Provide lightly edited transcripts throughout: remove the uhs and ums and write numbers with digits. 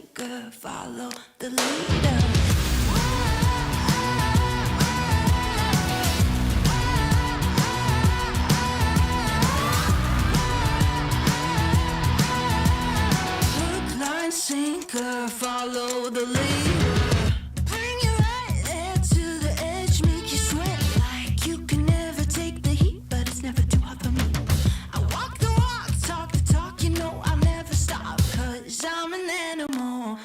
sinker, follow the leader. Sinker, follow the leader. Bring you right there to the edge, make you sweat like you can never take the heat, but it's never too hot for me. I walk the walk, talk the talk, you know I'll never stop, cause I'm an animal,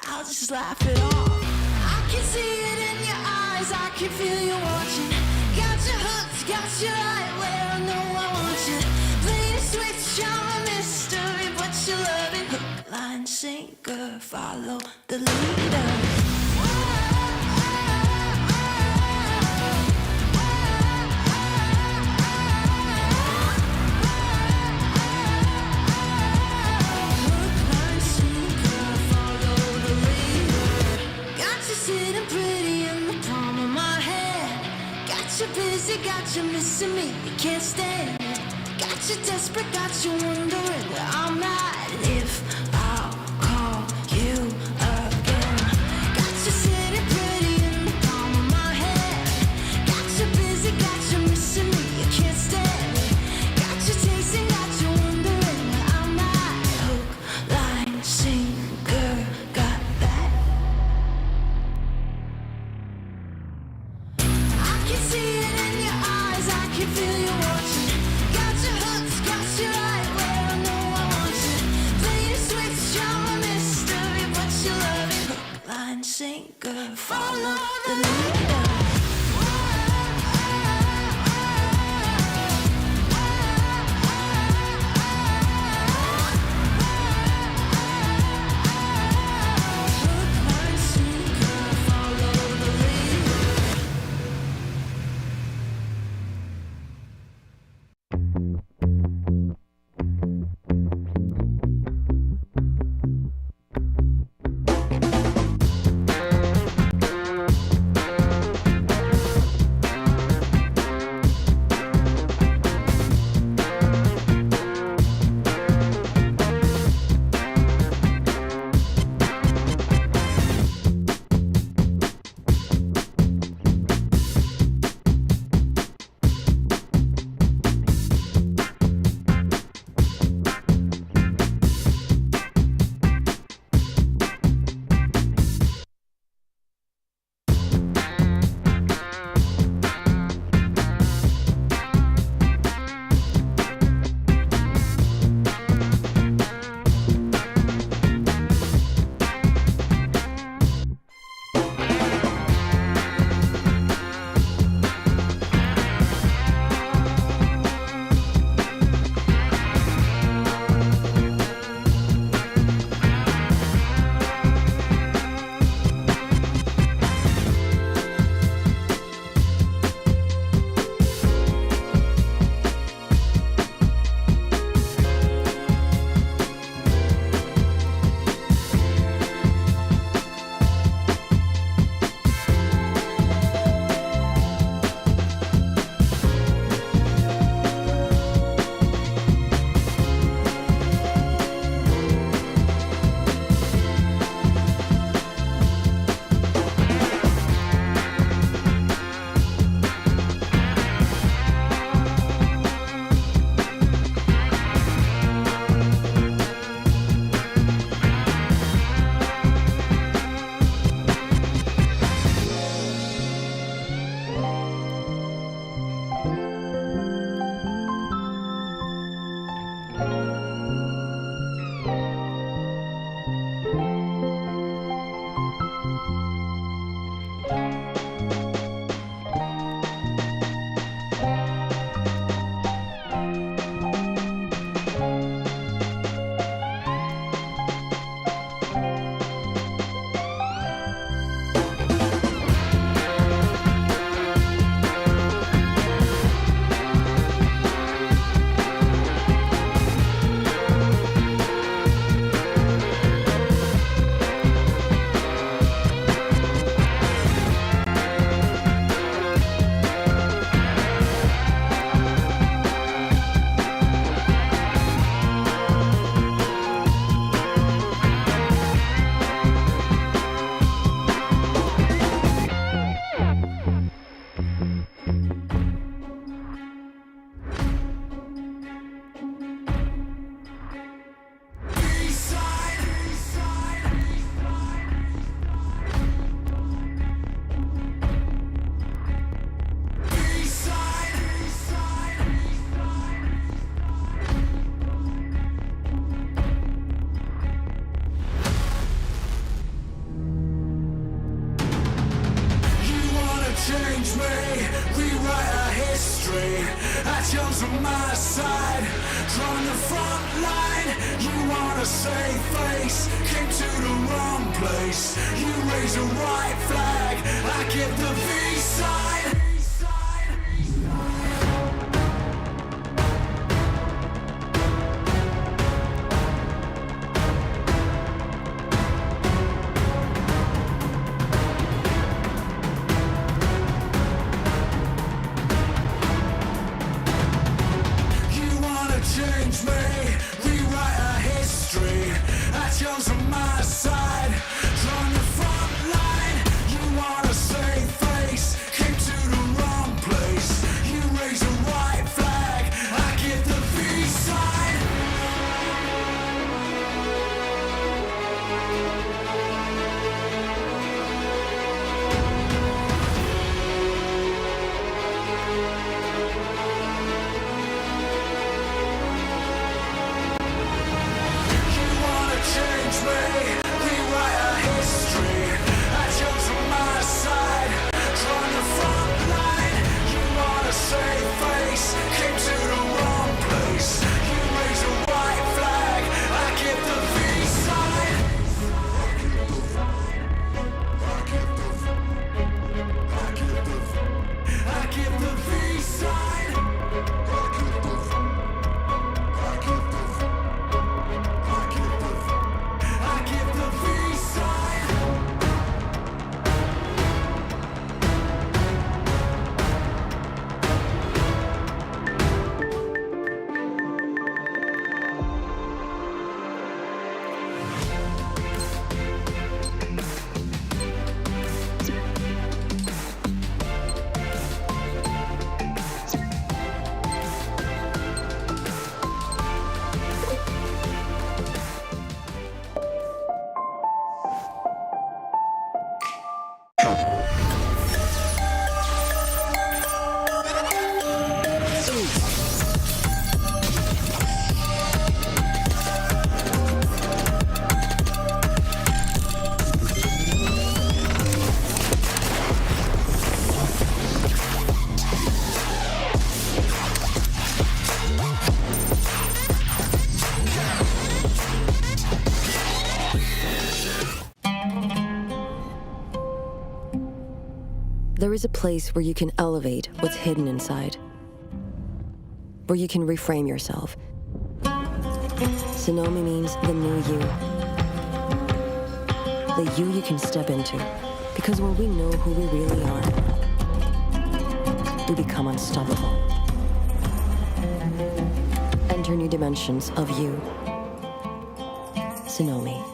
I'll just laugh it off. I can see it in your eyes, I can feel you watching. Got your hooks, got your right where I know I want you. Play the switch, I'm a mystery, but you love it. Hook, line, sinker, follow the leader. Sitting pretty in the palm of my hand. Got you busy, got you missing me, you can't stand it. Got you desperate, got you wondering where I'm at. If I'll call you again. Got you sitting pretty in the palm of my hand. Got you busy, got you missing me, you can't stand it. Got you chasing, got you wondering where I'm at. Hook, line, sinker, got that. I can see it in your eyes, I can feel you watching. Got your hooks, got you right where I know I want you. Play the switch, I'm a mystery, but you love it. Hook, line, sinker, follow the leader. Hook, line, sinker, follow the leader. on my side, from the front line. You wanna save face, came to the wrong place. You raise a white flag, I give the peace sign. Change me, rewrite our history. I chose on my side, from the front line. You wanna save face, came to the wrong place. You raise a white flag, I give the peace sign. Change me, rewrite our history. I chose on my side, from the front line. You wanna save face, came to the wrong place. You raise a white flag, I give the peace sign. I give the peace sign. I give the peace sign. There is a place where you can elevate what's hidden inside, where you can reframe yourself. Tsunomi means the new you. The you can step into, because when we know who we really are, we become unstoppable. Enter new dimensions of you. Tsunomi.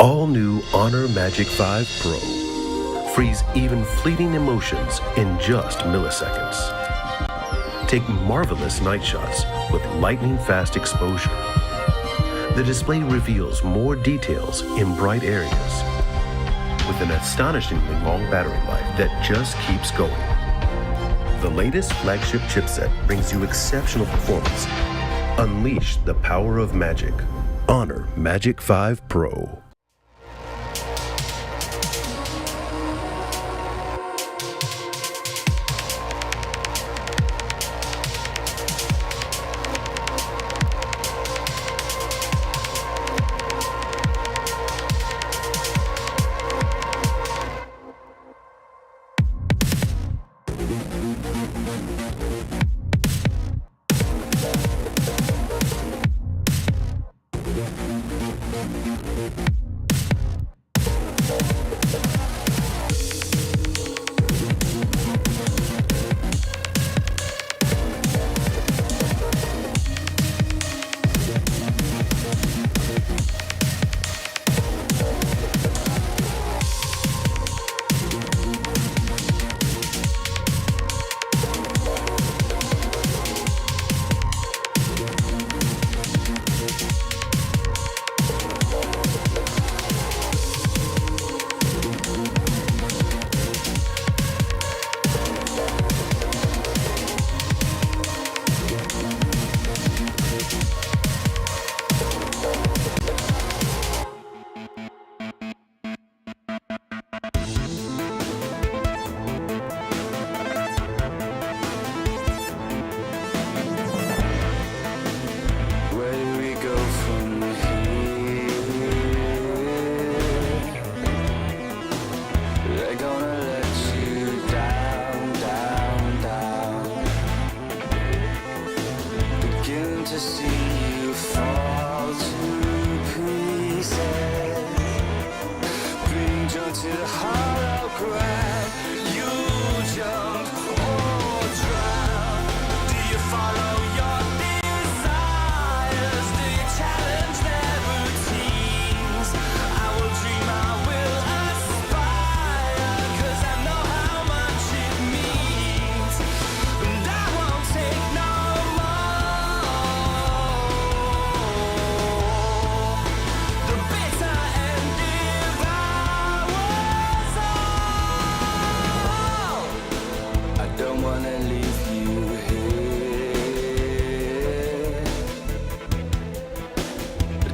All new Honor Magic 5 Pro. Freeze even fleeting emotions in just milliseconds. Take marvelous night shots with lightning-fast exposure. The display reveals more details in bright areas with an astonishingly long battery life that just keeps going. The latest flagship chipset brings you exceptional performance. Unleash the power of magic. Honor Magic 5 Pro.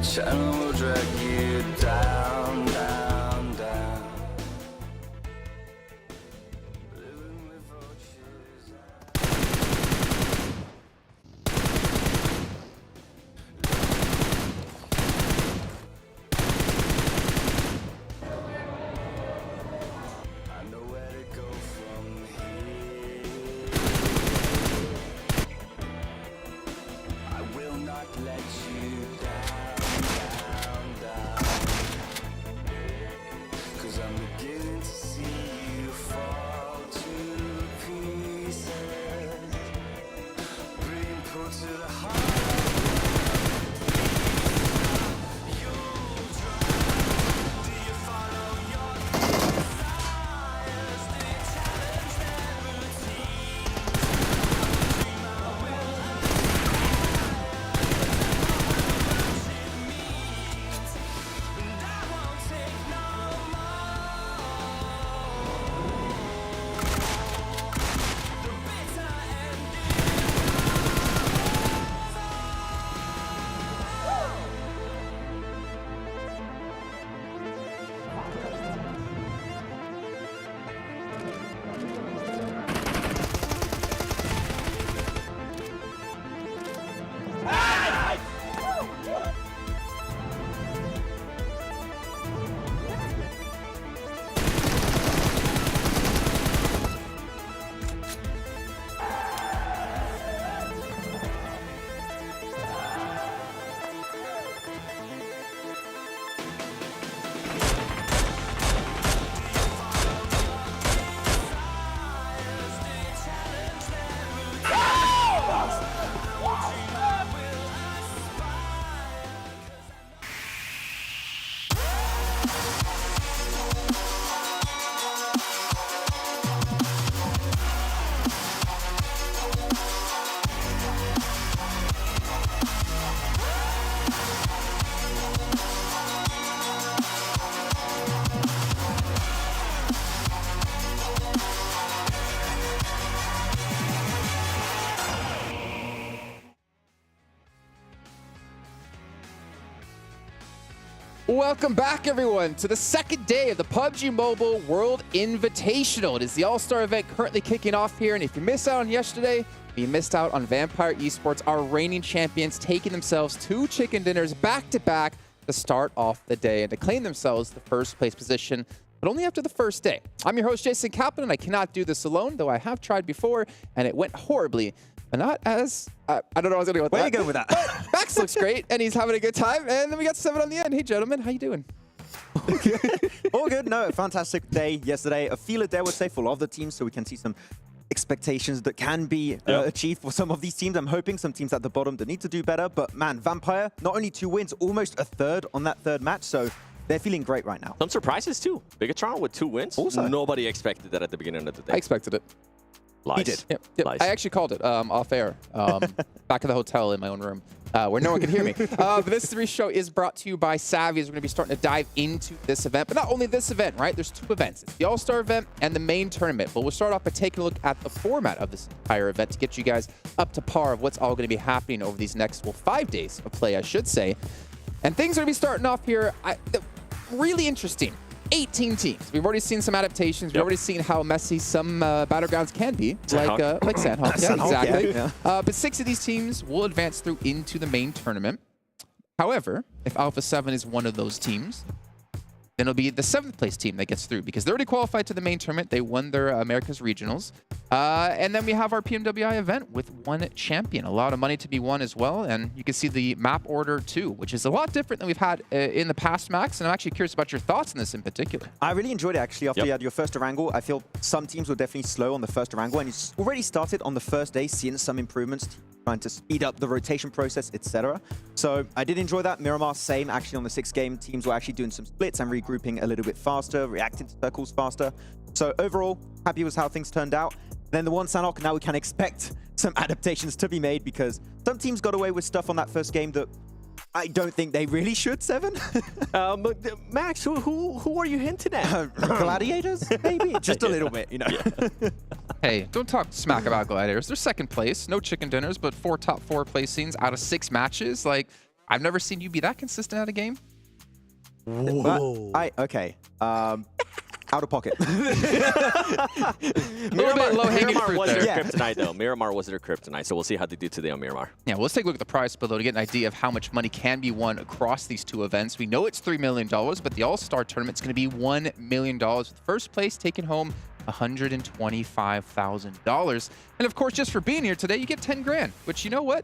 channel will drag you down, down, down. Living with vultures. I know where to go from here. I will not let you down, down, down. 'Cause I'm beginning to see you fall to pieces. Being put to the heart. Welcome back, everyone, to the second day of the PUBG Mobile World Invitational. It is the All-Star event currently kicking off here, and if you missed out on yesterday, you missed out on Vampire Esports, our reigning champions, taking themselves 2 chicken dinners back-to-back to start off the day and to claim themselves the first place position, but only after the first day. I'm your host, Jason Kaplan, and I cannot do this alone, though I have tried before, and it went horribly. But not as, I don't know how I was going to go with that. Where are you going with that? But Max looks great, and he's having a good time. And then we got 7 on the end. Hey, gentlemen, how you doing? All good. No, fantastic day yesterday. A feeler day, I would say, for a lot of the teams, so we can see some expectations that can be achieved for some of these teams. I'm hoping some teams at the bottom that need to do better. But man, Vampire, not only 2 wins, almost a third on that third match. So they're feeling great right now. Some surprises too. Bigetron with 2 wins. Also. Nobody expected that at the beginning of the day. I expected it. Lies. He did. Yep. Lies. I actually called it off air, back in the hotel in my own room, where no one can hear me. But this 3 show is brought to you by Savvy, as we're going to be starting to dive into this event. But not only this event, right? There's 2 events. It's the All-Star event and the main tournament. But we'll start off by taking a look at the format of this entire event to get you guys up to par of what's all going to be happening over these next, well, 5 days of play, I should say. And things are going to be starting off here. Really interesting. 18 teams. We've already seen some adaptations. We've already seen how messy some battlegrounds can be, like Sandhawk. Yeah, exactly. Yeah. But 6 of these teams will advance through into the main tournament. However, if Alpha7 is one of those teams, then it'll be the 7th place team that gets through because they already qualified to the main tournament. They won their Americas Regionals. And then we have our PMWI event with 1 champion. A lot of money to be won as well. And you can see the map order too, which is a lot different than we've had in the past, Max. And I'm actually curious about your thoughts on this in particular. I really enjoyed it, actually, after you had your first wrangle. I feel some teams were definitely slow on the first wrangle, and it's already started on the first day, seeing some improvements, trying to speed up the rotation process, etc. So I did enjoy that. Miramar, same, actually, on the 6th game. Teams were actually doing some splits and regrouping a little bit faster, reacting to circles faster. So overall, happy with how things turned out. Then the 1 Sanhok, now we can expect some adaptations to be made because some teams got away with stuff on that first game that I don't think they really should, 7. Max, who are you hinting at? Gladiators, maybe? Just a little bit, you know. Hey, don't talk smack about Gladiators. They're 2nd place, no chicken dinners, but 4 top 4 placings out of 6 matches. Like, I've never seen you be that consistent at a game. Whoa. Okay. Out of pocket. A little bit low-hanging Miramar fruit was there. their kryptonite, though. Miramar was their kryptonite, so we'll see how they do today on Miramar. Yeah, well, let's take a look at the prize below to get an idea of how much money can be won across these two events. We know it's $3 million, but the All-Star Tournament's going to be $1 million, with first place taking home $125,000. And of course, just for being here today, you get 10 grand, which, you know what?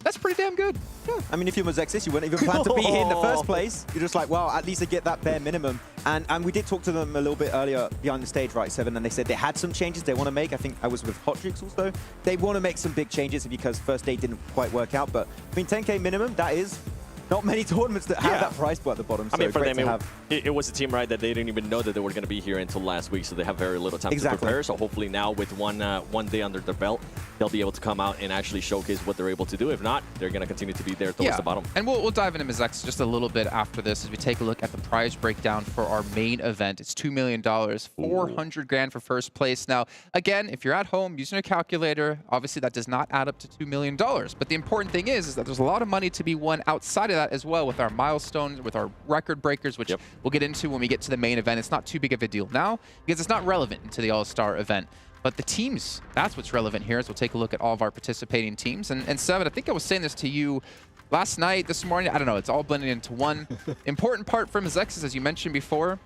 That's pretty damn good. Yeah. I mean, if you're Mozexis, you wouldn't even plan to be here in the first place. You're just like, well, at least I get that bare minimum. And we did talk to them a little bit earlier behind the stage, right, Seven, and they said they had some changes they want to make. I think I was with Hot Drinks also. They want to make some big changes because first day didn't quite work out. But I mean, 10K minimum, that is not many tournaments that have that price pool at the bottom. I mean, so for them, it was a team, right, that they didn't even know that they were going to be here until last week, so they have very little time to prepare. So hopefully now with one day under their belt, they'll be able to come out and actually showcase what they're able to do. If not, they're going to continue to be there towards the bottom. And we'll dive into Mizex just a little bit after this as we take a look at the prize breakdown for our main event. It's $2 million, 400 grand for first place. Now, again, if you're at home using a calculator, obviously that does not add up to $2 million. But the important thing is that there's a lot of money to be won outside of that as well with our milestones, with our record breakers, which we'll get into when we get to the main event. It's not too big of a deal now because it's not relevant to the All-Star event. But the teams, that's what's relevant here, as we'll take a look at all of our participating teams. And Seven, I think I was saying this to you last night, this morning, I don't know, it's all blended into one. Important part for Mizexis, as you mentioned before,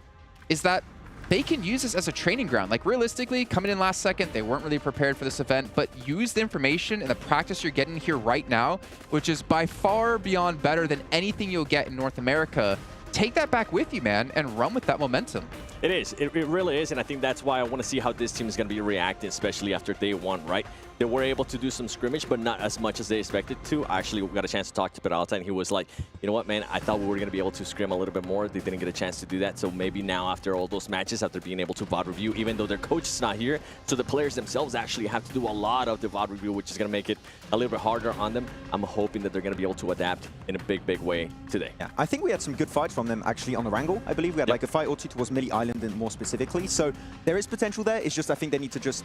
is that they can use this as a training ground. Like, realistically, coming in last second, they weren't really prepared for this event, but use the information and the practice you're getting here right now, which is by far beyond better than anything you'll get in North America. Take that back with you, man, and run with that momentum. It is. It really is, and I think that's why I want to see how this team is going to be reacting, especially after day one, right? They were able to do some scrimmage, but not as much as they expected to. Actually, we got a chance to talk to Peralta, and he was like, you know what, man, I thought we were going to be able to scrim a little bit more. They didn't get a chance to do that, so maybe now after all those matches, after being able to VOD review, even though their coach is not here, so the players themselves actually have to do a lot of the VOD review, which is going to make it a little bit harder on them. I'm hoping that they're going to be able to adapt in a big, big way today. Yeah, I think we had some good fights from them actually on the Wrangle. I believe we had like a fight or two towards Millie Island and more specifically. So there is potential there. It's just I think they need to just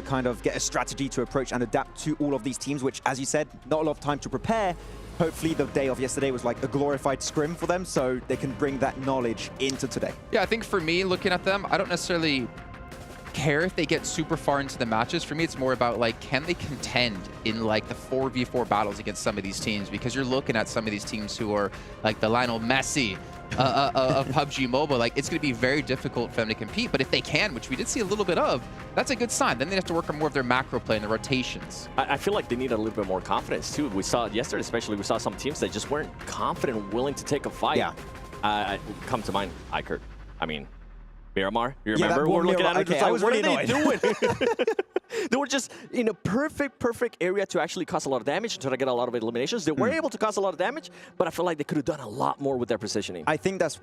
kind of get a strategy to approach and adapt to all of these teams, which, as you said, not a lot of time to prepare. Hopefully the day of yesterday was like a glorified scrim for them, so they can bring that knowledge into today. Yeah, I think for me, looking at them, I don't necessarily care if they get super far into the matches. For me, it's more about like, can they contend in like the 4v4 battles against some of these teams? Because you're looking at some of these teams who are like the Lionel Messi of PUBG Mobile. Like, it's going to be very difficult for them to compete. But if they can, which we did see a little bit of, that's a good sign. Then they have to work on more of their macro play and the rotations. I feel like they need a little bit more confidence too. We saw it yesterday, especially. We saw some teams that just weren't confident, willing to take a fight. Yeah. Come to mind, iKURD. I mean, Miramar, you remember? We're looking at it, just like, what are they doing? They were just in a perfect area to actually cause a lot of damage and try to get a lot of eliminations. They were able to cause a lot of damage, but I feel like they could have done a lot more with their positioning. I think that's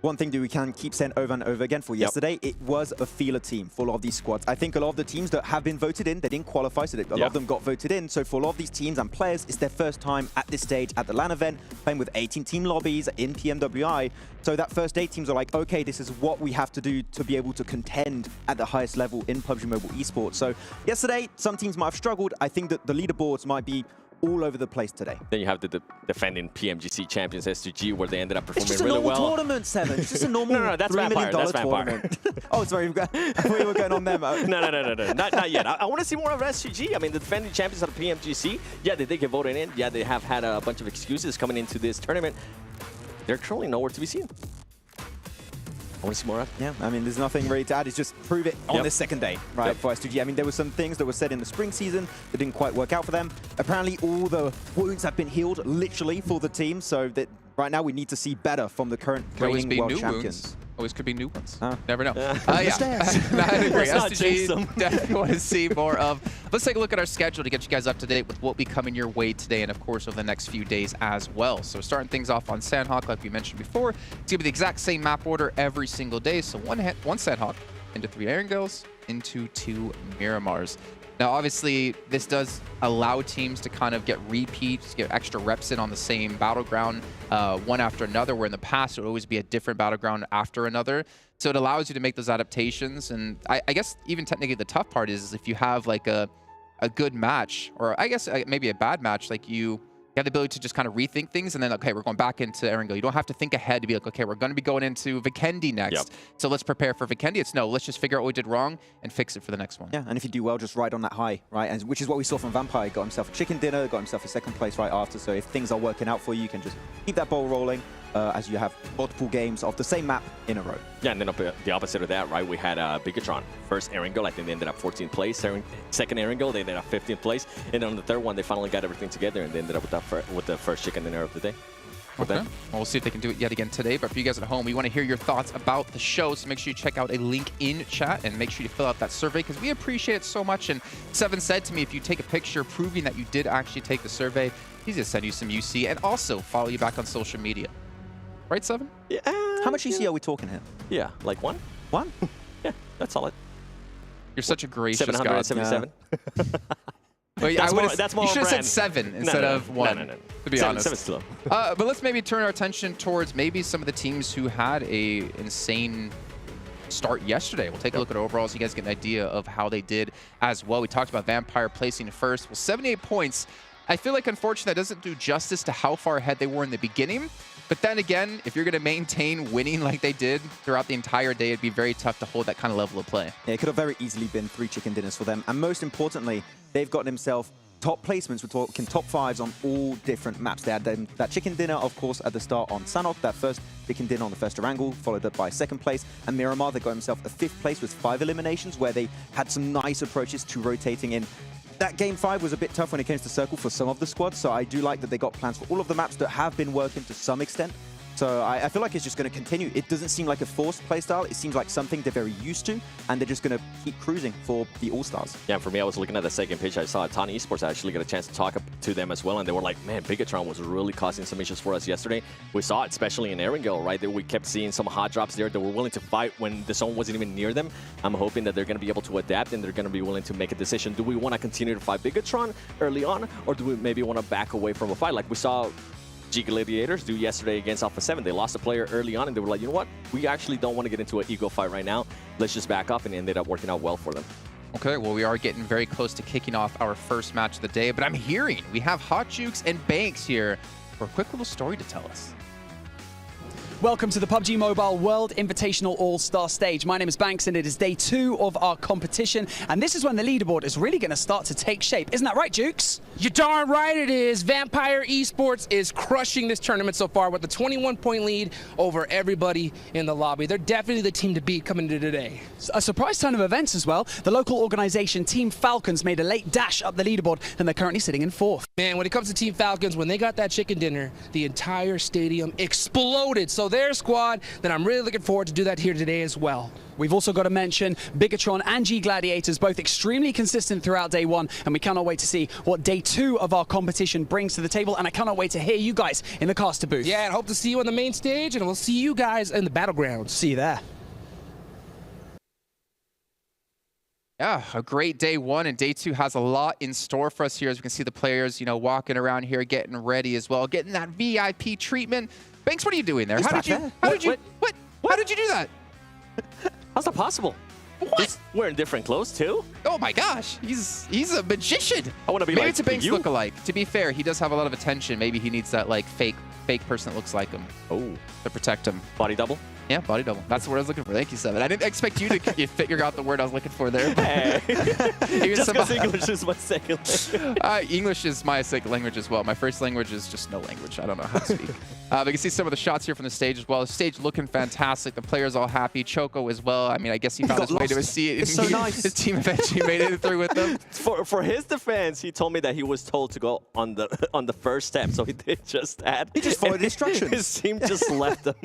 one thing that we can keep saying over and over again for yesterday. It was a feeler team for a lot of these squads. I think a lot of the teams that have been voted in, they didn't qualify, so a lot of them got voted in. So for a lot of these teams and players, it's their first time at this stage at the LAN event, playing with 18 team lobbies in PMWI. So that first 8 teams are like, okay, this is what we have to do to be able to contend at the highest level in PUBG Mobile Esports. So yesterday, some teams might have struggled. I think that the leaderboards might be all over the place today. Then you have the defending PMGC champions STG, where they ended up performing really well. It's just a normal tournament, Seven. It's just a normal no, that's $3 million Vampire. That's tournament. Oh, sorry. I thought you were going on them. No. Not yet. I want to see more of STG. I mean, the defending champions of the PMGC, yeah, they did get voted in. Yeah, they have had a bunch of excuses coming into this tournament. They're currently nowhere to be seen. I want to see more of it. Yeah, I mean, there's nothing really to add. It's just prove it on this second day, right, for STG. I mean, there were some things that were said in the spring season that didn't quite work out for them. Apparently, all the wounds have been healed, literally, for the team. So that right now, we need to see better from the current reigning world champions. Always could be new ones. Never know. Yeah. I agree. STG, definitely want to see more of. Let's take a look at our schedule to get you guys up to date with what will be coming your way today and, of course, over the next few days as well. So starting things off on Sandhawk, like we mentioned before, it's going to be the exact same map order every single day. So one Sandhawk into 3 Erangels, into 2 Miramars. Now, obviously, this does allow teams to kind of get repeats, get extra reps in on the same battleground one after another, where in the past it would always be a different battleground after another. So it allows you to make those adaptations. And I guess even technically the tough part is if you have like a good match, or I guess maybe a bad match, like you You have the ability to just kind of rethink things and then, okay, we're going back into Erangel. You don't have to think ahead to be like, okay, we're going to be going into Vikendi next. So let's prepare for Vikendi. It's no, let's just figure out what we did wrong and fix it for the next one. Yeah, and if you do well, just ride on that high, right? And which is what we saw from Vampire. Got himself a chicken dinner, got himself a second place right after. So if things are working out for you, you can just keep that ball rolling as you have multiple games of the same map in a row. Yeah, and then the opposite of that, right? We had Bigetron. First Erangel, I think they ended up 14th place. Second Erangel, they ended up 15th place. And then on the third one, they finally got everything together and they ended up with the first chicken dinner of the day. Okay. Well, we'll see if they can do it yet again today. But for you guys at home, we want to hear your thoughts about the show. So make sure you check out a link in chat and make sure you fill out that survey because we appreciate it so much. And Seven said to me, if you take a picture proving that you did actually take the survey, he's going to send you some UC and also follow you back on social media. Right, Seven? Yeah. How much UC are we talking here? Yeah, like one? One? Yeah, that's solid. You're such a gracious guy. 777. Well, That's more you should have said brand. 7 instead of 1, No. to be honest. 7's still. But let's maybe turn our attention towards maybe some of the teams who had a insane start yesterday. We'll take a look at overall so you guys get an idea of how they did as well. We talked about Vampire placing first. Well, 78 points. I feel like, unfortunately, that doesn't do justice to how far ahead they were in the beginning. But then again, if you're going to maintain winning like they did throughout the entire day, it'd be very tough to hold that kind of level of play. Yeah, it could have very easily been 3 chicken dinners for them. And most importantly, they've gotten themselves top placements. We're talking top 5s on all different maps. They had that chicken dinner, of course, at the start on Sanok, that first chicken dinner on the first Erangel, followed up by 2nd place. And Miramar, they got himself a 5th place with 5 eliminations, where they had some nice approaches to rotating in. That game 5 was a bit tough when it came to Circle for some of the squads, so I do like that they got plans for all of the maps that have been working to some extent. So I feel like it's just going to continue. It doesn't seem like a forced playstyle. It seems like something they're very used to, and they're just going to keep cruising for the All-Stars. Yeah, for me, I was looking at the second pitch. I saw Aton Esports actually get a chance to talk to them as well, and they were like, man, Bigetron was really causing some issues for us yesterday. We saw it, especially in Erangel, right? We kept seeing some hot drops there. They were willing to fight when the zone wasn't even near them. I'm hoping that they're going to be able to adapt, and they're going to be willing to make a decision. Do we want to continue to fight Bigetron early on, or do we maybe want to back away from a fight? Like we saw G.Gladiators do yesterday against Alpha7. They lost a player early on, and they were like, you know what? We actually don't want to get into an ego fight right now. Let's just back up, and it ended up working out well for them. Okay, well, we are getting very close to kicking off our first match of the day, but I'm hearing we have Hot Jukes and Banks here for a quick little story to tell us. Welcome to the PUBG Mobile World Invitational Allstars Stage. My name is Banks, and it is day 2 of our competition. And this is when the leaderboard is really going to start to take shape. Isn't that right, Jukes? You're darn right it is. Vampire Esports is crushing this tournament so far with a 21-point lead over everybody in the lobby. They're definitely the team to beat coming into today. A surprise turn of events as well. The local organization Team Falcons made a late dash up the leaderboard, and they're currently sitting in 4th. Man, when it comes to Team Falcons, when they got that chicken dinner, the entire stadium exploded. So their squad, then I'm really looking forward to do that here today as well. We've also got to mention Bigetron and G.Gladiators, both extremely consistent throughout day 1, and we cannot wait to see what day 2 of our competition brings to the table, and I cannot wait to hear you guys in the caster booth. Yeah, and hope to see you on the main stage, and we'll see you guys in the battlegrounds. See you there. Yeah, a great day 1, and day 2 has a lot in store for us here. As we can see the players, you know, walking around here, getting ready as well, getting that VIP treatment. Banks, what are you doing there? How did you do that? How's that possible? What? He's wearing different clothes too? Oh my gosh, he's a magician. I want to be Maybe like it's a Banks you. lookalike. To be fair, he does have a lot of attention. Maybe he needs that like fake person that looks like him. Oh, to protect him. body double? Yeah, body double. That's the word I was looking for. Thank you, Seven. I didn't expect you to figure out the word I was looking for there. Hey. Just because somebody... English is my second language. English is my second language as well. My first language is just no language. I don't know how to speak. We can see some of the shots here from the stage as well. The stage looking fantastic. The players all happy. Choco as well. I mean, I guess he found his way to a seat. It's so nice. His team eventually made it through with them. For his defense, he told me that he was told to go on the first step, so he did just that. He just followed instructions. His team just left him.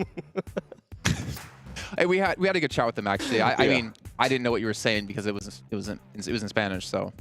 Hey, we had a good chat with them actually. I mean, I didn't know what you were saying because it was in Spanish, so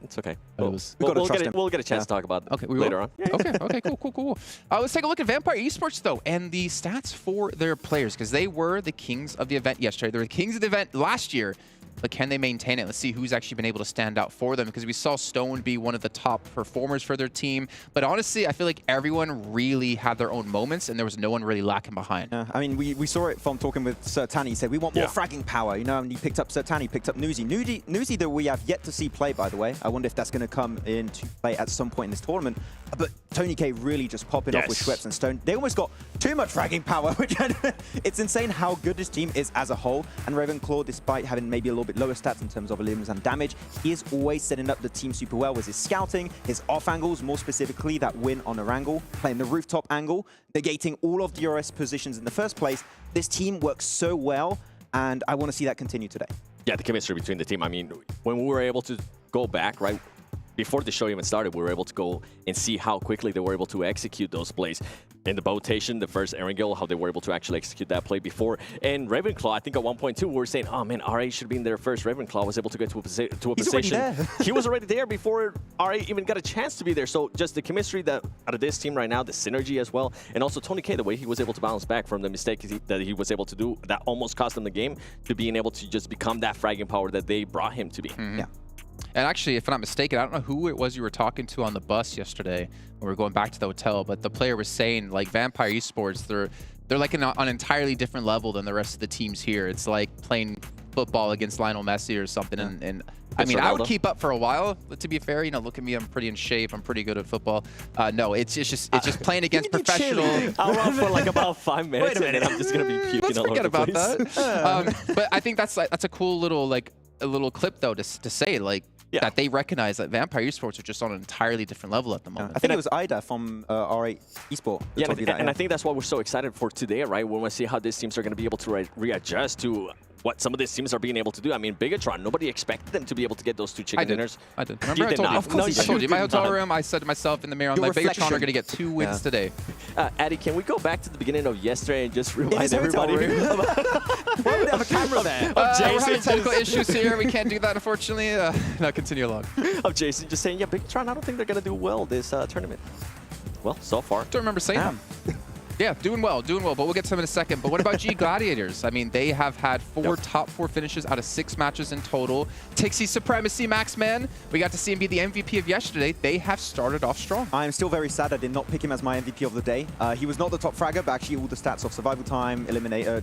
it's okay. We'll get a chance to talk about it later on. Okay, cool. Let's take a look at Vampire Esports though, and the stats for their players, because they were the kings of the event yesterday. They were the kings of the event last year. But can they maintain it? Let's see who's actually been able to stand out for them, because we saw Stone be one of the top performers for their team. But honestly, I feel like everyone really had their own moments, and there was no one really lacking behind. I mean, we saw it from talking with Sertani. He said, we want more fragging power, you know, and he picked up Sertani, picked up Nuzi. Nuzi that we have yet to see play, by the way. I wonder if that's going to come into play at some point in this tournament. But Tony K really just popping off with Schweppes and Stone. They almost got too much fragging power, which it's insane how good this team is as a whole. And Ravenclaw, despite having maybe a little bit lower stats in terms of elims and damage, he is always setting up the team super well with his scouting, his off angles, more specifically that win on a wrangle, playing the rooftop angle, negating all of DRS positions in the first place. This team works so well, and I want to see that continue today. Yeah, the chemistry between the team. I mean, when we were able to go back, right, before the show even started, we were able to go and see how quickly they were able to execute those plays. In the botation, the first Erangel, how they were able to actually execute that play before. And Ravenclaw, I think at one point too, we were saying, oh man, RA should be in there first. Ravenclaw was able to get to a position. He was already there before RA even got a chance to be there. So just the chemistry that out of this team right now, the synergy as well. And also Tony K, the way he was able to bounce back from the mistake that he was able to do, that almost cost him the game, to being able to just become that fragging power that they brought him to be. Yeah. And actually, if I'm not mistaken, I don't know who it was you were talking to on the bus yesterday when we were going back to the hotel, but the player was saying, like, Vampire Esports, they're like on an entirely different level than the rest of the teams here. It's like playing football against Lionel Messi or something. And I mean, I would keep up for a while, but to be fair, you know, look at me, I'm pretty in shape, I'm pretty good at football. No, it's just playing against professional. I'll run for like about 5 minutes and then I'm just gonna be puking all over the place. Let's forget about that. But I think that's a cool little clip though to say that they recognize that Vampire Esports are just on an entirely different level at the moment. I think it was Ida from R8 Esports. Yeah, and I think that's why we're so excited for today, right? We want to see how these teams are going to be able to readjust to what some of these teams are being able to do. I mean, Bigetron, nobody expected them to be able to get those 2 chicken dinners. I did. Remember I told you? Of course I told you. In my hotel room, I said to myself in the mirror, I'm like, Bigetron are going to get 2 wins today. Addy, can we go back to the beginning of yesterday and just remind everybody? Why would they have a camera there? We're having technical issues here. We can't do that, unfortunately. No, continue along. Of Jason just saying, yeah, Bigetron, I don't think they're going to do well this tournament. Well, so far. Don't remember saying that. Yeah, doing well, but we'll get to them in a second. But what about G.Gladiators? I mean, they have had 4 top 4 finishes out of 6 matches in total. Tixie Supremacy, Max Man. We got to see him be the MVP of yesterday. They have started off strong. I'm still very sad I did not pick him as my MVP of the day. He was not the top fragger, but actually all the stats of survival time,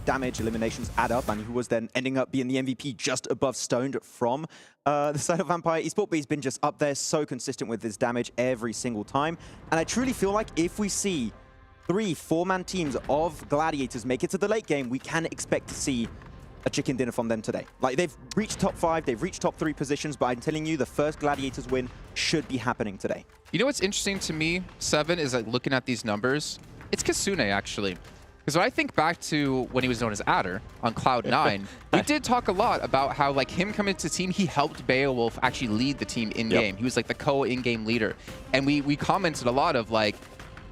damage, eliminations add up, and he was then ending up being the MVP just above Stoned from the side of Vampire Esports, but he's been just up there, so consistent with his damage every single time. And I truly feel like if we see 3 4-man teams of Gladiators make it to the late game, we can expect to see a chicken dinner from them today. Like, they've reached top 5, they've reached top 3 positions, but I'm telling you, the first Gladiators win should be happening today. You know what's interesting to me, Seven, is like looking at these numbers. It's Kasune, actually. Because when I think back to when he was known as Adder on Cloud9, we did talk a lot about how, like, him coming to the team, he helped Beowulf actually lead the team in-game. He was like the co-in-game leader. And we commented a lot of, like,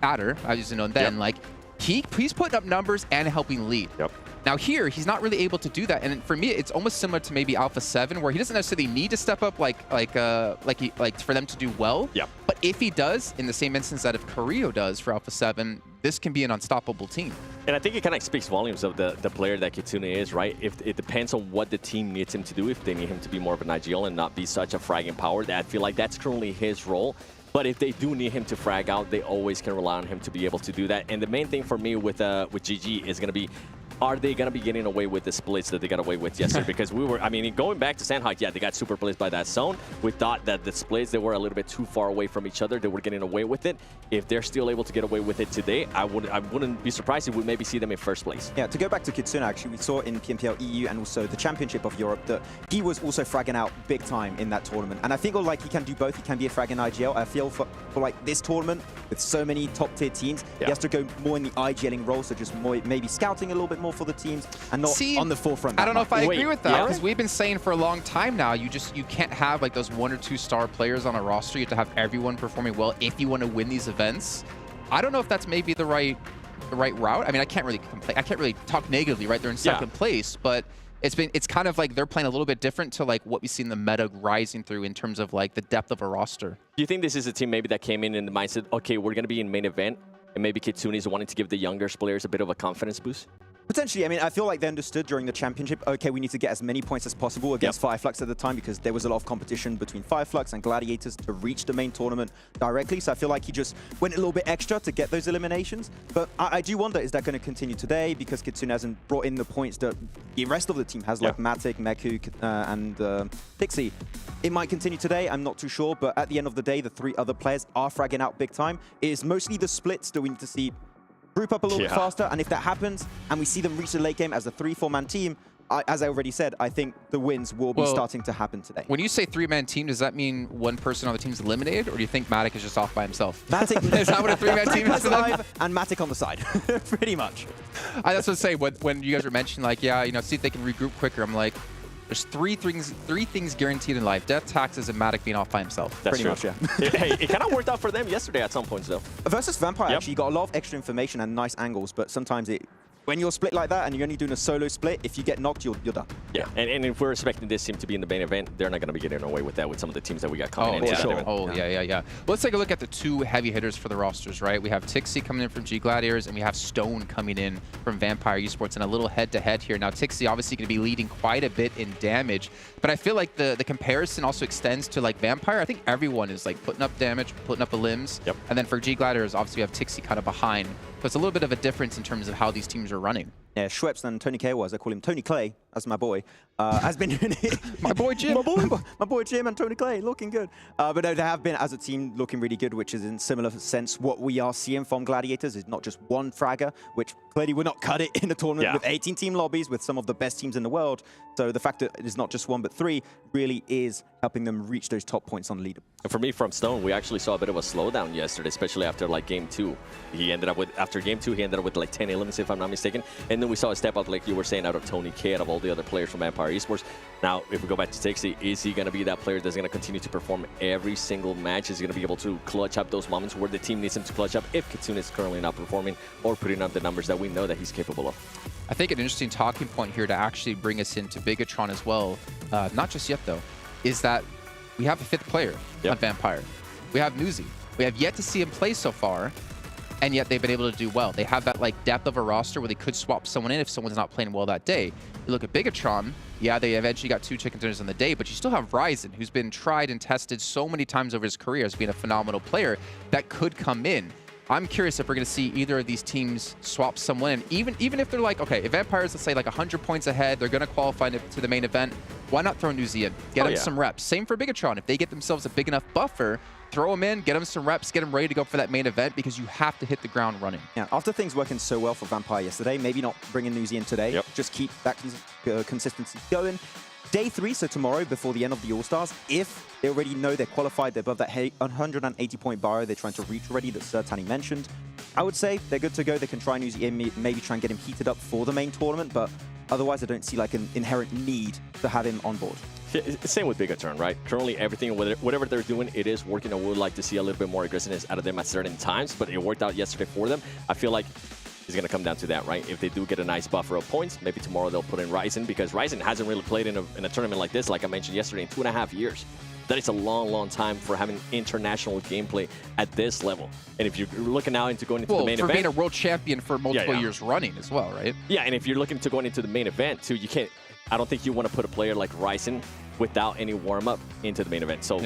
Adder, I used to know then, like, he's putting up numbers and helping lead. Now here, he's not really able to do that, and for me, it's almost similar to maybe Alpha7, where he doesn't necessarily need to step up like for them to do well. But if he does, in the same instance that if Carrillo does for Alpha7, this can be an unstoppable team. And I think it kind of speaks volumes of the player that Kitsune is, right? If it depends on what the team needs him to do. If they need him to be more of an IGL and not be such a fragging power, I feel like that's currently his role. But if they do need him to frag out, they always can rely on him to be able to do that. And the main thing for me with GG is going to be, are they going to be getting away with the splits that they got away with yesterday? Because we were, I mean, going back to Sandhawk, yeah, they got super placed by that zone. We thought that the splits, they were a little bit too far away from each other. They were getting away with it. If they're still able to get away with it today, I wouldn't be surprised if we maybe see them in first place. Yeah, to go back to Kitsune, actually, we saw in PMPL EU and also the Championship of Europe that he was also fragging out big time in that tournament. And I think like he can do both. He can be a frag in IGL. I feel for like this tournament with so many top tier teams, he has to go more in the IGLing role, so just more maybe scouting a little bit more for the teams and not on the forefront. I don't know if I agree with that, because we've been saying for a long time now, you can't have like those 1 or 2 star players on a roster. You have to have everyone performing well if you want to win these events. I don't know if that's maybe the right route. I mean, I can't really complain. I can't really talk negatively, right? They're in second place, but it's kind of like they're playing a little bit different to like what we see in the meta rising through in terms of like the depth of a roster. Do you think this is a team maybe that came in the mindset, okay, we're going to be in main event, and maybe Kitsune is wanting to give the younger players a bit of a confidence boost? Potentially, I mean, I feel like they understood during the championship, okay, we need to get as many points as possible against Fireflux at the time because there was a lot of competition between Fireflux and Gladiators to reach the main tournament directly. So I feel like he just went a little bit extra to get those eliminations. But I do wonder, is that going to continue today? Because Kitsune hasn't brought in the points that the rest of the team has, like Matic, Meku, and Pixie. It might continue today, I'm not too sure. But at the end of the day, the 3 other players are fragging out big time. It is mostly the splits that we need to see group up a little bit faster, and if that happens, and we see them reach the late game as a 3-4-man team, as I already said, I think the wins will be starting to happen today. When you say 3-man team, does that mean one person on the team is eliminated, or do you think Matic is just off by himself? Matic is that what a 3-man team is for them? And Matic on the side, pretty much. That's what I say. When you guys were mentioning, like, yeah, you know, see if they can regroup quicker. I'm like, there's three things guaranteed in life: death, taxes, and Matic being off by himself. That's pretty much, yeah. Hey, it kind of worked out for them yesterday at some points, though. Versus Vampire, actually, you got a lot of extra information and nice angles, but sometimes when you're split like that and you're only doing a solo split, if you get knocked, you're done. Yeah, and if we're expecting this team to be in the main event, they're not going to be getting away with that with some of the teams that we got coming in. Yeah. Let's take a look at the 2 heavy hitters for the rosters, right? We have Tixie coming in from G.Gladiators, and we have Stone coming in from Vampire Esports in a little head-to-head here. Now, Tixie obviously going to be leading quite a bit in damage, but I feel like the comparison also extends to, like, Vampire. I think everyone is, like, putting up damage, putting up the limbs, and then for G.Gladiators, obviously we have Tixie kind of behind. So it's a little bit of a difference in terms of how these teams are running. Yeah, Schweppes and Tony K, as I call him, Tony Clay, as my boy, has been doing it. My boy Jim. my boy Jim and Tony Clay, looking good. But no, they have been, as a team, looking really good, which is in similar sense what we are seeing from Gladiators is not just one fragger, which clearly would not cut it in a tournament with 18 team lobbies with some of the best teams in the world. So the fact that it is not just 1 but 3 really is helping them reach those top points on the leaderboard. For me, from Stone, we actually saw a bit of a slowdown yesterday, especially after like game 2. He ended up with, after game 2, he ended up with like 10 elements, if I'm not mistaken. And then we saw a step up, like you were saying, out of Tony K, out of all the other players from Vampire Esports. Now, if we go back to Tixie, is he going to be that player that's going to continue to perform every single match? Is he going to be able to clutch up those moments where the team needs him to clutch up if Kitsune is currently not performing or putting up the numbers that we know that he's capable of? I think an interesting talking point here to actually bring us into Bigetron as well, not just yet though, is that we have a 5th player on Vampire. We have Newsy. We have yet to see him play so far, and yet they've been able to do well. They have that like depth of a roster where they could swap someone in if someone's not playing well that day. You look at Bigetron, yeah, they eventually got 2 chicken dinners on the day, but you still have Ryzen, who's been tried and tested so many times over his career as being a phenomenal player that could come in. I'm curious if we're going to see either of these teams swap someone in, even if they're like, okay, if Vampires, let's say, like 100 points ahead, they're going to qualify to the main event, why not throw Newsy in? Get them some reps. Same for Bigetron. If they get themselves a big enough buffer, throw them in, get them some reps, get them ready to go for that main event because you have to hit the ground running. Yeah, after things working so well for Vampire yesterday, maybe not bringing Newsy in today, just keep that consistency going. Day 3, so tomorrow, before the end of the All-Stars, if they already know they're qualified, they're above that 180-point bar they're trying to reach already that Tani mentioned, I would say they're good to go. They can try Newsy in, maybe try and get him heated up for the main tournament, but otherwise I don't see like an inherent need to have him on board. Same with Bigetron, right? Currently, everything, whatever they're doing, it is working. I would like to see a little bit more aggressiveness out of them at certain times, but it worked out yesterday for them. I feel like it's going to come down to that, right? If they do get a nice buffer of points, maybe tomorrow they'll put in Ryzen, because Ryzen hasn't really played in a tournament like this, like I mentioned yesterday, in 2.5 years. That is a long, long time for having international gameplay at this level. And if you're looking now into going into the main event... for being a world champion for multiple years running as well, right? Yeah, and if you're looking to going into the main event too, you can't... I don't think you want to put a player like Ryzen without any warm-up into the main event. So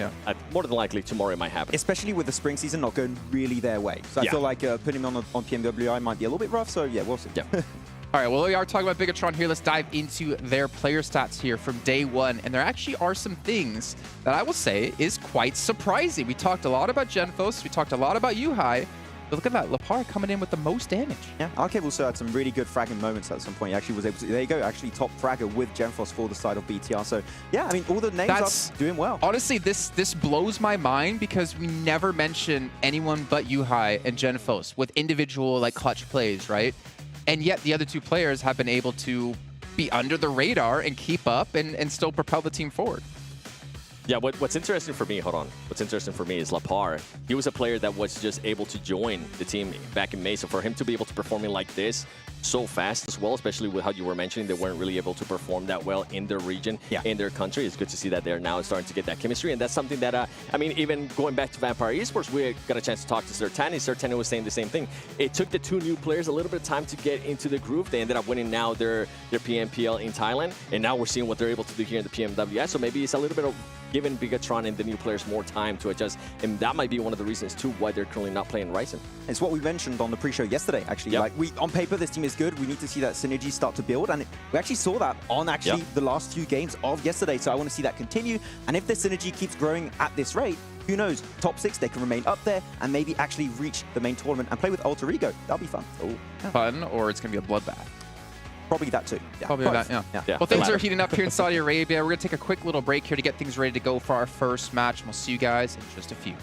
more than likely, tomorrow it might happen. Especially with the spring season not going really their way. So I feel like putting him on PMWI might be a little bit rough. So yeah, we'll see. Yeah. All right, well, we are talking about Bigetron here. Let's dive into their player stats here from day 1. And there actually are some things that I will say is quite surprising. We talked a lot about Genfos. We talked a lot about Yuhai. But look at that, Lepar coming in with the most damage. Yeah, Arcade also had some really good fragging moments at some point. He actually was able to, there you go, actually top fragger with Genfos for the side of BTR. So yeah, I mean, all the names are doing well. Honestly, this blows my mind because we never mention anyone but Yuhai and Genfos with individual like clutch plays, right? And yet the other 2 players have been able to be under the radar and keep up and still propel the team forward. Yeah, what's interesting for me, hold on. What's interesting for me is Lapar. He was a player that was just able to join the team back in May. So for him to be able to perform like this so fast as well, especially with how you were mentioning, they weren't really able to perform that well in their region, in their country. It's good to see that they're now starting to get that chemistry. And that's something that, I mean, even going back to Vampire Esports, we got a chance to talk to Zertani. Zertani was saying the same thing. It took the two new players a little bit of time to get into the groove. They ended up winning now their PMPL in Thailand. And now we're seeing what they're able to do here in the PMWI. So maybe it's a little bit of giving Bigetron and the new players more time to adjust. And that might be one of the reasons, too, why they're currently not playing Ryzen. It's what we mentioned on the pre-show yesterday, actually. Like, on paper, this team is good. We need to see that synergy start to build. And we actually saw that on the last few games of yesterday. So I want to see that continue. And if the synergy keeps growing at this rate, who knows? Top 6, they can remain up there and maybe actually reach the main tournament and play with Alter Ego. That'll be fun. Fun, or it's going to be a bloodbath. Probably that too. Probably that, yeah. Well, things are heating up here in Saudi Arabia. We're going to take a quick little break here to get things ready to go for our first match. And we'll see you guys in just a few.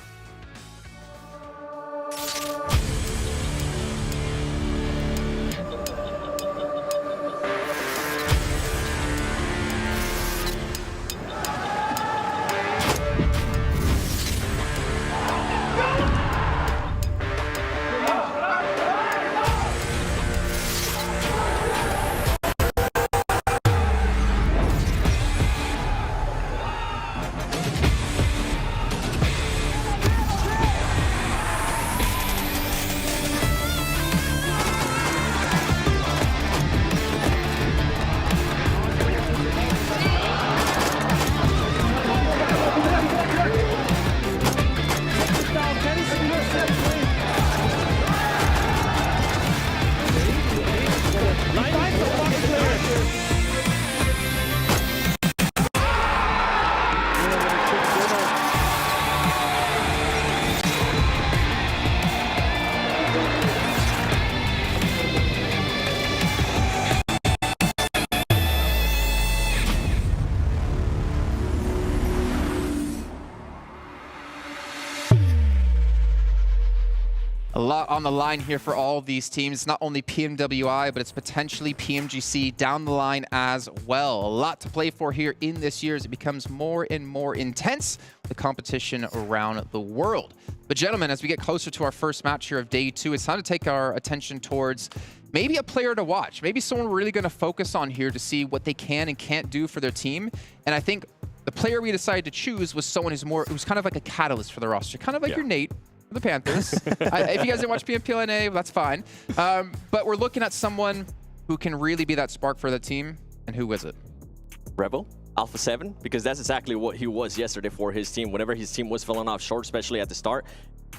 A lot on the line here for all of these teams. Not only PMWI, but it's potentially PMGC down the line as well. A lot to play for here in this year as it becomes more and more intense, the competition around the world. But gentlemen, as we get closer to our first match here of day 2, it's time to take our attention towards maybe a player to watch. Maybe someone we're really going to focus on here to see what they can and can't do for their team. And I think the player we decided to choose was someone who's kind of like a catalyst for the roster. Kind of like your Nate, the Panthers. If you guys didn't watch PMPLNA, that's fine. But we're looking at someone who can really be that spark for the team. And who is it? Rebel, Alpha7, because that's exactly what he was yesterday for his team. Whenever his team was falling off short, especially at the start,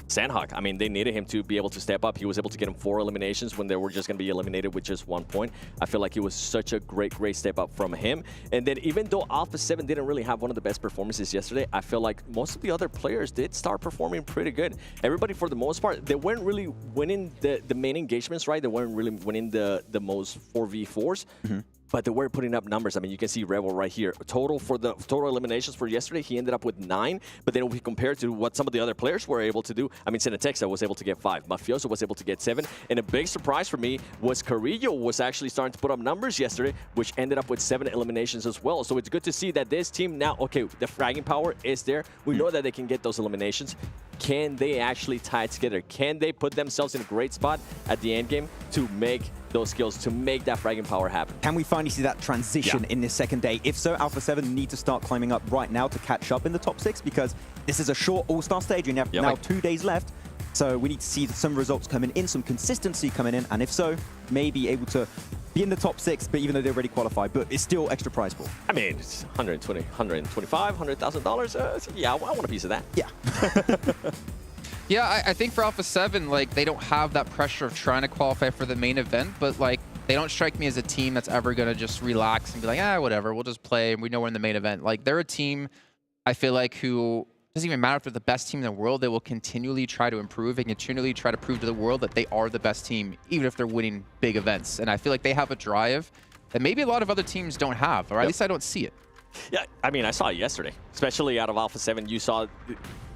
Sandhawk, I mean, they needed him to be able to step up. He was able to get him 4 eliminations when they were just going to be eliminated with just 1 point. I feel like it was such a great step up from him. And then even though Alpha7 didn't really have one of the best performances yesterday, I feel like most of the other players did start performing pretty good. Everybody, for the most part, they weren't really winning the main engagements, right? They weren't really winning the most 4v4s. But they were putting up numbers. I mean, you can see Rebel right here. Total eliminations for yesterday, he ended up with 9. But then if we compare to what some of the other players were able to do, I mean, Senatexa was able to get 5. Mafioso was able to get 7. And a big surprise for me was Carrillo was actually starting to put up numbers yesterday, which ended up with 7 eliminations as well. So it's good to see that this team now, okay, the fragging power is there. We know that they can get those eliminations. Can they actually tie it together? Can they put themselves in a great spot at the end game to make those skills, to make that fragging power happen? Can we finally see that transition in this second day? If so, Alpha7 need to start climbing up right now to catch up in the top 6, because this is a short All-Star stage and you have now 2 days left. So we need to see some results coming in, some consistency coming in, and if so, maybe able to be in the top 6, but even though they're already qualified, but it's still extra prize pool. I mean, it's 120, 125, $100,000. Yeah, I want a piece of that. Yeah. Yeah, I think for Alpha7, like, they don't have that pressure of trying to qualify for the main event, but like, they don't strike me as a team that's ever going to just relax and be like, whatever, we'll just play and we know we're in the main event. Like, they're a team, I feel like, who doesn't even matter if they're the best team in the world, they will continually try to improve and continually try to prove to the world that they are the best team, even if they're winning big events. And I feel like they have a drive that maybe a lot of other teams don't have, or at least I don't see it. Yeah, I mean, I saw it yesterday, especially out of Alpha7. You saw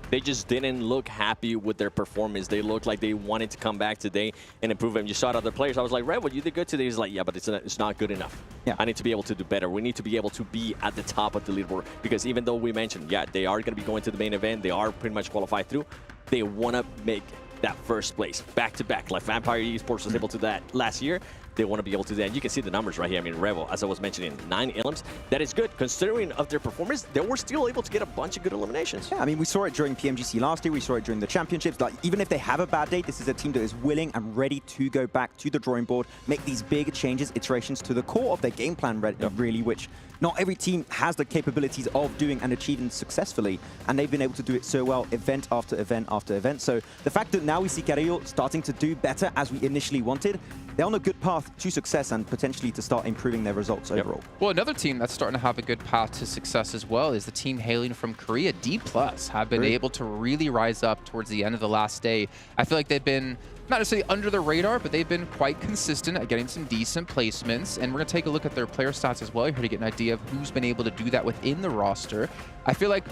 They just didn't look happy with their performance. They looked like they wanted to come back today and improve them. You saw it other players. I was like, Red, well, you did good today. He's like, yeah, but it's not good enough. Yeah. I need to be able to do better. We need to be able to be at the top of the leaderboard, because even though we mentioned, yeah, they are going to be going to the main event, they are pretty much qualified through, they want to make that first place back-to-back, like Vampire Esports was able to do that last year. They want to be able to do that. And you can see the numbers right here. I mean, Revel, as I was mentioning, 9 elims. That is good. Considering of their performance, they were still able to get a bunch of good eliminations. Yeah, I mean, we saw it during PMGC last year. We saw it during the championships. Like, even if they have a bad day, this is a team that is willing and ready to go back to the drawing board, make these big changes, iterations to the core of their game plan, really, which not every team has the capabilities of doing and achieving successfully, and they've been able to do it so well, event after event after event. So the fact that now we see Carrillo starting to do better as we initially wanted, they're on a good path to success and potentially to start improving their results overall. Well, another team that's starting to have a good path to success as well is the team hailing from Korea. D+ have been able to really rise up towards the end of the last day. I feel like they've been not necessarily under the radar, but they've been quite consistent at getting some decent placements. And we're going to take a look at their player stats as well here to get an idea of who's been able to do that within the roster. I feel like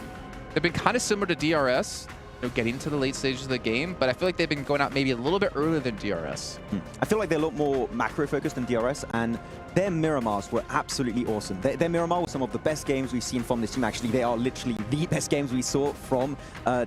they've been kind of similar to DRS, getting to the late stages of the game, but I feel like they've been going out maybe a little bit earlier than DRS. I feel like they're a lot more macro-focused than DRS, and their Miramars were absolutely awesome. Their Miramar was some of the best games we've seen from this team. Actually, they are literally the best games we saw from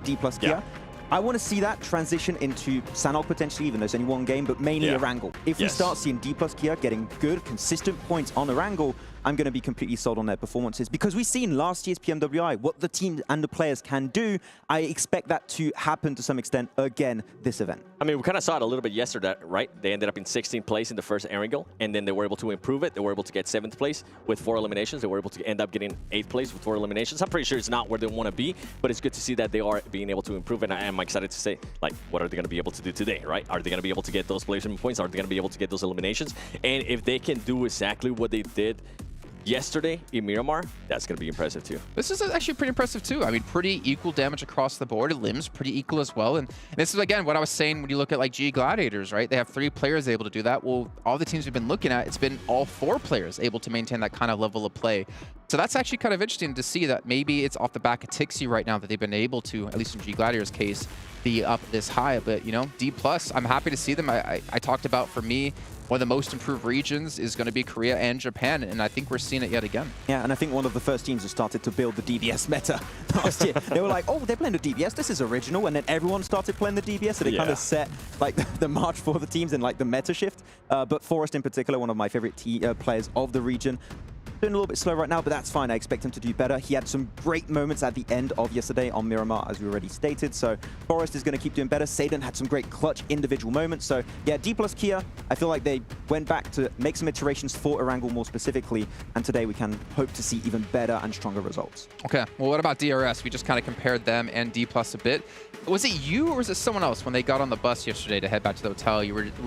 D+ Kia. Yeah. I want to see that transition into Sanhok potentially, even though it's only one game, but mainly Erangel. If we start seeing D+ Kia getting good, consistent points on Erangel, I'm going to be completely sold on their performances, because we've seen last year's PMWI, what the team and the players can do. I expect that to happen to some extent again this event. I mean, we kind of saw it a little bit yesterday, right? They ended up in 16th place in the first Erangel, and then they were able to improve it. They were able to get 7th place with 4 eliminations. They were able to end up getting 8th place with 4 eliminations. I'm pretty sure it's not where they want to be, but it's good to see that they are being able to improve, and I am excited to say, like, what are they going to be able to do today, right? Are they going to be able to get those placement points? Are they going to be able to get those eliminations? And if they can do exactly what they did yesterday in Miramar, that's going to be impressive too. This is actually pretty impressive too. I mean, pretty equal damage across the board. Limbs pretty equal as well. And this is, again, what I was saying when you look at like G.Gladiators, right? They have 3 players able to do that. Well, all the teams we've been looking at, it's been all 4 players able to maintain that kind of level of play. So that's actually kind of interesting to see that maybe it's off the back of Tixi right now that they've been able to, at least in G.Gladiators' case, be up this high. But, you know, D+, I'm happy to see them. I talked about, for me, one of the most improved regions is going to be Korea and Japan, and I think we're seeing it yet again. Yeah, and I think one of the first teams that started to build the DBS meta last year. They were like, oh, they're playing the DBS, this is original, and then everyone started playing the DBS, so they kind of set like the march for the teams and like the meta shift. But Forest in particular, one of my favorite players of the region, doing a little bit slow right now, but that's fine. I expect him to do better. He had some great moments at the end of yesterday on Miramar, as we already stated. So Forest is going to keep doing better. Saden had some great clutch individual moments. So yeah, D+ Kia, I feel like they went back to make some iterations for Erangel more specifically. And today we can hope to see even better and stronger results. Okay, well, what about DRS? We just kind of compared them and D+ a bit. Was it you or was it someone else when they got on the bus yesterday to head back to the hotel?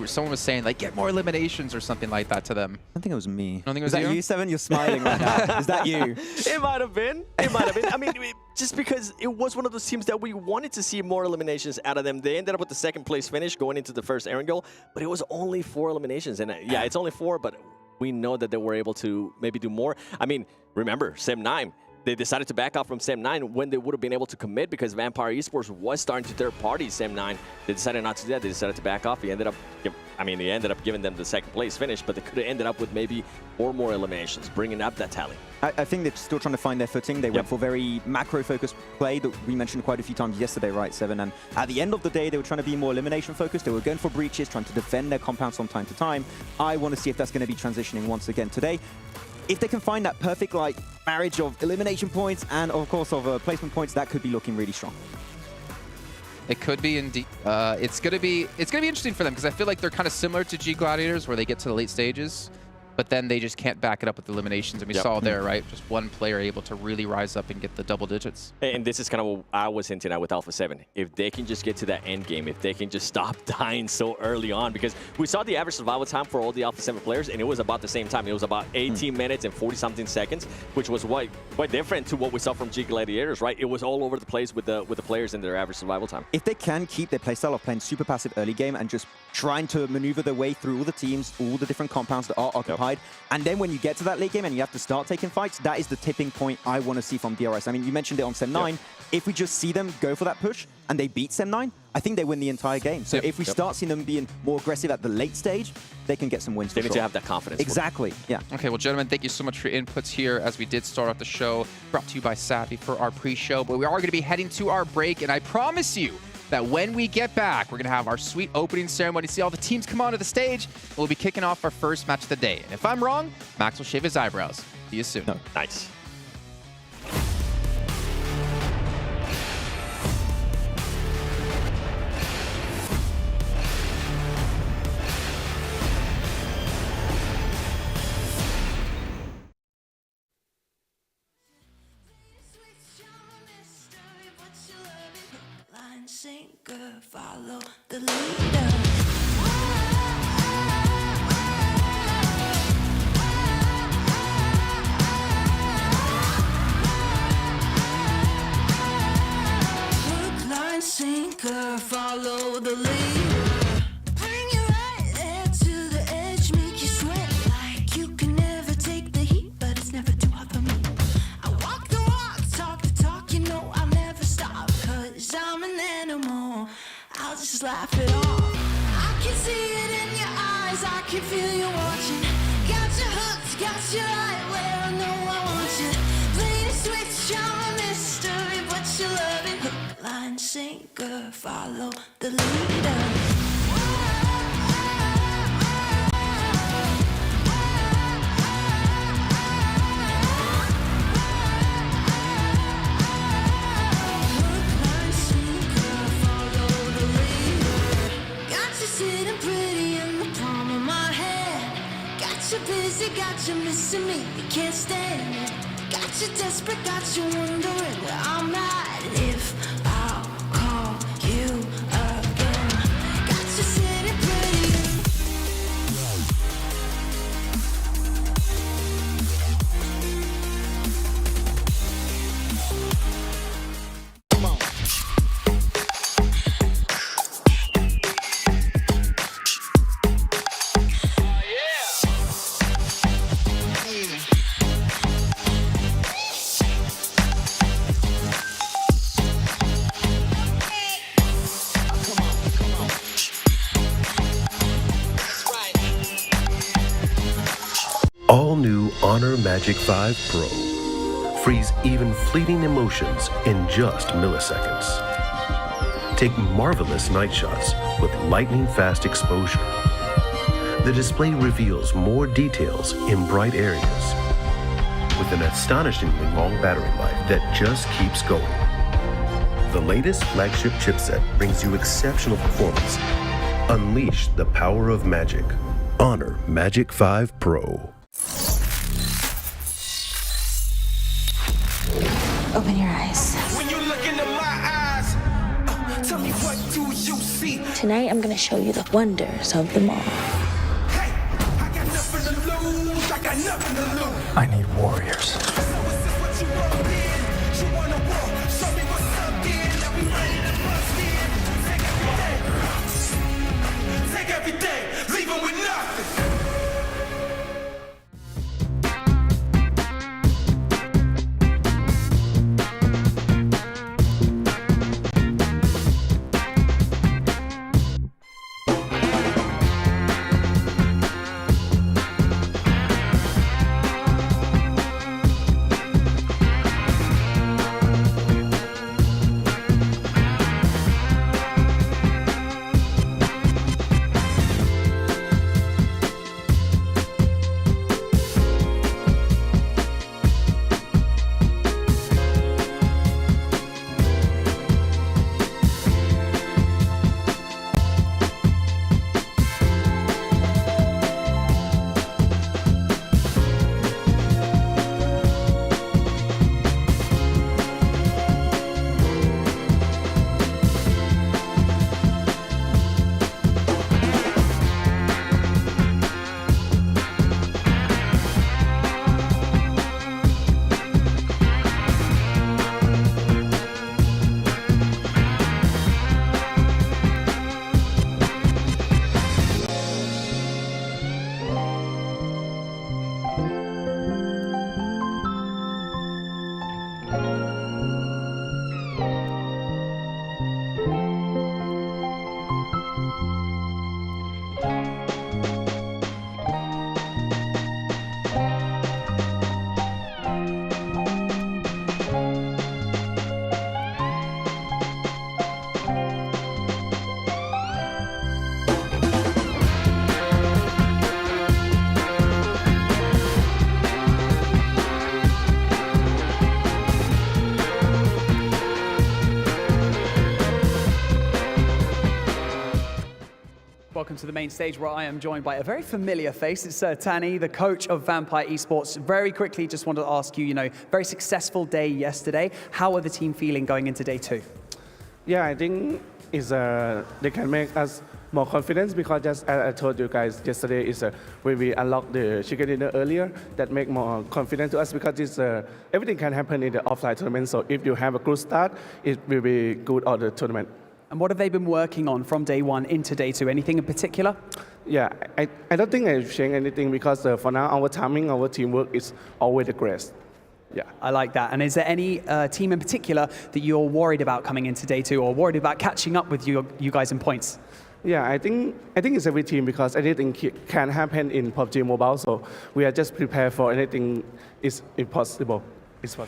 Someone was saying, like, get more eliminations or something like that to them. I don't think it was me. I don't think it was that you? you, Seven? You're smiling right now. Is that you? It might have been. It might have been. I mean, just because it was one of those teams that we wanted to see more eliminations out of them. They ended up with the 2nd place finish going into the first Erangel, but it was only 4 eliminations. And yeah, it's only 4, but we know that they were able to maybe do more. I mean, remember, Sem9. They decided to back off from Sem9 when they would have been able to commit, because Vampire Esports was starting to third-party Sem9. They decided not to do that. They decided to back off. He ended up giving them the 2nd place finish, but they could have ended up with maybe 4 more eliminations, bringing up that tally. I think they're still trying to find their footing. They went for very macro-focused play that we mentioned quite a few times yesterday, right, Seven? And at the end of the day, they were trying to be more elimination-focused. They were going for breaches, trying to defend their compounds from time to time. I want to see if that's going to be transitioning once again today. If they can find that perfect like marriage of elimination points and of course of placement points, that could be looking really strong. It could be indeed. It's gonna be interesting for them, because I feel like they're kind of similar to G.Gladiators, where they get to the late stages, but then they just can't back it up with eliminations. And we saw there, right? Just one player able to really rise up and get the double digits. And this is kind of what I was hinting at with Alpha7. If they can just get to that end game, if they can just stop dying so early on, because we saw the average survival time for all the Alpha7 players, and it was about the same time. It was about 18 minutes and 40-something seconds, which was quite different to what we saw from G.Gladiators, right? It was all over the place with the players and their average survival time. If they can keep their playstyle of playing super passive early game and just trying to maneuver their way through all the teams, all the different compounds that are occupied, side. And then when you get to that late game and you have to start taking fights, that is the tipping point I want to see from DRS. I mean, you mentioned it on Sem 9. If we just see them go for that push and they beat Sem 9, I think they win the entire game. So if we start seeing them being more aggressive at the late stage, they can get some wins. They need to have that confidence. Exactly, yeah. Okay, well, gentlemen, thank you so much for your inputs here as we did start off the show. Brought to you by Savvy for our pre-show. But we are going to be heading to our break, and I promise you that when we get back, we're going to have our sweet opening ceremony, see all the teams come onto the stage. We'll be kicking off our first match of the day. And if I'm wrong, Max will shave his eyebrows. See you soon. Nice. Line sinker, follow the leader. Hook, line, sinker, follow the leader. Bring you right there to the edge, make you sweat like you can never take the heat, but it's never too hot for me. I walk the walk, talk the talk, you know I'll never stop, 'cause I'm an animal. I'll just laugh it off. I can see it in your eyes, I can feel you watching. Got you hooked, got you right where I know I want you. Play the switch, I'm a mystery, but you love it. Hook, line, sinker, follow the leader. Sitting pretty in the palm of my hand. Got you busy, got you missing me, you can't stand it. Got you desperate, got you wondering where I'm at. If I'll call you again. Got you sitting pretty in All new Honor Magic 5 Pro. Freeze even fleeting emotions in just milliseconds. Take marvelous night shots with lightning-fast exposure. The display reveals more details in bright areas with an astonishingly long battery life that just keeps going. The latest flagship chipset brings you exceptional performance. Unleash the power of magic. Honor Magic 5 Pro. Open your eyes. When you look into my eyes, tell me what do you see? Tonight, I'm gonna show you the wonders of them all. Hey, I got nothing to lose. I got nothing to lose. I need warriors. So is this what you want in? You wanna walk? Show me what's up then. Now we ready to bust in. Take everything, leave 'em with nothing. to the main stage where I am joined by a very familiar face. It's Tani, the coach of Vampire Esports. Very quickly, just wanted to ask you, very successful day yesterday. How are the team feeling going into day 2? Yeah, I think they can make us more confidence because just as I told you guys yesterday is when we unlocked the chicken dinner earlier, that make more confidence to us because it's, everything can happen in the offline tournament. So if you have a good start, it will be good on the tournament. And what have they been working on from day 1 into day 2? Anything in particular? Yeah, I don't think I've changed anything because for now our timing, our teamwork is always the greatest. Yeah, I like that. And is there any team in particular that you're worried about coming into day 2 or worried about catching up with you guys in points? Yeah, I think it's every team because anything can happen in PUBG Mobile. So we are just prepared for anything is impossible.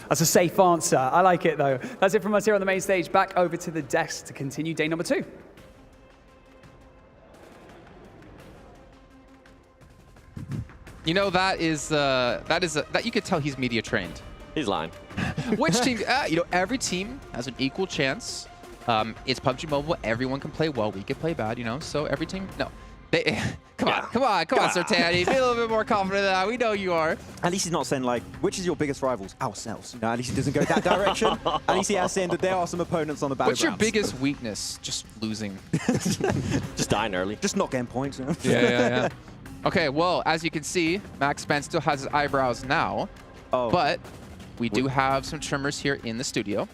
That's a safe answer. I like it, though. That's it from us here on the main stage. Back over to the desk to continue day number 2. That you could tell he's media trained. He's lying. Which team? Every team has an equal chance. It's PUBG Mobile. Everyone can play well. We can play bad. So every team. No. Come on, Sir Tani. Be a little bit more confident than that. We know you are. At least he's not saying, which is your biggest rivals? Ourselves. At least he doesn't go that direction. At least he has saying that there are some opponents on the battlegrounds. What's your biggest weakness? Just losing. Just dying early. Just not getting points. Yeah. Okay, well, as you can see, Max Ben still has his eyebrows now. Oh. But we do have some trimmers here in the studio.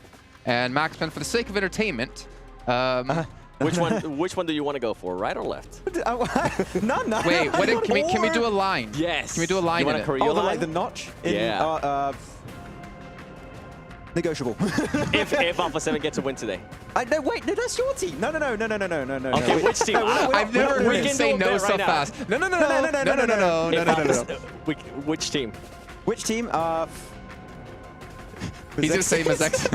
And Max Ben, for the sake of entertainment, Which one do you want to go for, right or left? None. Wait, can we do a line? Yes. Can we do a line in it? The notch? Yeah. Negotiable. if Alpha7 gets a win today. No, wait, no, that's your team. No. Okay, which team? I've never heard him say no so fast. No. Which team? Which team? He's the same as X.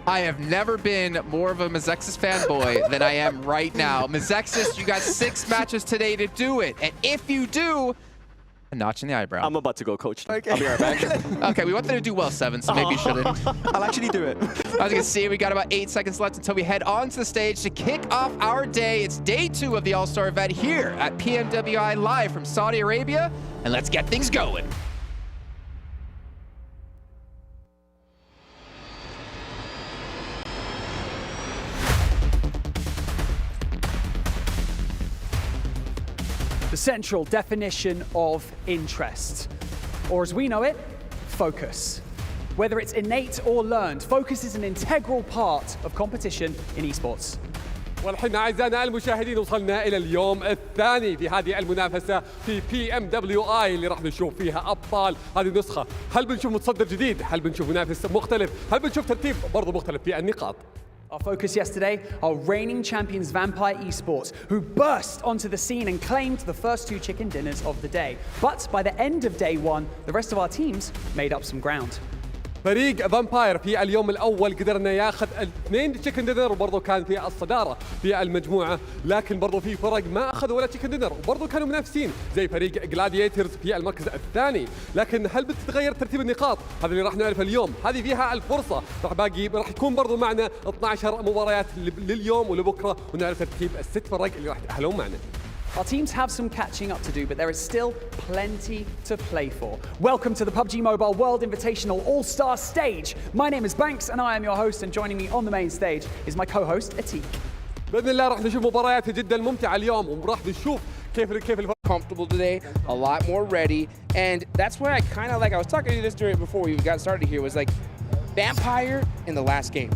I have never been more of a Mazexis fanboy than I am right now. Mazexis, you got 6 matches today to do it. And if you do, a notch in the eyebrow. I'm about to go coach. Okay. I'll be right back. Okay, we want them to do well 7, so maybe you shouldn't. I'll actually do it. As you can see, we got about 8 seconds left until we head onto the stage to kick off our day. It's day 2 of the All-Star event here at PMWI live from Saudi Arabia. And let's get things going. The central definition of interest, or as we know it, focus. Whether it's innate or learned, focus is an integral part of competition in esports. والحين أعزائنا المشاهدين وصلنا إلى اليوم الثاني في هذه المنافسة في PMWI اللي راح نشوف فيها أبطال هذه النسخة. هل بنشوف متصدر جديد؟ هل بنشوف منافس مختلف؟ هل بنشوف ترتيب برضه مختلف في النقاط؟ Our focus yesterday are reigning champions Vampire Esports, who burst onto the scene and claimed the first 2 chicken dinners of the day. But by the end of day 1, the rest of our teams made up some ground. فريق فامباير في اليوم الأول قدر انه ياخذ 2 تشيكن دينر وبرضه كان في الصدارة في المجموعة، لكن برضه في فرق ما أخذوا ولا تشيكن دينر وبرضه كانوا منافسين زي فريق جلاديترز في المركز الثاني. لكن هل بتتغير ترتيب النقاط؟ هذا اللي راح نعرفه اليوم. هذه فيها الفرصة راح يكون برضه معنا 12 مباريات لليوم ولبكرة ونعرف ترتيب ال6 فرق اللي راح يتأهلون معنا. Our teams have some catching up to do, but there is still plenty to play for. Welcome to the PUBG Mobile World Invitational Allstars Stage. My name is Banks and I am your host, and joining me on the main stage is my co-host, Atik. بإذن الله راح نشوف مباريات جدا ممتعة اليوم وراح نشوف كيف comfortable today, a lot more ready, and that's where I was talking to you this before we got started here, was like Vampire in the last game.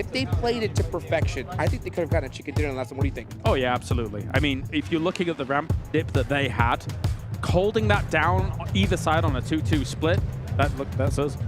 If they played it to perfection, I think they could have gotten a chicken dinner in the last one. What do you think? Oh yeah, absolutely. I mean, if you're looking at the ramp dip that they had, holding that down either side on a 2-2 split, that's us.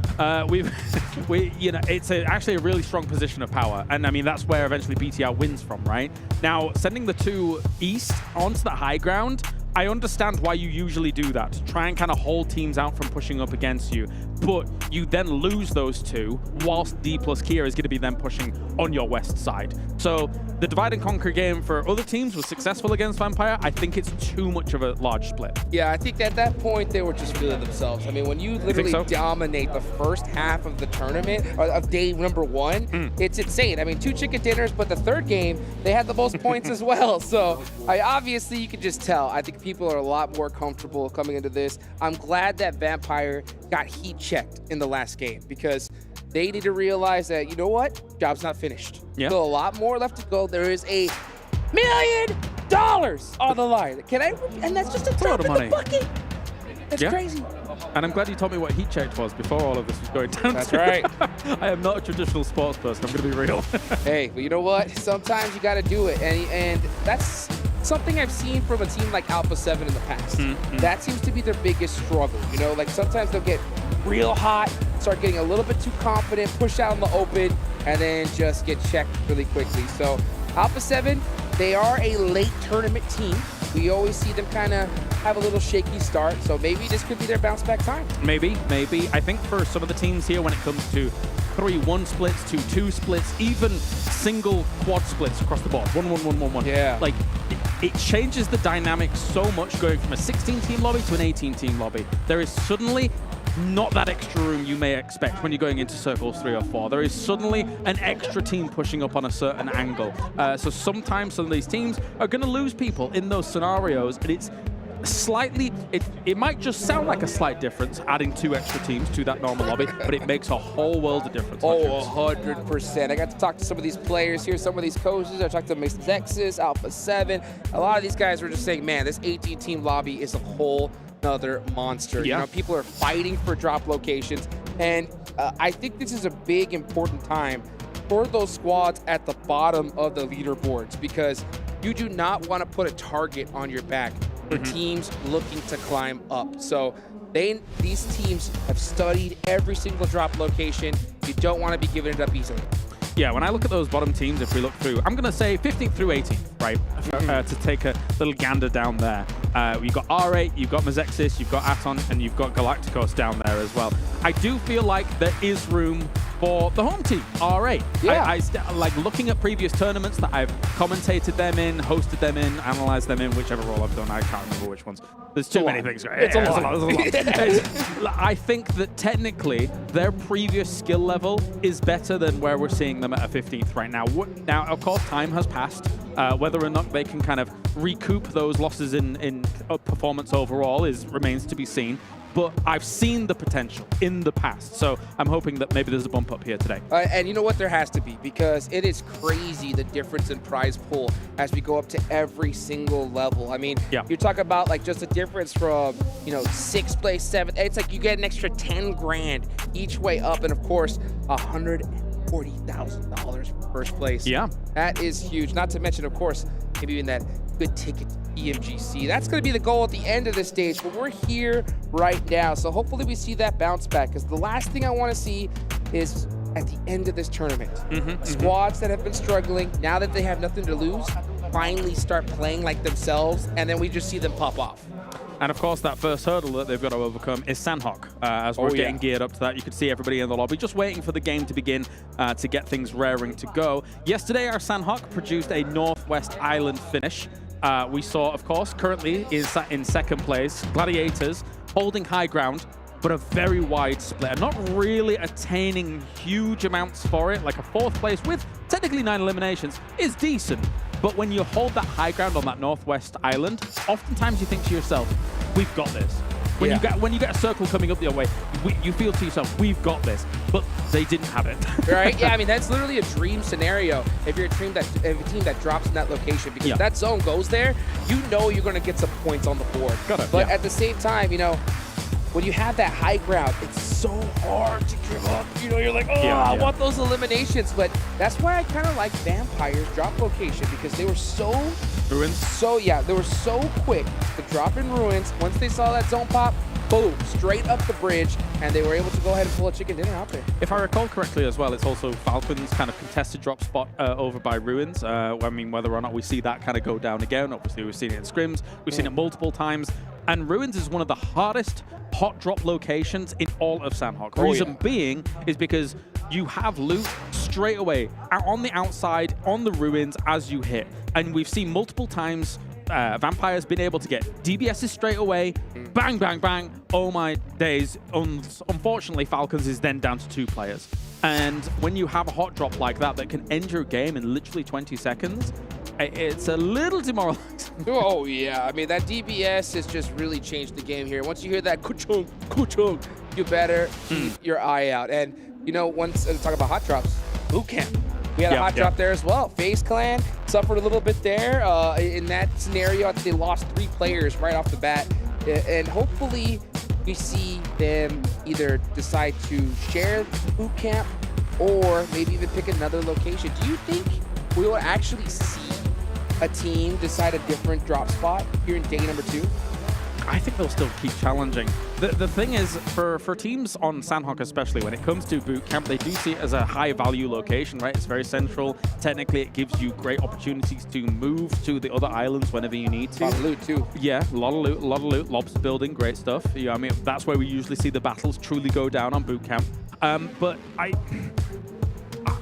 It's actually a really strong position of power, and I mean that's where eventually BTR wins from, right? Now, sending the 2 east onto the high ground, I understand why you usually do that, to try and kind of hold teams out from pushing up against you, but you then lose those 2 whilst D plus Kia is going to be then pushing on your west side. So the divide and conquer game for other teams was successful against Vampire. I think it's too much of a large split. Yeah, I think at that point they were just feeling themselves. I mean, when you literally dominate the first half of the tournament, or of day number 1, it's insane. I mean, 2 chicken dinners, but the third game, they had the most points as well. So obviously you can just tell. I think people are a lot more comfortable coming into this. I'm glad that Vampire got heat checked in the last game because they need to realize that, you know what? Job's not finished. Yeah. Still a lot more left to go. There is $1 million on the line. Can I? And that's just a drop in the bucket. That's crazy. And I'm glad you told me what heat checked was before all of this was going down. That's right. I am not a traditional sports person. I'm going to be real. Hey, but you know what? Sometimes you got to do it. And that's something I've seen from a team like Alpha7 in the past. That seems to be their biggest struggle. You know, like sometimes they'll get real hot, start getting a little bit too confident, push out in the open, and then just get checked really quickly. So Alpha7, they are a late tournament team. We always see them kind of have a little shaky start, so maybe this could be their bounce back time. Maybe. I think for some of the teams here, when it comes to 3-1 splits, 2-2 splits, even single quad splits across the board, 1-1-1-1-1. Yeah. Like, it changes the dynamic so much going from a 16-team lobby to an 18-team lobby. There is suddenly not that extra room you may expect when you're going into circles 3 or 4. There is suddenly an extra team pushing up on a certain angle. So sometimes some of these teams are going to lose people in those scenarios, and it's slightly, it might just sound like a slight difference adding 2 extra teams to that normal lobby, but it makes a whole world of difference. Oh, 100%. I got to talk to some of these players here, some of these coaches. I talked to Xexus, Alpha7. A lot of these guys were just saying, man, this 18-team lobby is a whole another monster. Yeah. You know, people are fighting for drop locations, and I think this is a big, important time for those squads at the bottom of the leaderboards, because you do not want to put a target on your back for teams looking to climb up. So these teams have studied every single drop location. You don't want to be giving it up easily. Yeah, when I look at those bottom teams, if we look through, I'm going to say 15th through 18th, right? To take a little gander down there. You've got R8, you've got Xexus, you've got Aton, and you've got Galacticos down there as well. I do feel like there is room for the home team, R8. Yeah. I like looking at previous tournaments that I've commentated them in, hosted them in, analyzed them in, whichever role I've done. I can't remember which ones. There's too many things. It's a lot. I think that technically their previous skill level is better than where we're seeing them at a 15th right now. Now, of course, time has passed. Whether or not they can kind of recoup those losses in performance overall remains to be seen. But I've seen the potential in the past, so I'm hoping that maybe there's a bump up here today. And you know what? There has to be, because it is crazy the difference in prize pool as we go up to every single level. I mean, you talk about like just a difference from, you know, 6th place, 7th. It's like you get an extra 10 grand each way up, and of course, $140,000 for first place. Yeah, that is huge. Not to mention, of course, maybe even that good ticket to EMGC. That's going to be the goal at the end of the stage, but we're here right now. So hopefully we see that bounce back, because the last thing I want to see is at the end of this tournament, squads that have been struggling, now that they have nothing to lose, finally start playing like themselves, and then we just see them pop off. And of course, that first hurdle that they've got to overcome is Sandhawk. As we're getting geared up to that, you can see everybody in the lobby just waiting for the game to begin to get things raring to go. Yesterday, our Sandhawk produced a Northwest Island finish. We saw, of course, currently is in second place, Gladiators holding high ground, but a very wide split, and not really attaining huge amounts for it. Like a 4th place with technically 9 eliminations is decent. But when you hold that high ground on that Northwest Island, oftentimes you think to yourself, we've got this. When you get a circle coming up your way, you feel to yourself, we've got this. But they didn't have it. Right? Yeah, I mean, that's literally a dream scenario if you're a team that drops in that location, because if that zone goes there, you know you're going to get some points on the board. But at the same time, you know, when you have that high ground, it's so hard to give up. You know, you're like, oh, I want those eliminations. But that's why I kind of like Vampire's drop location, because they were so... Ruins? They were so quick to drop in Ruins. Once they saw that zone pop, boom, straight up the bridge, and they were able to go ahead and pull a chicken dinner out there. If I recall correctly as well, it's also Falcon's kind of contested drop spot over by Ruins. I mean, whether or not we see that kind of go down again, obviously we've seen it in scrims, we've seen it multiple times. And Ruins is one of the hardest hot drop locations in all of Sandhawk. Oh, Reason yeah. being is because you have loot straight away out on the outside, on the Ruins as you hit. And we've seen multiple times Vampire's been able to get DBSs straight away, bang, bang, bang. Oh my days. Unfortunately, Falcons is then down to 2 players. And when you have a hot drop like that can end your game in literally 20 seconds, it's a little demoralizing. Oh, yeah. I mean, that DBS has just really changed the game here. Once you hear that kuchung, kuchung, you better keep your eye out. And, you know, once talk about hot drops, boot camp. We had a hot drop there as well. FaZe Clan suffered a little bit there. In that scenario, I think they lost 3 players right off the bat. And hopefully we see them either decide to share boot camp or maybe even pick another location. Do you think we will actually see a team decide a different drop spot here in day number 2? I think they'll still keep challenging. The thing is, for teams on Sandhawk especially, when it comes to boot camp, they do see it as a high-value location, right? It's very central. Technically, it gives you great opportunities to move to the other islands whenever you need to. A lot of loot, too. Yeah, a lot of loot, a lot of loot. Lobster building, great stuff. Yeah, I mean, that's where we usually see the battles truly go down on boot camp. But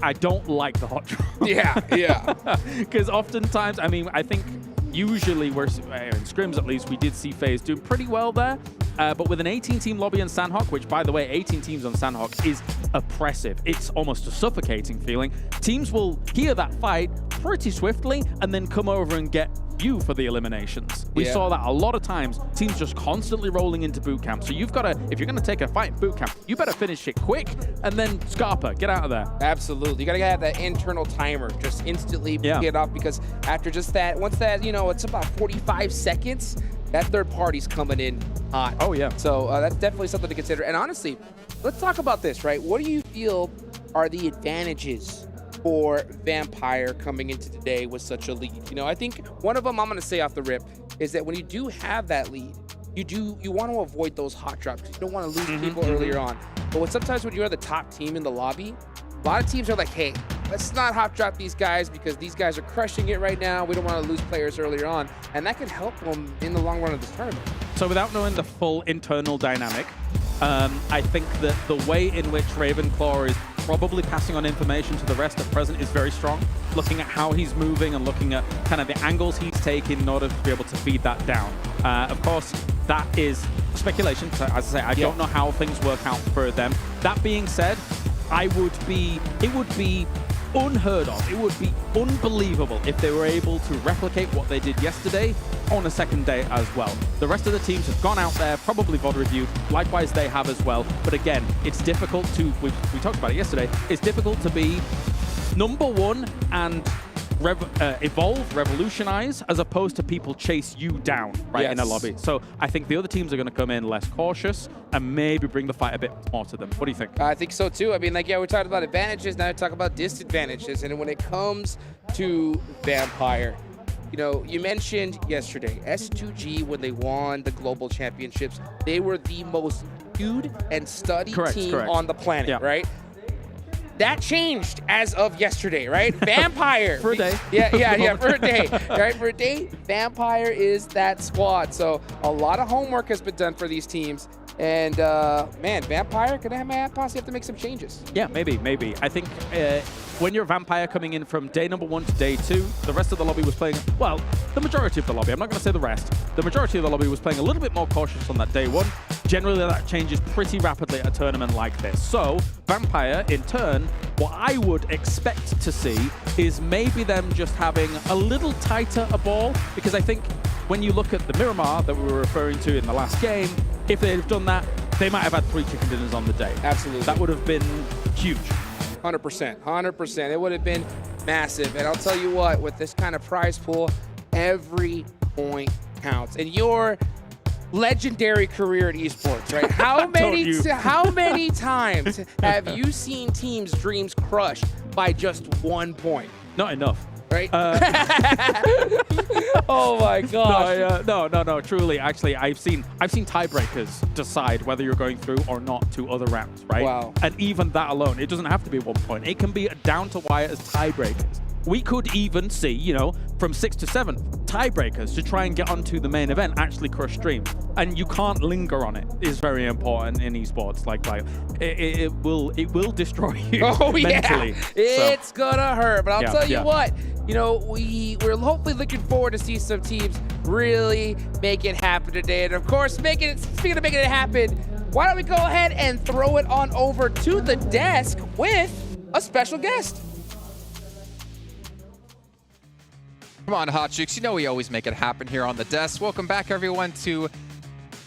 I don't like the hot drop. Yeah, yeah. Because oftentimes, I mean, I think usually we're, in scrims at least, we did see FaZe doing pretty well there. But with an 18-team lobby on Sandhawk, which, by the way, 18 teams on Sandhawk is oppressive. It's almost a suffocating feeling. Teams will hear that fight pretty swiftly and then come over and get you for the eliminations. We saw that a lot of times. Teams just constantly rolling into boot camp. So you've got to, if you're going to take a fight in boot camp, you better finish it quick and then Scarpa, get out of there. Absolutely. You got to have that internal timer just instantly get off, because after just that, once that, you know, it's about 45 seconds, that third party's coming in hot. Oh, yeah. So that's definitely something to consider. And honestly, let's talk about this, right? What do you feel are the advantages for Vampire coming into today with such a lead? You know, I think one of them I'm going to say off the rip is that when you do have that lead, you want to avoid those hot drops. You don't want to lose people earlier on. But sometimes when you're the top team in the lobby, a lot of teams are like, hey, let's not hot drop these guys because these guys are crushing it right now. We don't want to lose players earlier on. And that can help them in the long run of this tournament. So without knowing the full internal dynamic, I think that the way in which Ravenclaw is probably passing on information to the rest at present is very strong. Looking at how he's moving and looking at kind of the angles he's taking in order to be able to feed that down. Of course, that is speculation. So, as I say, I don't know how things work out for them. That being said, it would be unheard of. It would be unbelievable if they were able to replicate what they did yesterday on a second day as well. The rest of the teams have gone out there, probably VOD reviewed. Likewise, they have as well. But again, it's difficult to, we talked about it yesterday, it's difficult to be #1 and evolve, revolutionize, as opposed to people chase you down in a lobby. So I think the other teams are going to come in less cautious and maybe bring the fight a bit more to them. What do you think? I think so too. I mean, like, yeah, we talked about advantages, now we talk about disadvantages. And when it comes to Vampire, you know, you mentioned yesterday, S2G, when they won the global championships, they were the most viewed and studied team on the planet, right? That changed as of yesterday, right? Vampire. For a day. Yeah, for a day. Right, for a day, Vampire is that squad. So a lot of homework has been done for these teams. And, man, Vampire, could have possibly have to make some changes. Yeah, maybe. I think when you're Vampire coming in from day #1 to day 2, the rest of the lobby was playing, well, the majority of the lobby, I'm not going to say the rest, the majority of the lobby was playing a little bit more cautious on that day 1. Generally, that changes pretty rapidly at a tournament like this. So, Vampire, in turn, what I would expect to see is maybe them just having a little tighter a ball, because I think when you look at the Miramar that we were referring to in the last game, if they'd have done that, they might have had 3 chicken dinners on the day. Absolutely. That would have been huge. 100%. It would have been massive. And I'll tell you what, with this kind of prize pool, every point counts. And your legendary career at esports, right? How many times have you seen teams' dreams crushed by just 1 point? Not enough. Right? Oh my gosh. No. Truly, actually, I've seen tiebreakers decide whether you're going through or not to other rounds, right? Wow. And even that alone, it doesn't have to be 1 point. It can be down to wire as tiebreakers. We could even see, you know, from 6 to 7 tiebreakers to try and get onto the main event, actually crush stream. And you can't linger on it. Is very important in esports. Like it will destroy you mentally. It's gonna hurt. But I'll tell you yeah. what, you know, we're hopefully looking forward to see some teams really make it happen today. And of course, speaking of making it happen, why don't we go ahead and throw it on over to the desk with a special guest. Come on, Hot Chicks. You know we always make it happen here on the desk. Welcome back, everyone, to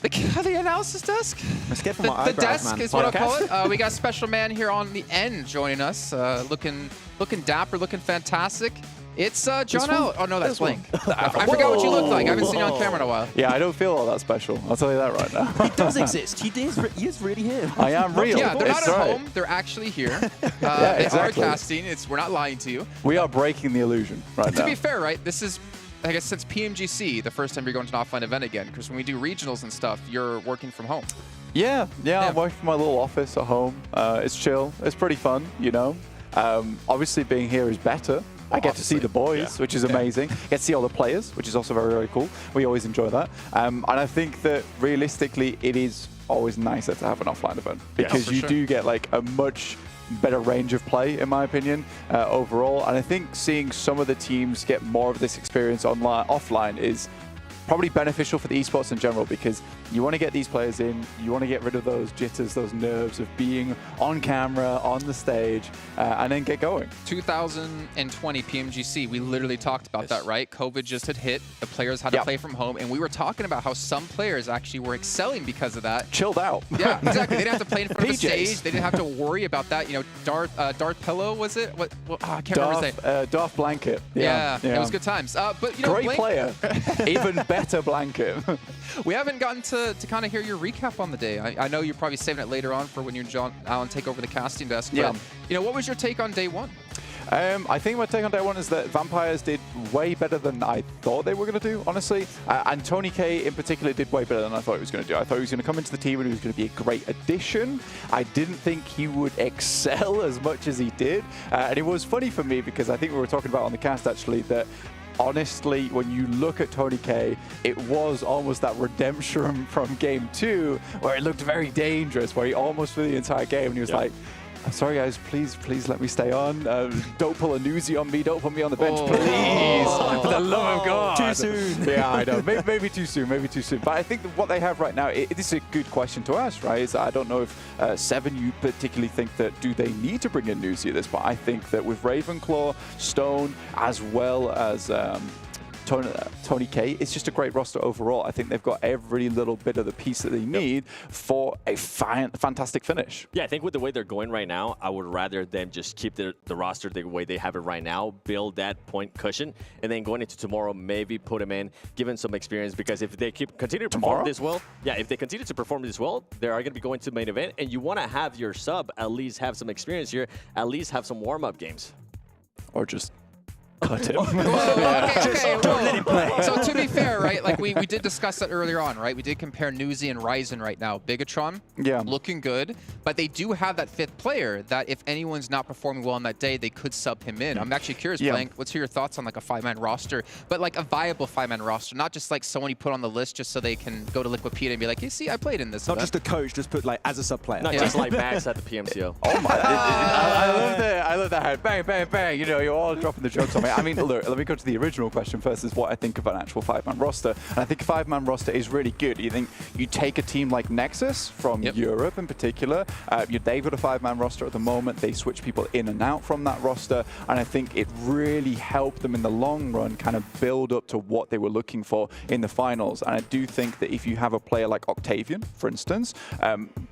the analysis desk. Let's get from my the eyebrows, desk man. is what I call it. We got special man here on the end joining us, looking dapper, looking fantastic. It's John L. Oh no, that's Blink. I forgot what you look like. I haven't seen you on camera in a while. Yeah, I don't feel all that special. I'll tell you that right now. He does exist. He is really here. I am real. Yeah, they're not at right. home. They're actually here. Yeah, they exactly. are casting. We're not lying to you. We are breaking the illusion right now. To be fair, right, this is, I guess, since PMGC, the first time you're going to an offline event again, because when we do regionals and stuff, you're working from home. Yeah, I'm working from my little office at home. It's chill. It's pretty fun, you know. Obviously, being here is better. I get to see the boys, which is amazing. Get to see all the players, which is also very, very cool. We always enjoy that. And I think that realistically, it is always nicer to have an offline event because you do get like a much better range of play, in my opinion, overall. And I think seeing some of the teams get more of this experience offline is probably beneficial for the esports in general, because you want to get these players in, you want to get rid of those jitters, those nerves of being on camera, on the stage, and then get going. 2020 PMGC, we literally talked about that, right? COVID just had hit, the players had to play from home, and we were talking about how some players actually were excelling because of that. Chilled out. Yeah, exactly. They didn't have to play in front of the stage. They didn't have to worry about that. You know, Darth Pillow, was it? I can't remember his name. Darth Blanket. Yeah, it was good times. But you know, great Blink, player. Even better Blanket. We haven't gotten to kind of hear your recap on the day. I know you're probably saving it later on for when you and John Allen take over the casting desk. But, you know, what was your take on day one? I think my take on day one is that Vampires did way better than I thought they were going to do, honestly. And Tony K in particular did way better than I thought he was going to do. I thought he was going to come into the team and he was going to be a great addition. I didn't think he would excel as much as he did. And it was funny for me because I think we were talking about on the cast actually that honestly, when you look at Tony K, it was almost that redemption from game 2 where it looked very dangerous, where he almost for the entire game and he was like, I'm sorry guys, please let me stay on. Don't pull a newsie on me, don't put me on the bench, please. For the love of God. Too soon. Yeah, I know. Maybe too soon, But I think that what they have right now, this is a good question to ask, right? Is I don't know if Seven, you particularly think that do they need to bring in newsie at this point? I think that with Ravenclaw, Stone, as well as Tony K, it's just a great roster overall. I think they've got every little bit of the piece that they need for a fantastic finish. Yeah, I think with the way they're going right now, I would rather them just keep the roster the way they have it right now, build that point cushion, and then going into tomorrow, maybe put them in, give them some experience, because if they continue to perform this well, if they continue to perform this well, they are going to be going to the main event, and you want to have your sub at least have some experience here, at least have some warm-up games. Or just cut him. Don't let him play. So to be fair, right, like we did discuss that earlier on, right? We did compare Newsy and Ryzen right now. Bigetron, looking good, but they do have that 5th player that if anyone's not performing well on that day, they could sub him in. I'm actually curious, Blank, what's your thoughts on like a 5-man roster, but like a viable 5-man roster, not just like someone you put on the list just so they can go to Liquipedia and be like, hey, see, I played in this Not event. just a coach, just put like as a sub player. Not just like Max at the PMCO. Oh my! I love that. Bang, bang, bang. You know, you're all dropping the jokes on me. I mean, look, let me go to the original question first, is what I think of an actual 5-man roster. And I think a 5-man roster is really good. You think you take a team like Nexus from Europe in particular, they've got a 5-man roster at the moment. They switch people in and out from that roster. And I think it really helped them in the long run kind of build up to what they were looking for in the finals. And I do think that if you have a player like Octavian, for instance,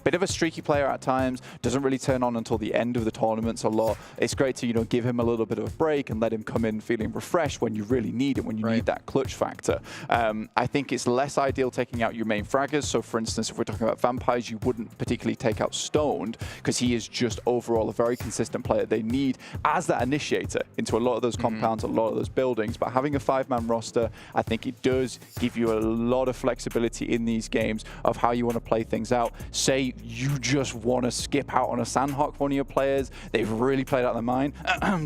bit of a streaky player at times, doesn't really turn on until the end of the tournaments a lot. It's great to, you know, give him a little bit of a break and let him come in feeling refreshed when you really need it, when you need that clutch factor. I think it's less ideal taking out your main fraggers. So for instance, if we're talking about Vampires, you wouldn't particularly take out Stoned because he is just overall a very consistent player they need as that initiator into a lot of those compounds, a lot of those buildings. But having a 5-man roster, I think it does give you a lot of flexibility in these games of how you want to play things out. Say you just want to skip out on a Sandhawk, one of your players, they've really played out their mind,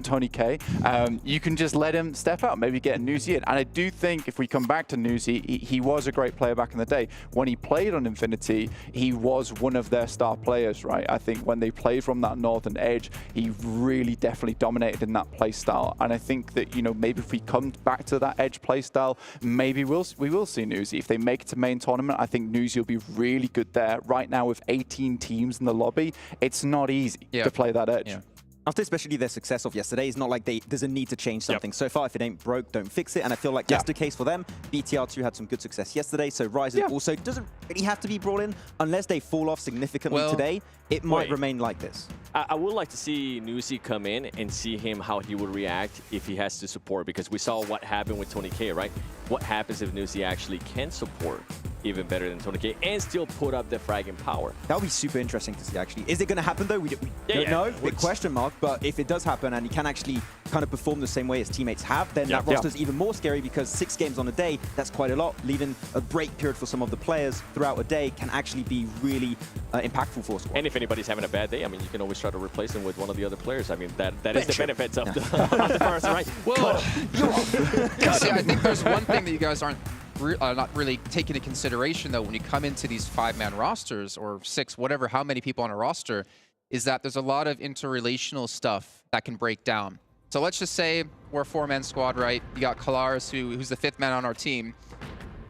Tony K, you can just let him step out, maybe get Newsy in. And I do think if we come back to Newsy, he was a great player back in the day. When he played on Infinity, he was one of their star players, right? I think when they played from that northern edge, he really definitely dominated in that play style. And I think that, you know, maybe if we come back to that edge play style, maybe we will see Newsy. If they make it to main tournament, I think Newsy will be really good there. Right now with 18 teams in the lobby, it's not easy to play that edge. After especially their success of yesterday, it's not like there's a need to change something. So far, if it ain't broke, don't fix it. And I feel like that's the case for them. BTR2 had some good success yesterday, so Ryzen also doesn't really have to be brought in unless they fall off significantly today. It might remain like this. I would like to see Newsy come in and see how he would react if he has to support, because we saw what happened with Tony K, right? What happens if Newsy actually can support even better than Tony K and still put up the fragging power? That would be super interesting to see, actually. Is it going to happen, though? We don't know. Big question mark. But if it does happen and he can actually kind of perform the same way his teammates have, then that roster's even more scary, because 6 games on a day, that's quite a lot. Leaving a break period for some of the players throughout a day can actually be really impactful for a squad. And if anybody's having a bad day, I mean, you can always try to replace them with one of the other players. I mean, that is the benefits of the first, right? Well, see, I think there's one thing that you guys aren't not really taking into consideration, though, when you come into these 5-man rosters or 6, whatever, how many people on a roster, is that there's a lot of interrelational stuff that can break down. So let's just say we're a 4-man squad, right? You got Kalaris, who's the 5th man on our team.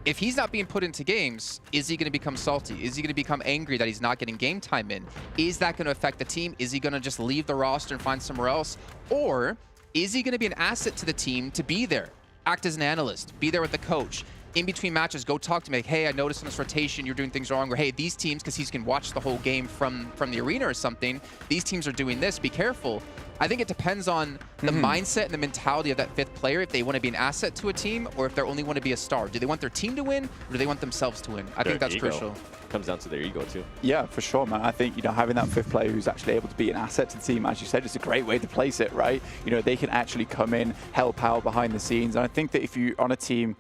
If he's not being put into games, is he going to become salty? Is he going to become angry that he's not getting game time in? Is that going to affect the team? Is he going to just leave the roster and find somewhere else? Or is he going to be an asset to the team to be there, act as an analyst, be there with the coach? In between matches, go talk to me, like, hey, I noticed in this rotation you're doing things wrong, or hey, these teams, because he can watch the whole game from the arena or something, these teams are doing this, be careful. I think it depends on the mindset and the mentality of that 5th player, if they want to be an asset to a team or if they only want to be a star. Do they want their team to win, or do they want themselves to win? I think that's crucial. Comes down to their ego too. Yeah, for sure, man. I think, you know, having that 5th player who's actually able to be an asset to the team, as you said, is a great way to place it, right? You know, they can actually come in, help out behind the scenes. And I think that if you're on a team,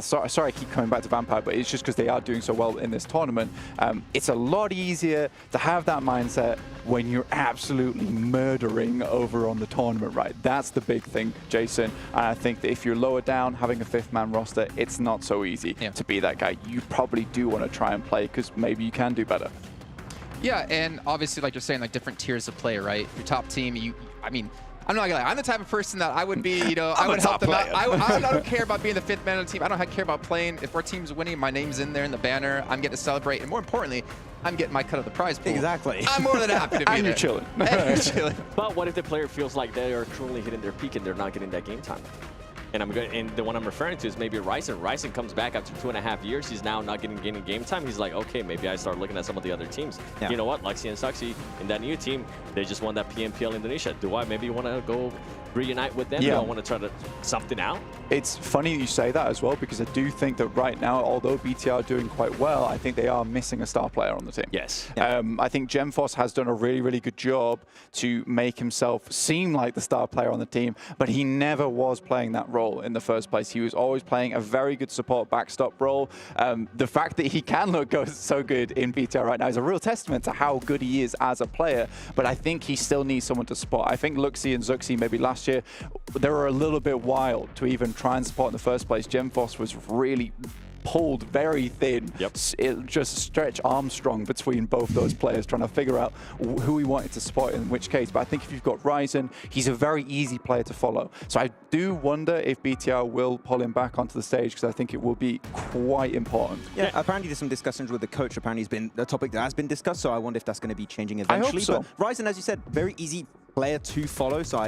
sorry I keep coming back to Vampire, but it's just because they are doing so well in this tournament. It's a lot easier to have that mindset when you're absolutely murdering over on the tournament, right? That's the big thing, Jason. And I think that if you're lower down, having a 5th-man roster, it's not so easy to be that guy. You probably do want to try and play because maybe you can do better. Yeah, and obviously, like you're saying, like different tiers of play, right? Your top team, I mean, I'm not gonna lie, I'm the type of person that I would be, you know, I would help them out. I don't care about being the 5th man on the team. I don't care about playing. If our team's winning, my name's in there in the banner. I'm getting to celebrate, and more importantly, I'm getting my cut of the prize pool. Exactly. I'm more than happy to be there. And you're chilling. And you're chilling. But what if the player feels like they are truly hitting their peak and they're not getting that game time? And the one I'm referring to is maybe Ryzen. Ryzen comes back after 2.5 years. He's now not getting game time. He's like, okay, maybe I start looking at some of the other teams. You know what? Lexi and Suxy in that new team, they just won that PMPL Indonesia. Do I maybe want to go reunite with them? Do I want to try to something out? It's funny you say that as well, because I do think that right now, although BTR are doing quite well, I think they are missing a star player on the team. Yes. I think Gemforce has done a really, really good job to make himself seem like the star player on the team, but he never was playing that role in the first place. He was always playing a very good support backstop role. The fact that he can look so good in BTR right now is a real testament to how good he is as a player, but I think he still needs someone to support. I think Luxy and Zuxi maybe last year, they were a little bit wild to even try and support in the first place. Gemforce was really pulled very thin. It just stretch Armstrong between both those players, trying to figure out who he wanted to support in which case. But I think if you've got Ryzen, he's a very easy player to follow. So I do wonder if BTR will pull him back onto the stage, because I think it will be quite important. Yeah, apparently there's some discussions with the coach. Apparently it's been a topic that has been discussed, so I wonder if that's going to be changing eventually. I hope so. But Ryzen, as you said, very easy player to follow. So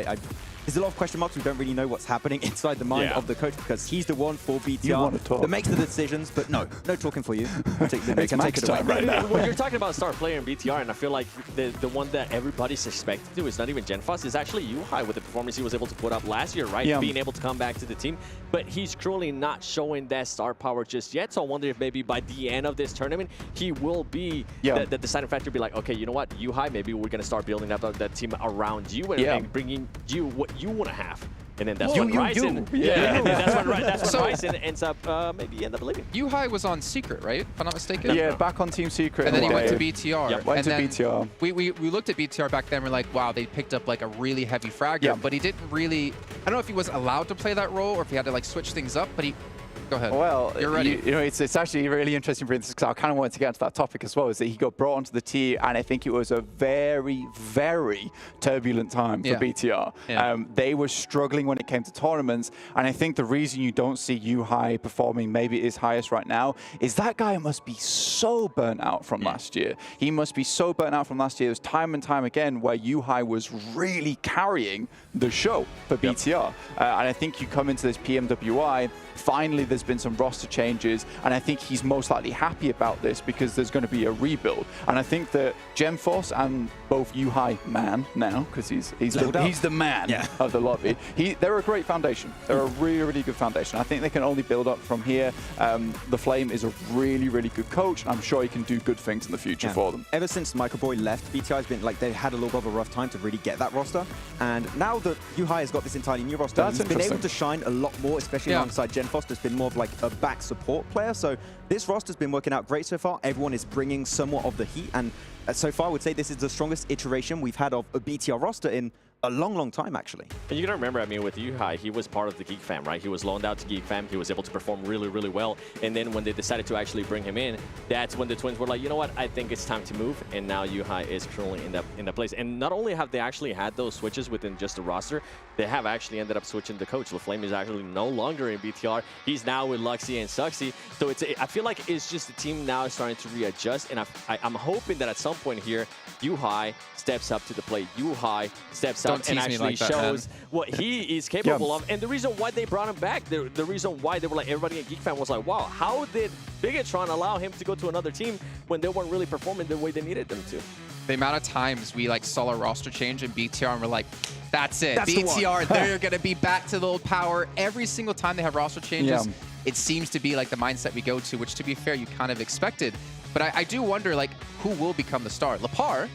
there's a lot of question marks. We don't really know what's happening inside the mind of the coach because he's the one for BTR that makes the decisions. But no talking for you. It's Max time right now. Well, you're talking about star player in BTR, and I feel like the one that everybody's expected to is not even GenFoss. It's actually Yuhai with the performance he was able to put up last year, right? Being able to come back to the team. But he's currently not showing that star power just yet. So I wonder if maybe by the end of this tournament, he will be the deciding factor. Be like, okay, you know what, Yuhai, maybe we're gonna start building up that team around you and bringing you what you want to have. And then that's when Ryzen, that's when Ryzen ends up maybe end up leaving. Yuhai was on Secret, right? If I'm not mistaken. Yeah, back on Team Secret. And then he went to BTR. Yep. Went to BTR. We looked at BTR back then. We're like, wow, they picked up like a really heavy fragger. But he didn't really. I don't know if he was allowed to play that role or if he had to like switch things up. But he. Go ahead. Well, you're ready. You know, it's actually really interesting for this because I kind of wanted to get into that topic as well. Is that he got brought onto the team, and I think it was a very, very turbulent time for BTR. They were struggling when it came to tournaments, and I think the reason you don't see Yuhai performing maybe his highest right now is that guy must be so burnt out from last year. He must be so burnt out from last year. It was time and time again where Yuhai was really carrying the show for BTR, and I think you come into this PMWI. Finally, there's been some roster changes, and I think he's most likely happy about this because there's going to be a rebuild. And I think that GenForce and both Yuhai man now, because he's the man of the lobby. They're a great foundation. They're a really, really good foundation. I think they can only build up from here. The Flame is a really, really good coach, and I'm sure he can do good things in the future for them. Ever since Michael Boy left, BTI has been like they had a little bit of a rough time to really get that roster, and now that Yuhai has got this entirely new roster, he's been able to shine a lot more, especially alongside GenForce. Has been more of like a back support player. So this roster's been working out great so far. Everyone is bringing somewhat of the heat, and so far I would say this is the strongest iteration we've had of a BTR roster in a long, long time, actually. And you gotta remember, I mean, with Yuhai, he was part of the Geek Fam, right? He was loaned out to Geek Fam. He was able to perform really, really well. And then when they decided to actually bring him in, that's when the Twins were like, you know what? I think it's time to move. And now Yuhai is currently in that place. And not only have they actually had those switches within just the roster, they have actually ended up switching the coach. LaFlame is actually no longer in BTR. He's now with Luxy and Suxy. So I feel like it's just the team now is starting to readjust. And I'm hoping that at some point here, Yuhai steps up to the plate. Yuhai steps up and actually shows what he is capable of. And the reason why they brought him back, the reason why they were like, everybody at Geek Fam was like, wow, how did Bigetron allow him to go to another team when they weren't really performing the way they needed them to? The amount of times we like saw a roster change in BTR and we're like, that's it. BTR, they're going to be back to the old power. Every single time they have roster changes, it seems to be like the mindset we go to, which to be fair, you kind of expected. But I do wonder, like, who will become the star? Lepar,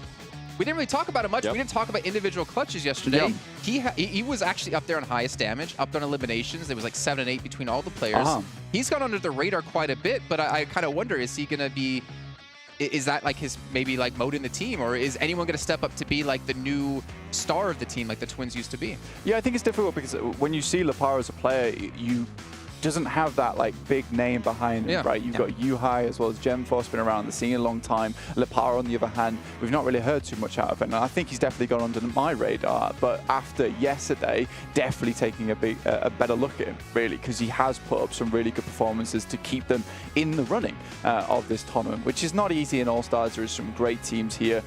we didn't really talk about it much. We didn't talk about individual clutches yesterday. He was actually up there on highest damage, up there on eliminations. There was like 7 and 8 between all the players. He's gone under the radar quite a bit, but I kind of wonder, is he going to be... Is that like his maybe like mode in the team, or is anyone going to step up to be like the new star of the team like the Twins used to be? Yeah, I think it's difficult because when you see Lepar as a player, you doesn't have that like big name behind him, right? You've got Yuhai as well as GenForce, been around the scene a long time. Lepar, on the other hand, we've not really heard too much out of him, and I think he's definitely gone under my radar. But after yesterday, definitely taking a better look at him, really, because he has put up some really good performances to keep them in the running of this tournament, which is not easy in All-Stars. There is some great teams here,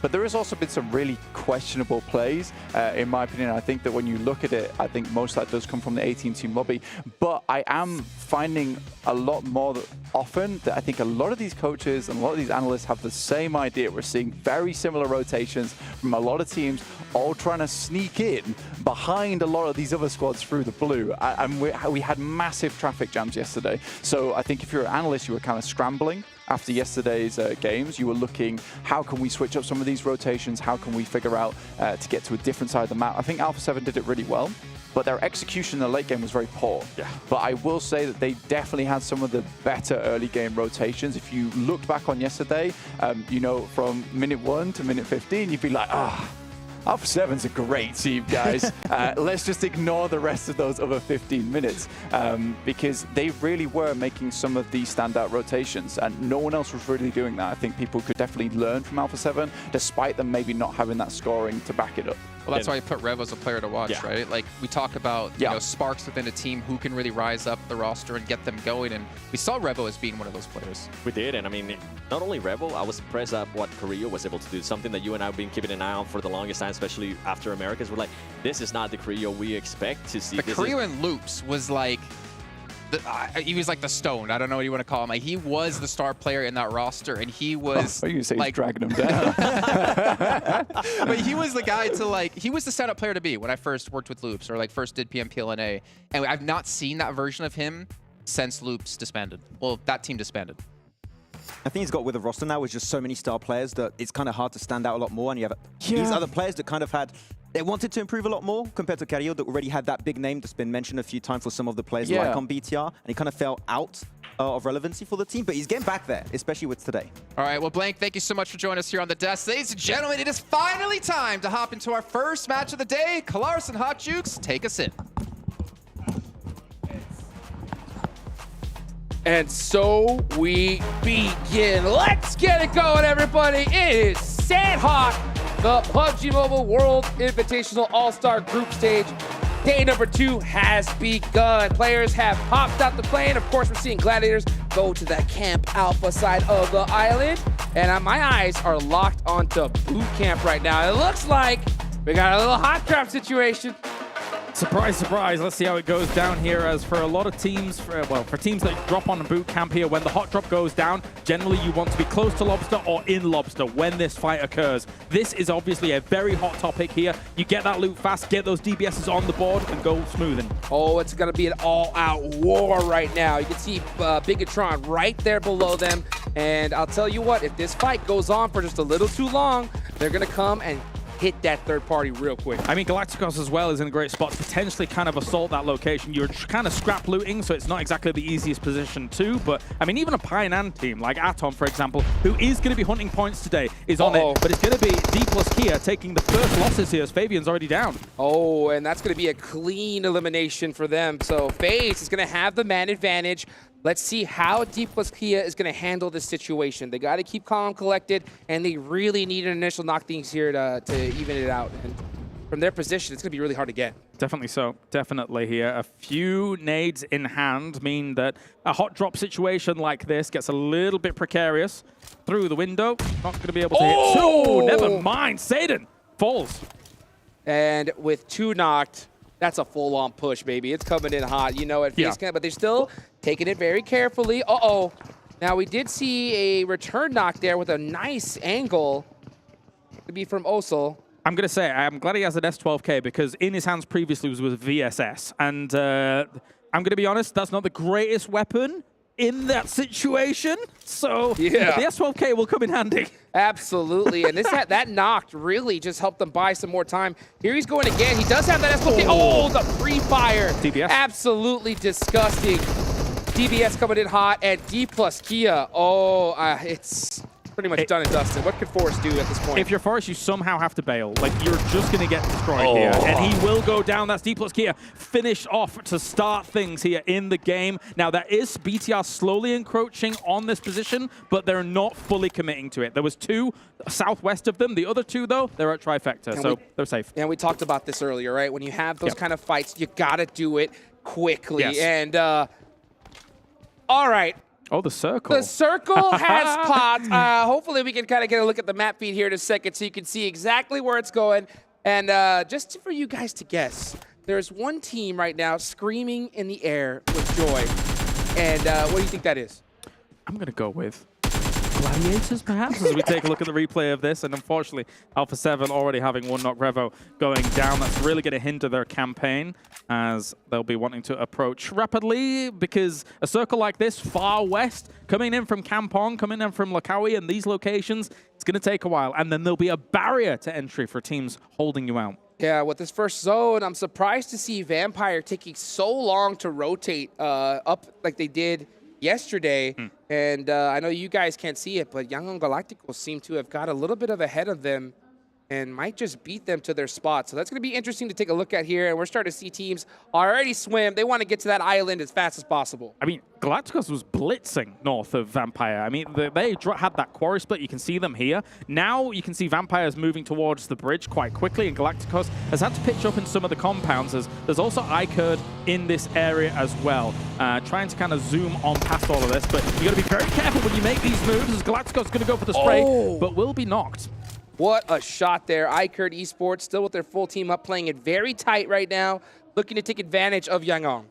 but there has also been some really questionable plays, in my opinion. I think that when you look at it, I think most of that does come from the 18-team lobby, but I am finding a lot more often that I think a lot of these coaches and a lot of these analysts have the same idea. We're seeing very similar rotations from a lot of teams, all trying to sneak in behind a lot of these other squads through the blue. And we had massive traffic jams yesterday. So I think if you're an analyst, you were kind of scrambling. After yesterday's games, you were looking, how can we switch up some of these rotations? How can we figure out to get to a different side of the map? I think Alpha7 did it really well, but their execution in the late game was very poor. But I will say that they definitely had some of the better early game rotations. If you looked back on yesterday, you know, from minute 1 to minute 15, you'd be like, Alpha7's a great team, guys. Let's just ignore the rest of those other 15 minutes because they really were making some of these standout rotations, and no one else was really doing that. I think people could definitely learn from Alpha7, despite them maybe not having that scoring to back it up. Well, that's why you put Revo as a player to watch, right? Like, we talk about, you know, sparks within a team, who can really rise up the roster and get them going, and we saw Revo as being one of those players. We did, and I mean, not only Revo, I was impressed at what Korea was able to do, something that you and I have been keeping an eye on for the longest time, especially after Americas. We're like, this is not the Korea we expect to see. The Korea in Loops was like, he was like the stone. I don't know what you want to call him. Like, he was the star player in that roster, and he was you say like dragging him down. But he was the guy to like. He was the setup player to be when I first worked with Loops or like first did PMPLNA, and I've not seen that version of him since Loops disbanded. Well, that team disbanded. I think he's got with a roster now with just so many star players that it's kind of hard to stand out a lot more. And you have these other players that kind of had, they wanted to improve a lot more compared to Carrillo that already had that big name that's been mentioned a few times for some of the players like on BTR. And he kind of fell out of relevancy for the team, but he's getting back there, especially with today. All right, well, Blank, thank you so much for joining us here on the desk. Ladies and gentlemen, it is finally time to hop into our first match of the day. Kalaris and Hot Jukes, take us in. And so we begin. Let's get it going, everybody. It is Sandhawk, the PUBG Mobile World Invitational All-Star Group Stage. Day number 2 has begun. Players have hopped out the plane. Of course, we're seeing Gladiators go to the Camp Alpha side of the island. And my eyes are locked onto boot camp right now. It looks like we got a little hot trap situation. Surprise, surprise. Let's see how it goes down here. As for a lot of teams, for teams that drop on a boot camp here, when the hot drop goes down, generally you want to be close to Lobster or in Lobster when this fight occurs. This is obviously a very hot topic here. You get that loot fast, get those DBSs on the board, and go smoothing. Oh, it's going to be an all-out war right now. You can see Bigetron right there below them. And I'll tell you what, if this fight goes on for just a little too long, they're going to come and hit that third party real quick. I mean, Galacticos as well is in a great spot to potentially kind of assault that location. You're kind of scrap looting, so it's not exactly the easiest position too, but I mean, even a Pioneer team like Aton, for example, who is going to be hunting points today, is on it, but it's going to be D plus Kia taking the first losses here as Fabian's already down. Oh, and that's going to be a clean elimination for them. So FaZe is going to have the man advantage. Let's see how D plus Kia is going to handle this situation. They got to keep calm, collected, and they really need an initial knock things here to even it out. And from their position, it's going to be really hard to get. Definitely so. Definitely here. A few nades in hand mean that a hot drop situation like this gets a little bit precarious. Through the window, not going to be able to hit. Oh, never mind. Satan falls. And with 2 knocked, that's a full-on push, baby. It's coming in hot. You know it. But they're still taking it very carefully. Uh-oh. Now, we did see a return knock there with a nice angle. Could be from Osel. I'm going to say, I'm glad he has an S12K because in his hands previously was with VSS. And I'm going to be honest, that's not the greatest weapon in that situation. So the S12K will come in handy. Absolutely. And that knocked really just helped them buy some more time. Here he's going again. He does have that S12K. Oh, the pre-fire. DBS. Absolutely disgusting. DBS coming in hot, and D plus Kia. Oh, it's pretty much done and dusted. What could Forrest do at this point? If you're Forrest, you somehow have to bail. Like, you're just going to get destroyed here. And he will go down. That's D plus Kia. Finished off to start things here in the game. Now, there is BTR slowly encroaching on this position, but they're not fully committing to it. There was 2 southwest of them. The other 2, though, they're at Trifecta, so they're safe. And we talked about this earlier, right? When you have those kind of fights, you got to do it quickly. Yes. And, all right. Oh, the circle. The circle has popped. Hopefully, we can kind of get a look at the map feed here in a second so you can see exactly where it's going. And just for you guys to guess, there's one team right now screaming in the air with joy. And what do you think that is? I'm going to go with Gladiators, perhaps, as we take a look at the replay of this. And unfortunately, Alpha7 already having 1 knock Revo going down. That's really going to hinder their campaign as they'll be wanting to approach rapidly because a circle like this, far west, coming in from Kampong, coming in from Lakawi and these locations, it's going to take a while. And then there'll be a barrier to entry for teams holding you out. Yeah, with this first zone, I'm surprised to see Vampire taking so long to rotate up like they did yesterday. And I know you guys can't see it, but Young Galacticos seem to have got a little bit of ahead of them and might just beat them to their spot. So that's going to be interesting to take a look at here. And we're starting to see teams already swim. They want to get to that island as fast as possible. I mean, Galacticos was blitzing north of Vampire. I mean, they had that quarry split. You can see them here. Now you can see Vampires moving towards the bridge quite quickly, and Galacticos has had to pitch up in some of the compounds. There's also iKURD in this area as well, trying to kind of zoom on past all of this. But you got to be very careful when you make these moves, as Galacticos is going to go for the spray, but will be knocked. What a shot there. iKURD Esports still with their full team up, playing it very tight right now, looking to take advantage of Yangong.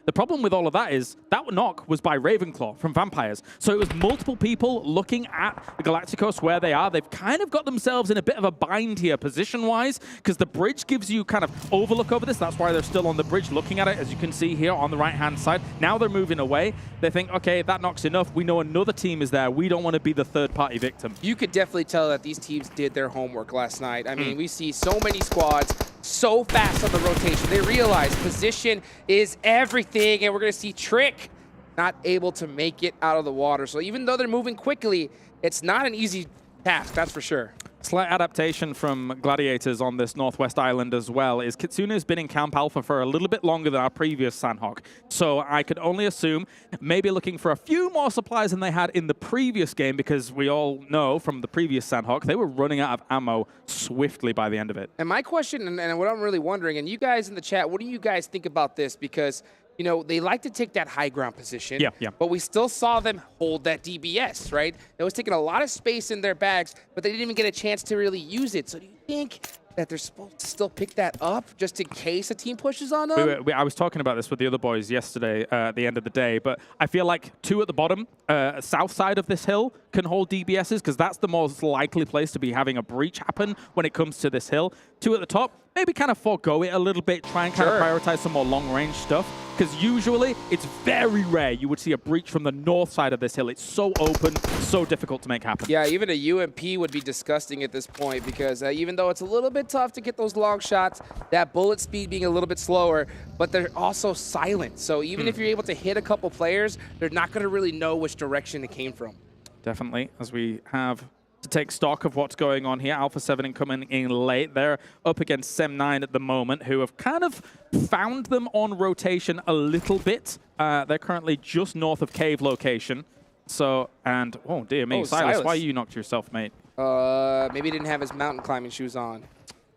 The problem with all of that is that knock was by Ravenclaw from Vampires. So it was multiple people looking at the Galacticos where they are. They've kind of got themselves in a bit of a bind here position-wise, because the bridge gives you kind of overlook over this. That's why they're still on the bridge looking at it, as you can see here on the right-hand side. Now they're moving away. They think, okay, that knock's enough. We know another team is there. We don't want to be the third-party victim. You could definitely tell that these teams did their homework last night. I mean, we see so many squads so fast on the rotation. They realize position is everything, and we're going to see Trick not able to make it out of the water. So even though they're moving quickly, it's not an easy task, that's for sure. Slight adaptation from Gladiators on this Northwest Island as well is Kitsune's been in Camp Alpha for a little bit longer than our previous Sandhawk. So I could only assume maybe looking for a few more supplies than they had in the previous game, because we all know from the previous Sandhawk, they were running out of ammo swiftly by the end of it. And my question, and what I'm really wondering, and you guys in the chat, what do you guys think about this? Because, you know, they like to take that high ground position, but we still saw them hold that DBS, right? It was taking a lot of space in their bags, but they didn't even get a chance to really use it. So do you think that they're supposed to still pick that up just in case a team pushes on them? I was talking about this with the other boys yesterday at the end of the day, but I feel like 2 at the bottom, south side of this hill, can hold DBSs, because that's the most likely place to be having a breach happen when it comes to this hill. 2 at the top, maybe kind of forego it a little bit, try and kind of prioritize some more long-range stuff, because usually it's very rare you would see a breach from the north side of this hill. It's so open, so difficult to make happen. Yeah, even a UMP would be disgusting at this point, because even though it's a little bit tough to get those long shots, that bullet speed being a little bit slower, but they're also silent. So even if you're able to hit a couple players, they're not going to really know which direction it came from. Definitely, as we have to take stock of what's going on here. Alpha7 coming in late. They're up against Sem9 at the moment, who have kind of found them on rotation a little bit. They're currently just north of cave location. So, and, oh dear me, Silas, why you knocked yourself, mate? Maybe he didn't have his mountain climbing shoes on.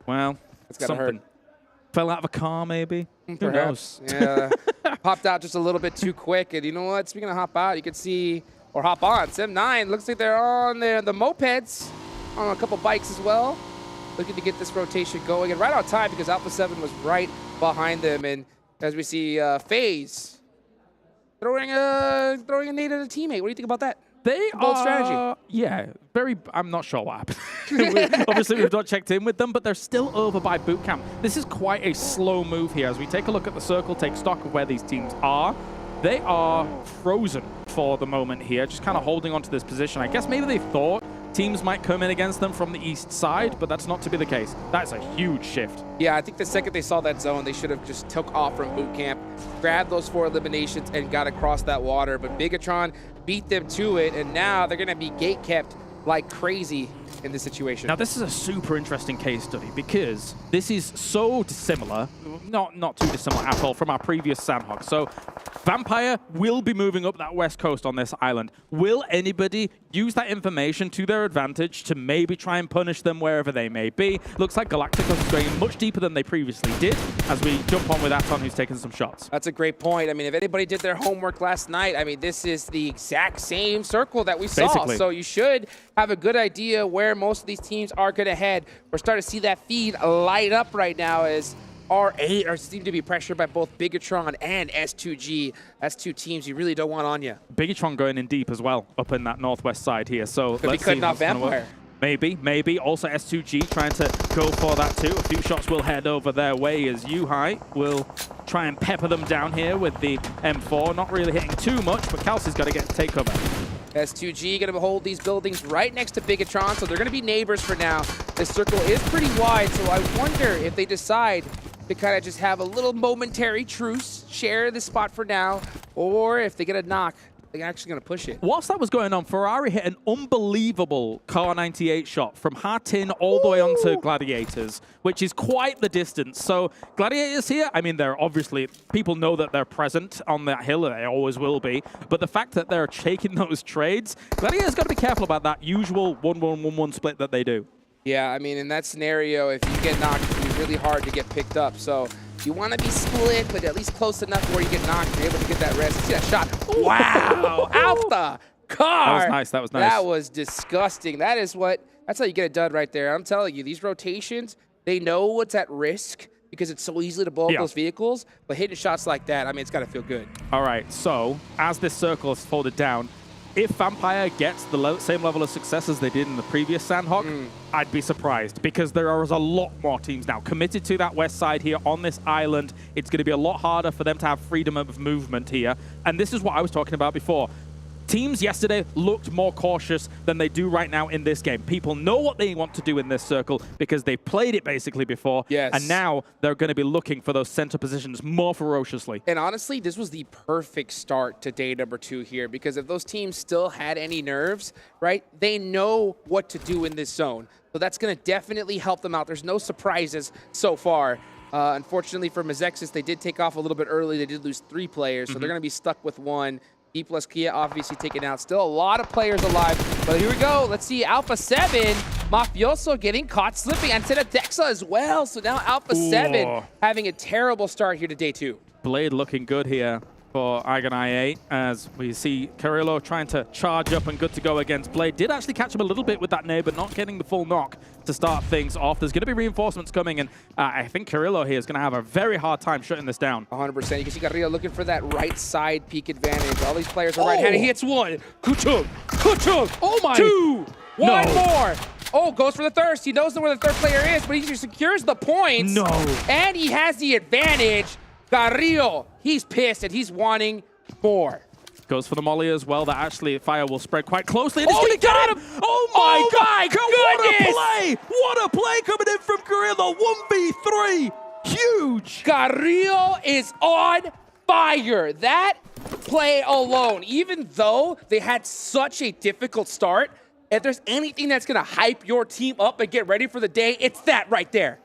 Well, it's gotta something. hurt. Fell out of a car, maybe? Perhaps. Who knows? Yeah. Popped out just a little bit too quick. And you know what? Speaking of hop out, you can see, or hop on, Sem9 looks like they're on the mopeds, on a couple bikes as well. Looking to get this rotation going. And right on time, because Alpha7 was right behind them. And as we see FaZe throwing a nade at a teammate. What do you think about that? They bold strategy. Yeah, very. I'm not sure what happened. Obviously, we've not checked in with them, but they're still over by boot camp. This is quite a slow move here. As we take a look at the circle, take stock of where these teams are. They are frozen for the moment here, just kind of holding on to this position. I guess maybe they thought teams might come in against them from the east side, but that's not to be the case. That's a huge shift. Yeah, I think the second they saw that zone, they should have just took off from boot camp, grabbed those 4 eliminations, and got across that water. But Bigetron beat them to it, and now they're going to be gate kept like crazy in this situation. Now, this is a super interesting case study because this is so dissimilar, not too dissimilar at all, from our previous Sandhawk. So Vampire will be moving up that west coast on this island. Will anybody use that information to their advantage to maybe try and punish them wherever they may be? Looks like Galacticos is going much deeper than they previously did, as we jump on with Aton, who's taking some shots. That's a great point. I mean, if anybody did their homework last night, I mean, this is the exact same circle that we saw. Basically. So you should have a good idea where most of these teams are going to head. We're starting to see that feed light up right now as R8 are seem to be pressured by both Bigetron and S2G. That's 2 teams you really don't want on you. Bigetron going in deep as well, up in that northwest side here. So Could be cutting off Vampire. Maybe. Also S2G trying to go for that too. A few shots will head over their way as Yuhai will try and pepper them down here with the M4. Not really hitting too much, but Kelsey's got to take cover. S2G going to hold these buildings right next to Bigetron, so they're going to be neighbors for now. This circle is pretty wide, so I wonder if they decide to kind of just have a little momentary truce, share this spot for now, or if they get a knock they're actually going to push it. Whilst that was going on, Ferrari hit an unbelievable Car 98 shot from Hatin all the way onto Gladiators, which is quite the distance. So Gladiators here, I mean, they're obviously, people know that they're present on that hill, they always will be. But the fact that they're taking those trades, Gladiators got to be careful about that usual 1-1-1-1 split that they do. Yeah, I mean, in that scenario, if you get knocked, it's going to be really hard to get picked up. So you want to be split, but at least close enough where you get knocked, you're able to get that rest. See that shot? Wow! Out the car! That was nice, that was nice. That was disgusting. That's how you get it done right there. I'm telling you, these rotations, they know what's at risk because it's so easy to blow up those vehicles, but hitting shots like that, I mean, it's got to feel good. All right, so as this circle is folded down, if Vampire gets the same level of success as they did in the previous Sandhawk, I'd be surprised because there is a lot more teams now committed to that west side here on this island. It's going to be a lot harder for them to have freedom of movement here. And this is what I was talking about before. Teams yesterday looked more cautious than they do right now in this game. People know what they want to do in this circle because they played it basically before. Yes. And now they're going to be looking for those center positions more ferociously. And honestly, this was the perfect start to day number 2 here because if those teams still had any nerves, right, they know what to do in this zone. So that's going to definitely help them out. There's no surprises so far. Unfortunately for Mazexis, they did take off a little bit early. They did lose 3 players, so they're going to be stuck with 1. E plus Kia obviously taken out. Still a lot of players alive. But here we go. Let's see Alpha7. Mafioso getting caught slipping. And Dexa as well. So now Alpha7 having a terrible start here to day 2. Blade looking good here for AGONxI8 as we see Carrillo trying to charge up and good to go against Blade. Did actually catch him a little bit with that nade, but not getting the full knock to start things off. There's going to be reinforcements coming, and I think Carrillo here is going to have a very hard time shutting this down. 100%. You can see Carrillo looking for that right side peak advantage. All these players are right-handed. He hits 1. Kuchuk. Oh my. 2. 1 more. Oh, goes for the thirst. He knows where the third player is, but he secures the points. No. And he has the advantage. Carrillo, he's pissed and he's wanting more. Goes for the molly as well. That actually fire will spread quite closely. Oh, he got him! Oh my goodness! What a play! What a play coming in from Carrillo. 1v3. Huge. Carrillo is on fire. That play alone, even though they had such a difficult start, if there's anything that's going to hype your team up and get ready for the day, it's that right there.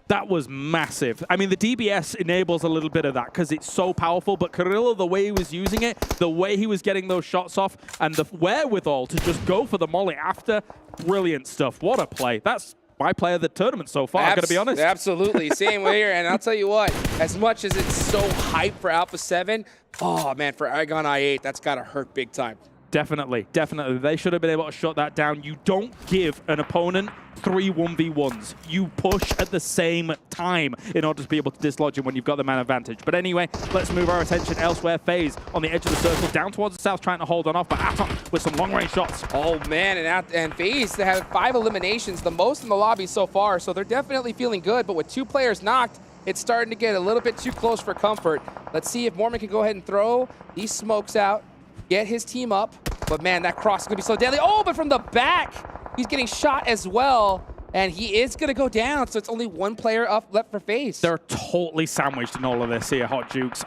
That was massive. I mean, the DBS enables a little bit of that because it's so powerful, but Carrillo, the way he was using it, the way he was getting those shots off, and the wherewithal to just go for the molly after, brilliant stuff. What a play. That's my play of the tournament so far, I'm going to be honest. Absolutely. Same way here. And I'll tell you what, as much as it's so hyped for Alpha7, oh, man, for AGONxI8, that's got to hurt big time. Definitely, definitely. They should have been able to shut that down. You don't give an opponent 3 1v1s. You push at the same time in order to be able to dislodge him when you've got the man advantage. But anyway, let's move our attention elsewhere. FaZe on the edge of the circle, down towards the south, trying to hold on off, but Aton with some long-range shots. Oh, man, and FaZe, they have 5 eliminations, the most in the lobby so far, so they're definitely feeling good. But with 2 players knocked, it's starting to get a little bit too close for comfort. Let's see if Mormon can go ahead and throw these smokes out, get his team up. But man, that cross is going to be so deadly. Oh, but from the back, he's getting shot as well. And he is going to go down, so it's only 1 player left for FaZe. They're totally sandwiched in all of this here, Hot Jukes.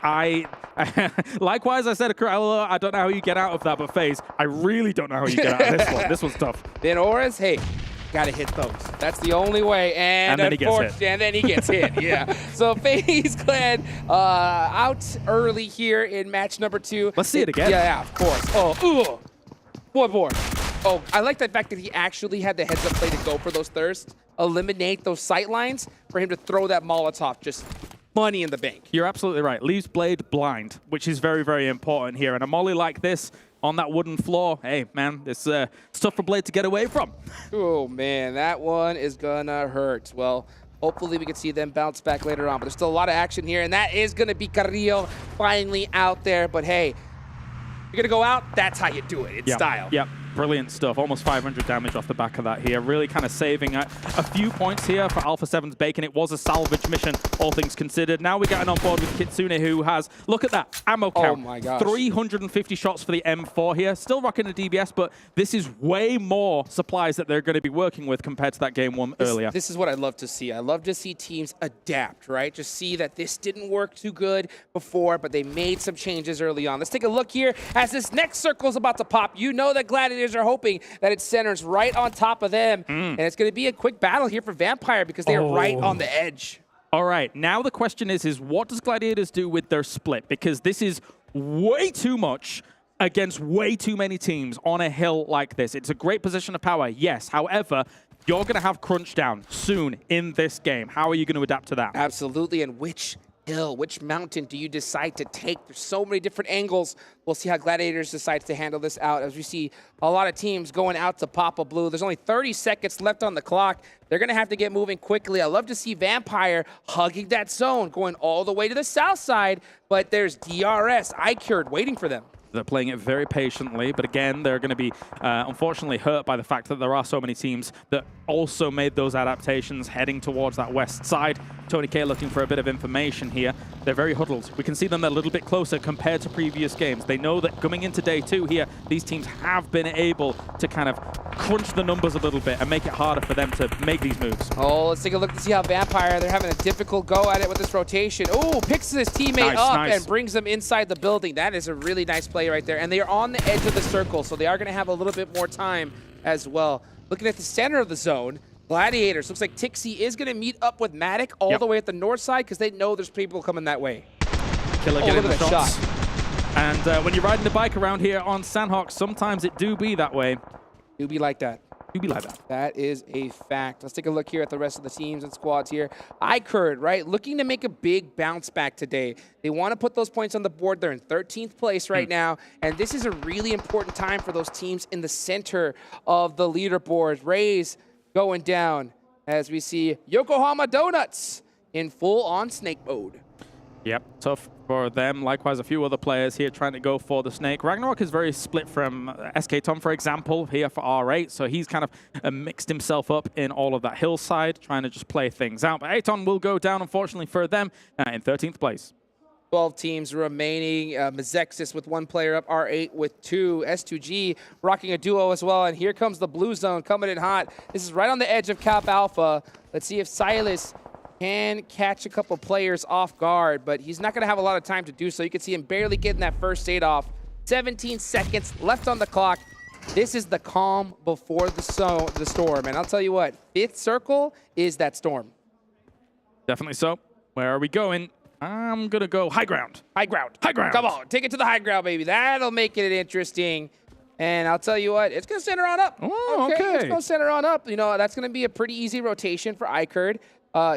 Likewise, I said to Carrillo, I don't know how you get out of that, but FaZe, I really don't know how you get out of this one. This one's tough. Then Auras, hey, got to hit those. That's the only way. And then he gets hit. And then he gets hit, yeah. So FaZe Clan out early here in match number 2. Let's see it again. Yeah, of course. Oh, one more. Oh, I like the fact that he actually had the heads-up play to go for those thirsts, eliminate those sight lines for him to throw that Molotov, just money in the bank. You're absolutely right. Leaves Blade blind, which is very, very important here. And a molly like this on that wooden floor, hey, man, it's tough for Blade to get away from. Oh, man, that one is gonna hurt. Well, hopefully we can see them bounce back later on, but there's still a lot of action here, and that is gonna be Carrillo finally out there. But hey, you're gonna go out, that's how you do it. It's style. Yep. Brilliant stuff. Almost 500 damage off the back of that here. Really kind of saving a few points here for Alpha7's Bacon. It was a salvage mission, all things considered. Now we're getting on board with Kitsune, who has, look at that, ammo count. Oh my gosh. 350 shots for the M4 here. Still rocking a DBS, but this is way more supplies that they're going to be working with compared to that game one earlier. This is what I'd love to see. I love to see teams adapt, right? Just see that this didn't work too good before, but they made some changes early on. Let's take a look here as this next circle is about to pop. You know that Gladiators are hoping that it centers right on top of them. And it's going to be a quick battle here for Vampire because they are right on the edge. All right, now the question is what does Gladiators do with their split? Because this is way too much against way too many teams on a hill like this. It's a great position of power, yes. However, you're going to have crunch down soon in this game. How are you going to adapt to that? Absolutely, and which hill, which mountain do you decide to take? There's so many different angles. We'll see how Gladiators decides to handle this out as we see a lot of teams going out to Papa Blue. There's only 30 seconds left on the clock. They're going to have to get moving quickly. I love to see Vampire hugging that zone, going all the way to the south side, but there's DRS, iKURD waiting for them. They're playing it very patiently, but again, they're going to be unfortunately hurt by the fact that there are so many teams that also made those adaptations heading towards that west side. Tony K looking for a bit of information here. They're very huddled. We can see them a little bit closer compared to previous games. They know that coming into day 2 here, these teams have been able to kind of crunch the numbers a little bit and make it harder for them to make these moves. Oh, let's take a look to see how Vampire, they're having a difficult go at it with this rotation. Oh, picks his teammate up and brings them inside the building. That is a really nice play right there. And they are on the edge of the circle, so they are going to have a little bit more time as well. Looking at the center of the zone, Gladiators, looks like Tixie is going to meet up with Matic all the way at the north side because they know there's people coming that way. Killer getting the shots. And when you're riding the bike around here on Sandhawk, sometimes it do be that way. Do be like that. Do be like that. That is a fact. Let's take a look here at the rest of the teams and squads here. iKURD, right, looking to make a big bounce back today. They want to put those points on the board. They're in 13th place right now, and this is a really important time for those teams in the center of the leaderboard. Rays going down as we see Yokohama Donuts in full-on snake mode. Yep, tough for them. Likewise, a few other players here trying to go for the snake. Ragnarok is very split from SK Tom, for example, here for R8. So he's kind of mixed himself up in all of that hillside, trying to just play things out. But Aton will go down, unfortunately, for them in 13th place. 12 teams remaining. Mazexis with 1 player up, R8 with 2. S2G rocking a duo as well. And here comes the blue zone coming in hot. This is right on the edge of Cap Alpha. Let's see if Silas can catch a couple players off guard, but he's not going to have a lot of time to do so. You can see him barely getting that first aid off. 17 seconds left on the clock. This is the calm before the storm. And I'll tell you what, 5th circle is that storm. Definitely so. Where are we going? I'm going to go high ground. High ground. High ground. Come on, take it to the high ground, baby. That'll make it interesting. And I'll tell you what, it's going to center on up. Oh, okay. It's going to center on up. You know, that's going to be a pretty easy rotation for iKURD.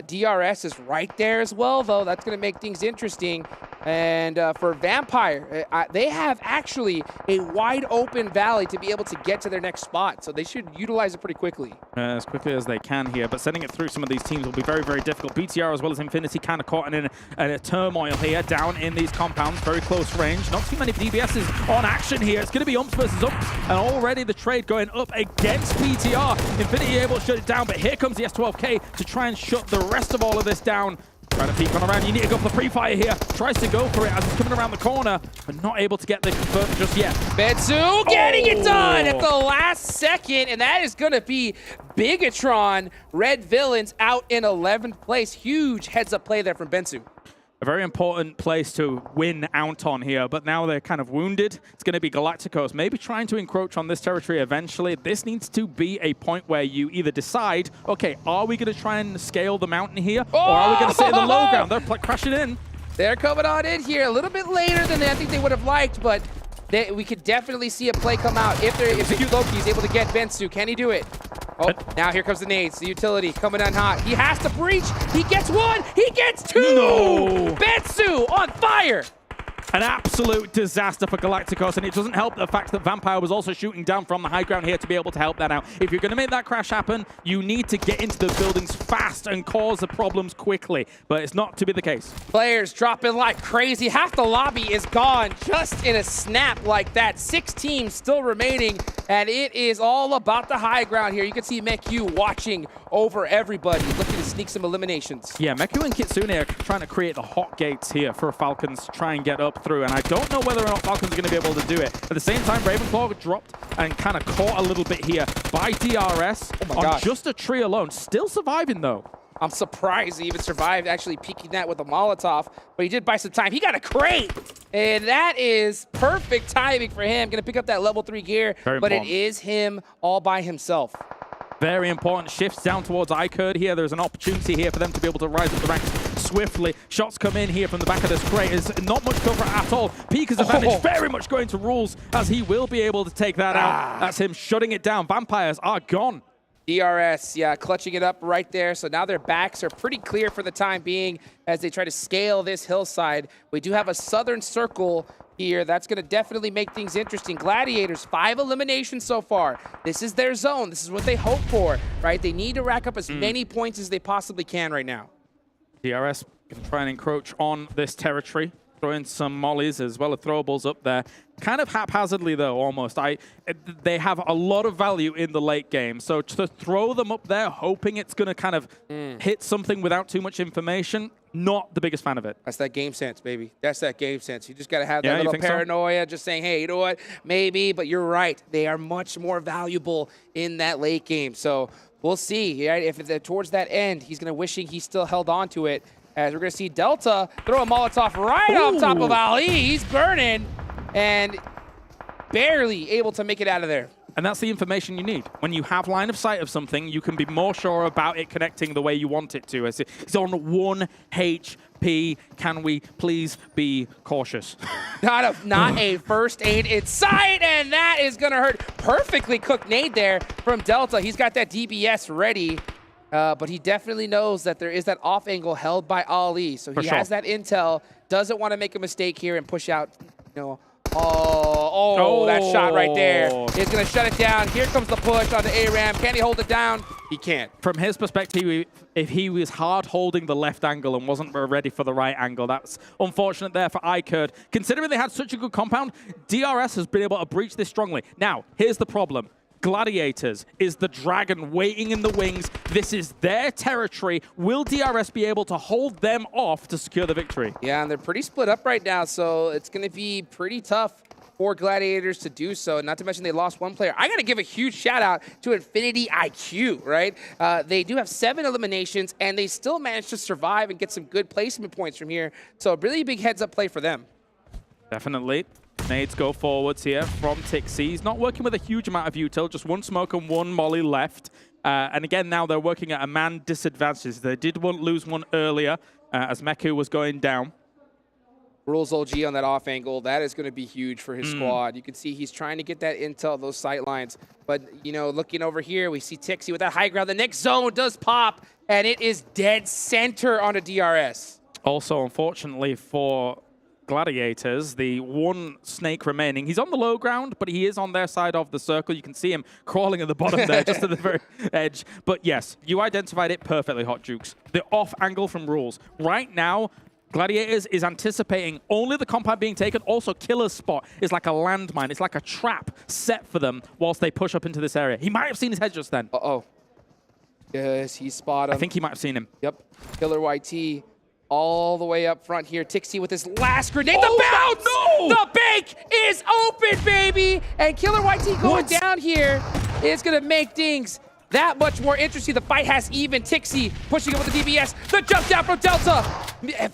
DRS is right there as well, though. That's going to make things interesting. And for Vampire, they have actually a wide open valley to be able to get to their next spot. So they should utilize it pretty quickly. As quickly as they can here. But sending it through some of these teams will be very, very difficult. BTR as well as Infinity kind of caught in a turmoil here down in these compounds. Very close range. Not too many DBSs on action here. It's going to be umps versus umps. And already the trade going up against PTR. Infinity able to shut it down. But here comes the S12K to try and shut the rest of all of this down. Trying to peek on around. You need to go for the pre-fire here. Tries to go for it as it's coming around the corner, but not able to get the convert just yet. Bensu getting it done at the last second, and that is going to be Bigetron Red Villains out in 11th place. Huge heads-up play there from Bensu. A very important place to win Aton here, but now they're kind of wounded. It's going to be Galacticos, maybe trying to encroach on this territory eventually. This needs to be a point where you either decide, okay, are we going to try and scale the mountain here, or are we going to sit in the low ground? They're crashing in. They're coming on in here a little bit later than I think they would have liked, but we could definitely see a play come out if Loki is able to get Bensu. Can he do it? Oh, now here comes the nades. The utility coming in hot. He has to breach. He gets 1. He gets 2. No. Bensu on fire. An absolute disaster for Galacticos, and it doesn't help the fact that Vampire was also shooting down from the high ground here to be able to help that out. If you're going to make that crash happen, you need to get into the buildings fast and cause the problems quickly, but it's not to be the case. Players dropping like crazy. Half the lobby is gone just in a snap like that. 6 teams still remaining, and it is all about the high ground here. You can see Meku watching over everybody, looking to sneak some eliminations. Yeah, Meku and Kitsune are trying to create the hot gates here for Falcons to try and get up through, and I don't know whether or not Falcons are going to be able to do it. At the same time, Ravenclaw dropped and kind of caught a little bit here by DRS on just a tree alone. Still surviving, though. I'm surprised he even survived actually peeking that with a Molotov, but he did buy some time. He got a crate, and that is perfect timing for him. Going to pick up that level 3 gear, but it is him all by himself. Very important. Shifts down towards iKURD here. There's an opportunity here for them to be able to rise up the ranks swiftly. Shots come in here from the back of this crate. There's not much cover at all. Pika's advantage very much going to Rules, as he will be able to take that out. That's him shutting it down. Vampires are gone. DRS, yeah, clutching it up right there. So now their backs are pretty clear for the time being as they try to scale this hillside. We do have a southern circle here. That's going to definitely make things interesting. Gladiators, 5 eliminations so far. This is their zone. This is what they hope for, right? They need to rack up as many points as they possibly can right now. DRS can try and encroach on this territory. Throwing some mollies as well as throwables up there. Kind of haphazardly, though, almost. They have a lot of value in the late game. So to throw them up there, hoping it's going to kind of hit something without too much information, not the biggest fan of it. That's that game sense, baby. That's that game sense. You just got to have that little paranoia, just saying, hey, you know what? Maybe, but you're right. They are much more valuable in that late game. So we'll see. Right? If it's towards that end, he's going to wishing he still held on to it. As we're going to see Delta throw a Molotov right on top of Ali. He's burning and barely able to make it out of there. And that's the information you need. When you have line of sight of something, you can be more sure about it connecting the way you want it to. It's on 1 HP. Can we please be cautious? Not a first aid in sight, and that is going to hurt. Perfectly cooked nade there from Delta. He's got that DBS ready. But he definitely knows that there is that off angle held by Ali. So he has that intel, doesn't want to make a mistake here and push out, you know. That shot right there is going to shut it down. Here comes the push on the ARAM. Can he hold it down? He can't. From his perspective, if he was hard holding the left angle and wasn't ready for the right angle, that's unfortunate there for iKURD. Considering they had such a good compound, DRS has been able to breach this strongly. Now, here's the problem. Gladiators is the dragon waiting in the wings. This is their territory. Will DRS be able to hold them off to secure the victory? Yeah, and they're pretty split up right now, so it's going to be pretty tough for Gladiators to do so. Not to mention they lost 1 player. I got to give a huge shout out to Infinity IQ, right? They do have 7 eliminations, and they still managed to survive and get some good placement points from here. So a really big heads-up play for them. Definitely. Nades go forwards here from Tixie. He's not working with a huge amount of util, just 1 smoke and 1 molly left. And again, now they're working at a man disadvantage. They did lose 1 earlier as Meku was going down. Rules OG on that off angle, that is going to be huge for his squad. You can see he's trying to get that intel, those sight lines. But, you know, looking over here, we see Tixie with that high ground. The next zone does pop, and it is dead center on a DRS. Also, unfortunately for Gladiators, the 1 snake remaining. He's on the low ground, but he is on their side of the circle. You can see him crawling at the bottom there, just at the very edge. But yes, you identified it perfectly, Hot Jukes. The off angle from Rules. Right now, Gladiators is anticipating only the compound being taken. Also, Killer's spot is like a landmine. It's like a trap set for them whilst they push up into this area. He might have seen his head just then. Yes, he spotted him. I think he might have seen him. Yep. Killer YT all the way up front here. Tixie with his last grenade. The bounce! No! The bank is open, baby! And Killer YT going down here is going to make things that much more interesting. The fight has even. Tixie pushing it with the DBS. The jump down from Delta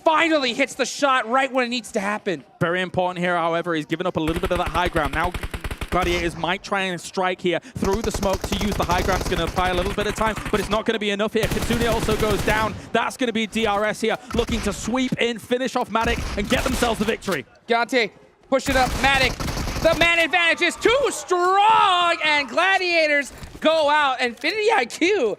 finally hits the shot right when it needs to happen. Very important here, however. He's given up a little bit of that high ground. Now Gladiators might try and strike here through the smoke to use the high ground. It's going to buy a little bit of time, but it's not going to be enough here. Kitsune also goes down. That's going to be DRS here, looking to sweep in, finish off Matic, and get themselves the victory. Gante, push it up. Matic, the man advantage is too strong, and Gladiators go out. Infinity IQ,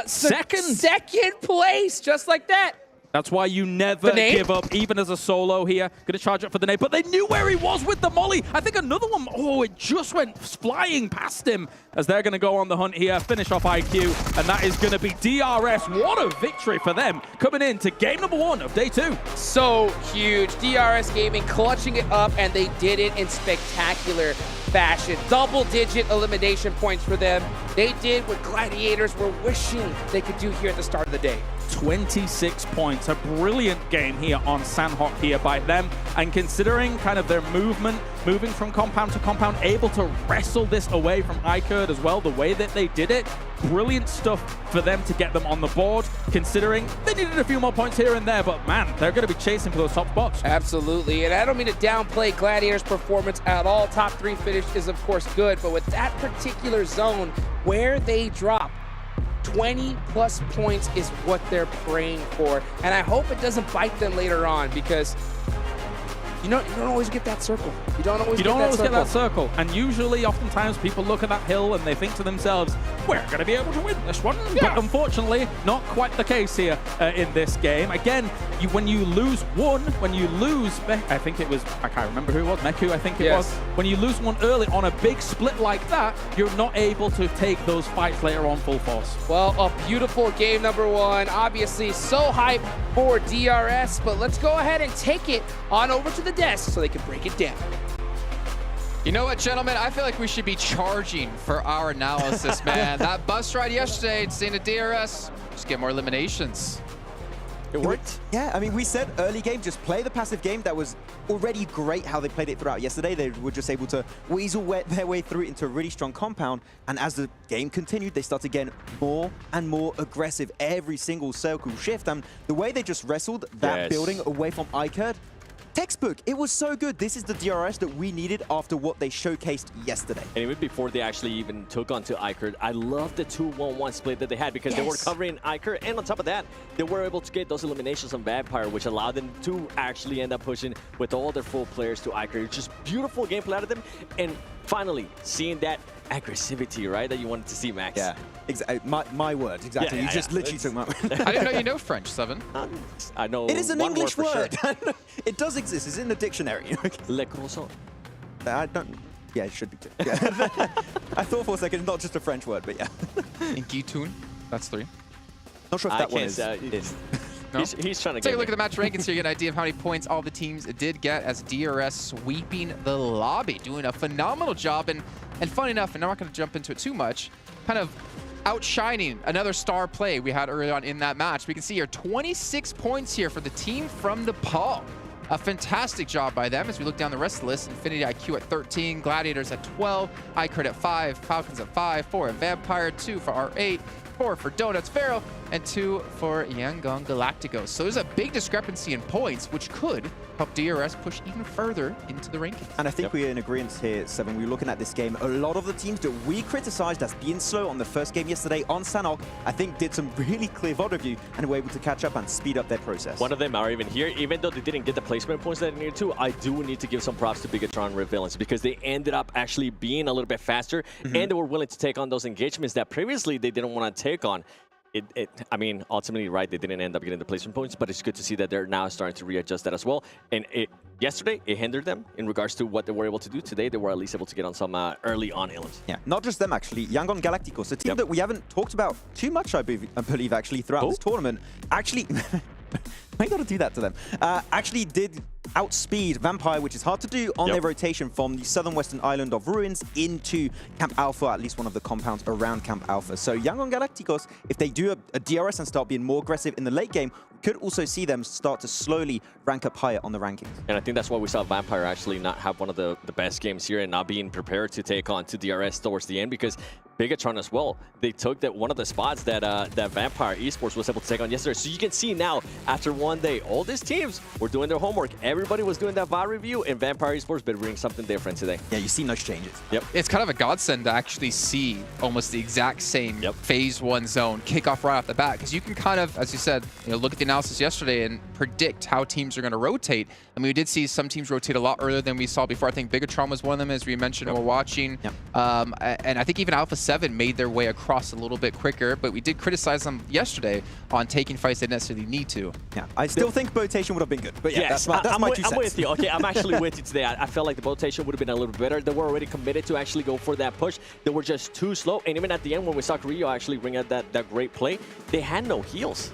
second place, just like that. That's why you never give up, even as a solo here. Going to charge up for the nade, but they knew where he was with the molly. I think another one, oh, it just went flying past him as they're going to go on the hunt here, finish off iKURD, and that is going to be DRS. What a victory for them, coming in to game number 1 of day 2. So huge. DRS Gaming clutching it up, and they did it in spectacular fashion. Double-digit elimination points for them. They did what Gladiators were wishing they could do here at the start of the day. 26 points. A brilliant game here on Sanhok here by them. And considering kind of their movement, moving from compound to compound, able to wrestle this away from iKURD as well, the way that they did it, brilliant stuff for them to get them on the board, considering they needed a few more points here and there, but man, they're going to be chasing for those top spots. Absolutely, and I don't mean to downplay Gladiators' performance at all. Top 3 finish is of course good, but with that particular zone where they drop, 20+ points is what they're praying for, and I hope it doesn't bite them later on, because you don't always get that circle. You don't always get that circle. And usually, oftentimes, people look at that hill and they think to themselves, we're going to be able to win this one. Yeah. But unfortunately, not quite the case here in this game. Again, when you lose one, I think it was, I can't remember who it was, Meku, I think it was. When you lose one early on a big split like that, you're not able to take those fights later on full force. Well, a beautiful game number 1. Obviously, so hyped for DRS, but let's go ahead and take it on over to the desk so they can break it down. You know what, gentlemen? I feel like we should be charging for our analysis, man. That bus ride yesterday, seeing a DRS, just get more eliminations. It worked. Yeah, I mean, we said early game, just play the passive game. That was already great how they played it throughout yesterday. They were just able to weasel their way through into a really strong compound. And as the game continued, they started getting more and more aggressive every single circle shift. And the way they just wrestled that building away from iKURD, textbook. It was so good. This is the DRS that we needed after what they showcased yesterday. And even before they actually even took onto iKURD, I love the 2-1-1 split that they had, because they were covering iKURD, and on top of that, they were able to get those eliminations on Vampire, which allowed them to actually end up pushing with all their full players to iKURD. It's just beautiful gameplay out of them, and finally seeing that aggressivity, right, that you wanted to see, Max. Yeah, exactly. My word, exactly. Yeah, you just literally took my word. I didn't know you know French, Seven. I know. It is an English word. Sure. It does exist. It's in the dictionary. Le croissant. I don't. Yeah, it should be too. Yeah. I thought for a second, not just a French word, but yeah. In Gitun, that's 3. Not sure if that one is. No? He's trying to take a look at the match rankings here, get an idea of how many points all the teams did get, as DRS sweeping the lobby, doing a phenomenal job. And funny enough, and I'm not going to jump into it too much, kind of outshining another star play we had early on in that match. We can see here 26 points here for the team from Nepal. A fantastic job by them as we look down the rest of the list. Infinity IQ at 13, Gladiators at 12, iKURD at 5, Falcons at 5, 4 at Vampire, 2 for R8, 4 for Donuts Pharaoh, and 2 for AGONxI8. So there's a big discrepancy in points, which could help DRS push even further into the rankings. And I think we're in agreement here, Seven. We were looking at this game. A lot of the teams that we criticized as being slow on the first game yesterday on Sanhok, I think did some really clear VOD review and were able to catch up and speed up their process. One of them are even here. Even though they didn't get the placement points that they needed to, I do need to give some props to Bigetron Red Villains, because they ended up actually being a little bit faster, and they were willing to take on those engagements that previously they didn't want to take on. I mean, ultimately, right, they didn't end up getting the placement points, but it's good to see that they're now starting to readjust that as well. And yesterday, it hindered them in regards to what they were able to do. Today, they were at least able to get on some early on elims. Yeah, not just them, actually. AGONxI8, a team that we haven't talked about too much, I believe actually, throughout this tournament. Actually, I got to do that to them. Actually did outspeed Vampire, which is hard to do on their rotation from the southern western island of Ruins into Camp Alpha, at least one of the compounds around Camp Alpha. So AGONxI8, if they do a DRS and start being more aggressive in the late game, could also see them start to slowly rank up higher on the rankings. And I think that's why we saw Vampire actually not have one of the best games here and not being prepared to take on to DRS towards the end, because Bigetron as well, they took one of the spots that that Vampire Esports was able to take on yesterday. So you can see now, after one day, all these teams were doing their homework. Everybody was doing that VOD review, and Vampire Esports been bringing something different today. Yeah, you see those changes. Yep. It's kind of a godsend to actually see almost the exact same phase 1 zone kick off right off the bat, because you can kind of, as you said, look at the analysis yesterday and predict how teams are going to rotate. I mean, we did see some teams rotate a lot earlier than we saw before. I think Bigetron was one of them, as we mentioned, we're watching. And I think even Alpha7 Alpha7 made their way across a little bit quicker, but we did criticize them yesterday on taking fights they didn't necessarily need to. Yeah, I still think rotation would have been good, but yeah, yes, that's my 2 cents. I'm with you. Okay, I'm actually with you today. I felt like the rotation would have been a little bit better. They were already committed to actually go for that push. They were just too slow, and even at the end when we saw Carrillo actually bring out that great play, they had no heals.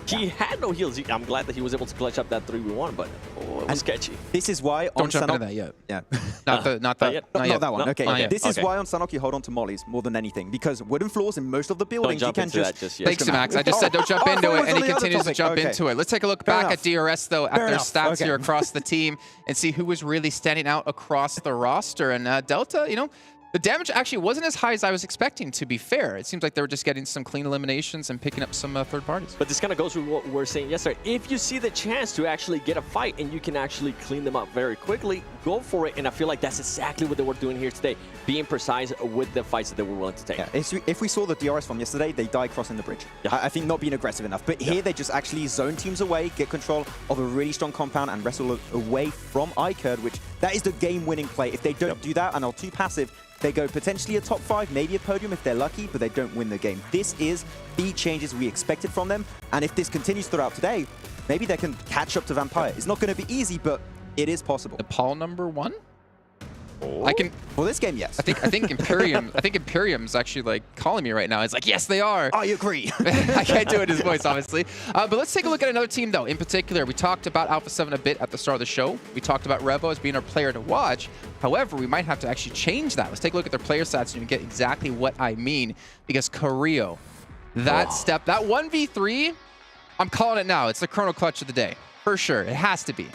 He had no heals. I'm glad that he was able to clutch up that 3v1, but it was sketchy. This is why Don't jump into that yet. Yeah. Not that not that one. No, Okay. This is why on Sanok you hold on to mollies more than anything, because wooden floors in most of the buildings you can just Thanks, Max. I just said don't jump into it, and he continues to jump into it. Let's take a look back at DRS though, at their stats here across the team, and see who was really standing out across the roster. And Delta, you know, the damage actually wasn't as high as I was expecting, to be fair. It seems like they were just getting some clean eliminations and picking up some third parties. But this kind of goes with what we were saying yesterday. If you see the chance to actually get a fight and you can actually clean them up very quickly, go for it. And I feel like that's exactly what they were doing here today, being precise with the fights that they were willing to take. Yeah, if we saw the DRS from yesterday, they died crossing the bridge. Yeah. I think not being aggressive enough. But here they just actually zone teams away, get control of a really strong compound and wrestle away from iKURD, which that is the game-winning play. If they don't do that and are too passive, they go potentially a top 5, maybe a podium if they're lucky, but they don't win the game. This is the changes we expected from them, and if this continues throughout today, maybe they can catch up to Vampire. It's not going to be easy, but it is possible. Nepal #1? Oh. I can for this game, yes. I think Imperium. I think Imperium's actually like calling me right now. It's like, yes, they are. I agree. I can't do it in his voice, obviously. But let's take a look at another team, though. In particular, we talked about Alpha7 a bit at the start of the show. We talked about Revo as being our player to watch. However, we might have to actually change that. Let's take a look at their player stats and you can get exactly what I mean. Because Carrillo, that 1v3, I'm calling it now. It's the Chrono Clutch of the day. For sure. It has to be.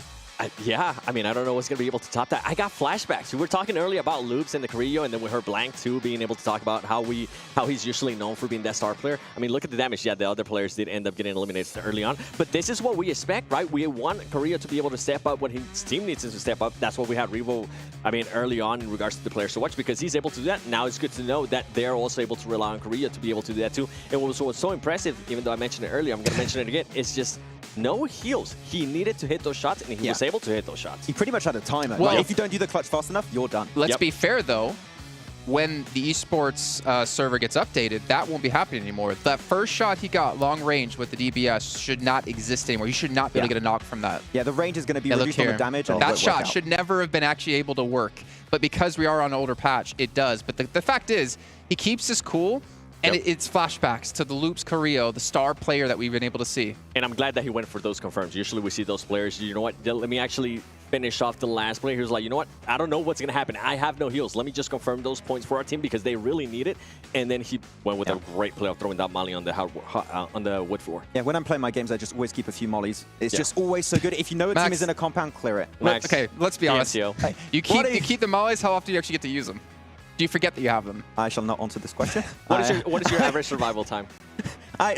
Yeah, I mean, I don't know what's going to be able to top that. I got flashbacks. We were talking earlier about Loops and the Carrillo, and then we heard Blank, too, being able to talk about how he's usually known for being that star player. I mean, look at the damage. Yeah, the other players did end up getting eliminated early on. But this is what we expect, right? We want Carrillo to be able to step up when his team needs him to step up. That's what we had Revo, I mean, early on in regards to the players to watch, because he's able to do that. Now it's good to know that they're also able to rely on Carrillo to be able to do that, too. And what was so impressive, even though I mentioned it earlier, I'm going to mention it again, it's just no heals. He needed to hit those shots, and he was able to hit those shots. He pretty much had a timer. Well, like, if you don't do the clutch fast enough, you're done. Let's be fair, though. When the esports server gets updated, that won't be happening anymore. That first shot he got long range with the DBS should not exist anymore. You should not be able to get a knock from that. Yeah, the range is going to be reduced on the damage. And that shot should never have been actually able to work. But because we are on an older patch, it does. But the fact is, he keeps this cool. And it's flashbacks to the Loops Carrillo, the star player that we've been able to see. And I'm glad that he went for those confirms. Usually we see those players, you know what, let me actually finish off the last player. He was like, you know what, I don't know what's going to happen. I have no heals. Let me just confirm those points for our team because they really need it. And then he went with a great play of throwing that molly on the wood floor. Yeah, when I'm playing my games, I just always keep a few mollies. It's just always so good. If you know a team is in a compound, clear it. Max, okay, let's be honest. You keep the mollies, how often do you actually get to use them? Do you forget that you have them? I shall not answer this question. What is your average survival time? I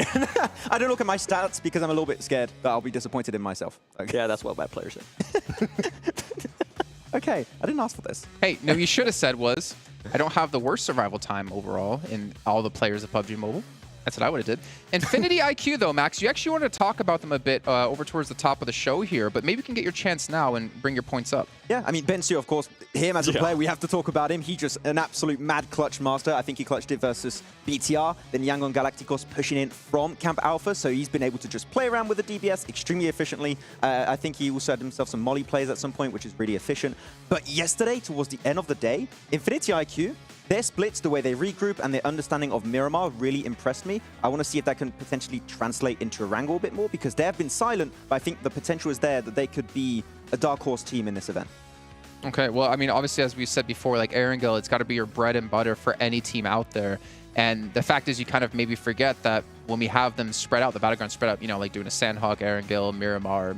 don't look at my stats because I'm a little bit scared that I'll be disappointed in myself. Okay. Yeah, that's what bad players say. Okay, I didn't ask for this. Hey, no, you should have said was, I don't have the worst survival time overall in all the players of PUBG Mobile. That's what I would have did. Infinity IQ, though, Max, you actually wanted to talk about them a bit over towards the top of the show here, but maybe you can get your chance now and bring your points up. Yeah, I mean, Bensu, of course, him as a player, we have to talk about him. He just an absolute mad clutch master. I think he clutched it versus BTR. Then Yangon Galacticos pushing in from Camp Alpha, so he's been able to just play around with the DBS extremely efficiently. I think he also had himself some molly plays at some point, which is really efficient. But yesterday, towards the end of the day, Infinity IQ, their splits, the way they regroup, and their understanding of Miramar really impressed me. I want to see if that can potentially translate into Erangel a bit more, because they have been silent, but I think the potential is there that they could be a dark horse team in this event. Okay, well, I mean, obviously, as we said before, like Erangel, it's got to be your bread and butter for any team out there. And the fact is, you kind of maybe forget that when we have them spread out, the battleground spread out, you know, like doing a Sandhawk, Erangel, Miramar,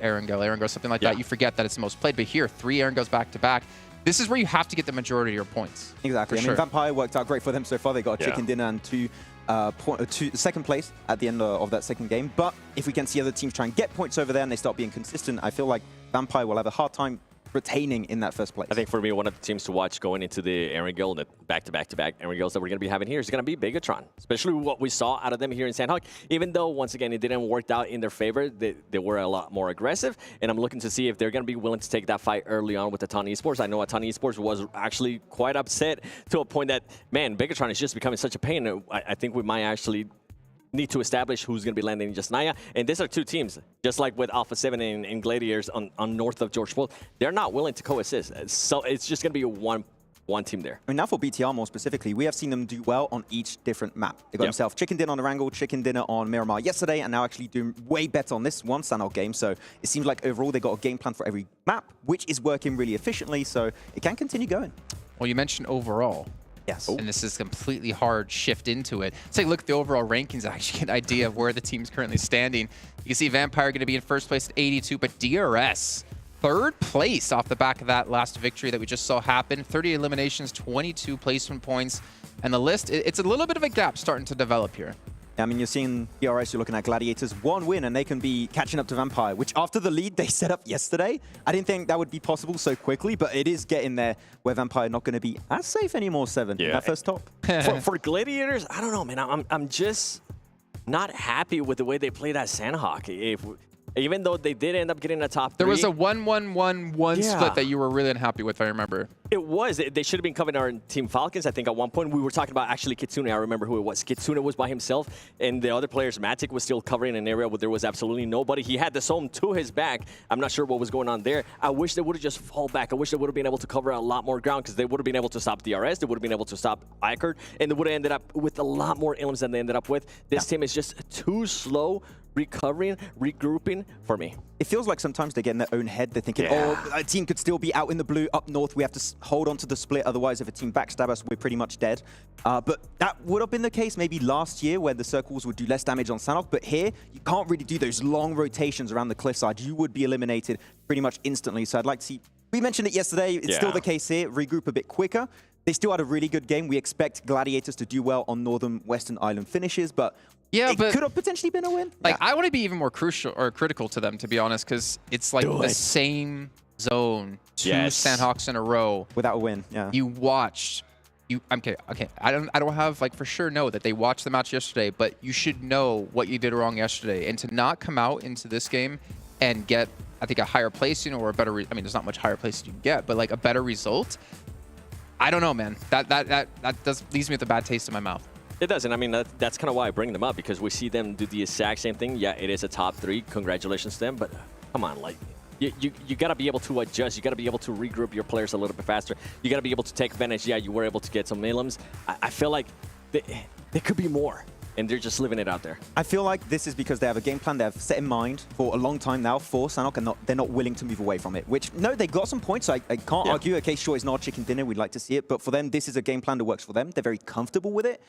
Erangel, something like that, you forget that it's the most played. But here, 3 Erangels back-to-back. This is where you have to get the majority of your points. Exactly. I mean, Vampire worked out great for them so far. They got a chicken dinner and second place at the end of that second game. But if we can see other teams try and get points over there and they start being consistent, I feel like Vampire will have a hard time retaining in that first place. I think for me, one of the teams to watch going into the Erangel, the back-to-back Erangels that we're going to be having here is going to be Bigetron, especially what we saw out of them here in Sandhawk. Even though, once again, it didn't work out in their favor, they were a lot more aggressive, and I'm looking to see if they're going to be willing to take that fight early on with Aton Esports. I know Aton Esports was actually quite upset to a point that, man, Bigetron is just becoming such a pain. I think we might actually need to establish who's going to be landing in Jasnaya. And these are two teams, just like with Alpha7 and Gladiators on north of George Floyd. They're not willing to coexist. So it's just going to be one team there. I mean, now for BTR more specifically, we have seen them do well on each different map. They got themselves chicken dinner on Erangel, chicken dinner on Miramar yesterday, and now actually doing way better on this one Sandhawk game. So it seems like overall they got a game plan for every map, which is working really efficiently. So it can continue going. Well, you mentioned overall. Yes. And this is completely hard shift into it. Let's take a look at the overall rankings, actually get an idea of where the team's currently standing. You can see Vampire going to be in first place at 82, but DRS, third place off the back of that last victory that we just saw happen. 30 eliminations, 22 placement points. And the list, it's a little bit of a gap starting to develop here. I mean, you're seeing DRS, you're looking at Gladiators, one win, and they can be catching up to Vampire, which after the lead they set up yesterday, I didn't think that would be possible so quickly, but it is getting there where Vampire not going to be as safe anymore, 7 in that first top. For Gladiators, I don't know, man. I'm just not happy with the way they play that Sandhawk. Even though they did end up getting a top 3. There was a 1-1-1-1 split that you were really unhappy with, I remember. It was. They should have been covering our Team Falcons. I think at one point we were talking about actually Kitsune. I remember who it was. Kitsune was by himself, and the other players, Matic, was still covering an area where there was absolutely nobody. He had the zone to his back. I'm not sure what was going on there. I wish they would have just fall back. I wish they would have been able to cover a lot more ground because they would have been able to stop DRS. They would have been able to stop iKURD, and they would have ended up with a lot more ilms than they ended up with. This team is just too slow recovering, regrouping for me. It feels like sometimes they get in their own head. They're thinking, oh, a team could still be out in the blue up north. We have to hold on to the split. Otherwise, if a team backstab us, we're pretty much dead. But that would have been the case maybe last year where the circles would do less damage on Sandhawk. But here, you can't really do those long rotations around the cliffside. You would be eliminated pretty much instantly. So I'd like to see... We mentioned it yesterday. It's still the case here. Regroup a bit quicker. They still had a really good game. We expect Gladiators to do well on Northern Western Island finishes, but it could have potentially been a win. Like, I want to be even more crucial or critical to them, to be honest, because it's like the same zone, 2 Sandhawks in a row without a win. You watched. Okay. I don't have like for sure know that they watched the match yesterday, but you should know what you did wrong yesterday, and to not come out into this game and get, I think, a higher placing or a better. I mean, there's not much higher placing you can get, but like a better result. I don't know, man. That leaves me with a bad taste in my mouth. It does, and I mean, that's kind of why I bring them up, because we see them do the exact same thing. Yeah, it is a top 3. Congratulations to them, but come on, like, you got to be able to adjust. You got to be able to regroup your players a little bit faster. You got to be able to take advantage. Yeah, you were able to get some Miloms. I feel like there could be more, and they're just living it out there. I feel like this is because they have a game plan they have set in mind for a long time now for Sandhawk, and they're not willing to move away from it. Which, no, they got some points. So I can't argue. Okay, sure, it's not chicken dinner. We'd like to see it. But for them, this is a game plan that works for them. They're very comfortable with it,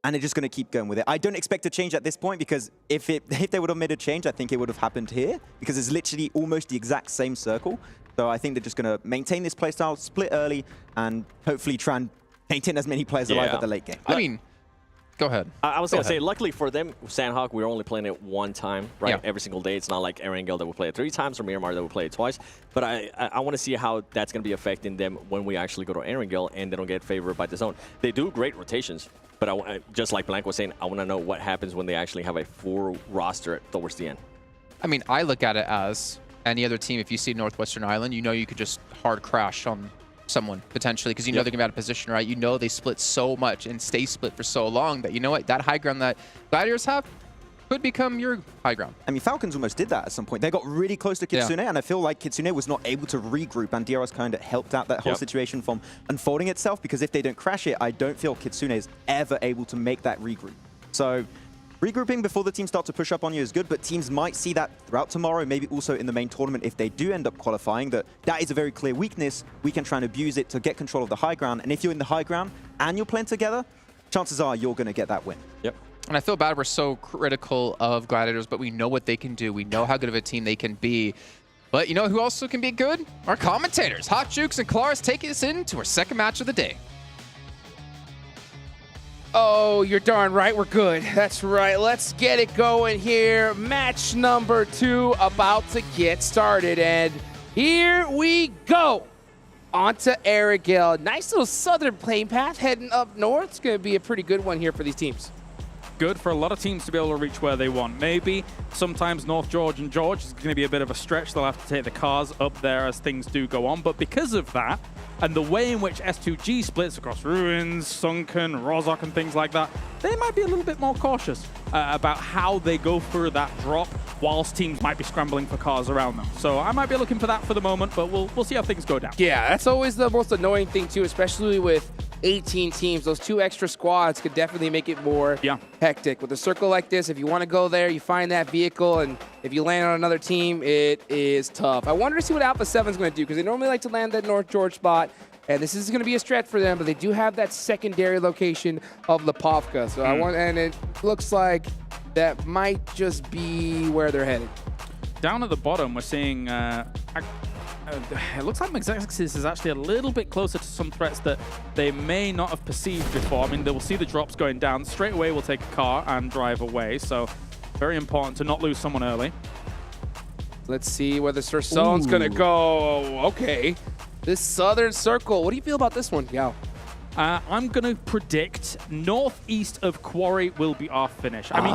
and they're just going to keep going with it. I don't expect a change at this point, because if they would have made a change, I think it would have happened here, because it's literally almost the exact same circle. So I think they're just going to maintain this playstyle, split early, and hopefully try and maintain as many players alive at the late game. I mean... Go ahead. I was going to say, luckily for them, Sandhawk, we're only playing it one time, right? Every single day. It's not like Erangel that we play it 3 times or Miramar that we play it twice. But I want to see how that's going to be affecting them when we actually go to Erangel and they don't get favored by the zone. They do great rotations, but just like Blank was saying, I want to know what happens when they actually have a full roster towards the end. I mean, I look at it as any other team. If you see Northwestern Island, you know you could just hard crash on someone potentially, because you know they're gonna be out of position, right? You know they split so much and stay split for so long that, you know what, that high ground that Gladiators have could become your high ground. I mean, Falcons almost did that at some point. They got really close to Kitsune, and I feel like Kitsune was not able to regroup, and DRS kind of helped out that whole situation from unfolding itself, because if they don't crash it, I don't feel Kitsune is ever able to make that regroup. So regrouping before the teams start to push up on you is good, but teams might see that throughout tomorrow, maybe also in the main tournament if they do end up qualifying, that is a very clear weakness. We can try and abuse it to get control of the high ground, and if you're in the high ground and you're playing together, chances are you're going to get that win. And I feel bad we're so critical of Gladiators, but we know what they can do. We know how good of a team they can be. But you know who also can be good? Our commentators. Hot Jukes and Claris taking us into our second match of the day. Oh, you're darn right, we're good. That's right. Let's get it going here. Match number 2 about to get started. And Here we go. Onto Arigel. Nice little southern plane path heading up north. It's going to be a pretty good one here for these teams. Good for a lot of teams to be able to reach where they want. Maybe sometimes North George and George is going to be a bit of a stretch. They'll have to take the cars up there as things do go on. But because of that, and the way in which S2G splits across Ruins, Sunken, Rozhok, and things like that, they might be a little bit more cautious about how they go through that drop, whilst teams might be scrambling for cars around them. So I might be looking for that for the moment, but we'll see how things go down. Yeah, that's always the most annoying thing too, especially with 18 teams. Those 2 extra squads could definitely make it more hectic. With a circle like this, if you want to go there, you find that vehicle, and if you land on another team, it is tough. I wonder to see what Alpha7 is going to do, because they normally like to land that North George spot, and this is going to be a stretch for them, but they do have that secondary location of Lipovka. So and it looks like that might just be where they're headed. Down at the bottom, we're seeing it looks like Maxexis is actually a little bit closer to some threats that they may not have perceived before. I mean, they will see the drops going down. Straight away, we'll take a car and drive away. So very important to not lose someone early. Let's see where the Sir Sone's going to go. Okay. This southern circle. What do you feel about this one, Yao? I'm going to predict northeast of Quarry will be our finish. I mean,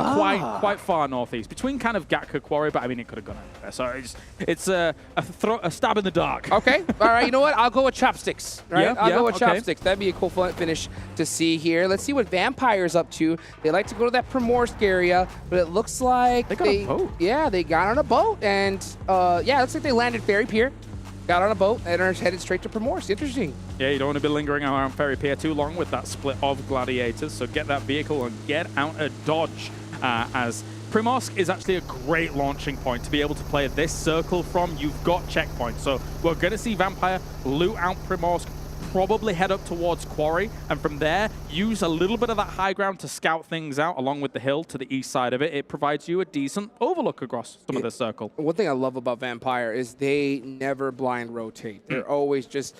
quite far northeast. Between kind of Gatka Quarry, but I mean, it could have gone anywhere. So it's a stab in the dark. Okay. All right. You know what? I'll go with Chopsticks. Right? Yeah, I'll go with Chopsticks. That'd be a cool finish to see here. Let's see what Vampire's up to. They like to go to that Primorsk area, but it looks like they got a boat. Yeah, they got on a boat, and yeah, it looks like they landed Ferry Pier. Got on a boat and are headed straight to Primorsk. Interesting. Yeah, you don't want to be lingering around Ferry Pier too long with that split of Gladiators, so get that vehicle and get out of dodge, as Primorsk is actually a great launching point to be able to play this circle from. You've got checkpoints, so we're going to see Vampire loot out Primorsk, probably head up towards Quarry, and from there, use a little bit of that high ground to scout things out along with the hill to the east side of it. It provides you a decent overlook across some of the circle. One thing I love about Vampire is they never blind rotate. They're always just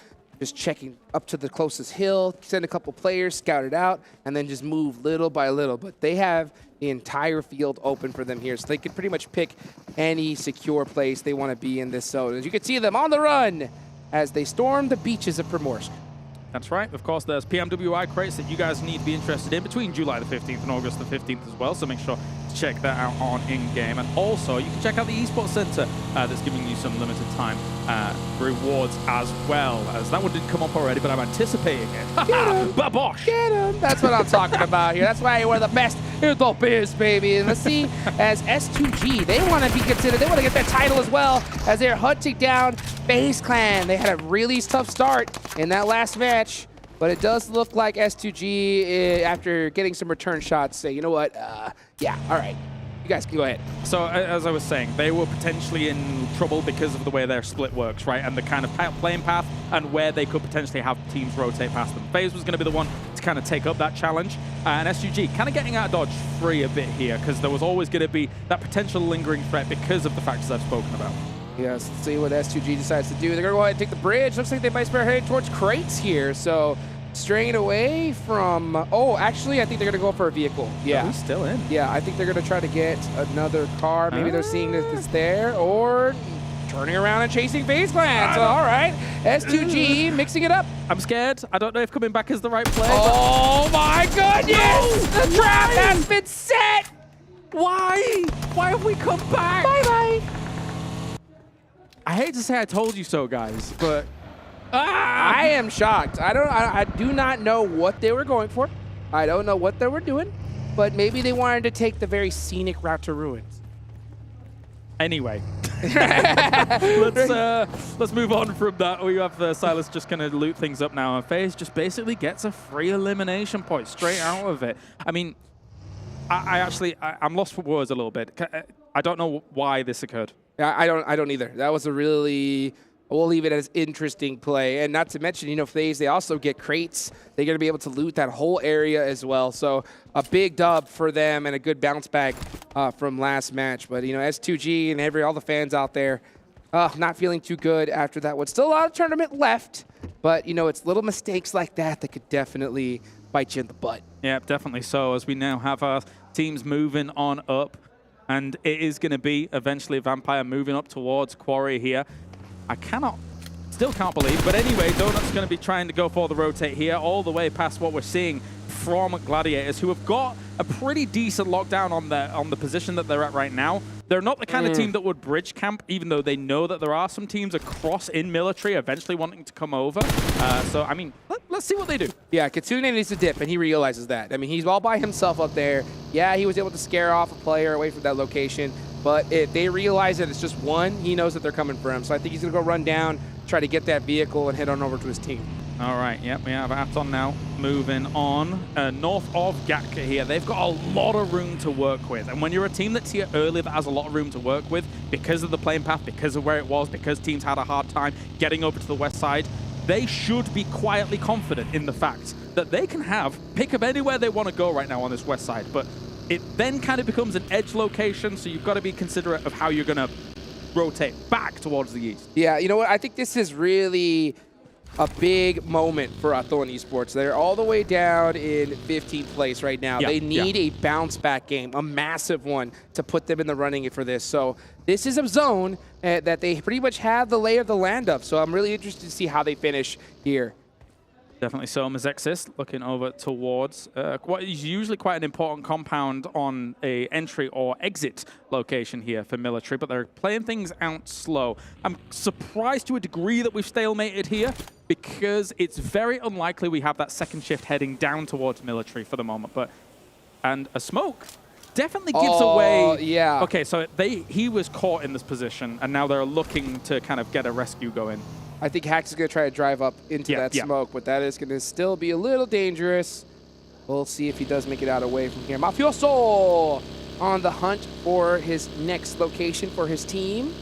checking up to the closest hill, send a couple players, scout it out, and then just move little by little. But they have the entire field open for them here, so they can pretty much pick any secure place they want to be in this zone. As you can see them on the run as they storm the beaches of Primorsk. That's right. Of course, there's PMWI crates that you guys need to be interested in between July the 15th and August the 15th as well, so make sure to check that out on in-game. And also, you can check out the Esports Center that's giving you some limited time rewards as well, as that one didn't come up already, but I'm anticipating it. Babosh! Get him! That's what I'm talking about here. That's why we're the best in the biz, baby. And let's see, as S2G, they want to be considered, they want to get that title as well, as they're hunting down FaZe Clan. They had a really tough start in that last match, but it does look like S2G, after getting some return shots, say, you know what, yeah, all right, you guys can go ahead. So, as I was saying, they were potentially in trouble because of the way their split works, right, and the kind of playing path and where they could potentially have teams rotate past them. FaZe was going to be the one to kind of take up that challenge, and S2G kind of getting out of dodge free a bit here, because there was always going to be that potential lingering threat because of the factors I've spoken about. Yes, let's see what S2G decides to do. They're going to go ahead and take the bridge. Looks like they might start heading towards crates here. So straying away from... oh, actually, I think they're going to go for a vehicle. Yeah. He's still in. Yeah, I think they're going to try to get another car. Maybe they're seeing that it's there, or turning around and chasing FaZe Clan. So, all right, S2G mixing it up. I'm scared. I don't know if coming back is the right play. Oh, my goodness! No! The trap has been set! Why? Why have we come back? Bye-bye. I hate to say I told you so, guys, but I am shocked. I do not know what they were going for. I don't know what they were doing, but maybe they wanted to take the very scenic route to Ruins. Anyway, let's move on from that. We have Silas just going to loot things up now, and FaZe just basically gets a free elimination point straight out of it. I mean, I'm lost for words a little bit. I don't know why this occurred. I don't either. That was a really, we'll leave it as interesting play. And not to mention, you know, FaZe, they also get crates. They're going to be able to loot that whole area as well. So a big dub for them and a good bounce back from last match. But, you know, S2G and all the fans out there, not feeling too good after that one. Still a lot of tournament left, but, you know, it's little mistakes like that that could definitely bite you in the butt. Yeah, definitely so, as we now have our teams moving on up. And it is going to be eventually Vampire moving up towards Quarry here. Still can't believe. But anyway, Donut's going to be trying to go for the rotate here, all the way past what we're seeing from Gladiators, who have got a pretty decent lockdown on the position that they're at right now. They're not the kind of team that would bridge camp, even though they know that there are some teams across in military eventually wanting to come over. So, I mean, let's see what they do. Yeah, Kitsune needs to dip, and he realizes that. I mean, he's all by himself up there. Yeah, he was able to scare off a player away from that location, but they realize that it's just one. He knows that they're coming for him. So I think he's going to go run down, try to get that vehicle, and head on over to his team. All right, yep, we have Aton now moving on. North of Gatka here, they've got a lot of room to work with. And when you're a team that's here early that has a lot of room to work with, because of the playing path, because of where it was, because teams had a hard time getting over to the west side, they should be quietly confident in the fact that they can have pick up anywhere they want to go right now on this west side. But it then kind of becomes an edge location, so you've got to be considerate of how you're going to rotate back towards the east. Yeah, you know what? I think this is really a big moment for Aton Esports. They're all the way down in 15th place right now. They need a bounce back game, a massive one, to put them in the running for this. So this is a zone that they pretty much have the lay of the land of. So I'm really interested to see how they finish here. Definitely so. Mazexis looking over towards what is usually quite an important compound on a entry or exit location here for military, but they're playing things out slow. I'm surprised to a degree that we've stalemated here because it's very unlikely we have that second shift heading down towards military for the moment. And a smoke definitely gives away. Yeah. Okay, so he was caught in this position, and now they're looking to kind of get a rescue going. I think Hax is going to try to drive up into that smoke, but that is going to still be a little dangerous. We'll see if he does make it out away from here. Mafioso on the hunt for his next location for his team.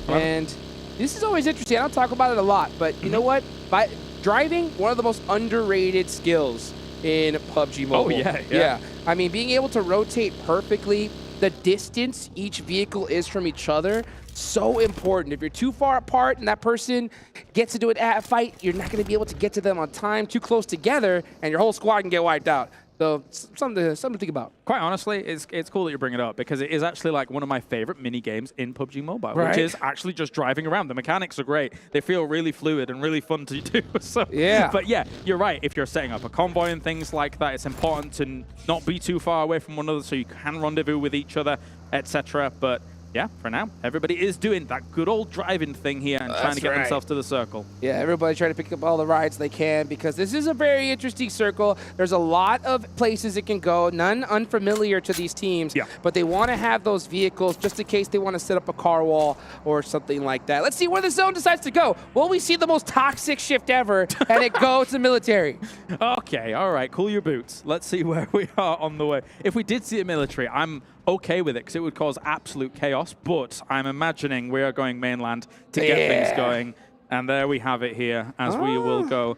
And this is always interesting. I don't talk about it a lot, but you know what? By driving, one of the most underrated skills in PUBG Mobile. Oh, yeah. I mean, being able to rotate perfectly, the distance each vehicle is from each other, so important. If you're too far apart and that person gets into a fight, you're not going to be able to get to them on time. Too close together, and your whole squad can get wiped out. So something to think about. Quite honestly, it's cool that you bring it up because it is actually like one of my favorite mini games in PUBG Mobile, which is actually just driving around. The mechanics are great. They feel really fluid and really fun to do. So, but yeah, you're right. If you're setting up a convoy and things like that, it's important to not be too far away from one another so you can rendezvous with each other, etc. But yeah, for now, everybody is doing that good old driving thing here and trying to get themselves to the circle. Yeah, everybody trying to pick up all the rides they can because this is a very interesting circle. There's a lot of places it can go, none unfamiliar to these teams, but they want to have those vehicles just in case they want to set up a car wall or something like that. Let's see where the zone decides to go. Will we see the most toxic shift ever and it go to the military? Okay, all right, cool your boots. Let's see where we are on the way. If we did see a military, I'm okay with it because it would cause absolute chaos, but I'm imagining we are going mainland to get things going, and there we have it here as we will go.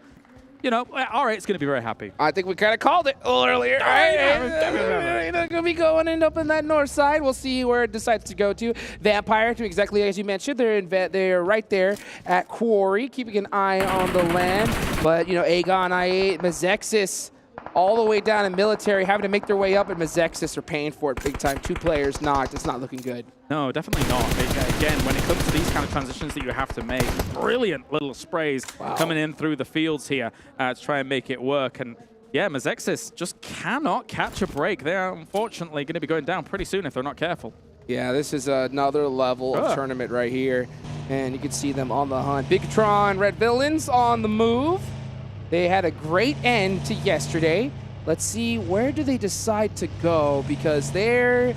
You know, R8's going to be very happy. I think we kind of called it a little earlier. They're going to be going up in that north side. We'll see where it decides to go to. Vampire, to exactly as you mentioned, they're right there at Quarry, keeping an eye on the land. But, you know, AGONxI8, Mazexis, all the way down in military, having to make their way up, and Mazexis are paying for it big time. 2 players knocked. It's not looking good. No, definitely not. Again, when it comes to these kind of transitions that you have to make, brilliant little sprays coming in through the fields here to try and make it work. And yeah, Mazexis just cannot catch a break. They are unfortunately going to be going down pretty soon if they're not careful. Yeah, this is another level of tournament right here. And you can see them on the hunt. Bigetron Red Villains on the move. They had a great end to yesterday. Let's see, where do they decide to go? Because there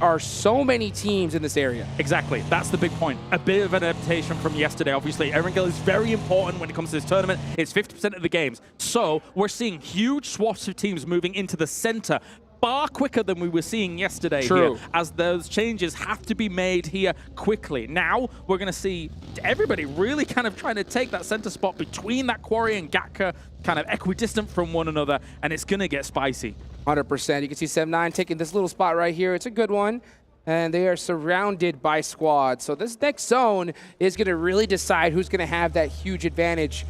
are so many teams in this area. Exactly. That's the big point. A bit of an adaptation from yesterday. Obviously, Erangel is very important when it comes to this tournament. It's 50% of the games. So we're seeing huge swaths of teams moving into the center far quicker than we were seeing yesterday here, as those changes have to be made here quickly. Now we're going to see everybody really kind of trying to take that center spot between that Quarry and Gatka, kind of equidistant from one another, and it's going to get spicy. 100%. You can see 7-9 taking this little spot right here. It's a good one. And they are surrounded by squads. So this next zone is going to really decide who's going to have that huge advantage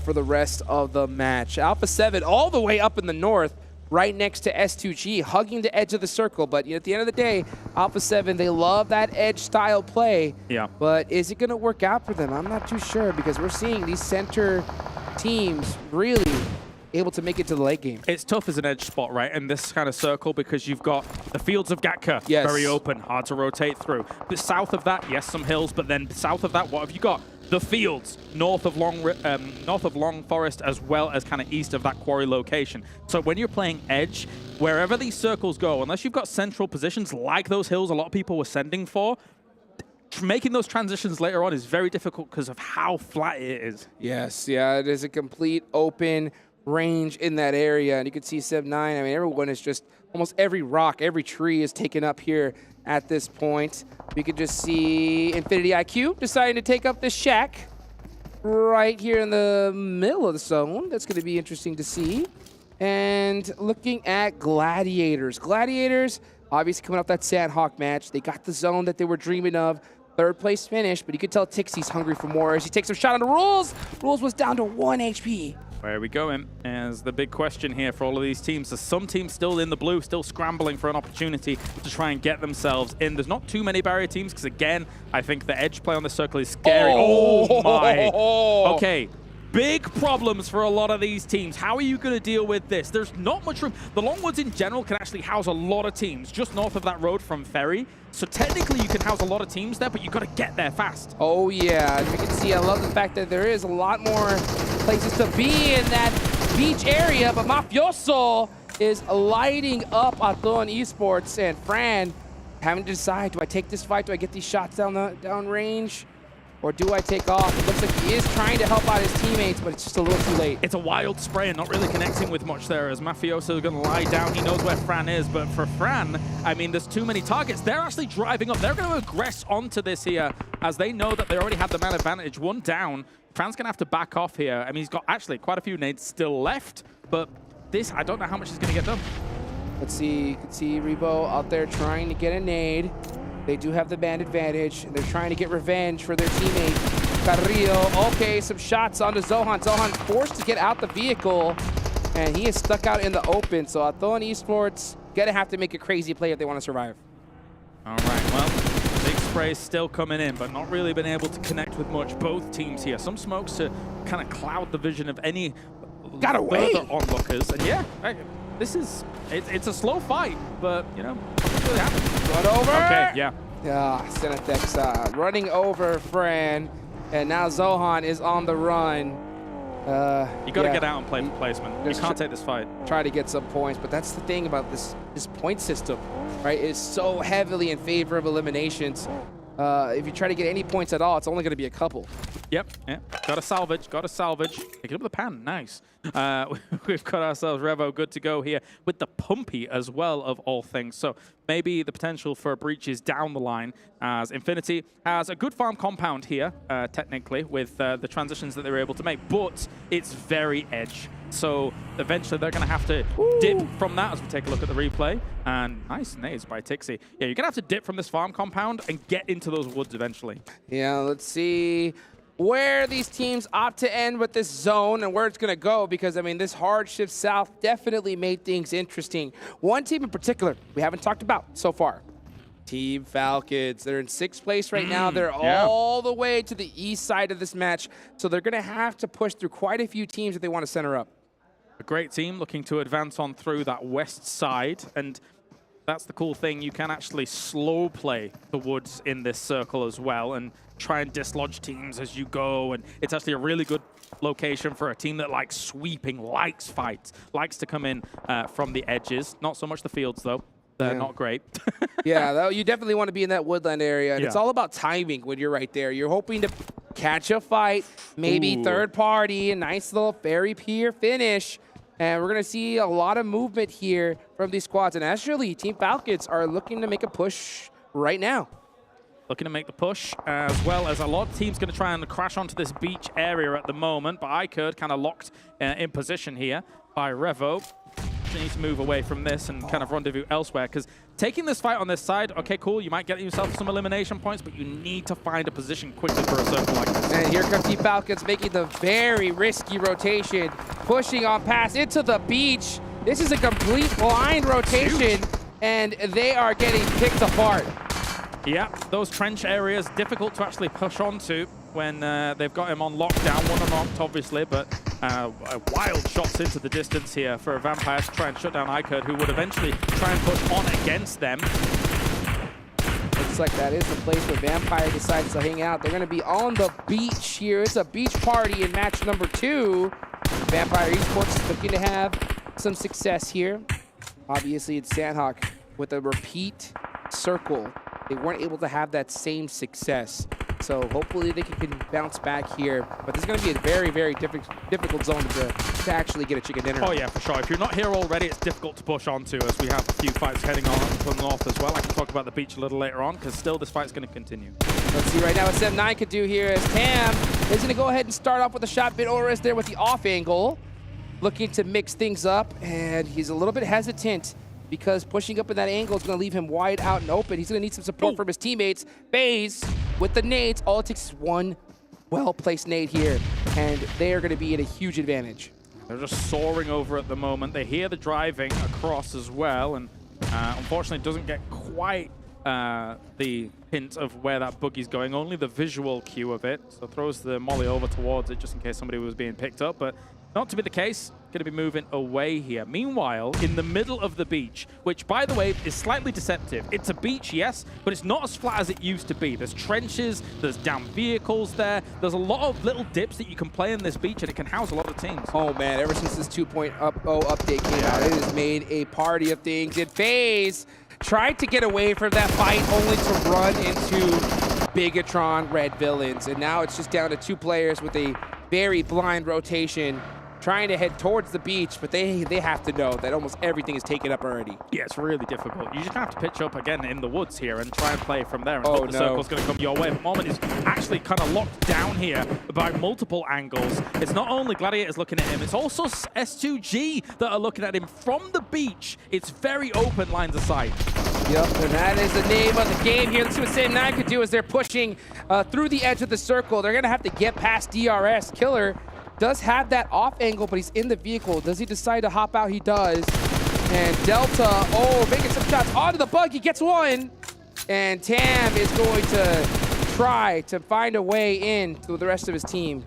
for the rest of the match. Alpha7 all the way up in the north. right next to S2G, hugging the edge of the circle. But at the end of the day, Alpha7, they love that edge style play. Yeah. But is it going to work out for them? I'm not too sure, because we're seeing these center teams really able to make it to the late game. It's tough as an edge spot, right, in this kind of circle, because you've got the fields of Gatka, very open, hard to rotate through. But south of that, yes, some hills, but then south of that, what have you got? The fields north of Long Forest, as well as kind of east of that quarry location. So when you're playing edge, wherever these circles go, unless you've got central positions like those hills a lot of people were sending for, making those transitions later on is very difficult because of how flat it is. Yes, yeah, it is a complete open range in that area. And you can see Seb9, I mean, everyone is just, almost every rock, every tree is taken up here at this point. We could just see Infinity IQ deciding to take up this shack right here in the middle of the zone. That's going to be interesting to see. And looking at Gladiators. Gladiators, obviously coming off that Sandhawk match. They got the zone that they were dreaming of. Third place finish, but you could tell Tixie's hungry for more as he takes a shot on the Rules. Rules was down to 1 HP. Where are we going? As the big question here for all of these teams. There's some teams still in the blue, still scrambling for an opportunity to try and get themselves in. There's not too many barrier teams because, again, I think the edge play on the circle is scary. Oh my. Okay. Big problems for a lot of these teams. How are you going to deal with this? There's not much room. The Longwoods in general can actually house a lot of teams just north of that road from Ferry. So technically you can house a lot of teams there, but you've got to get there fast. Oh yeah, as you can see, I love the fact that there is a lot more places to be in that beach area, but Mafioso is lighting up Aton Esports, and Fran having to decide, do I take this fight? Do I get these shots down range? Or do I take off? It looks like he is trying to help out his teammates, but it's just a little too late. It's a wild spray and not really connecting with much there, as Mafioso is going to lie down. He knows where Fran is, but for Fran, I mean, there's too many targets. They're actually driving up. They're going to aggress onto this here, as they know that they already have the man advantage. One down. Fran's going to have to back off here. I mean, he's got actually quite a few nades still left, but this, I don't know how much is going to get done. Let's see. You can see Rebo out there trying to get a nade. They do have the man advantage, and they're trying to get revenge for their teammate, Carrillo. Okay, some shots onto Zohan. Zohan forced to get out the vehicle, and he is stuck out in the open. So Aton Esports gonna have to make a crazy play if they want to survive. All right, well, big spray still coming in, but not really been able to connect with much. Both teams here. Some smokes to kind of cloud the vision of any further onlookers. And yeah, this is, it's a slow fight, but, you know, what's really happening? Run over. Okay, yeah. Yeah, Senethex running over Fran, and now Zohan is on the run. You got to get out and play for placement. You can't take this fight. Try to get some points, but that's the thing about this point system, right? It's so heavily in favor of eliminations. If you try to get any points at all, it's only going to be a couple. Yep, yeah. Got to salvage, got to salvage. Pick it up with the pan, nice. We've got ourselves Revo good to go here with the Pumpy as well, of all things. So maybe the potential for breaches down the line, as Infinity has a good farm compound here, technically, with the transitions that they were able to make, but it's very edge. So eventually they're going to have to dip from that as we take a look at the replay. And nice nades by Tixie. Yeah, you're going to have to dip from this farm compound and get into those woods eventually. Yeah, let's see where these teams opt to end with this zone and where it's going to go, because, I mean, this hard shift south definitely made things interesting. One team in particular we haven't talked about so far, Team Falcons. They're in 6th place right now. They're all the way to the east side of this match, so they're going to have to push through quite a few teams if they want to center up. A great team looking to advance on through that west side, and that's the cool thing. You can actually slow play the woods in this circle as well and try and dislodge teams as you go, and it's actually a really good location for a team that likes sweeping, likes fights, likes to come in from the edges. Not so much the fields, though. They're not great. Yeah, you definitely want to be in that woodland area, and it's all about timing when you're right there. You're hoping to catch a fight, maybe third party, a nice little ferry pier finish. And we're going to see a lot of movement here from these squads. And actually, Team Falcons are looking to make a push right now. Looking to make the push, as well as a lot of teams going to try and crash onto this beach area at the moment. But iKURD kind of locked in position here by Revo. You need to move away from this and kind of rendezvous elsewhere, because taking this fight on this side, okay, cool, you might get yourself some elimination points, but you need to find a position quickly for a circle like this. And here come Team Falcons making the very risky rotation, pushing on past into the beach. This is a complete blind rotation, and they are getting picked apart. Yeah, those trench areas, difficult to actually push onto when they've got him on lockdown. One unlocked, obviously, but wild shots into the distance here for a Vampire to try and shut down iKURD, who would eventually try and push on against them. Looks like that is the place where Vampire decides to hang out. They're going to be on the beach here. It's a beach party in match number 2. Vampire Esports is looking to have some success here. Obviously, it's Sandhawk with a repeat circle. They weren't able to have that same success. So hopefully they can bounce back here. But this is going to be a very, very difficult zone to actually get a chicken dinner. Oh yeah, for sure. If you're not here already, it's difficult to push onto, as we have a few fights heading on from the north as well. I can talk about the beach a little later on, because still this fight's going to continue. Let's see right now what 7-9 could do here, as Tam is going to go ahead and start off with a shot. BitOris there with the off angle, looking to mix things up, and he's a little bit hesitant, because pushing up in that angle is going to leave him wide out and open. He's going to need some support from his teammates. FaZe with the nades. All it takes is one well-placed nade here, and they are going to be at a huge advantage. They're just soaring over at the moment. They hear the driving across as well, and unfortunately doesn't get quite the hint of where that boogie's going, only the visual cue of it. So throws the molly over towards it just in case somebody was being picked up, but not to be the case. Going to be moving away here. Meanwhile, in the middle of the beach, which, by the way, is slightly deceptive. It's a beach, yes, but it's not as flat as it used to be. There's trenches, there's damn vehicles there. There's a lot of little dips that you can play in this beach, and it can house a lot of teams. Oh, man, ever since this 2.0 update came out, it has made a party of things. And FaZe tried to get away from that fight, only to run into Bigetron Red Villains. And now it's just down to 2 players with a very blind rotation, trying to head towards the beach, but they have to know that almost everything is taken up already. Yeah, it's really difficult. You just have to pitch up again in the woods here and try and play from there, and hope the circle's going to come your way. But Moment is actually kind of locked down here by multiple angles. It's not only Gladiators looking at him, it's also S2G that are looking at him from the beach. It's very open lines of sight. Yep, and that is the name of the game here. Let's see what 7-9 could do as they're pushing through the edge of the circle. They're going to have to get past DRS. Killer does have that off angle, but he's in the vehicle. Does he decide to hop out? He does. And Delta, making some shots onto the bug. He gets one. And Tam is going to try to find a way in to the rest of his team.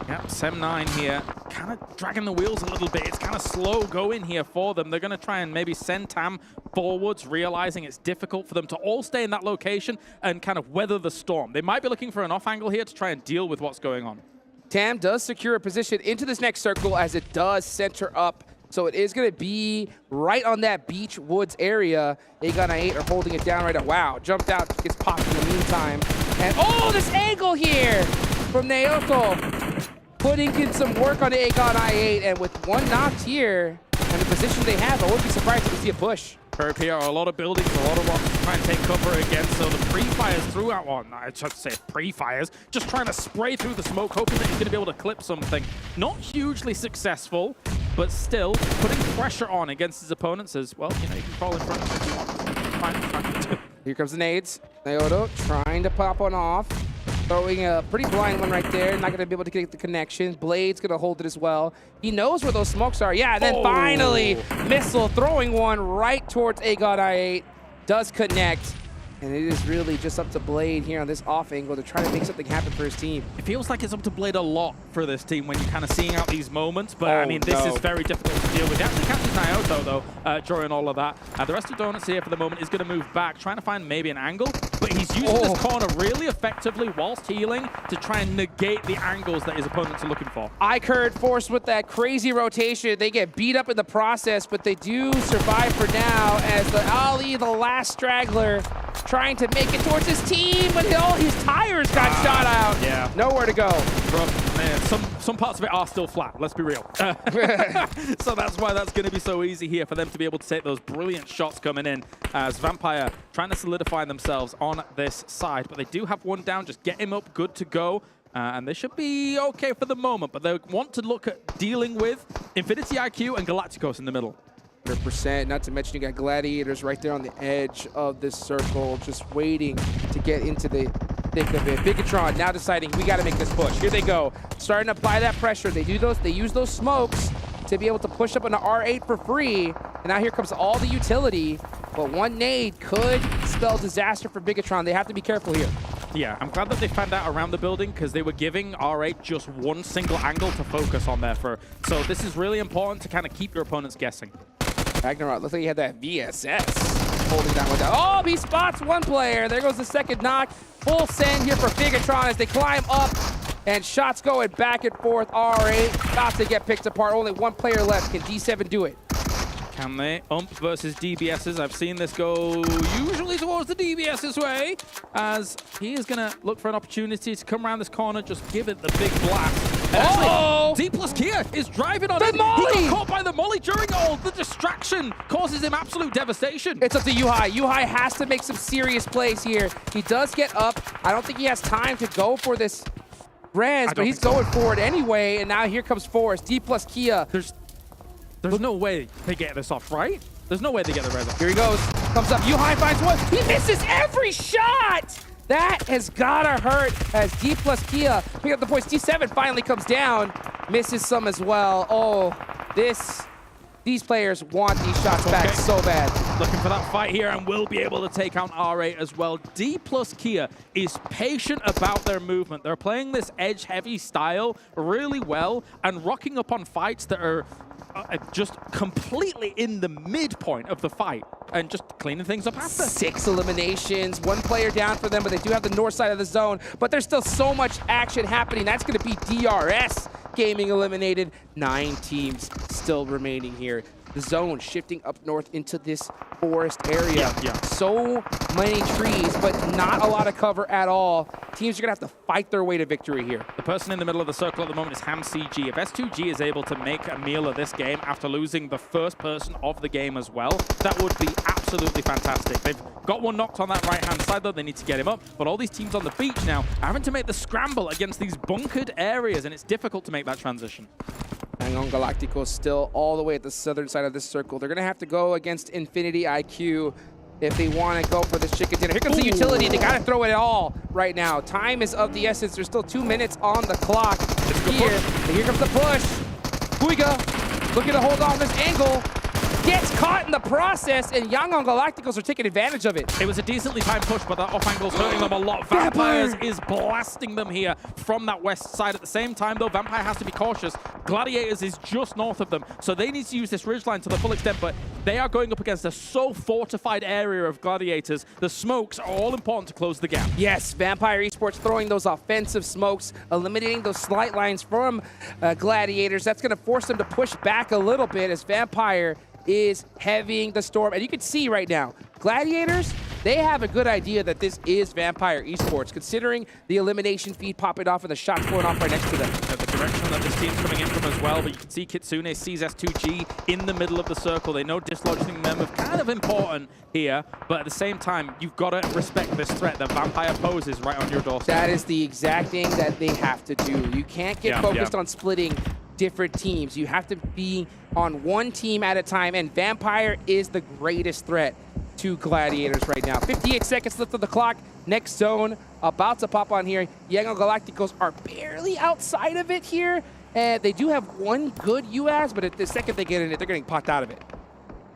Yep, 7-9 here, kind of dragging the wheels a little bit. It's kind of slow going here for them. They're going to try and maybe send Tam forwards, realizing it's difficult for them to all stay in that location and kind of weather the storm. They might be looking for an off angle here to try and deal with what's going on. Tam does secure a position into this next circle as it does center up. So it is going to be right on that beach woods area. AGONxI8 are holding it down right now. Wow, jumped out, gets popped in the meantime. And this angle here from Naoto, putting in some work on AGONxI8. And with one knocked here and the position they have, I wouldn't be surprised if we see a push. Here are a lot of buildings, a lot of rocks to try and take cover against. So the pre-fires throughout, well, I should say pre-fires, just trying to spray through the smoke, hoping that he's going to be able to clip something. Not hugely successful, but still putting pressure on against his opponents as well. You know, you can crawl in front of him if you want. Here comes the nades. Naoto trying to pop one off. Throwing a pretty blind one right there. Not going to be able to get the connection. Blade's going to hold it as well. He knows where those smokes are. Yeah, and then finally, Missile throwing one right towards AGONxI8. Does connect. And it is really just up to Blade here on this off angle to try to make something happen for his team. It feels like it's up to Blade a lot for this team when you're kind of seeing out these moments, but I mean, this is very difficult to deal with. He actually catches Naoto though, during all of that. The rest of Donuts here for the moment is going to move back, trying to find maybe an angle, but he's using this corner really effectively whilst healing to try and negate the angles that his opponents are looking for. iKURD forced with that crazy rotation. They get beat up in the process, but they do survive for now as the Ali, the last straggler, trying to make it towards his team, but all his tires got shot out. Yeah. Nowhere to go. Man, some parts of it are still flat, let's be real. So that's why that's going to be so easy here for them to be able to take those brilliant shots coming in as Vampire trying to solidify themselves on this side. But they do have one down, just get him up, good to go. And they should be okay for the moment, but they want to look at dealing with Infinity IQ and Galacticos in the middle. 100%, not to mention you got Gladiators right there on the edge of this circle, just waiting to get into the thick of it. Bigetron now deciding we got to make this push. Here they go, starting to apply that pressure. They use those smokes to be able to push up an R8 for free. And now here comes all the utility. But one nade could spell disaster for Bigetron. They have to be careful here. Yeah, I'm glad that they found out around the building because they were giving R8 just one single angle to focus on there for. So this is really important to kind of keep your opponents guessing. Ragnarok, looks like he had that VSS holding that one down. Oh, he spots one player. There goes the second knock. Full send here for Bigetron as they climb up. And shots going back and forth. R8 about to get picked apart. Only one player left. Can D7 do it? Can they? Versus DBS's. I've seen this go usually towards the DBS's way, as he is going to look for an opportunity to come around this corner, just give it the big blast. Oh! D plus Kia is driving on the it. molly! He got caught by the molly during all. The distraction causes him absolute devastation. It's up to Yuhai. Yuhai has to make some serious plays here. He does get up. I don't think he has time to go for this res, but he's going for it anyway. And now here comes Forrest. D plus Kia. There's no way they get this off, right? There's no way they get the res off. Here he goes. Comes up. Yuhai finds one. He misses every shot. That has gotta hurt as D plus Kia pick up the points. D7 finally comes down. Misses some as well. Oh, these players want these shots back so bad. Looking for that fight here and will be able to take out R8 as well. D plus Kia is patient about their movement. They're playing this edge-heavy style really well and rocking up on fights that are just completely in the midpoint of the fight and just cleaning things up after. 6 eliminations, 1 player down for them, but they do have the north side of the zone. But there's still so much action happening. That's going to be DRS Gaming eliminated. 9 teams still remaining here. The zone shifting up north into this forest area. So many trees, but not a lot of cover at all. Teams are going to have to fight their way to victory here. The person in the middle of the circle at the moment is HamCG. If S2G is able to make a meal of this game after losing the first person of the game as well, that would be absolutely fantastic. They've got one knocked on that right-hand side, though. They need to get him up. But all these teams on the beach now are having to make the scramble against these bunkered areas, and it's difficult to make that transition. AGONxI8 still all the way at the southern side of this circle. They're going to have to go against Infinity IQ if they want to go for this chicken dinner. Here comes the utility. They got to throw it all right now. Time is of the essence. There's still 2 minutes on the clock here. And here comes the push. Huiga looking to hold on this angle. Gets caught in the process, and AGONxI8 are taking advantage of it. It was a decently timed push, but that off angle's hurting them a lot. Vampires is blasting them here from that west side. At the same time, though, Vampire has to be cautious. Gladiators is just north of them, so they need to use this ridgeline to the full extent, but they are going up against a so fortified area of Gladiators. The smokes are all important to close the gap. Yes, Vampire Esports throwing those offensive smokes, eliminating those slight lines from Gladiators. That's going to force them to push back a little bit as Vampire is heavying the storm. And you can see right now, Gladiators, they have a good idea that this is Vampire Esports, considering the elimination feed popping off and the shots going off right next to them. The direction that this team's coming in from as well, but you can see Kitsune sees S2G in the middle of the circle. They know dislodging them is kind of important here, but at the same time, you've got to respect this threat that Vampire poses right on your doorstep. That is the exact thing that they have to do. You can't get focused on splitting different teams. You have to be on one team at a time, and Vampire is the greatest threat to Gladiators right now. 58 seconds left of the clock. Next zone about to pop on here. AGONxI8 are barely outside of it here, and they do have one good UAS, but at the second they get in it, they're getting popped out of it.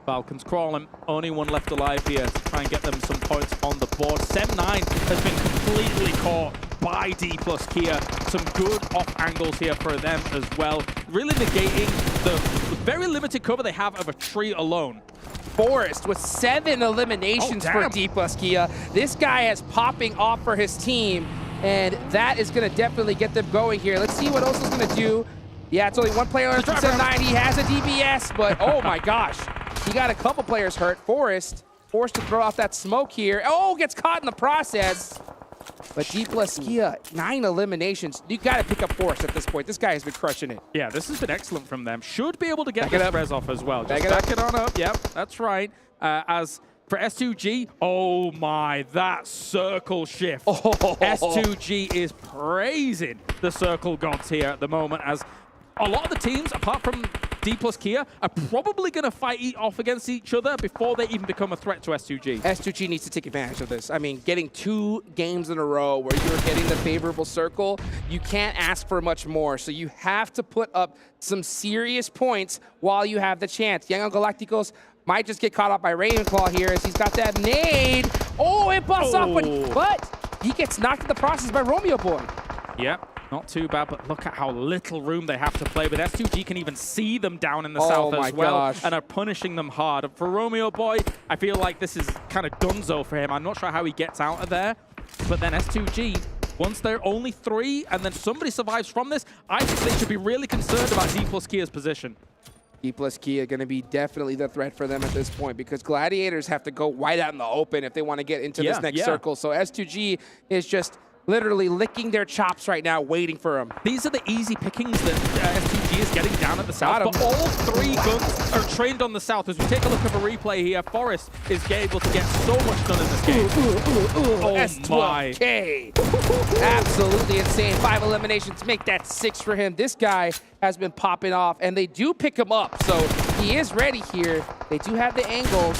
Falcons crawling, only one left alive here to try and get them some points on the board. 7-9 has been completely caught by D plus Kia. Some good off angles here for them as well. Really negating the very limited cover they have of a tree alone. Forrest with 7 eliminations for D plus Kia. This guy is popping off for his team, and that is going to definitely get them going here. Let's see what else is going to do. Yeah, it's only one player on 7-9. He has a DBS, but oh my gosh. He got a couple players hurt. Forrest forced to throw off that smoke here. Oh, gets caught in the process. But D plus Kia, 9 eliminations. You got to pick up Forrest at this point. This guy has been crushing it. Yeah, this has been excellent from them. Should be able to get this res off as well. Just back it on up. Yep, that's right. As for S2G, oh my, that circle shift. S2G is praising the circle gods here at the moment, as a lot of the teams, apart from D plus Kia are probably going to fight off against each other before they even become a threat to S2G. S2G needs to take advantage of this. I mean, getting 2 games in a row where you're getting the favorable circle, you can't ask for much more. So you have to put up some serious points while you have the chance. Young Galacticos might just get caught up by Ravenclaw here as he's got that nade. Oh, it busts off, but he gets knocked in the process by Romeo Boy. Yep. Not too bad, but look at how little room they have to play with. S2G can even see them down in the south as well and are punishing them hard. For Romeo Boy, I feel like this is kind of donezo for him. I'm not sure how he gets out of there, but then S2G, once they're only 3 and then somebody survives from this, I think they should be really concerned about D plus Kia's position. D plus Kia going to be definitely the threat for them at this point because Gladiators have to go wide out in the open if they want to get into this next circle. So S2G is just literally licking their chops right now, waiting for him. These are the easy pickings that S2G is getting down at the south, but all 3 guns are trained on the south. As we take a look at a replay here, Forest is able to get so much done in this game. Oh S12K. Absolutely insane. 5 eliminations make that 6 for him. This guy has been popping off, and they do pick him up, so he is ready here. They do have the angles.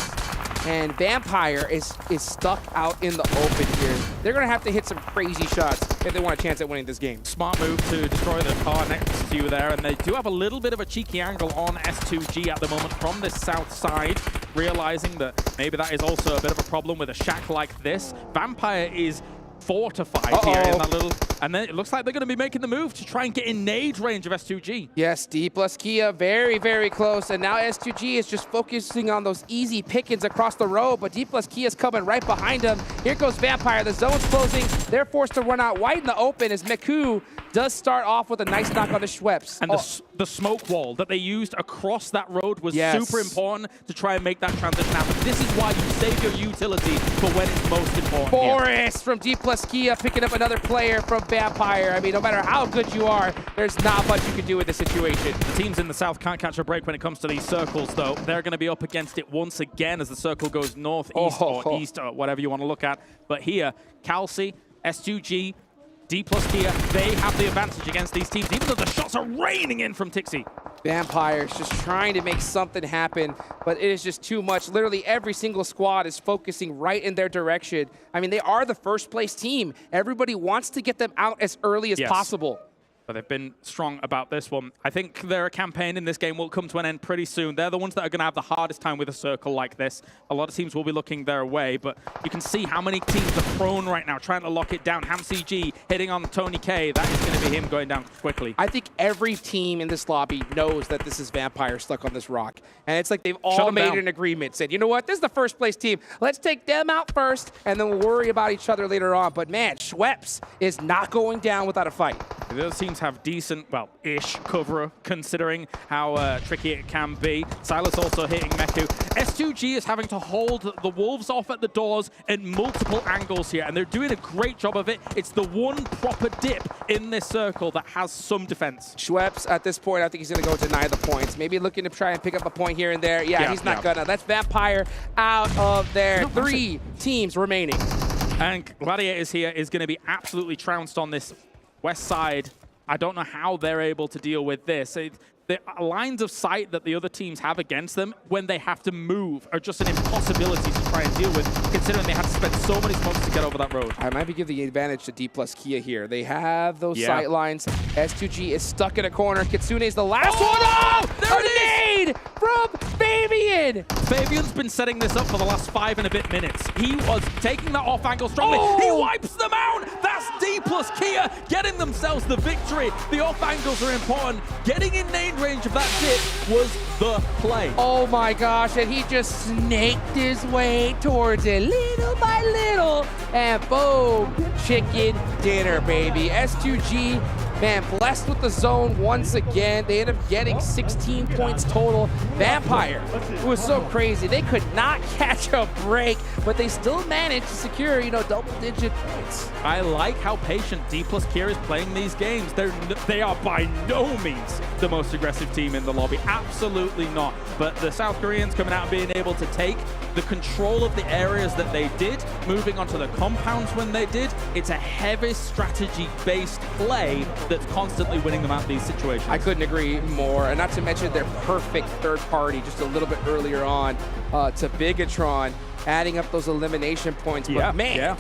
And Vampire is stuck out in the open here. They're going to have to hit some crazy shots if they want a chance at winning this game. Smart move to destroy the car next to you there. And they do have a little bit of a cheeky angle on S2G at the moment from this south side, realizing that maybe that is also a bit of a problem with a shack like this. Vampire is fortified here in that little, and then it looks like they're going to be making the move to try and get in nade range of S2G. Yes, D plus Kia very, very close, and now S2G is just focusing on those easy pickings across the road, but D plus Kia is coming right behind them. Here goes Vampire, the zone's closing. They're forced to run out wide in the open as Meku does start off with a nice knock on the Schweppes. And the smoke wall that they used across that road was super important to try and make that transition happen. This is why you save your utility for when it's most important. Forest from D plus Kia picking up another player from Vampire. I mean, no matter how good you are, there's not much you can do with the situation. The teams in the south can't catch a break when it comes to these circles, though. They're going to be up against it once again as the circle goes north, east, or east, or whatever you want to look at. But here, Calci, S2G, D plus Kia, they have the advantage against these teams, even though the shots are raining in from Tixi. Vampire's just trying to make something happen, but it is just too much. Literally every single squad is focusing right in their direction. I mean, they are the first place team. Everybody wants to get them out as early as possible. But they've been strong about this one. I think their campaign in this game will come to an end pretty soon. They're the ones that are going to have the hardest time with a circle like this. A lot of teams will be looking their way, but you can see how many teams are prone right now, trying to lock it down. HamCG hitting on Tony K. That is going to be him going down quickly. I think every team in this lobby knows that this is Vampire stuck on this rock. And it's like they've all made an agreement, said, you know what, this is the first place team. Let's take them out first, and then we'll worry about each other later on. But man, Schweppes is not going down without a fight. The other teams have decent, well, ish cover, considering how tricky it can be. Silas also hitting Meku. S2G is having to hold the Wolves off at the doors in multiple angles here, and they're doing a great job of it. It's the one proper dip in this circle that has some defense. Schweppes, at this point, I think he's going to go deny the points. Maybe looking to try and pick up a point here and there. Yeah, he's not gonna. That's Vampire out of there. 3 teams remaining. And Gladiators here is going to be absolutely trounced on this west side. I don't know how they're able to deal with this. The lines of sight that the other teams have against them when they have to move are just an impossibility to try and deal with, considering they have to spend so many smokes to get over that road. I might be giving the advantage to D plus Kia here. They have those sight lines. S2G is stuck in a corner. Kitsune is the last one. Oh! There it is! From Fabian! Fabian's been setting this up for the last 5 and a bit minutes. He was taking that off angle strongly. He wipes them out! That's D plus Kia getting themselves the victory. The off angles are important. Getting in nade range of that dip was the play. Oh my gosh, and he just snaked his way towards it little by little, and boom, chicken dinner, baby. S2G, man, blessed with the zone once again. They end up getting 16 points total. Vampire, it was so crazy. They could not catch a break, but they still managed to secure, you know, double-digit points. I like how patient D plus Kia is playing these games. They are by no means the most aggressive team in the lobby. Absolutely not. But the South Koreans coming out and being able to take the control of the areas that they did, moving onto the compounds when they did, it's a heavy strategy-based play that's constantly winning them out of these situations. I couldn't agree more, and not to mention their perfect third party just a little bit earlier on to Bigetron, adding up those elimination points. But man,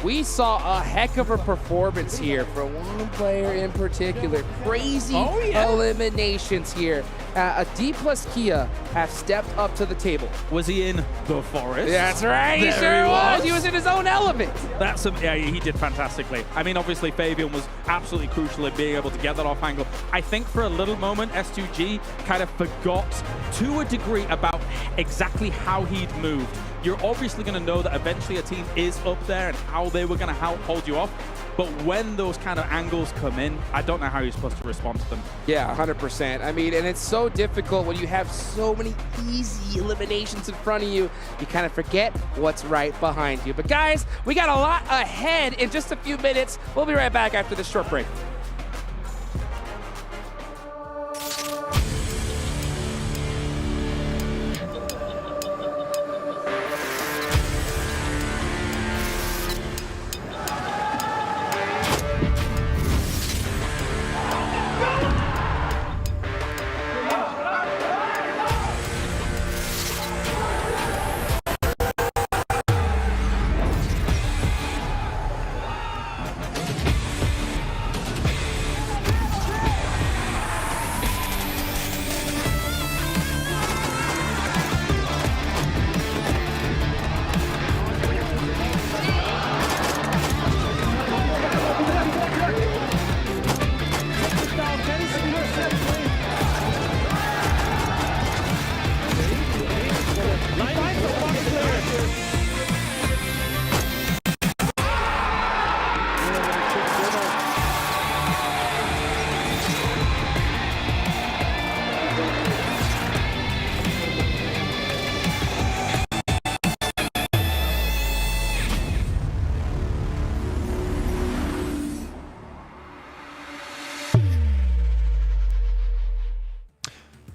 we saw a heck of a performance here from one player in particular. Crazy eliminations here. A D plus Kia have stepped up to the table. Was he in the forest? That's right, he sure was. He was in his own element. Yeah, he did fantastically. I mean, obviously, Fabian was absolutely crucial in being able to get that off angle. I think for a little moment, S2G kind of forgot to a degree about exactly how he'd moved. You're obviously going to know that eventually a team is up there and how they were going to hold you off. But when those kind of angles come in, I don't know how you're supposed to respond to them. Yeah, 100%. I mean, and it's so difficult when you have so many easy eliminations in front of you. You kind of forget what's right behind you. But guys, we got a lot ahead in just a few minutes. We'll be right back after this short break.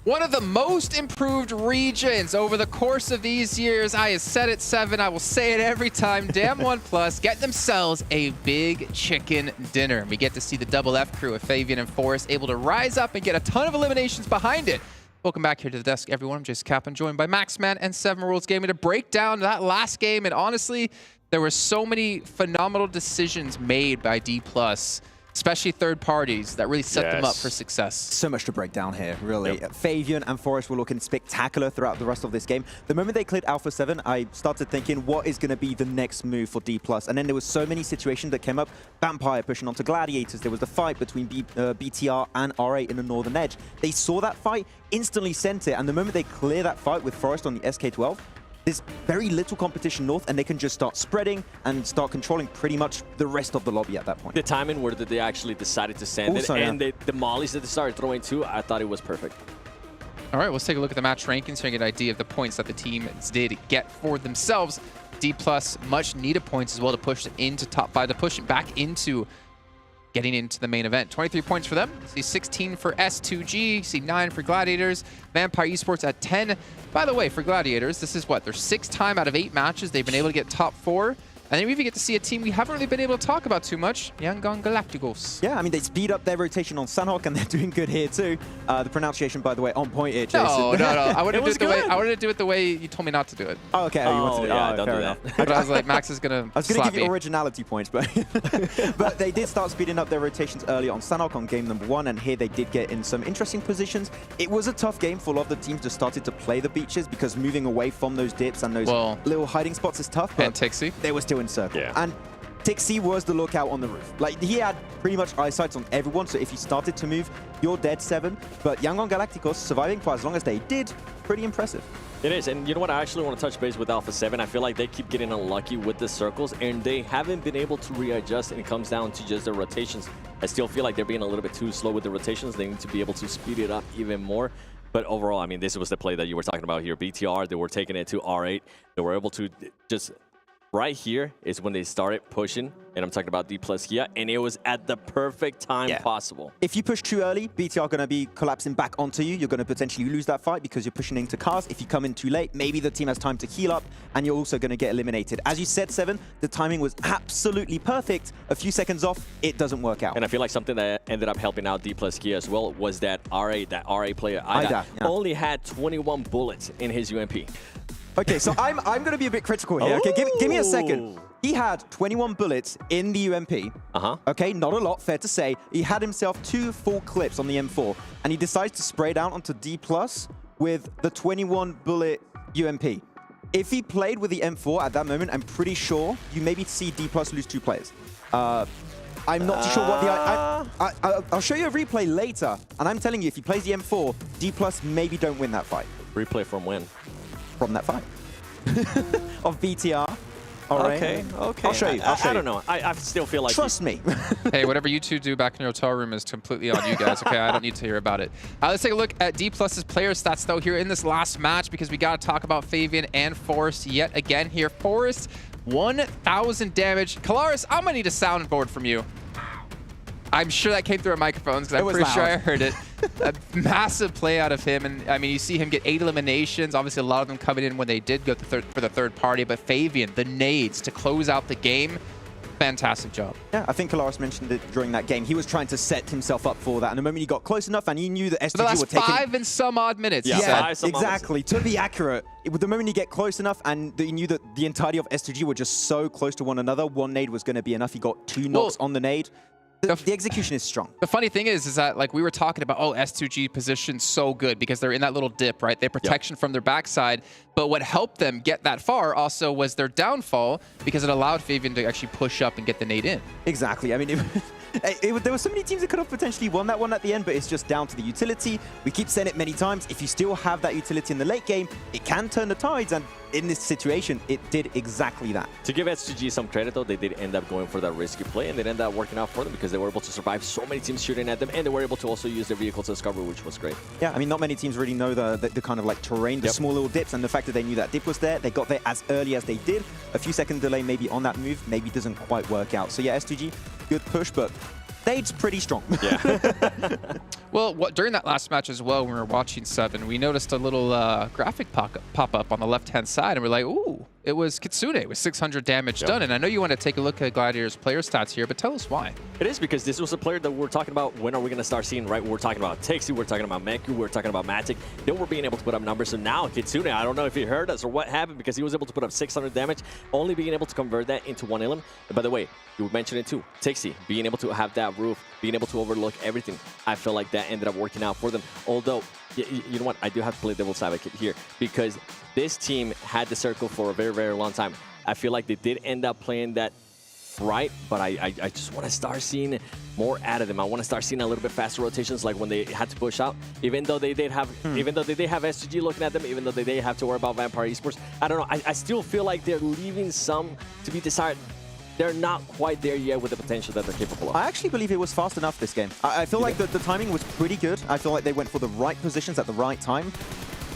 One of the most improved regions over the course of these years. I have said it, Seven. I will say it every time. Damn OnePlus get themselves a big chicken dinner. We get to see the double F crew of Fabian and Forrest able to rise up and get a ton of eliminations behind it. Welcome back here to the desk, everyone. I'm Jason Kaplan, joined by Maxman and Seven Worlds Gaming to break down that last game. And honestly, there were so many phenomenal decisions made by D+, especially third parties, that really set them up for success. So much to break down here, really. Fabian and Forrest were looking spectacular throughout the rest of this game. The moment they cleared Alpha7, I started thinking, what is going to be the next move for D+? And then there was so many situations that came up. Vampire pushing onto Gladiators. There was the fight between BTR and R8 in the Northern Edge. They saw that fight, instantly sent it, and the moment they clear that fight with Forrest on the SK12, there's very little competition north, and they can just start spreading and start controlling pretty much the rest of the lobby at that point. The timing where they actually decided to send it, and the mollies that they started throwing too, I thought it was perfect. All right, let's take a look at the match rankings here and get an idea of the points that the teams did get for themselves. D+, much needed points as well to push it into top 5, to push it back into getting into the main event. 23 points for them. See 16 for S2G, see 9 for Gladiators, Vampire Esports at 10. By the way, for Gladiators, this is what, their 6th time out of 8 matches they've been able to get top 4. And then we even get to see a team we haven't really been able to talk about too much, AGONxI8. Yeah, I mean, they speed up their rotation on Sanhok, and they're doing good here too. The pronunciation, by the way, on point here, Jason. No. I wanted to do it the way you told me not to do it. Oh, okay. You wanted to do it. Yeah, Oh, don't fair do enough. that. But I was like, Max is going to I was going to give you originality points, but but they did start speeding up their rotations early on Sanhok on game number 1, and here they did get in some interesting positions. It was a tough game for a lot of the teams that started to play the beaches, because moving away from those dips and those little hiding spots is tough. But and Tixi. They were still in circle. Yeah. And Tixi was the lookout on the roof. Like, he had pretty much eyesight on everyone, so if you started to move, you're dead, Seven. But AGONxI8 surviving for as long as they did, pretty impressive. It is, and you know what? I actually want to touch base with Alpha7. I feel like they keep getting unlucky with the circles, and they haven't been able to readjust, and it comes down to just their rotations. I still feel like they're being a little bit too slow with the rotations. They need to be able to speed it up even more. But overall, I mean, this was the play that you were talking about here. BTR, they were taking it to R8. They were able to just right here is when they started pushing, and I'm talking about D plus here, and it was at the perfect time possible. If you push too early, BT are going to be collapsing back onto you. You're going to potentially lose that fight because you're pushing into cars. If you come in too late, maybe the team has time to heal up, and you're also going to get eliminated. As you said, Seven, the timing was absolutely perfect. A few seconds off, it doesn't work out. And I feel like something that ended up helping out D plus Kia as well was that RA player, Ida, only had 21 bullets in his UMP. Okay, so I'm going to be a bit critical here. Okay, give me a second. He had 21 bullets in the UMP. Okay, not a lot, fair to say. He had himself 2 full clips on the M4, and he decides to spray down onto D+ with the 21 bullet UMP. If he played with the M4 at that moment, I'm pretty sure you maybe see D+ lose 2 players. I'm not too sure what the... I'll show you a replay later, and I'm telling you, if he plays the M4, D+ maybe don't win that fight. Replay from when? From that fight. Of BTR. All right. Okay. I'll show you. I don't know. I still feel like... Trust me. Hey, whatever you two do back in your hotel room is completely on you guys, okay? I don't need to hear about it. Let's take a look at D+'s player stats, though, here in this last match, because we got to talk about Fabian and Forrest yet again here. Forrest, 1,000 damage. Kalaris, I'm going to need a soundboard from you. I'm sure that came through our microphones, because I'm pretty sure I heard it. A massive play out of him, and I mean, you see him get 8 eliminations. Obviously, a lot of them coming in when they did go for the third party, but Fabian, the nades to close out the game, fantastic job. Yeah, I think Kalaris mentioned it during that game. He was trying to set himself up for that, and the moment he got close enough, and he knew that STG were taking... the last 5 and some odd minutes, yeah, exactly. To be accurate, the moment you get close enough, and you knew that the entirety of STG were just so close to one another, one nade was going to be enough. He got 2 knocks on the nade. The execution is strong. The funny thing is that, like, we were talking about, oh, S2G position so good because they're in that little dip, right? They have protection from their backside. But what helped them get that far also was their downfall, because it allowed Fabian to actually push up and get the nade in. Exactly. I mean, there were so many teams that could have potentially won that one at the end, but it's just down to the utility. We keep saying it many times. If you still have that utility in the late game, it can turn the tides. And in this situation, it did exactly that. To give S2G some credit, though, they did end up going for that risky play, and it ended up working out for them because they were able to survive so many teams shooting at them, and they were able to also use their vehicle to discover, which was great. Yeah, I mean, not many teams really know the kind of like terrain, the small little dips, and the fact that they knew that dip was there, they got there as early as they did. A few second delay maybe on that move, maybe doesn't quite work out. So yeah, S2G, good push, but Nade's pretty strong. Yeah. Well, during that last match as well, when we were watching Seven, we noticed a little graphic pop up on the left-hand side, and we're like, ooh, it was Kitsune with 600 damage done. And I know you want to take a look at Gladiators' player stats here, but tell us why. It is because this was a player that we're talking about. When are we going to start seeing, right? We're talking about Tixi, we're talking about Meku, we're talking about Matic. They were being able to put up numbers. So now Kitsune, I don't know if he heard us or what happened, because he was able to put up 600 damage, only being able to convert that into 1 elim. And by the way, you mentioned it too, Tixi, being able to have that roof, being able to overlook everything. I feel like that ended up working out for them. Although, you know what? I do have to play devil's advocate here, because this team had the circle for a very, very long time. I feel like they did end up playing that right, but I just want to start seeing more out of them. I want to start seeing a little bit faster rotations, like when they had to push out. Even though they did have, even though they did have SGG looking at them, even though they did have to worry about Vampire Esports. I don't know. I still feel like they're leaving some to be desired. They're not quite there yet with the potential that they're capable of. I actually believe it was fast enough this game. I feel like the timing was pretty good. I feel like they went for the right positions at the right time.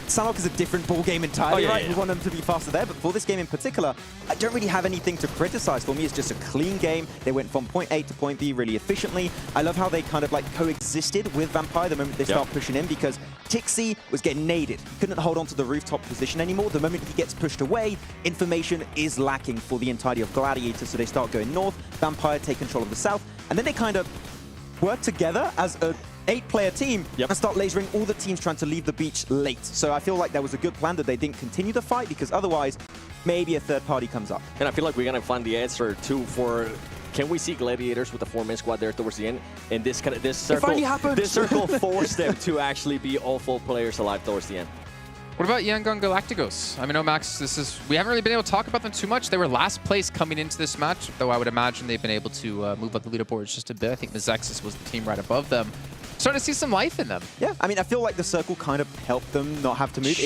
Sanhok is a different ball game entirely, right? We want them to be faster there, but for this game in particular, I don't really have anything to criticize. For me, it's just a clean game. They went from point A to point B really efficiently. I love how they kind of like coexisted with Vampire the moment they start pushing in, because Tixi was getting naded. He couldn't hold on to the rooftop position anymore. The moment he gets pushed away, information is lacking for the entirety of Gladiators, so they start going north. Vampire take control of the south, and then they kind of work together as a 8-player team and start lasering all the teams trying to leave the beach late. So I feel like that was a good plan that they didn't continue the fight, because otherwise maybe a third party comes up. And I feel like we're going to find the answer too for, can we see Gladiators with a 4-man squad there towards the end? And this circle forced them to actually be all 4 players alive towards the end. What about AGONxI8? I mean, no, Max, we haven't really been able to talk about them too much. They were last place coming into this match, though I would imagine they've been able to move up the leaderboards just a bit. I think Mizexis was the team right above them. Starting to see some life in them. Yeah, I mean, I feel like the circle kind of helped them not have to move.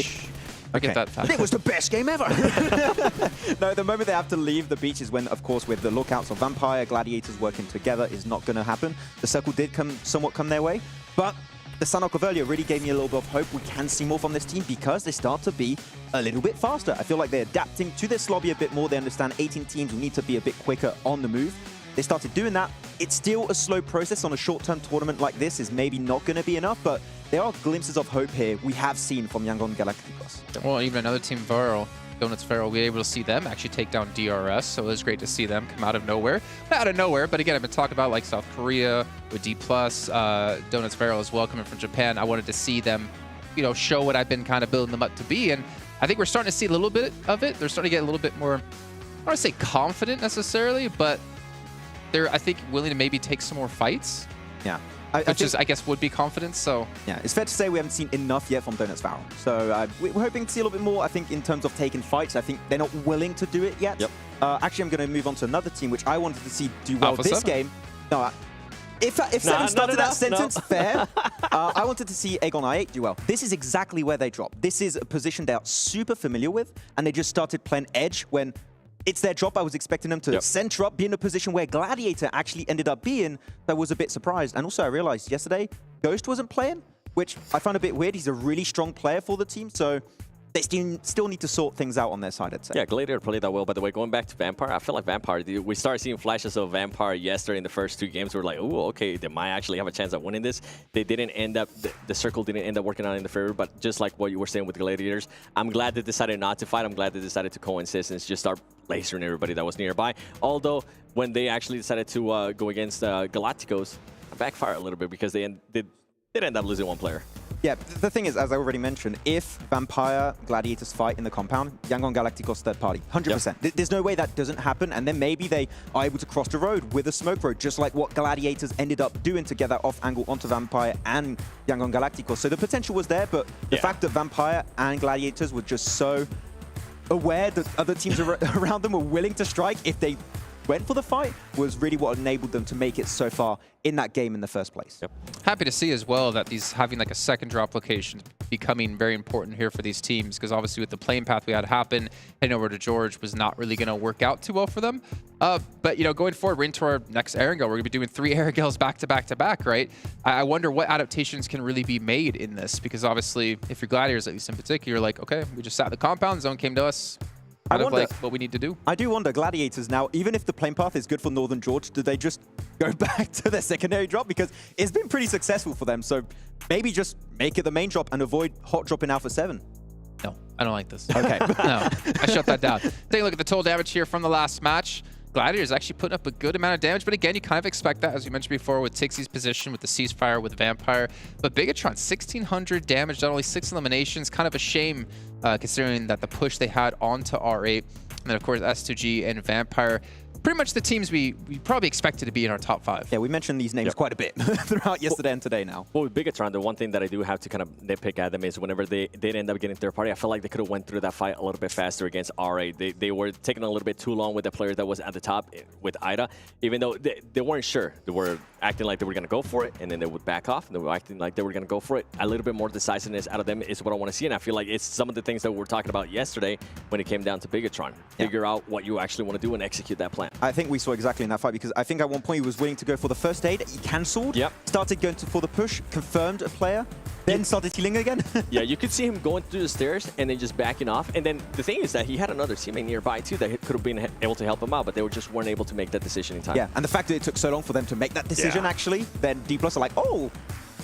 I get that fact. It was the best game ever. No, the moment they have to leave the beach is when, of course, with the lookouts of Vampire, Gladiators working together is not going to happen. The circle did somewhat come their way, but the Sanok of earlier really gave me a little bit of hope. We can see more from this team because they start to be a little bit faster. I feel like they're adapting to this lobby a bit more. They understand 18 teams will need to be a bit quicker on the move. They started doing that. It's still a slow process on a short-term tournament like this is maybe not going to be enough, but there are glimpses of hope here we have seen from AGONxI8. Well, even another team, Varel, Donuts Varel, we were able to see them actually take down DRS, so it was great to see them come out of nowhere. Not out of nowhere, but again, I've been talking about like South Korea with D+, Donuts Varel as well, coming from Japan. I wanted to see them, you know, show what I've been kind of building them up to be, and I think we're starting to see a little bit of it. They're starting to get a little bit more, I don't want to say confident necessarily, but they're, I think, willing to maybe take some more fights. Yeah. Which is, I guess, would be confidence, so... Yeah, it's fair to say we haven't seen enough yet from Donuts Varel. So we're hoping to see a little bit more, I think, in terms of taking fights. I think they're not willing to do it yet. Yep. Actually, I'm going to move on to another team, which I wanted to see do well this Alpha7. game. No, if Seven started that sentence, fair. I wanted to see AGONxI8 do well. This is exactly where they dropped. This is a position they're super familiar with, and they just started playing edge when... It's their job. I was expecting them to center up, be in a position where Gladiator actually ended up being. I was a bit surprised. And also I realized yesterday, Ghost wasn't playing, which I found a bit weird. He's a really strong player for the team, so they still need to sort things out on their side, I'd say. Yeah, Gladiator played that well. By the way, going back to Vampire, I feel like Vampire, we started seeing flashes of Vampire yesterday in the first 2 games. We're like, oh, okay, they might actually have a chance at winning this. They didn't end up, the circle didn't end up working out in the favor, but just like what you were saying with Gladiators, I'm glad they decided not to fight. I'm glad they decided to coexist and just start lasering everybody that was nearby. Although, when they actually decided to go against Galacticos, I backfired a little bit because they did end up losing 1 player. Yeah, the thing is, as I already mentioned, if Vampire Gladiators fight in the compound, AGONxI8 third party, 100%. Yep. There's no way that doesn't happen, and then maybe they are able to cross the road with a smoke road, just like what Gladiators ended up doing to get that off angle onto Vampire and AGONxI8. So the potential was there, but the fact that Vampire and Gladiators were just so aware that other teams around them were willing to strike if they went for the fight was really what enabled them to make it so far in that game in the first place. Yep. Happy to see as well that these having like a second drop location becoming very important here for these teams, because obviously with the playing path we had happen, heading over to George was not really going to work out too well for them. But, you know, going forward, we're into our next Erangel. We're going to be doing 3 Erangels back to back to back, right? I wonder what adaptations can really be made in this, because obviously if you're Gladiators, at least in particular, you're like, okay, we just sat the compound, zone came to us. Kind of like what we need to do. I do wonder, Gladiators now, even if the plane path is good for Northern George, do they just go back to their secondary drop? Because it's been pretty successful for them. So maybe just make it the main drop and avoid hot drop in Alpha7. No, I don't like this. Okay. No, I shut that down. Take a look at the total damage here from the last match. Gladiators actually putting up a good amount of damage, but again, you kind of expect that, as we mentioned before, with Tixie's position, with the ceasefire, with Vampire. But Bigetron, 1,600 damage, not only 6 eliminations. Kind of a shame, considering that the push they had onto R8. And then, of course, S2G and Vampire. Pretty much the teams we probably expected to be in our top 5. Yeah, we mentioned these names quite a bit throughout yesterday and today now. Well, with Bigetron, the one thing that I do have to kind of nitpick at them is whenever they did end up getting third party, I feel like they could have went through that fight a little bit faster against R8. They were taking a little bit too long with the player that was at the top with Ida, even though they weren't sure. They were acting like they were going to go for it, and then they would back off, and they were acting like they were going to go for it. A little bit more decisiveness out of them is what I want to see, and I feel like it's some of the things that we were talking about yesterday when it came down to Bigetron. Figure out what you actually want to do and execute that plan. I think we saw exactly in that fight, because I think at one point he was willing to go for the first aid, he cancelled, started going for the push, confirmed a player, then started healing again. Yeah, you could see him going through the stairs and then just backing off. And then the thing is that he had another teammate nearby too that could have been able to help him out, but they just weren't able to make that decision in time. Yeah, and the fact that it took so long for them to make that decision actually, then D+ are like, oh,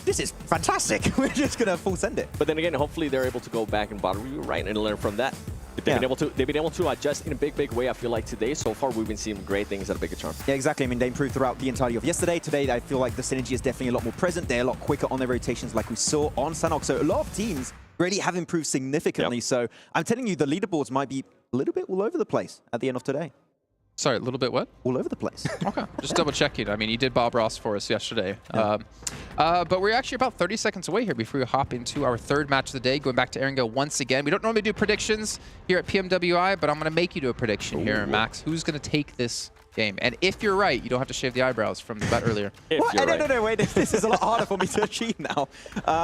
this is fantastic. We're just going to full send it. But then again, hopefully they're able to go back and bottle you right and learn from that. They've been able to adjust in a big way. I feel like today, so far, we've been seeing great things out of Bigetron. Yeah, exactly. I mean, they improved throughout the entirety of yesterday. Today, I feel like the synergy is definitely a lot more present. They're a lot quicker on their rotations, like we saw on Sanok. So a lot of teams really have improved significantly. So I'm telling you, the leaderboards might be a little bit all over the place at the end of today. Sorry, a little bit what? All over the place. Okay, just double checking. I mean, you did Bob Ross for us yesterday. But we're actually about 30 seconds away here before we hop into our 3rd match of the day, going back to Erangel once again. We don't normally do predictions here at PMWI, but I'm going to make you do a prediction here, Max. Who's going to take this game? And if you're right, you don't have to shave the eyebrows from the bet earlier. No, wait. This is a lot harder for me to achieve now.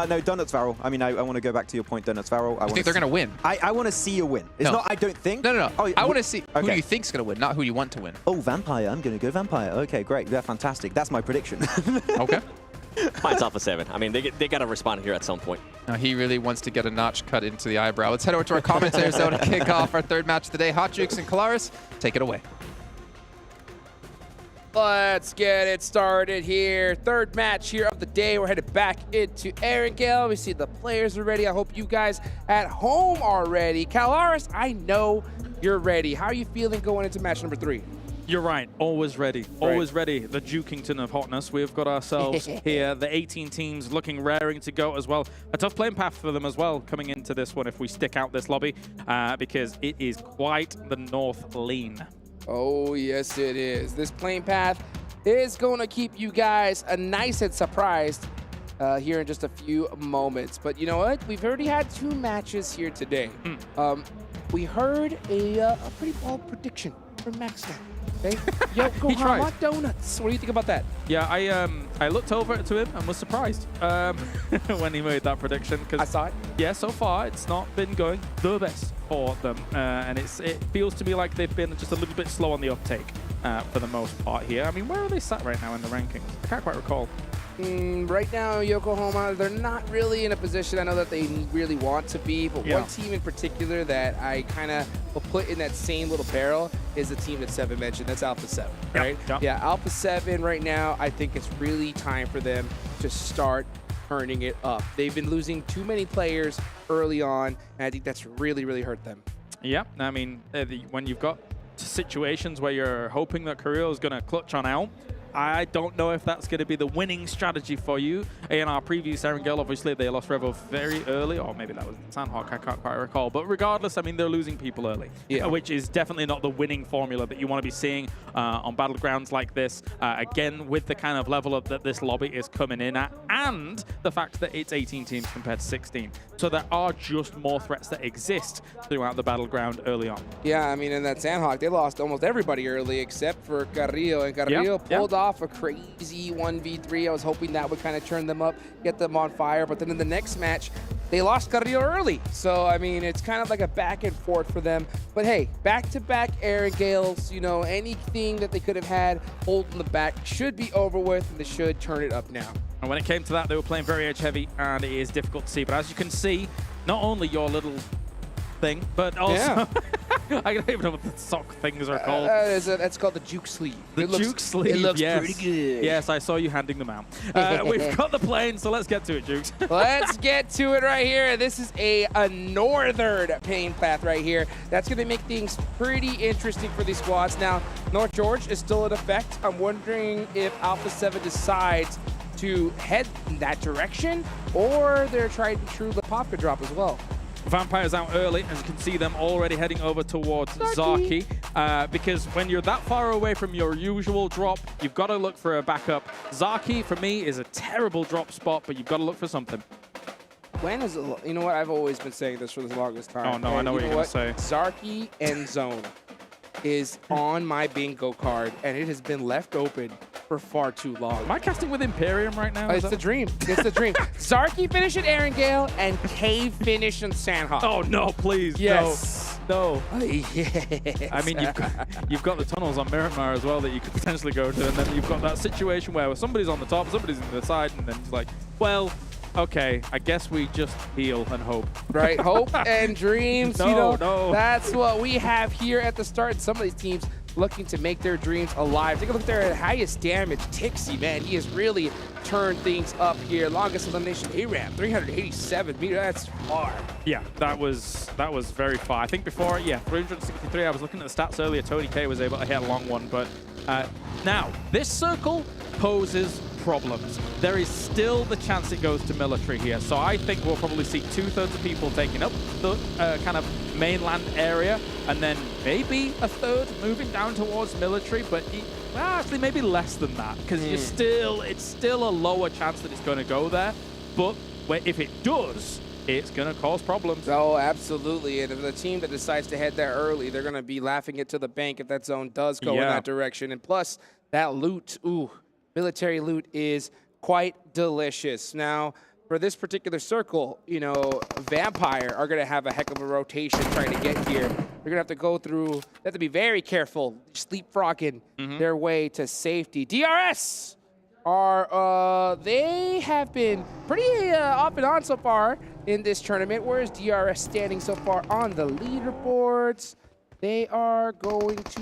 No, Donuts Varel. I mean, I want to go back to your point, Donuts Varel. I think they're going to win. I want to see a win. It's not I don't think. No. Oh, I want to see who you think's going to win, not who you want to win. Oh, Vampire. I'm going to go Vampire. Okay, great. Yeah, fantastic. That's my prediction. Okay. Mine's Alpha7. I mean, they got to respond here at some point. Now he really wants to get a notch cut into the eyebrow. Let's head over to our commentators though to kick off our third match of the day. Hot Jukes and Kalaris, take it away. Let's get it started here. Third match here of the day. We're headed back into Erangel. We see the players are ready. I hope you guys at home are ready. Kalaris, I know you're ready. How are you feeling going into match number 3? You're right. Always ready. Always ready. The Jukington of hotness. We've got ourselves here. The 18 teams looking raring to go as well. A tough playing path for them as well coming into this one if we stick out this lobby because it is quite the north lean. Oh, yes, it is. This playing path is going to keep you guys nice and surprised here in just a few moments. But you know what? We've already had 2 matches here today. We heard a pretty bold prediction from Max. Okay? Yokohama Donuts. What do you think about that? Yeah, I looked over to him and was surprised when he made that prediction. I saw it. Yeah, so far it's not been going the best for them, and it feels to me like they've been just a little bit slow on the uptake for the most part here. I mean, where are they sat right now in the rankings? I can't quite recall. Right now, Yokohama, they're not really in a position I know that they really want to be, but one team in particular that I kind of will put in that same little barrel is the team that Seven mentioned. That's Alpha7, right? Yeah, Alpha7 right now, I think it's really time for them to start turning it up. They've been losing too many players early on, and I think that's really, really hurt them. Yeah, I mean, when you've got situations where you're hoping that Korea is going to clutch on out, I don't know if that's going to be the winning strategy for you. In our previous Erangel, obviously, they lost Revo very early, or maybe that was Sandhawk, I can't quite recall. But regardless, I mean, they're losing people early, which is definitely not the winning formula that you want to be seeing on battlegrounds like this. Again, with the kind of level that this lobby is coming in at, and the fact that it's 18 teams compared to 16. So there are just more threats that exist throughout the battleground early on. Yeah, I mean, in that Sandhawk, they lost almost everybody early except for Carrillo, and Carrillo pulled off a crazy 1v3. I was hoping that would kind of turn them up, get them on fire, but then in the next match, they lost Carrillo early. So, I mean, it's kind of like a back and forth for them. But hey, back-to-back Erangels, you know, anything that they could have had holding the back should be over with, and they should turn it up now. And when it came to that, they were playing very edge-heavy, and it is difficult to see. But as you can see, not only your little thing, but also I don't even know what the sock things are called. That's called the juke sleeve. The juke sleeve. It looks yes. pretty good. Yes, I saw you handing them out. We've got the plane, so let's get to it, Jukes. Let's get to it right here. This is a northern pain path right here. That's going to make things pretty interesting for these squads. Now, North George is still in effect. I'm wondering if Alpha7 decides to head in that direction, or they're trying to true the Popka drop as well. Vampires out early, as you can see them already heading over towards Zaki, because when you're that far away from your usual drop, you've got to look for a backup. Zaki, for me, is a terrible drop spot, but you've got to look for something. When is it? You know what? I've always been saying this for the longest time. Oh, no, I know what you're going to say. Zaki end zone is on my bingo card, and it has been left open for far too long. Am I casting with Imperium right now? It's the dream. It's the dream. Zarky finish at Erangel and Cave finish on Sandhawk. Oh, no, please. Yes. No. Yes. I mean, you've got the tunnels on Miramar as well that you could potentially go to, and then you've got that situation where somebody's on the top, somebody's on the side, and then it's like, well, okay, I guess we just heal and hope. Right, hope and dreams. No. That's what we have here at the start. Some of these teams looking to make their dreams alive. Take a look there at highest damage. Tixie, man, he has really turned things up here. Longest elimination ARAM, 387 meters. That's far. Yeah, that was very far. I think before, 363. I was looking at the stats earlier. Tony K was able to hit a long one, but now this circle poses problems. There is still the chance it goes to military here, so I think we'll probably see 2/3 of people taking up the kind of mainland area, and then maybe a third moving down towards military, but actually maybe less than that, because it's still a lower chance that it's going to go there, but if it does, it's going to cause problems. Oh, absolutely. And if the team that decides to head there early, they're going to be laughing it to the bank if that zone does go in that direction. And plus, that loot, military loot is quite delicious. Now, for this particular circle, Vampire are going to have a heck of a rotation trying to get here. They're going to have to go through, they have to be very careful, sleepfrogging their way to safety. DRS are, they have been pretty off and on so far in this tournament. Whereas DRS standing so far on the leaderboards? They are going to...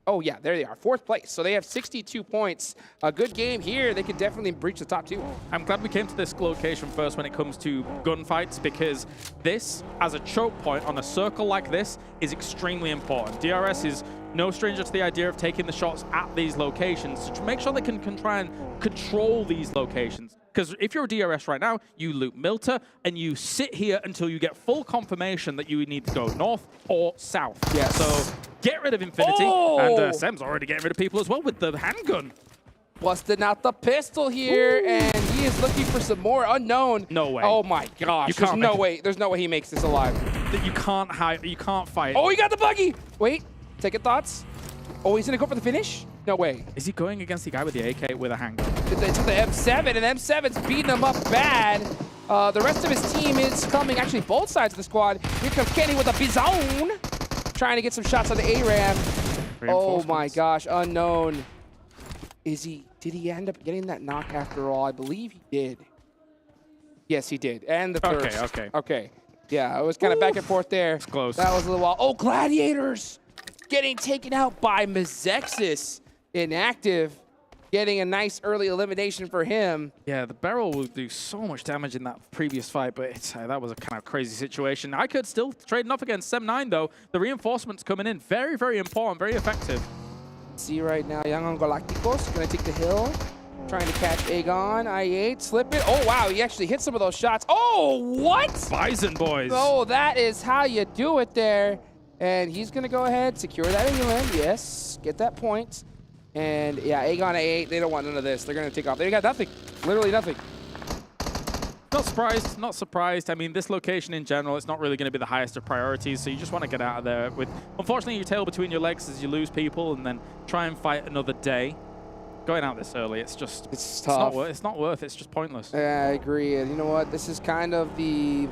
Oh, yeah, there they are. 4th place. So they have 62 points. A good game here. They could definitely breach the top 2. I'm glad we came to this location first when it comes to gunfights, because this, as a choke point on a circle like this, is extremely important. DRS is no stranger to the idea of taking the shots at these locations to make sure they can try and control these locations. Because if you're a DRS right now, you loot Milta and you sit here until you get full confirmation that you need to go north or south. Yes. So get rid of Infinity. Oh! And Sem's already getting rid of people as well with the handgun. Busting out the pistol here, and he is looking for some more unknown. No way. Oh my gosh. There's no way. There's no way he makes this alive. You can't hide. You can't fight. Oh, he got the buggy. Wait. Second thoughts. Oh, he's going to go for the finish? No way. Is he going against the guy with the AK with a handgun? It's the M7, and M7's beating him up bad. The rest of his team is coming, actually both sides of the squad. Here comes Kenny with a Bizone, trying to get some shots on the ARAM. Oh my gosh, unknown. Did he end up getting that knock after all? I believe he did. Yes, he did. And the thirst. Okay. Yeah, it was kind of back and forth there. It's close. That was a little while. Oh, Gladiators getting taken out by Mezexis. Inactive, getting a nice early elimination for him. Yeah, the barrel will do so much damage in that previous fight, but that was a kind of crazy situation. iKURD still trading off against Sem9, though. The reinforcements coming in. Very, very important, very effective. See right now, AGONxI8 going to take the hill. Trying to catch AGONxI8, slip it. Oh, wow, he actually hit some of those shots. Oh, what? Bison boys. Oh, that is how you do it there. And he's going to go ahead, secure that inland. Yes, get that point. And yeah, AGONxI8, they don't want none of this. They're going to take off. They got nothing, literally nothing. Not surprised, not surprised. I mean, this location in general, it's not really going to be the highest of priorities, so you just want to get out of there with, unfortunately, your tail between your legs as you lose people and then try and fight another day. Going out this early, it's just... It's tough. It's not worth it. It's just pointless. Yeah, I agree. And you know what? This is kind of the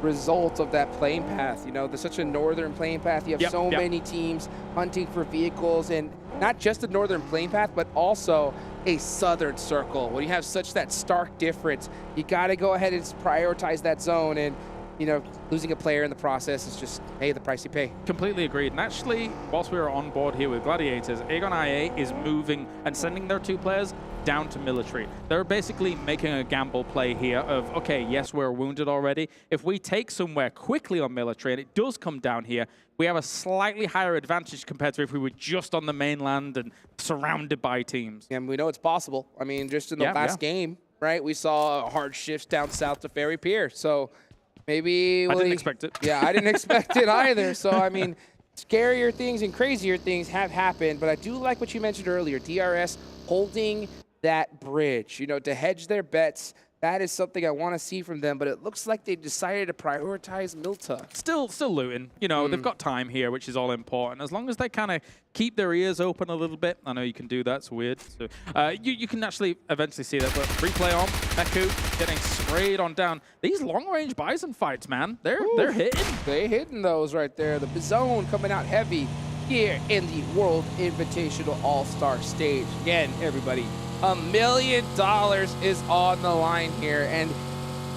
result of that playing path. You know, there's such a northern playing path. You have so many teams hunting for vehicles, and not just the northern playing path, but also a southern circle. When you have such that stark difference, you got to go ahead and prioritize that zone. And you know, losing a player in the process is just, hey, the price you pay. Completely agreed. And actually, whilst we are on board here with Gladiators, AGONxI8 is moving and sending their 2 players down to military. They're basically making a gamble play here of, okay, yes, we're wounded already. If we take somewhere quickly on military and it does come down here, we have a slightly higher advantage compared to if we were just on the mainland and surrounded by teams. And we know it's possible. I mean, just in the last game, right, we saw hard shifts down south to Ferry Pier. So maybe... I didn't expect it. Yeah, I didn't expect it either. So, I mean, scarier things and crazier things have happened. But I do like what you mentioned earlier, DRS holding that bridge, you know, to hedge their bets. That is something I want to see from them, but it looks like they decided to prioritize Milta. Still looting. You know, they've got time here, which is all important. As long as they kind of keep their ears open a little bit. I know you can do that. It's weird. So, you can actually eventually see that. But replay on. Meku getting sprayed on down. These long-range Bison fights, man, they're hitting. They're hitting those right there. The Bizone coming out heavy here in the World Invitational All-Star Stage. Again, everybody, $1 million is on the line here, and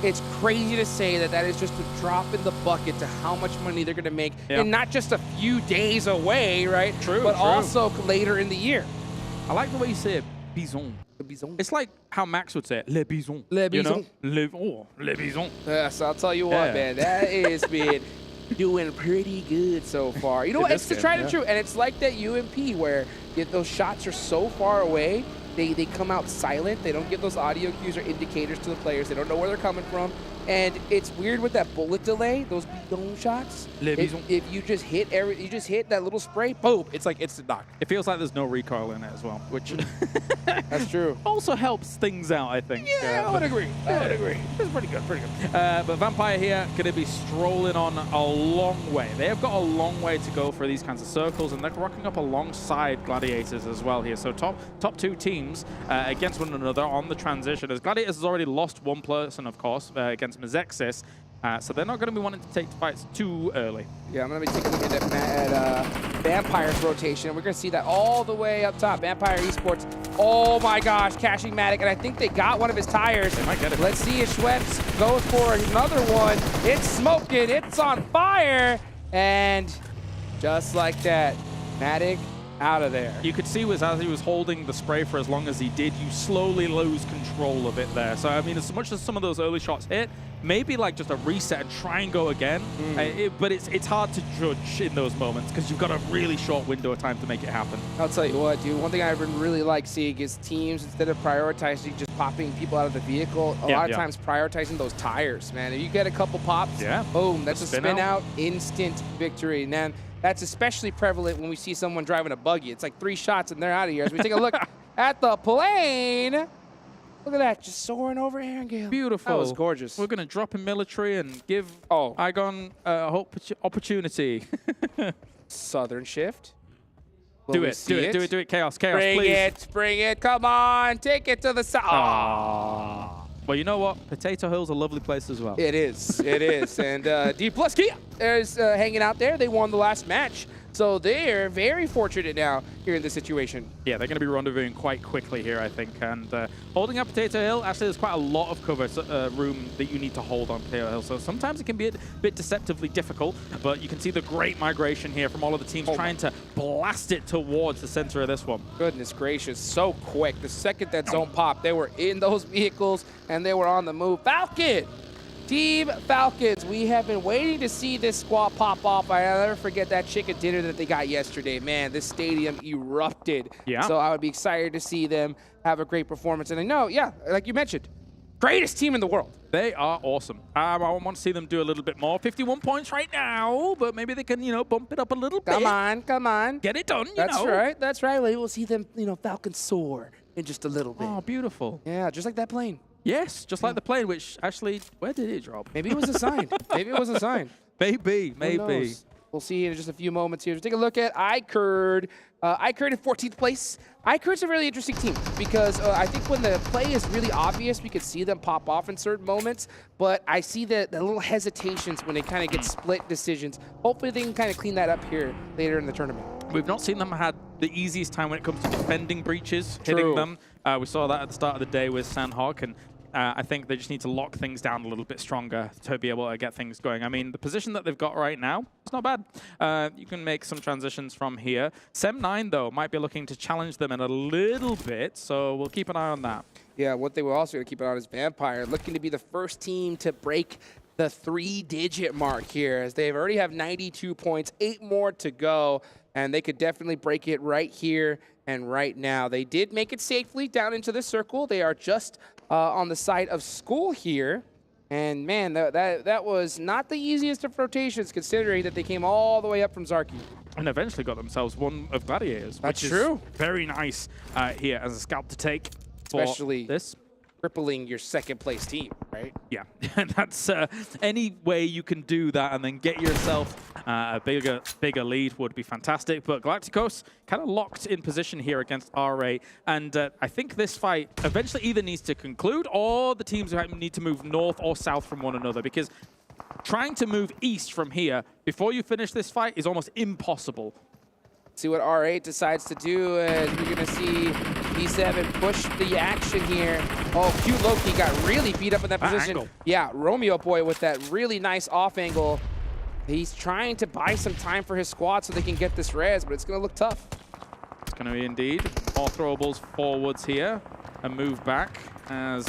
it's crazy to say that that is just a drop in the bucket to how much money they're going to make, and not just a few days away, right? True. Also later in the year. I like the way you say it, Bison. The Bison. It's like how Max would say it, Le Bison. Le Bison. You know? Le Bison. Yes, I'll tell you what, man, that has been doing pretty good so far. You know what? It's the tried and true, and it's like that UMP where those shots are so far away. They come out silent. They don't give those audio cues or indicators to the players. They don't know where they're coming from. And it's weird with that bullet delay, those Bison shots. If you just hit that little spray, boom, it's like it's a knock. It feels like there's no recoil in it as well, which that's true. Also helps things out, I think. Yeah, I would agree. I would agree. It's pretty good, pretty good. But Vampire here going to be strolling on a long way. They have got a long way to go for these kinds of circles, and they're rocking up alongside Gladiators as well here. So top 2 teams against one another on the transition. As Gladiators has already lost one person, of course, against Mezexis. So they're not going to be wanting to take fights too early. Yeah, I'm going to be taking a look at Vampire's rotation. We're going to see that all the way up top. Vampire Esports. Oh my gosh, cashing Matic. And I think they got one of his tires. They might get it. Let's see if Schweppes goes for another one. It's smoking. It's on fire. And just like that, Matic out of there. You could see as he was holding the spray for as long as he did, you slowly lose control of it there. So, I mean, as much as some of those early shots hit, maybe like just a reset and try and go again. But it's hard to judge in those moments because you've got a really short window of time to make it happen. I'll tell you what, dude. One thing I've been really like seeing is teams, instead of prioritizing just popping people out of the vehicle, a lot of times prioritizing those tires, man. If you get a couple pops, boom, that's a spin out, instant victory. And then that's especially prevalent when we see someone driving a buggy. It's like 3 shots and they're out of here. As we take a look at the plane. Look at that, just soaring over Erangel. Beautiful. That was gorgeous. We're going to drop in military and give Igon a opportunity. Southern shift. Do it, Chaos, please. Bring it, come on, take it to the side. Well, you know what? Potato Hill's a lovely place as well. It is, and D plus Kia is hanging out there. They won the last match. So they're very fortunate now here in this situation. Yeah, they're going to be rendezvousing quite quickly here, I think. And holding up Potato Hill, actually, there's quite a lot of cover room that you need to hold on Potato Hill. So sometimes it can be a bit deceptively difficult, but you can see the great migration here from all of the teams trying to blast it towards the center of this one. Goodness gracious, so quick. The second that zone popped, they were in those vehicles and they were on the move. Falcon! Team Falcons, we have been waiting to see this squad pop off. I'll never forget that chicken dinner that they got yesterday. Man, this stadium erupted. Yeah. So I would be excited to see them have a great performance. And I know, yeah, like you mentioned, greatest team in the world. They are awesome. I want to see them do a little bit more. 51 points right now, but maybe they can, bump it up a little bit. Come on. Get it done, That's right, that's right. We'll see them, Falcons soar in just a little bit. Oh, beautiful. Yeah, just like that plane. Yes, just like the plane, which actually, where did it drop? Maybe it was a sign. Maybe it was a sign. Maybe. We'll see in just a few moments here. Let's take a look at iKURD. iKURD in 14th place. iKURD's a really interesting team because I think when the play is really obvious, we could see them pop off in certain moments, but I see the little hesitations when they kind of get split decisions. Hopefully they can kind of clean that up here later in the tournament. We've not seen them had the easiest time when it comes to defending breaches, hitting them. We saw that at the start of the day with Sandhawk, and I think they just need to lock things down a little bit stronger to be able to get things going. I mean, the position that they've got right now, it's not bad. You can make some transitions from here. Sem9, though, might be looking to challenge them in a little bit, so we'll keep an eye on that. Yeah, what they were also going to keep an eye on is Vampire, looking to be the first team to break the 3-digit mark here, as they already have 92 points, 8 more to go, and they could definitely break it right here and right now. They did make it safely down into the circle. They are just on the side of school here. And man, that was not the easiest of rotations, considering that they came all the way up from Zarki. And eventually got themselves one of Gladiators, which is very nice here as a scalp to take. Especially this. Crippling your second place team, right? Yeah, that's any way you can do that and then get yourself a bigger lead would be fantastic. But Galacticos kind of locked in position here against R8, and I think this fight eventually either needs to conclude or the teams need to move north or south from one another, because trying to move east from here before you finish this fight is almost impossible. See what R8 decides to do, and you're going to see B7 push the action here. Oh, cute Loki got really beat up in that position. Angle. Yeah, Romeo Boy with that really nice off angle. He's trying to buy some time for his squad so they can get this res, but it's going to look tough. It's going to be indeed. More throwables forwards here and move back as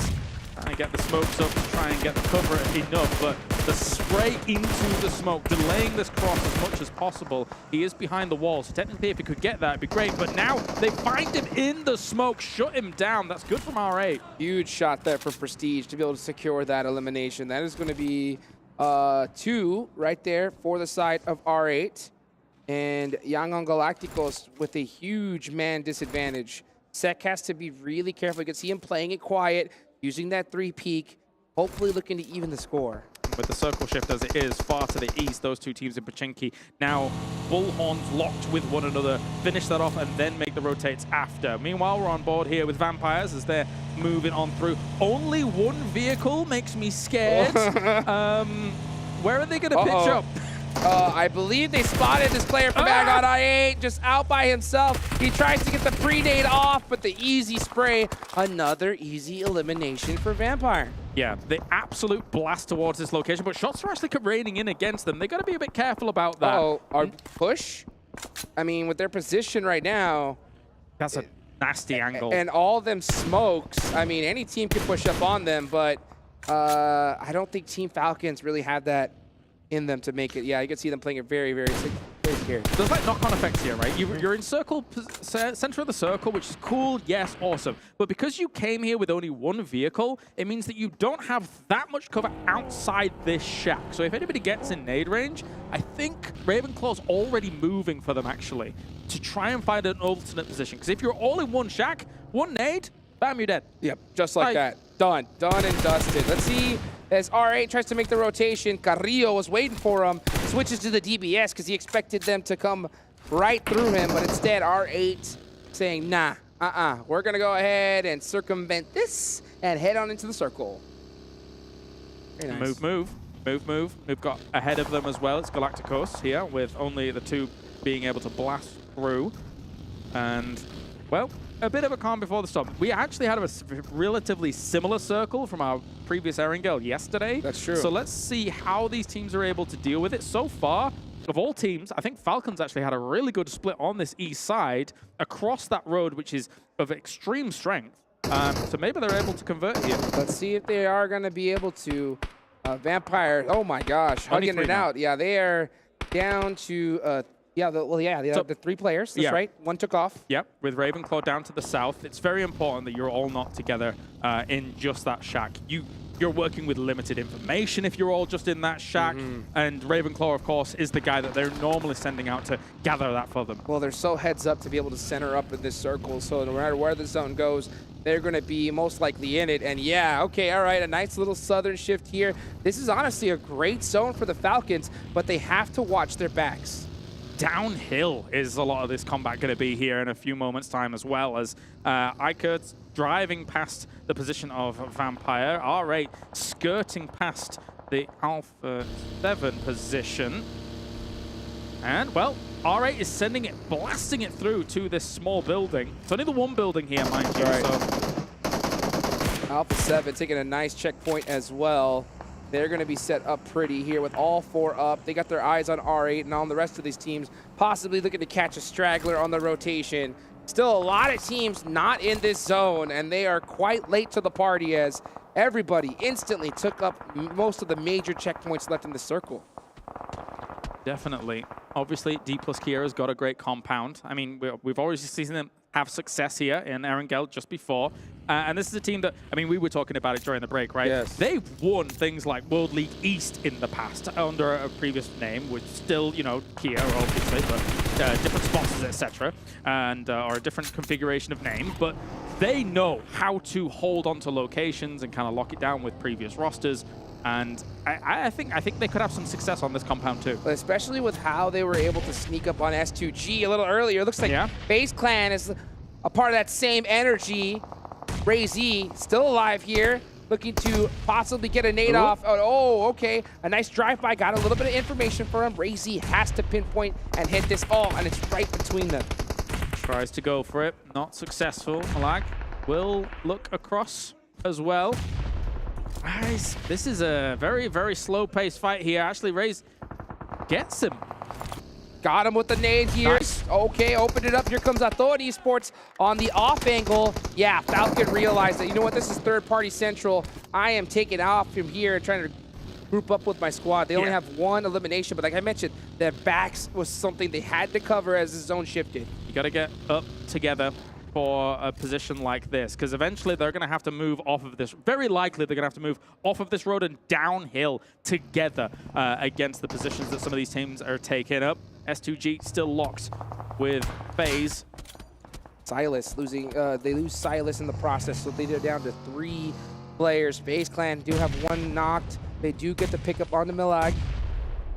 trying to get the smokes up, try and get the cover enough, but the spray into the smoke, delaying this cross as much as possible. He is behind the wall, so technically if he could get that, it'd be great, but now they find him in the smoke, shut him down. That's good from R8. Huge shot there for Prestige to be able to secure that elimination. That is going to be 2 right there for the side of R8. And Yangon Galacticos with a huge man disadvantage. Sek has to be really careful. You can see him playing it quiet, using that 3 peak, hopefully looking to even the score. situation with the circle shift as it is far to the east. Those two teams in Pochinki now bullhorns locked with one another, finish that off and then make the rotates after. Meanwhile, we're on board here with Vampires as they're moving on through. Only one vehicle makes me scared. Where are they going to pitch up? I believe they spotted this player from AGONxI8 just out by himself. He tries to get the predate off, but the easy spray, another easy elimination for Vampire. Yeah, the absolute blast towards this location, but shots are actually raining in against them. They got to be a bit careful about that. Our push? I mean, with their position right now. That's a nasty angle. And all them smokes, I mean, any team can push up on them, but I don't think Team Falcons really have that in them to make it. Yeah, you can see them playing it very, very scared. There's like knock-on effects here, right? You're in center of the circle, which is cool, yes, awesome. But because you came here with only one vehicle, it means that you don't have that much cover outside this shack. So if anybody gets in nade range, I think Ravenclaw's already moving for them, actually, to try and find an alternate position. Because if you're all in one shack, one nade, bam, you're dead. Yep, just like that. Done and dusted. Let's see, as R8 tries to make the rotation, Carrillo was waiting for him, switches to the DBS because he expected them to come right through him, but instead R8 saying, nah, we're gonna go ahead and circumvent this and head on into the circle. Very nice. Move. We've got ahead of them as well. It's Galacticos here with only the two being able to blast through. And, well, a bit of a calm before the storm. We actually had a relatively similar circle from our previous Erangel yesterday. That's true. So let's see how these teams are able to deal with it. So far, of all teams, I think Falcons actually had a really good split on this east side across that road, which is of extreme strength. So maybe they're able to convert here. Let's see if they are going to be able to. Vampire, oh my gosh, hugging it out. Yeah, they are down to the 3 players. That's right. One took off. Yep, with Ravenclaw down to the south. It's very important that you're all not together in just that shack. You're working with limited information if you're all just in that shack. And Ravenclaw, of course, is the guy that they're normally sending out to gather that for them. Well, they're so heads up to be able to center up in this circle, so no matter where the zone goes, they're going to be most likely in it. And yeah, okay, all right, a nice little southern shift here. This is honestly a great zone for the Falcons, but they have to watch their backs. Downhill is a lot of this combat going to be here in a few moments' time, as well as iKURD's driving past the position of Vampire. R8 skirting past the Alpha7 position. And, well, R8 is sending it, blasting it through to this small building. It's only the one building here, mind you. Right. So. Alpha7 taking a nice checkpoint as well. They're going to be set up pretty here with all 4 up. They got their eyes on R8 and on the rest of these teams, possibly looking to catch a straggler on the rotation. Still a lot of teams not in this zone, and they are quite late to the party as everybody instantly took up most of the major checkpoints left in the circle. Definitely. Obviously, D+ Kiera's got a great compound. I mean, we've already seen them have success here in Erangel just before. And this is a team that, I mean, we were talking about it during the break, right? Yes. They've won things like World League East in the past under a previous name, which still, you know, Kiera, obviously, but different sponsors, etc., and or a different configuration of name. But they know how to hold onto locations and kind of lock it down with previous rosters. And I think they could have some success on this compound too. Especially with how they were able to sneak up on S2G a little earlier. It looks like FaZe Clan is a part of that same energy. RayZ still alive here, looking to possibly get a nade off. Oh, okay. A nice drive-by. Got a little bit of information for him. RayZ has to pinpoint and hit this all, and it's right between them. Tries to go for it. Not successful. Malag will look across as well. Guys, this is a very, very slow-paced fight here. Actually, RayZ gets him. Got him with the nade here. Nice. Okay, opened it up. Here comes Aton Esports on the off angle. Yeah, Falcon realized that, you know what, this is third-party central. I am taking off from here, trying to group up with my squad. They only have 1 elimination, but like I mentioned, their backs was something they had to cover as the zone shifted. You got to get up together for a position like this, because eventually they're going to have to move off of this. Very likely they're going to have to move off of this road and downhill together against the positions that some of these teams are taking up. S2G still locked with FaZe. Silas losing, they lose Silas in the process, so they're down to 3 players. FaZe Clan do have 1 knocked. They do get the pickup on the Milag.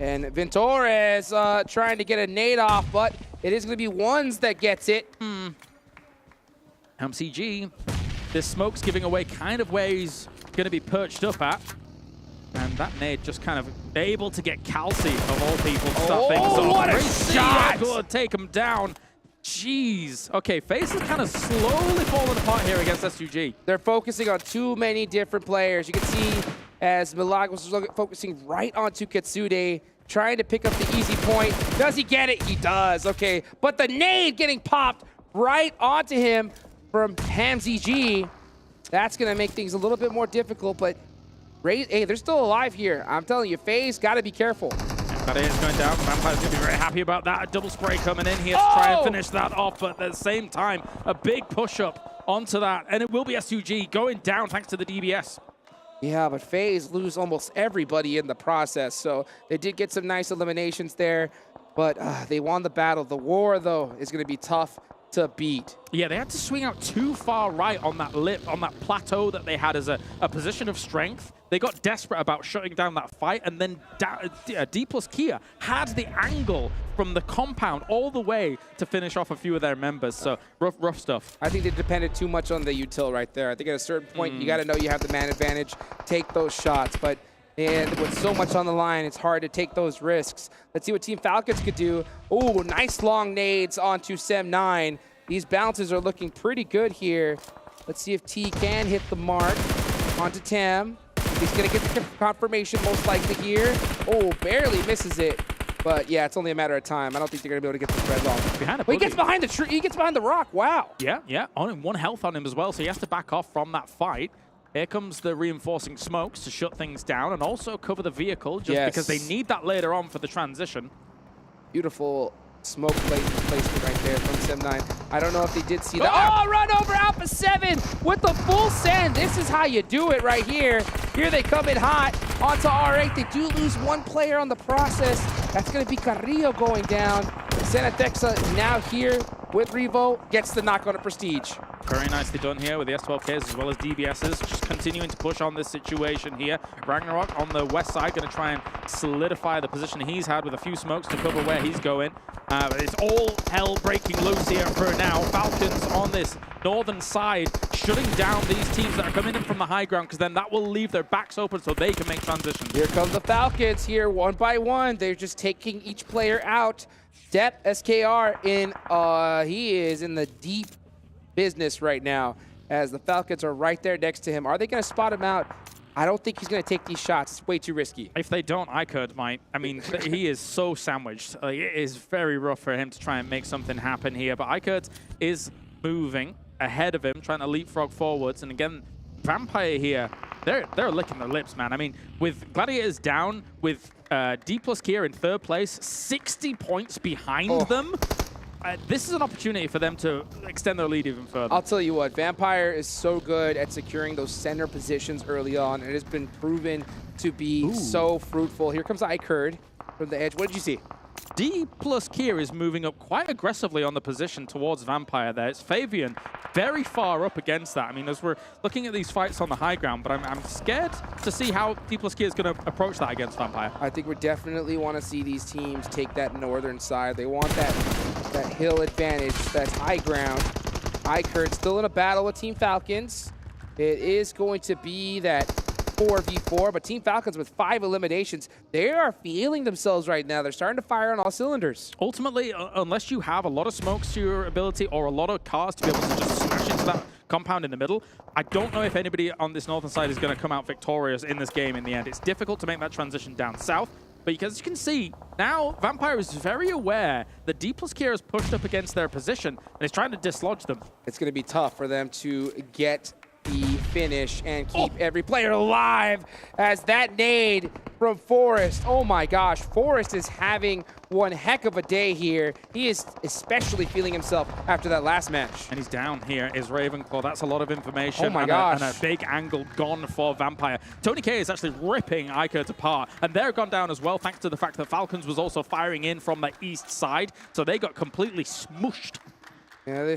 And Ventores trying to get a nade off, but it is going to be Ones that gets it. MCG, this smoke's giving away kind of where he's going to be perched up at. And that nade just kind of able to get Calci, of all people, start things off. What a shot! Good, take him down. Jeez. Okay, FaZe is kind of slowly falling apart here against SUG. They're focusing on too many different players. You can see as Milag was focusing right onto Kitsude, trying to pick up the easy point. Does he get it? He does. Okay, but the nade getting popped right onto him from HAMZG. That's going to make things a little bit more difficult, but hey, they're still alive here. I'm telling you, FaZe got to be careful. Gladiators going down. Vampire's going to be very happy about that. A double spray coming in here to try and finish that off, but at the same time, a big push-up onto that, and it will be SUG going down thanks to the DBS. Yeah, but FaZe lose almost everybody in the process, so they did get some nice eliminations there, but they won the battle. The war, though, is going to be tough to beat. Yeah, they had to swing out too far right on that lip, on that plateau that they had as a position of strength. They got desperate about shutting down that fight, and then D plus Kia had the angle from the compound all the way to finish off a few of their members. So rough stuff. I think they depended too much on the util right there. I think at a certain point, you got to know you have the man advantage, take those shots. But with so much on the line, it's hard to take those risks. Let's see what Team Falcons could do. Oh, nice long nades onto Sem9. These bounces are looking pretty good here. Let's see if T can hit the mark onto Tim. He's going to get the confirmation most likely here. Oh, barely misses it. But yeah, it's only a matter of time. I don't think they're going to be able to get the spreads off. He gets behind the tree. He gets behind the rock. Wow. Yeah. Only 1 health on him as well, so he has to back off from that fight. Here comes the reinforcing smokes to shut things down and also cover the vehicle just because they need that later on for the transition. Beautiful smoke placement right there from Sem9. I don't know if they did see that. Oh, run over Alpha7 with the full send. This is how you do it right here. Here they come in hot onto R8. They do lose 1 player on the process. That's going to be Carrillo going down. Senatexa now here with Revo, gets the knock on a Prestige. Very nicely done here with the S12Ks as well as DBSs, just continuing to push on this situation here. Ragnarok on the west side going to try and solidify the position he's had with a few smokes to cover where he's going. It's all hell breaking loose here for now. Falcons on this northern side, shutting down these teams that are coming in from the high ground, because then that will leave their backs open so they can make transitions. Here come the Falcons here, 1 by 1. They're just taking each player out. Depp, SKR, he is in the deep business right now as the Falcons are right there next to him. Are they going to spot him out? I don't think he's going to take these shots. It's way too risky. If they don't, iKURD might. I mean, he is so sandwiched. Like, it is very rough for him to try and make something happen here. But iKURD is moving ahead of him, trying to leapfrog forwards. And again, Vampire here, they're licking their lips, man. I mean, with Gladiators down, with D plus Kia in 3rd place, 60 points behind them, this is an opportunity for them to extend their lead even further. I'll tell you what, Vampire is so good at securing those center positions early on. It has been proven to be so fruitful. Here comes iKURD from the edge. What did you see? D plus Kia is moving up quite aggressively on the position towards Vampire there. It's Fabian very far up against that. I mean, as we're looking at these fights on the high ground, but I'm scared to see how D plus Kia is going to approach that against Vampire. I think we definitely want to see these teams take that northern side. They want that hill advantage, that's high ground. iKURD still in a battle with Team Falcons. It is going to be that 4v4, but Team Falcons with 5 eliminations, they are feeling themselves right now. They're starting to fire on all cylinders. Ultimately, unless you have a lot of smokes to your ability or a lot of cars to be able to just smash into that compound in the middle, I don't know if anybody on this northern side is going to come out victorious in this game in the end. It's difficult to make that transition down south, but as you can see, now Vampire is very aware that D plus Kia is pushed up against their position and is trying to dislodge them. It's going to be tough for them to get the finish and keep every player alive as that nade from Forrest. Oh my gosh, Forrest is having one heck of a day here. He is especially feeling himself after that last match. And he's down here is Ravenclaw. That's a lot of information. Oh my gosh. And a big angle gone for Vampire. Tony K is actually ripping iKURD apart, and they're gone down as well thanks to the fact that Falcons was also firing in from the east side, so they got completely smushed. Yeah, they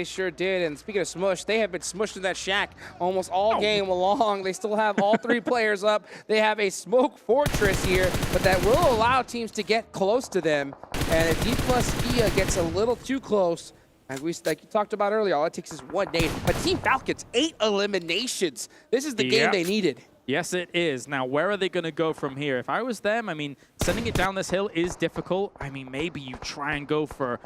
sure did. And speaking of smush, they have been smushed in that shack almost all game long. They still have all 3 players up. They have a smoke fortress here, but that will allow teams to get close to them. And if D+Kia gets a little too close, and like you talked about earlier, all it takes is 1 nade. But Team Falcons, 8 eliminations. This is the game they needed. Yes, it is. Now, where are they going to go from here? If I was them, I mean, sending it down this hill is difficult. I mean, maybe you try and go for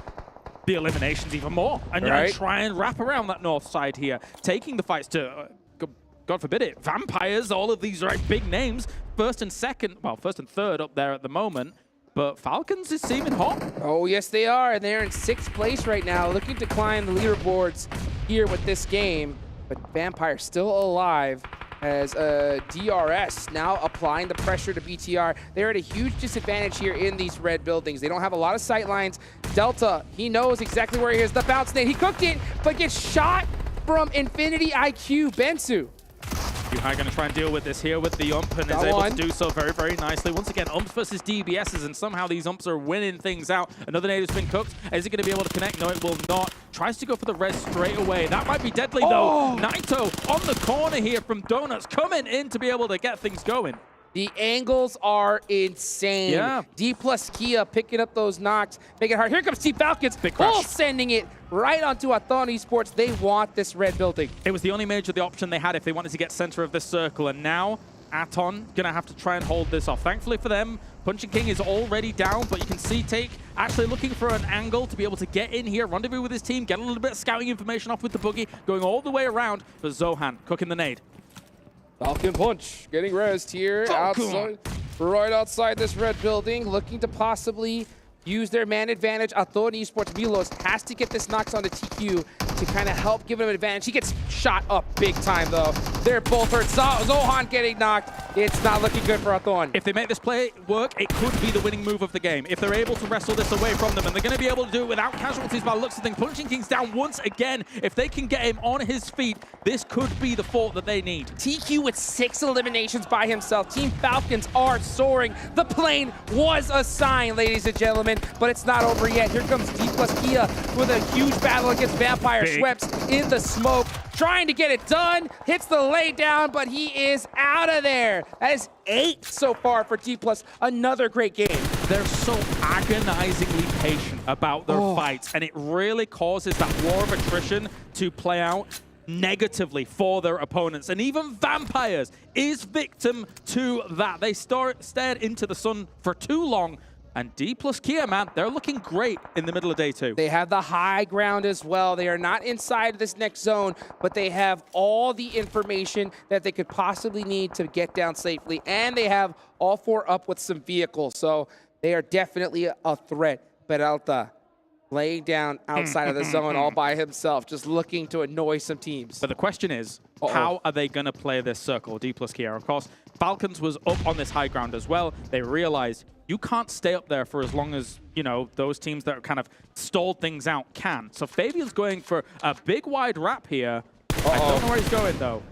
the eliminations even more and try and wrap around that north side here, taking the fights to, God forbid it, vampires, all of these big names, first and third up there at the moment. But Falcons is seeming hot. Oh, yes, they are. They're in 6th place right now, looking to climb the leaderboards here with this game. But Vampire still alive as DRS now applying the pressure to BTR. They're at a huge disadvantage here in these red buildings. They don't have a lot of sight lines. Delta, he knows exactly where he is. The bounce nade, he cooked it, but gets shot from Infinity IQ. Bensu. Yuhai going to try and deal with this here with the ump, and is able to do so very, very nicely. Once again, umps versus DBSs, and somehow these umps are winning things out. Another nade has been cooked. Is it going to be able to connect? No, it will not. Tries to go for the res straight away. That might be deadly, though. Naito on the corner here from Donuts, coming in to be able to get things going. The angles are insane. Yeah. D+Kia picking up those knocks, make it hard. Here comes Team Falcons, full sending it right onto Aton Esports. They want this red building. It was the only major the option they had if they wanted to get center of this circle, and now Aton gonna have to try and hold this off. Thankfully for them, Punching King is already down, but you can see Take actually looking for an angle to be able to get in here, rendezvous with his team, get a little bit of scouting information off with the boogie, going all the way around for Zohan, cooking the nade. Falcon Punch getting rezzed here outside, right outside this red building, looking to possibly use their man advantage. Aton Esports Milos has to get this knocks onto TQ to kind of help give him an advantage. He gets shot up big time though. They're both hurt. Zohan getting knocked. It's not looking good for Aton. If they make this play work, it could be the winning move of the game. If they're able to wrestle this away from them, and they're going to be able to do it without casualties by the looks of things. Punching King's down once again. If they can get him on his feet, this could be the fort that they need. TQ with 6 eliminations by himself. Team Falcons are soaring. The plane was a sign, ladies and gentlemen, but it's not over yet. Here comes D+Kia with a huge battle against Vampire. Schweppes in the smoke, trying to get it done. Hits the lay down, but he is out of there. That is 8 so far for D+. Another great game. They're so agonizingly patient about their fights, and it really causes that war of attrition to play out negatively for their opponents. And even Vampires is victim to that. They stared into the sun for too long. And D+Kia, man, they're looking great in the middle of day 2. They have the high ground as well. They are not inside this next zone, but they have all the information that they could possibly need to get down safely. And they have all 4 up with some vehicles. So they are definitely a threat. Peralta laying down outside of the zone all by himself, just looking to annoy some teams. But the question is, how are they going to play this circle, D+Kia? Of course, Falcons was up on this high ground as well. They realized you can't stay up there for as long as, you know, those teams that kind of stalled things out can. So Fabian's going for a big wide wrap here. I don't know where he's going though.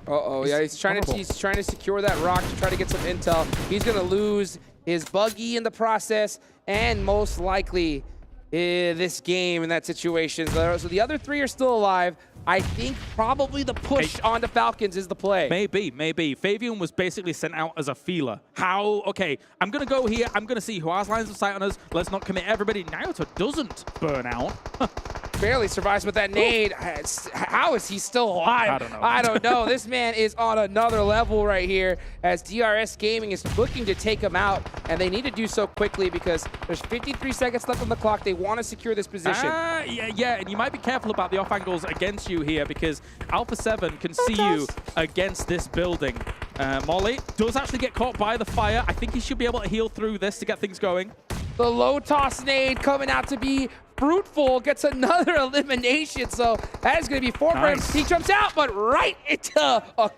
Yeah, he's trying to secure that rock to try to get some intel. He's going to lose his buggy in the process, and most likely this game in that situation. So the other 3 are still alive. I think probably the push onto Falcons is the play. Maybe. Fabian was basically sent out as a feeler. Okay, I'm going to go here. I'm going to see who has lines of sight on us. Let's not commit everybody. Naoto doesn't burn out. Barely survives with that nade. How is he still alive? I don't know. This man is on another level right here as DRS Gaming is looking to take him out, and they need to do so quickly because there's 53 seconds left on the clock. They want to secure this position. Yeah, and you might be careful about the off angles against you here because Alpha7 can see you against this building. Molly does actually get caught by the fire. I think he should be able to heal through this to get things going. The low toss nade coming out to be fruitful, gets another elimination, so that is going to be 4 for him. He jumps out, but right into a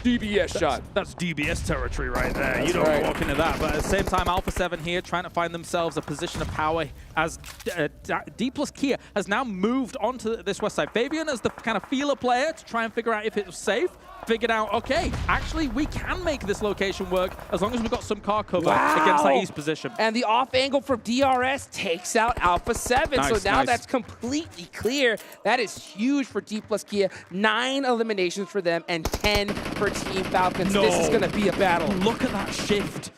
DBS shot. That's DBS territory right there. You don't walk into that. But at the same time, Alpha7 here trying to find themselves a position of power as D plus Kia has now moved onto this west side. Fabian as the kind of feeler player to try and figure out if it was safe. Figured out, okay, actually we can make this location work as long as we've got some car cover against that east position. And the off angle from DRS takes out Alpha7. Nice, so now nice. that's completely clear. That is huge for D plus Kia. 9 eliminations for them and 10 for Team Falcons. No. This is going to be a battle. Look at that shift.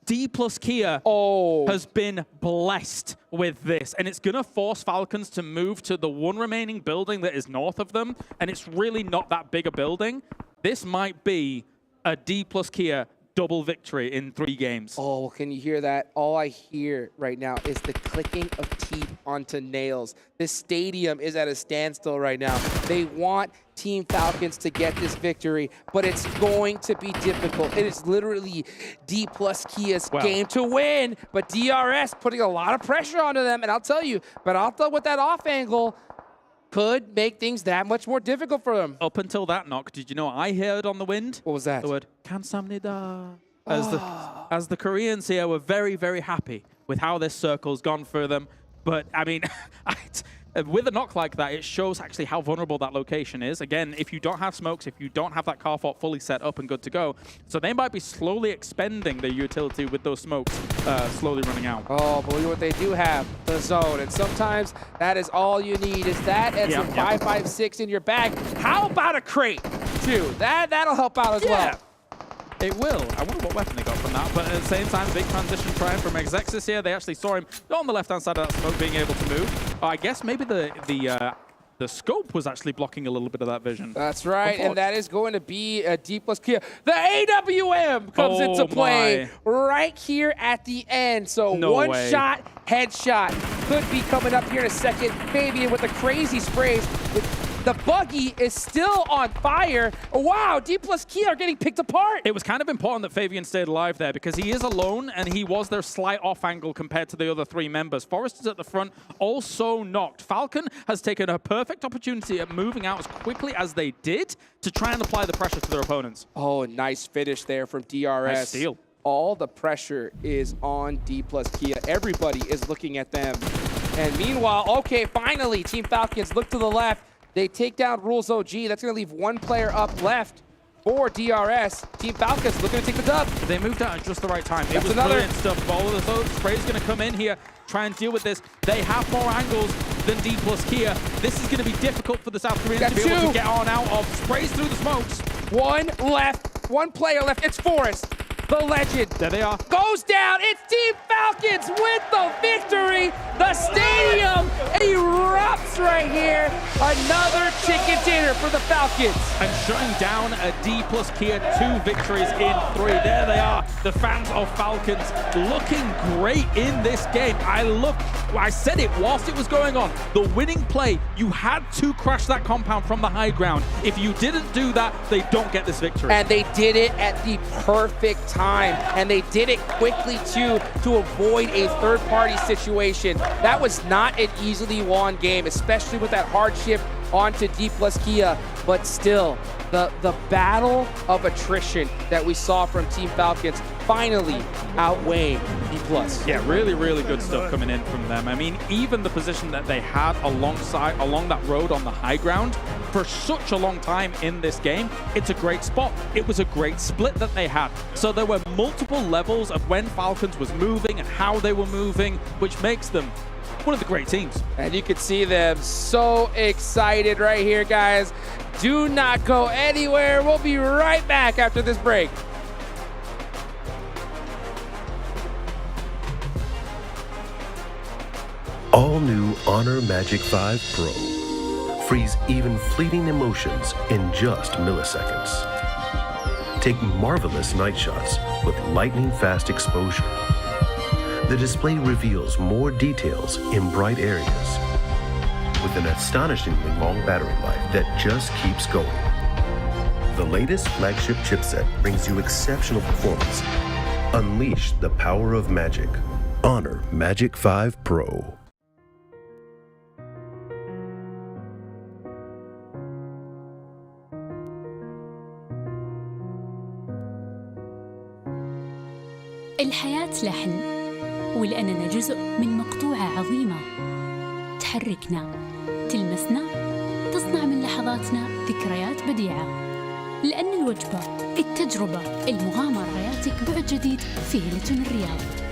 D plus Kia has been blessed with this, and it's going to force Falcons to move to the one remaining building that is north of them, and it's really not that big a building. This might be a D plus Kia double victory in 3 games. Oh, can you hear that? All I hear right now is the clicking of teeth onto nails. This stadium is at a standstill right now. They want Team Falcons to get this victory, but it's going to be difficult. It is literally D plus Kia's game to win, but DRS putting a lot of pressure onto them, and I'll tell you, Peralta with that off angle could make things that much more difficult for them. Up until that knock, did you know what I heard on the wind? What was that? The word "kamsamnida." As the Koreans here were very, very happy with how this circle's gone for them. But I mean, with a knock like that, it shows actually how vulnerable that location is. Again, if you don't have smokes, if you don't have that car fort fully set up and good to go, so they might be slowly expending their utility with those smokes slowly running out. Oh, but what they do have, the zone, and sometimes that is all you need is that and some 5.56 in your bag. How about a crate, too? That'll help out as well. It will. I wonder what weapon they got from that. But at the same time, big transition trying from AGONxI8 here. They actually saw him on the left-hand side of that smoke being able to move. I guess maybe the scope was actually blocking a little bit of that vision. That's right, and that is going to be a D plus Kia. The AWM comes into play right here at the end. So one shot, headshot could be coming up here in a second. Fabian with the crazy sprays. The buggy is still on fire. Wow, D plus Kia are getting picked apart. It was kind of important that Fabian stayed alive there because he is alone and he was their slight off angle compared to the other 3 members. Forrest is at the front, also knocked. Falcon has taken a perfect opportunity at moving out as quickly as they did to try and apply the pressure to their opponents. Oh, nice finish there from DRS. Nice steal. All the pressure is on D plus Kia. Everybody is looking at them. And meanwhile, okay, finally, Team Falcons look to the left. They take down Rules OG. That's going to leave 1 player up left for DRS. Team Falcons looking to take the dub. They moved out at just the right time. That's it was another brilliant stuff. All of the spray's going to come in here, try and deal with this. They have more angles than D plus Kia. This is going to be difficult for the South Koreans to be able to get on out of. Sprays through the smokes. 1 left. 1 player left. It's Forrest. The legend. There they are. Goes down. It's Team Falcons with the victory. The stadium erupts right here. Another chicken dinner for the Falcons. And shutting down a D plus Kia 2 victories in 3. There they are. The fans of Falcons looking great in this game. I said it whilst it was going on. The winning play, you had to crash that compound from the high ground. If you didn't do that, they don't get this victory. And they did it at the perfect time. And they did it quickly, too, to avoid a third-party situation. That was not an easily won game, especially with that hardship onto D plus Kia. But still, the battle of attrition that we saw from Team Falcons finally outweighing D plus. Yeah, really, really good stuff coming in from them. I mean, even the position that they had along that road on the high ground for such a long time in this game, it's a great spot. It was a great split that they had. So there were multiple levels of when Falcons was moving and how they were moving, which makes them one of the great teams. And you can see them so excited right here, guys. Do not go anywhere. We'll be right back after this break. All new Honor Magic 5 Pro. Freeze even fleeting emotions in just milliseconds. Take marvelous night shots with lightning-fast exposure. The display reveals more details in bright areas with an astonishingly long battery life that just keeps going. The latest flagship chipset brings you exceptional performance. Unleash the power of magic. Honor Magic 5 Pro. الحياة لحن، ولأننا جزء من مقطوعة عظيمة تحركنا، تلمسنا، تصنع من لحظاتنا ذكريات بديعة. لأن الوجبة، التجربة، المغامرة ياتك بعد جديد في هيلتون الرياض.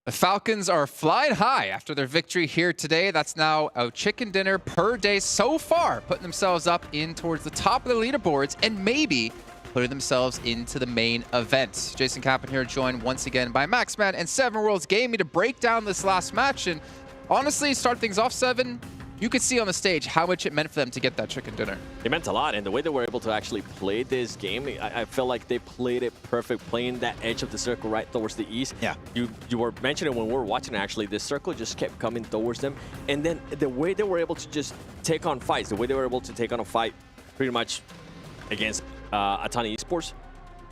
The Falcons are flying high after their victory here today. That's now a chicken dinner per day so far, putting themselves up in towards the top of the leaderboards and maybe putting themselves into the main event. Jason Kappen here, joined once again by Maxman and 7 Worlds Gaming to break down this last match. And honestly, start things off, 7. You could see on the stage how much it meant for them to get that chicken dinner. It meant a lot, and the way they were able to actually play this game, I felt like they played it perfect, playing that edge of the circle right towards the east. Yeah. You were mentioning when we were watching, actually, the circle just kept coming towards them, and then the way they were able to just take on fights, the way they were able to take on a fight pretty much against Aton Esports,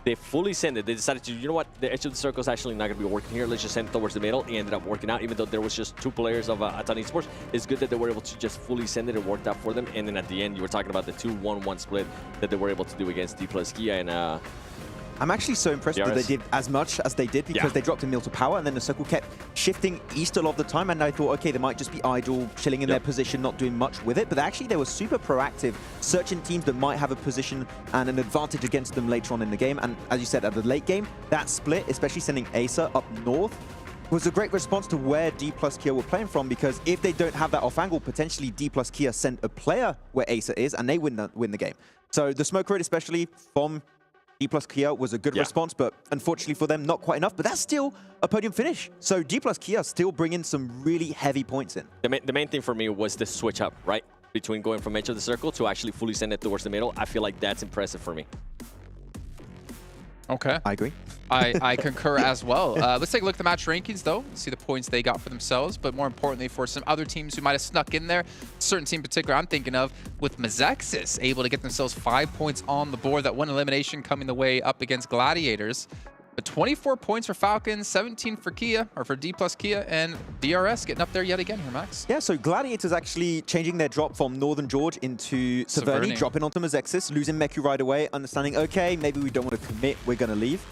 They fully sent it. They decided to, you know what, the edge of the circle is actually not going to be working here. Let's just send it towards the middle. It ended up working out, even though there was just 2 players of Aton Esports. It's good that they were able to just fully send it. It worked out for them. And then at the end, you were talking about the 2-1-1 split that they were able to do against D+Kia and I'm actually so impressed that they did as much as they did because they dropped a mill to power and then the circle kept shifting east a lot of the time, and I thought, okay, they might just be idle, chilling in their position, not doing much with it, but actually they were super proactive, searching teams that might have a position and an advantage against them later on in the game. And as you said, at the late game, that split, especially sending Acer up north, was a great response to where D+Kia were playing from, because if they don't have that off angle, potentially D+Kia send a player where Acer is and they win the game. So the smoke rate, especially from D+Kia, was a good response, but unfortunately for them, not quite enough. But that's still a podium finish. So D+Kia still bringing some really heavy points in. The main thing for me was the switch up, right? Between going from edge of the circle to actually fully send it towards the middle. I feel like that's impressive for me. Okay. I agree. I concur as well. Let's take a look at the match rankings, though. See the points they got for themselves, but more importantly, for some other teams who might have snuck in there. A certain team in particular I'm thinking of, with Mazexis able to get themselves 5 points on the board. That one elimination coming the way up against Gladiators. But 24 points for Falcons, 17 for Kia, or for D+Kia, and DRS getting up there yet again here, Max. Yeah, so Gladiators actually changing their drop from Northern George into Severny, dropping onto Mazexis, losing Meku right away, understanding, okay, maybe we don't want to commit, we're going to leave.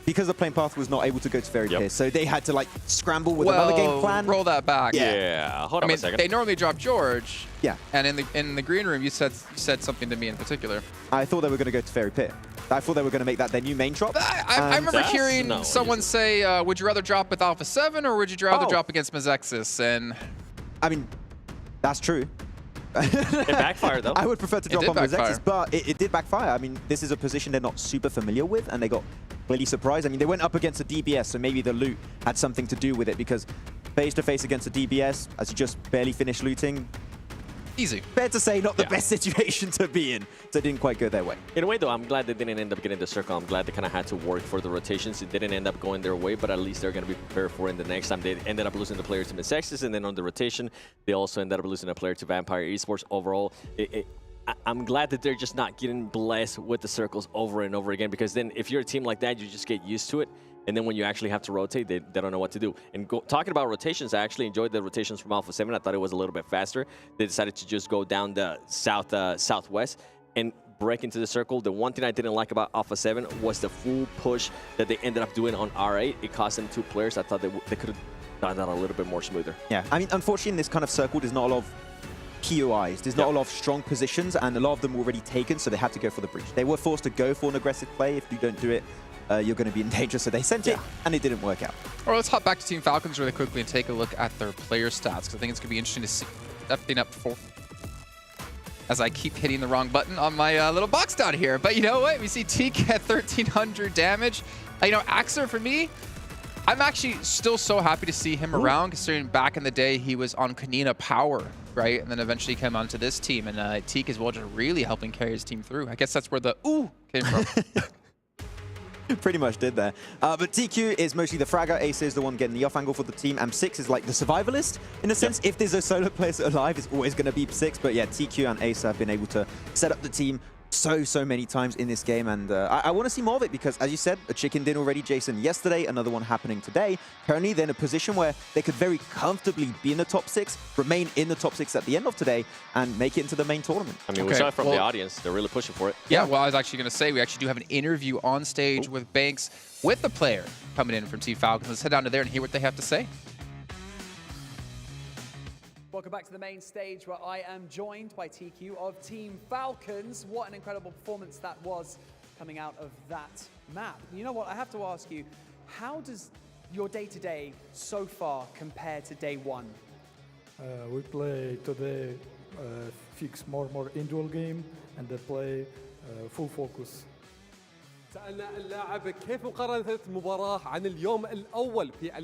Because the plane path was not able to go to Fairy Pier, so they had to like scramble with another game plan. Roll that back. Yeah, hold on a second. They normally drop George. Yeah. And in the green room, you said something to me in particular. I thought they were going to go to Fairy Pit. I thought they were going to make that their new main drop. I remember hearing someone say, would you rather drop with Alpha7 or would you rather drop against Mazexis? And I mean, that's true. It backfired, though. I would prefer to drop on Mazexis, but it did backfire. I mean, this is a position they're not super familiar with, and they got really surprised. I mean, they went up against a DBS, so maybe the loot had something to do with it, because face-to-face against a DBS, as you just barely finished looting, easy. Fair to say, not the best situation to be in. So it didn't quite go their way. In a way, though, I'm glad they didn't end up getting the circle. I'm glad they kind of had to work for the rotations. It didn't end up going their way, but at least they're going to be prepared for it in the next time. They ended up losing the player to Mazexis, and then on the rotation, they also ended up losing a player to Vampire Esports. Overall, I'm glad that they're just not getting blessed with the circles over and over again, because then if you're a team like that, you just get used to it. And then when you actually have to rotate, they don't know what to do. And talking about rotations, I actually enjoyed the rotations from Alpha7. I thought it was a little bit faster. They decided to just go down the southwest and break into the circle. The one thing I didn't like about Alpha7 was the full push that they ended up doing on R8. It cost them 2 players. I thought they could have done that a little bit more smoother. Yeah, I mean, unfortunately, in this kind of circle, there's not a lot of POIs. There's not a lot of strong positions, and a lot of them were already taken, so they had to go for the breach. They were forced to go for an aggressive play. If you don't do it, you're going to be in danger, so they sent it, and it didn't work out. All right, let's hop back to Team Falcons really quickly and take a look at their player stats, because I think it's going to be interesting to see stepping up for. As I keep hitting the wrong button on my little box down here. But you know what? We see Teak at 1,300 damage. You know, Axer, for me, I'm actually still so happy to see him around, considering back in the day he was on Kanina Power, right? And then eventually came onto this team. And Teak as well, just really helping carry his team through. I guess that's where the ooh came from. Pretty much did there. But TQ is mostly the fragger. Ace is the one getting the off angle for the team. M6 is like the survivalist in a sense. If there's a solo player alive, it's always going to be 6. But yeah, TQ and Ace have been able to set up the team so many times in this game, and I want to see more of it, because as you said, a chicken dinner already, Jason, yesterday, another one happening today. Currently they're in a position where they could very comfortably be in the top 6, remain in the top 6 at the end of today, and make it into the main tournament. I mean, we saw it from the audience. They're really pushing for it. Yeah, well, I was actually going to say, we actually do have an interview on stage with Banks, with the player coming in from Team Falcons. Let's head down to there and hear what they have to say. Welcome back to the main stage, where I am joined by TQ of Team Falcons. What an incredible performance that was coming out of that map. You know what, I have to ask you, how does your day-to-day so far compare to day one? We play today fix more individual game, and they play full focus. سألنا اللاعب كيف مقارنة المباراة عن اليوم الأول في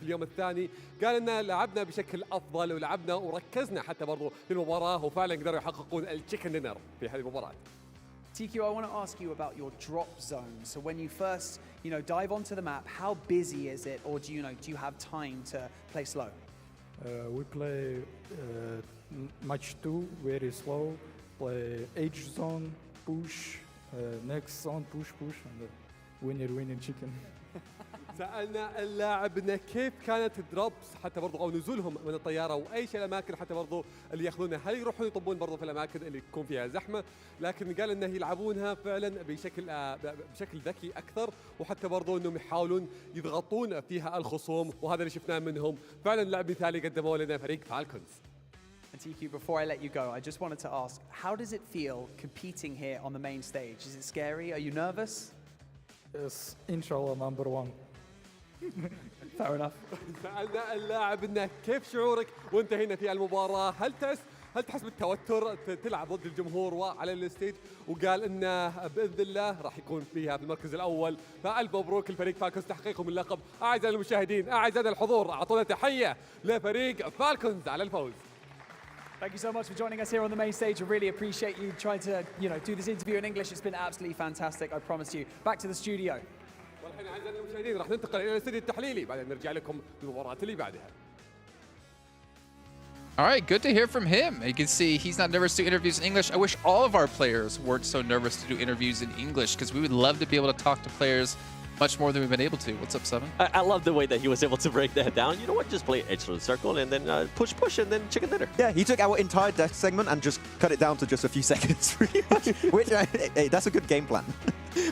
اليوم الثاني. قال إن لعبنا بشكل أفضل ولعبنا وركزنا حتى برضو في المباراة، وفعلا قدروا يحققون التشيكن دينر في هذه المباراة. TQ, I want to ask you about your drop zone. So when you first, dive onto the map, how busy is it, or do you have time to play slow? We play match 2 very slow. Play H zone, push. Next zone, push, and winner chicken. سألنا اللاعبنا كيف كانت الدروبس حتى برضو او نزولهم من الطياره وايش الاماكن حتى برضو اللي ياخذونها، هل يروحون يطبون برضو في الاماكن اللي تكون فيها زحمه، لكن قال انه يلعبونها فعلا بشكل ذكي اكثر، وحتى برضو انهم يحاولون يضغطون فيها الخصوم، وهذا اللي شفناه منهم فعلا لعب مثالي قدموه لنا فريق فالكونز. And TQ, before I let you go, I just wanted to ask, how does it feel competing here on the main stage? Is it scary? Are you nervous? Yes, inshallah number one. Fair enough. سألنا اللاعب انه كيف شعورك وانت هنا في المباراة؟ هل تحس بالتوتر تلعب ضد الجمهور وعلى الستيج؟ وقال انه باذن الله راح يكون فيها في المركز الاول، فالف مبروك الفريق فالكونز تحقيقهم اللقب. اعزائي المشاهدين اعزائي الحضور اعطونا تحية لفريق فالكونز على الفوز. Thank you so much for joining us here on the main stage. I really appreciate you trying to, do this interview in English. It's been absolutely fantastic, I promise you. Back to the studio. والحين اعزائي المشاهدين راح ننتقل الى الاستديو التحليلي بعدين نرجع لكم بالمباراة اللي بعدها. All right, good to hear from him. You can see he's not nervous to do interviews in English. I wish all of our players weren't so nervous to do interviews in English, because we would love to be able to talk to players much more than we've been able to. What's up, Seven? I love the way that he was able to break that down. You know what? Just play edge of the circle and then push, and then chicken dinner. Yeah, he took our entire death segment and just cut it down to just a few seconds, pretty much. Which, hey, that's a good game plan.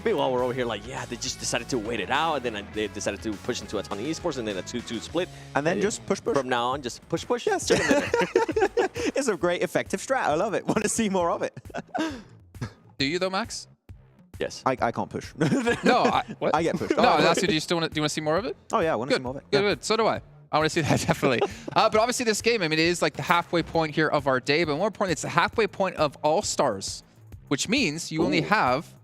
Meanwhile, we're over here like, yeah, they just decided to wait it out, and then they decided to push into Aton Esports, and then a 2-2 split. And then just push. From now on, just push. Yes. It's a great, effective strat. I love it. Want to see more of it. Do you though, Max? Yes. I can't push. No, what? I get pushed. No, that's you. Do you want to see more of it? Oh yeah, I want to see more of it. Good. So do I. I want to see that definitely. But obviously, this game, I mean, it is like the halfway point here of our day, but more importantly, it's the halfway point of All Stars, which means you only have,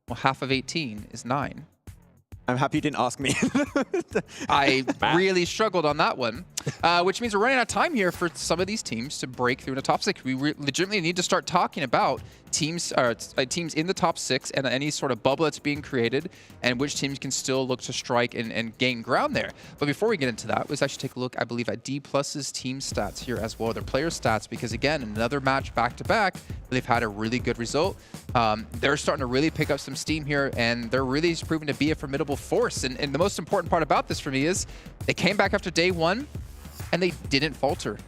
well, half of 18 is 9. I'm happy you didn't ask me. I really struggled on that one, which means we're running out of time here for some of these teams to break through in the top 6. We legitimately need to start talking about teams in the top 6 and any sort of bubble that's being created and which teams can still look to strike and gain ground there. But before we get into that, let's actually take a look, I believe, at D+'s team stats here as well, their player stats, because again, another match back-to-back, they've had a really good result. They're starting to really pick up some steam here, and they're really proving to be a formidable force. And the most important part about this for me is they came back after day 1 and they didn't falter.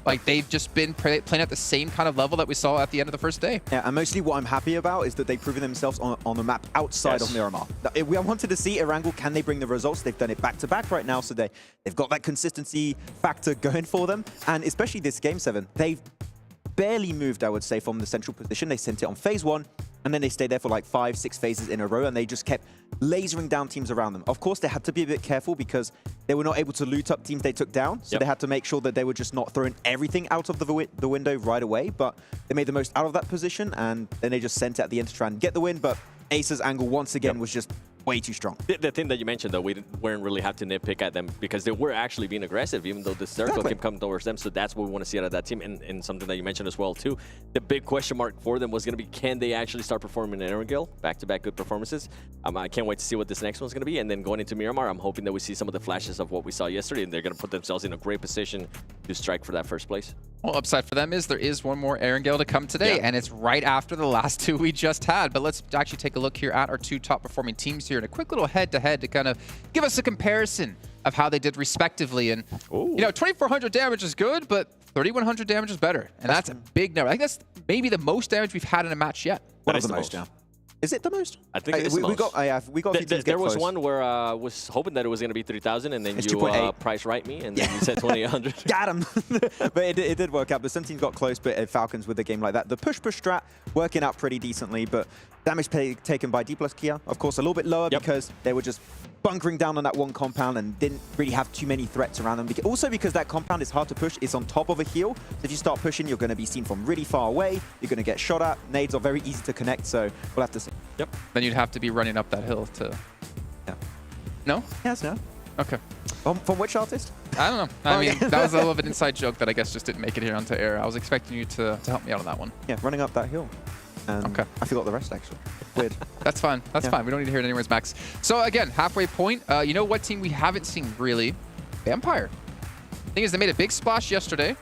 Like, they've just been playing at the same kind of level that we saw at the end of the first day. Yeah, and mostly what I'm happy about is that they've proven themselves on the map outside of Miramar. I wanted to see Erangel, can they bring the results? They've done it back-to-back right now, so they've got that consistency factor going for them. And especially this Game 7, they've barely moved, I would say, from the central position. They sent it on phase 1, and then they stayed there for like 5-6 phases in a row, and they just kept lasering down teams around them. Of course, they had to be a bit careful because they were not able to loot up teams they took down, so they had to make sure that they were just not throwing everything out of the window right away, but they made the most out of that position, and then they just sent it at the end to try and get the win, but Ace's angle once again was just way too strong. The thing that you mentioned, though, we weren't really have to nitpick at them because they were actually being aggressive, even though the circle kept coming towards them. So that's what we want to see out of that team. And something that you mentioned as well, too. The big question mark for them was going to be, can they actually start performing in Erangel? Back-to-back good performances. I can't wait to see what this next one's going to be. And then going into Miramar, I'm hoping that we see some of the flashes of what we saw yesterday, and they're going to put themselves in a great position to strike for that first place. Well, upside for them is there is one more Erangel to come today, and it's right after the last 2 we just had. But let's actually take a look here at our 2 top performing teams here in a quick little head-to-head to kind of give us a comparison of how they did respectively. And, you know, 2,400 damage is good, but 3,100 damage is better. And that's a big number. I think that's maybe the most damage we've had in a match yet. One of the most, yeah. Is it the most? I think it is the most. We got a few teams There get was close. one where I was hoping that it was going to be 3,000, and then It's you 2.8. price right me, and then you said 2,800. Got him! But it did work out. But some teams got close, but Falcons with a game like that. The push-push strat working out pretty decently, but damage taken by D+ Kia, of course, a little bit lower because they were just bunkering down on that one compound and didn't really have too many threats around them. Also because that compound is hard to push, it's on top of a hill. So if you start pushing, you're going to be seen from really far away. You're going to get shot at. Nades are very easy to connect, so we'll have to see. Then you'd have to be running up that hill to... No? Yes, no. Okay. From which artist? I don't know. I mean, that was a little bit inside joke that I guess just didn't make it here onto air. I was expecting you to help me out on that one. Yeah, running up that hill. Okay. I forgot the rest, actually. Weird. That's fine. That's fine. We don't need to hear it anyways, Max. So again, halfway point. You know what team we haven't seen really? Vampire. The thing is, they made a big splash yesterday,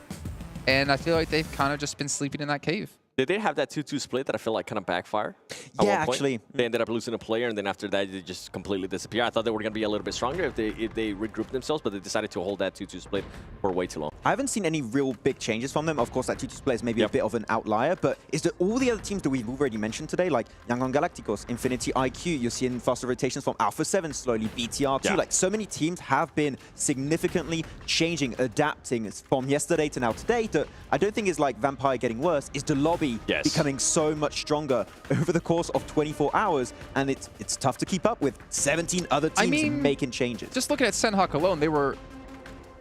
and I feel like they've kind of just been sleeping in that cave. Did they have that 2-2 split that I feel like kind of backfired? Yeah, actually. They ended up losing a player, and then after that, they just completely disappeared. I thought they were going to be a little bit stronger if they regrouped themselves, but they decided to hold that 2-2 split for way too long. I haven't seen any real big changes from them. Of course, that 2-2 split is maybe a bit of an outlier, but is that all the other teams that we've already mentioned today, like AGONxI8, Infinity iKURD, you're seeing faster rotations from Alpha7 slowly, BTR2, like so many teams have been significantly changing, adapting from yesterday to now today. That I don't think is like Vampire getting worse, is the lobby becoming so much stronger over the course of 24 hours, and it's tough to keep up with 17 other teams making changes. Just looking at Senhawk alone, they were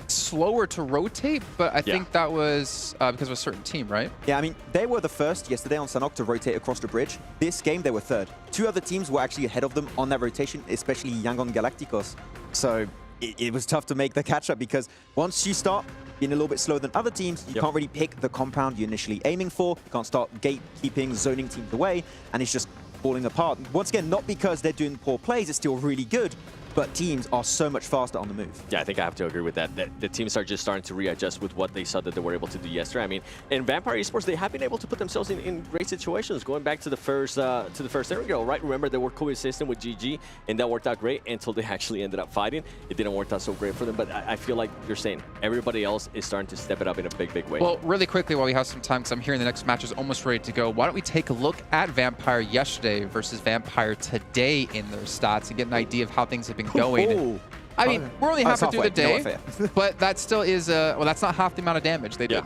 slower to rotate, but I think that was because of a certain team, right? Yeah, I mean, they were the first yesterday on Senhawk to rotate across the bridge. This game, they were third. Two other teams were actually ahead of them on that rotation, especially AGONxI8. So it was tough to make the catch-up because once you start being a little bit slower than other teams, you can't really pick the compound you're initially aiming for. You can't start gatekeeping, zoning teams away, and it's just falling apart. Once again, not because they're doing poor plays, it's still really good, but teams are so much faster on the move. Yeah, I think I have to agree with that. The teams are just starting to readjust with what they saw that they were able to do yesterday. I mean, in Vampire Esports, they have been able to put themselves in great situations. Going back to the first area, right? Remember, they were coexisting with GG, and that worked out great until they actually ended up fighting. It didn't work out so great for them, but I feel like you're saying everybody else is starting to step it up in a big, big way. Well, really quickly, while we have some time, because I'm hearing the next match is almost ready to go, why don't we take a look at Vampire yesterday versus Vampire today in their stats and get an idea of how things have been going. I mean, we're only halfway through the day, but that still is, well, that's not half the amount of damage they did.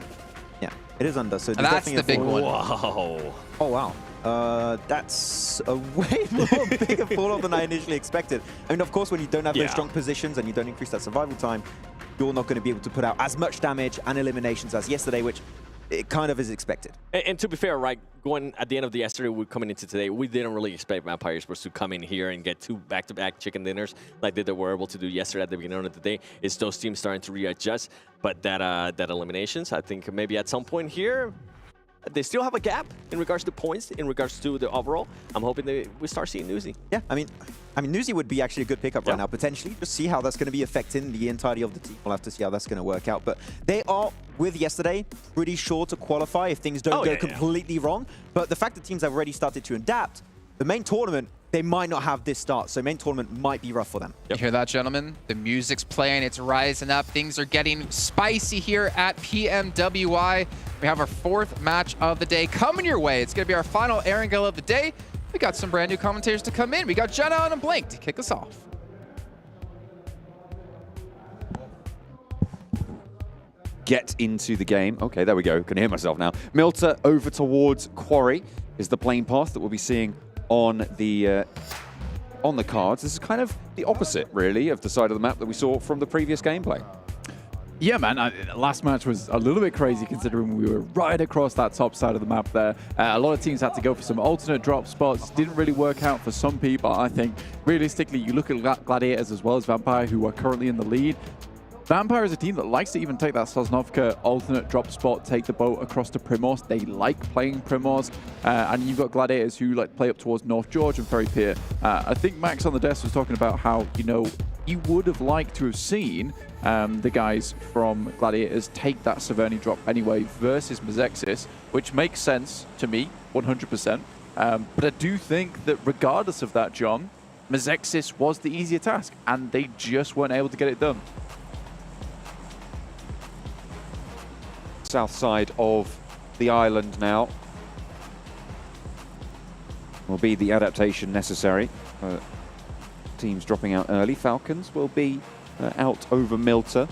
Yeah, it is under. So and that's the big one. Wow. Oh, wow. That's a way more bigger fall-off than I initially expected. I mean, of course, when you don't have those strong positions and you don't increase that survival time, you're not going to be able to put out as much damage and eliminations as yesterday, which it kind of is expected. And to be fair, right, going at the end of the yesterday, we're coming into today, we didn't really expect Vampire Esports to come in here and get 2 back-to-back chicken dinners like they were able to do yesterday at the beginning of the day. It's those teams starting to readjust, but that eliminations, I think maybe at some point here, they still have a gap in regards to points, in regards to the overall. I'm hoping we start seeing Newsy. Yeah, I mean, Newsy would be actually a good pickup right now, potentially. Just see how that's going to be affecting the entirety of the team. We'll have to see how that's going to work out. But they are, with yesterday, pretty sure to qualify if things don't go completely wrong. But the fact that teams have already started to adapt, the main tournament, they might not have this start. So main tournament might be rough for them. You hear that, gentlemen? The music's playing, it's rising up. Things are getting spicy here at PMWI. We have our 4th match of the day coming your way. It's going to be our final Erangel of the day. We got some brand new commentators to come in. We got Jenna and Blink to kick us off. Get into the game. Okay, there we go. Can hear myself now. Milta over towards Quarry is the playing path that we'll be seeing on the cards. This is kind of the opposite, really, of the side of the map that we saw from the previous gameplay. Yeah, man, last match was a little bit crazy considering we were right across that top side of the map there. A lot of teams had to go for some alternate drop spots. Didn't really work out for some people, I think. Realistically, you look at Gladiators as well as Vampire, who are currently in the lead. Vampire is a team that likes to even take that Sosnovka alternate drop spot, take the boat across to Primorsk. They like playing Primorsk. And you've got Gladiators who like play up towards North George and Ferry Pier. I think Max on the desk was talking about how, you know, you would have liked to have seen the guys from Gladiators take that Severny drop anyway versus Mezexis, which makes sense to me, 100%. But I do think that regardless of that, John, Mezexis was the easier task, and they just weren't able to get it done. South side of the island now will be the adaptation necessary. Teams dropping out early. Falcons will be out over Milta.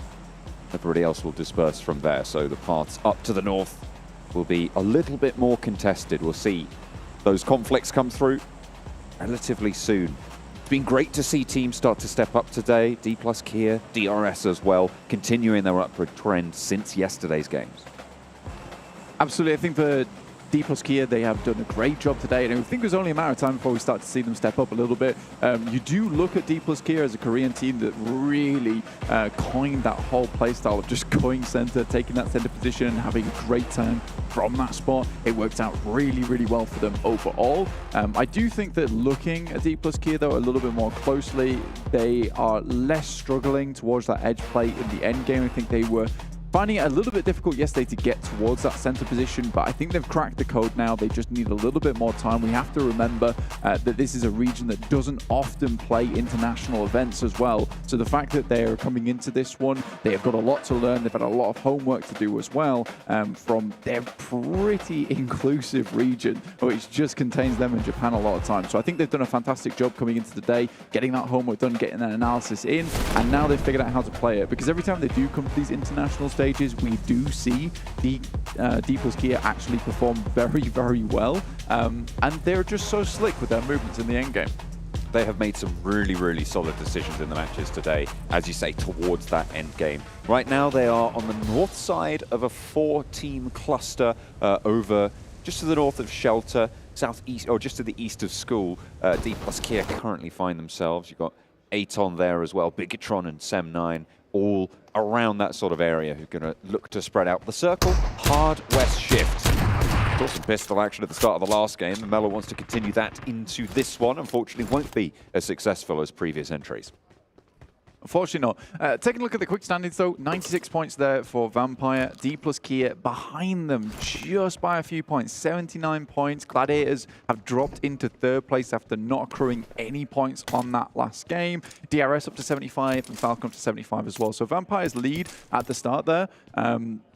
Everybody else will disperse from there, so the paths up to the north will be a little bit more contested. We'll see those conflicts come through relatively soon. It's been great to see teams start to step up today. D+ Kia, DRS as well, continuing their upward trend since yesterday's games. Absolutely. I think for D+ Kia, they have done a great job today, and I think it was only a matter of time before we start to see them step up a little bit. You do look at D+ Kia as a Korean team that really coined that whole playstyle of just going center, taking that center position, and having a great time from that spot. It worked out really, really well for them overall. I do think that looking at D+ Kia, though, a little bit more closely, they are less struggling towards that edge play in the end game. I think they were finding it a little bit difficult yesterday to get towards that center position, but I think they've cracked the code now. They just need a little bit more time. We have to remember that this is a region that doesn't often play international events as well. So the fact that they're coming into this one, they have got a lot to learn. They've had a lot of homework to do as well from their pretty inclusive region, which just contains them and Japan a lot of time. So I think they've done a fantastic job coming into the day, getting that homework done, getting that analysis in, and now they've figured out how to play it. Because every time they do come to these international stages, we do see the D+Kia actually perform very, very well. And they're just so slick with their movements in the end game. They have made some really, really solid decisions in the matches today, as you say, towards that end game. Right now, they are on the north side of a 4-team cluster over just to the north of Shelter, southeast, or just to the east of School. D+Kia currently find themselves. You've got Aton there as well, Bigetron and Sem9, all around that sort of area who are going to look to spread out the circle. Hard west shift. Saw some pistol action at the start of the last game, and Melo wants to continue that into this one. Unfortunately, won't be as successful as previous entries. Unfortunately not. Taking a look at the quick standings though, 96 points there for Vampire. D+Kia behind them just by a few points, 79 points. Gladiators have dropped into 3rd place after not accruing any points on that last game. DRS up to 75 and Falcon up to 75 as well. So Vampire's lead at the start there.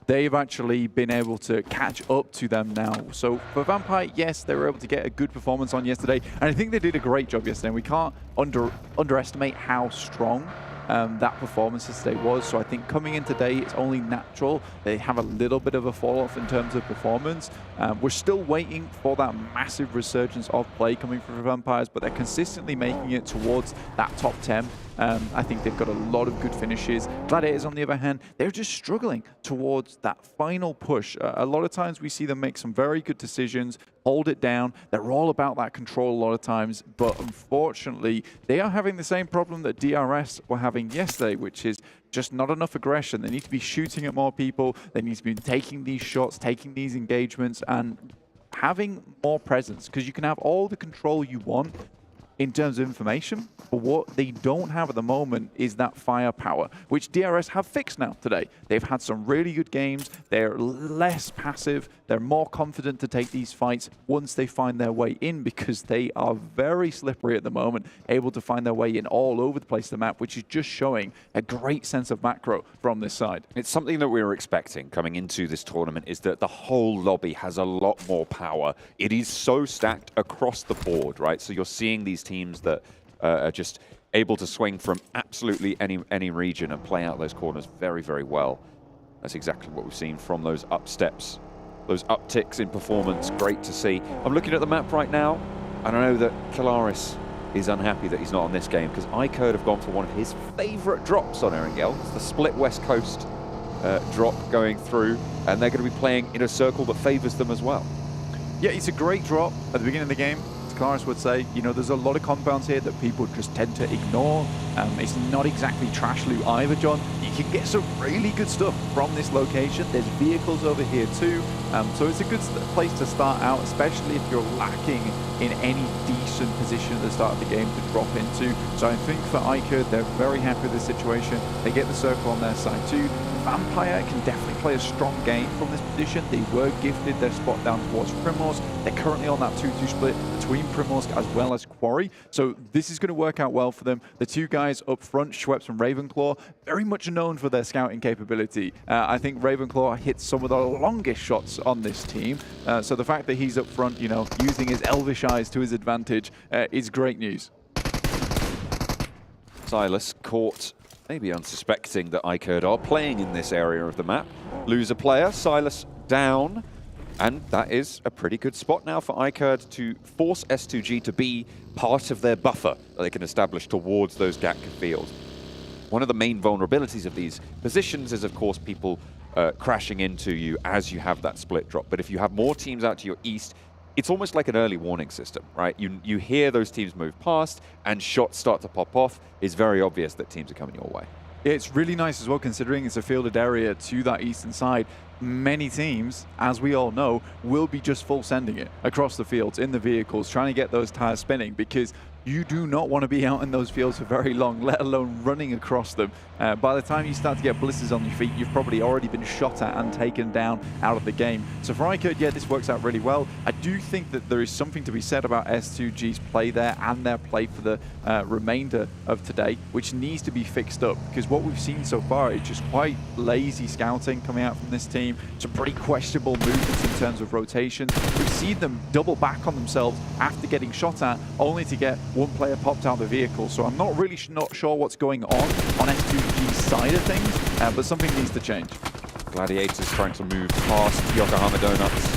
They've actually been able to catch up to them now. So for Vampire, yes, they were able to get a good performance on yesterday. And I think they did a great job yesterday. We can't underestimate how strong that performance yesterday was. So I think coming in today, it's only natural they have a little bit of a fall off in terms of performance. We're still waiting for that massive resurgence of play coming from the Vampires, but they're consistently making it towards that top 10. I think they've got a lot of good finishes. Gladiators, on the other hand, they're just struggling towards that final push. A lot of times we see them make some very good decisions, hold it down. They're all about that control a lot of times, but unfortunately, they are having the same problem that DRS were having yesterday, which is just not enough aggression. They need to be shooting at more people. They need to be taking these shots, taking these engagements, and having more presence, because you can have all the control you want in terms of information, but what they don't have at the moment is that firepower, which DRS have fixed now today. They've had some really good games. They're less passive. They're more confident to take these fights once they find their way in, because they are very slippery at the moment, able to find their way in all over the place the map, which is just showing a great sense of macro from this side. It's something that we were expecting coming into this tournament, is that the whole lobby has a lot more power. It is so stacked across the board, right? So you're seeing these teams that are just able to swing from absolutely any region and play out those corners very, very well. That's exactly what we've seen from those up steps, those upticks in performance. Great to see. I'm looking at the map right now, and I know that Kalaris is unhappy that he's not on this game, because iKURD have gone for one of his favorite drops on Erangel. It's the split West Coast drop going through, and they're going to be playing in a circle that favors them as well. Yeah, it's a great drop at the beginning of the game. Kalaris would say, you know, there's a lot of compounds here that people just tend to ignore. It's not exactly trash loot either, John. You can get some really good stuff from this location. There's vehicles over here too. So it's a good place to start out, especially if you're lacking in any decent position at the start of the game to drop into. So I think for iKURD, they're very happy with the situation. They get the circle on their side too. Vampire can definitely play a strong game from this position. They were gifted their spot down towards Primorsk. They're currently on that 2-2 split between Primorsk as well as Quarry. So this is going to work out well for them. The two guys up front, Schweppes and Ravenclaw, very much known for their scouting capability. I think Ravenclaw hits some of the longest shots on this team. So the fact that he's up front, you know, using his elvish eyes to his advantage is great news. Silas caught, maybe unsuspecting that iKURD are playing in this area of the map. Lose a player, Silas down, and that is a pretty good spot now for iKURD to force S2G to be part of their buffer that they can establish towards those Gatka fields. One of the main vulnerabilities of these positions is, of course, people crashing into you as you have that split drop. But if you have more teams out to your east, it's almost like an early warning system, right? You hear those teams move past and shots start to pop off. It's very obvious that teams are coming your way. It's really nice as well, considering it's a fielded area to that eastern side. Many teams, as we all know, will be just full sending it across the fields in the vehicles, trying to get those tires spinning, because you do not want to be out in those fields for very long, let alone running across them. By the time you start to get blisters on your feet, you've probably already been shot at and taken down out of the game. So for iKURD, yeah, this works out really well. I do think that there is something to be said about S2G's play there and their play for the remainder of today, which needs to be fixed up, because what we've seen so far is just quite lazy scouting coming out from this team. Some pretty questionable movements in terms of rotation. We've seen them double back on themselves after getting shot at, only to get one player popped out of the vehicle. So I'm not really not sure what's going on S2G's side of things, but something needs to change. Gladiators trying to move past Yokohama Donuts.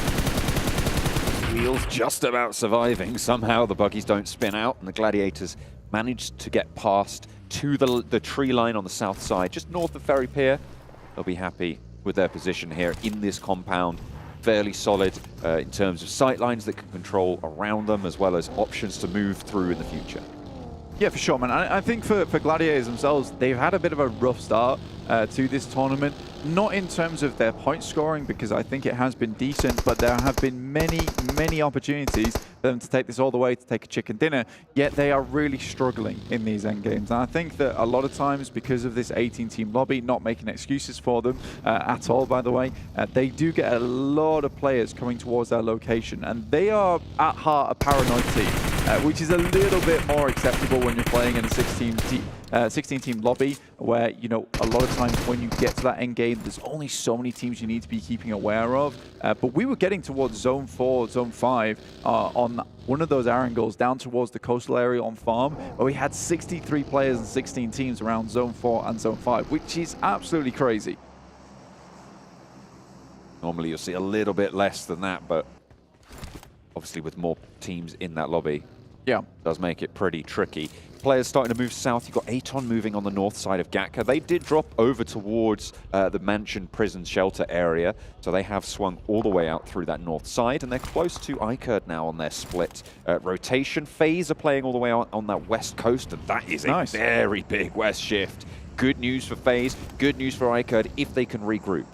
Wheels just about surviving. Somehow the buggies don't spin out, and the Gladiators managed to get past to the tree line on the south side, just north of Ferry Pier. They'll be happy with their position here in this compound. Fairly solid in terms of sight lines that can control around them, as well as options to move through in the future. Yeah, for sure, man. I think for Gladiators themselves, they've had a bit of a rough start to this tournament. Not in terms of their point scoring, because I think it has been decent, but there have been many opportunities for them to take this all the way to take a chicken dinner, yet they are really struggling in these end games. And I think that a lot of times, because of this 18-team lobby, not making excuses for them at all, by the way, they do get a lot of players coming towards their location, and they are at heart a paranoid team. Which is a little bit more acceptable when you're playing in a 16-team lobby, where, you know, a lot of times when you get to that end game, there's only so many teams you need to be keeping aware of. But we were getting towards Zone 4, Zone 5 on one of those angles down towards the coastal area on Farm, where we had 63 players and 16 teams around Zone 4 and Zone 5, which is absolutely crazy. Normally you'll see a little bit less than that, but obviously with more teams in that lobby, yeah, does make it pretty tricky. Players starting to move south. You've got Aton moving on the north side of Gatka. They did drop over towards the mansion prison shelter area, so they have swung all the way out through that north side, and they're close to iKURD now on their split rotation. FaZe are playing all the way on that west coast, and that is a very big west shift. Good news for FaZe, good news for iKURD if they can regroup.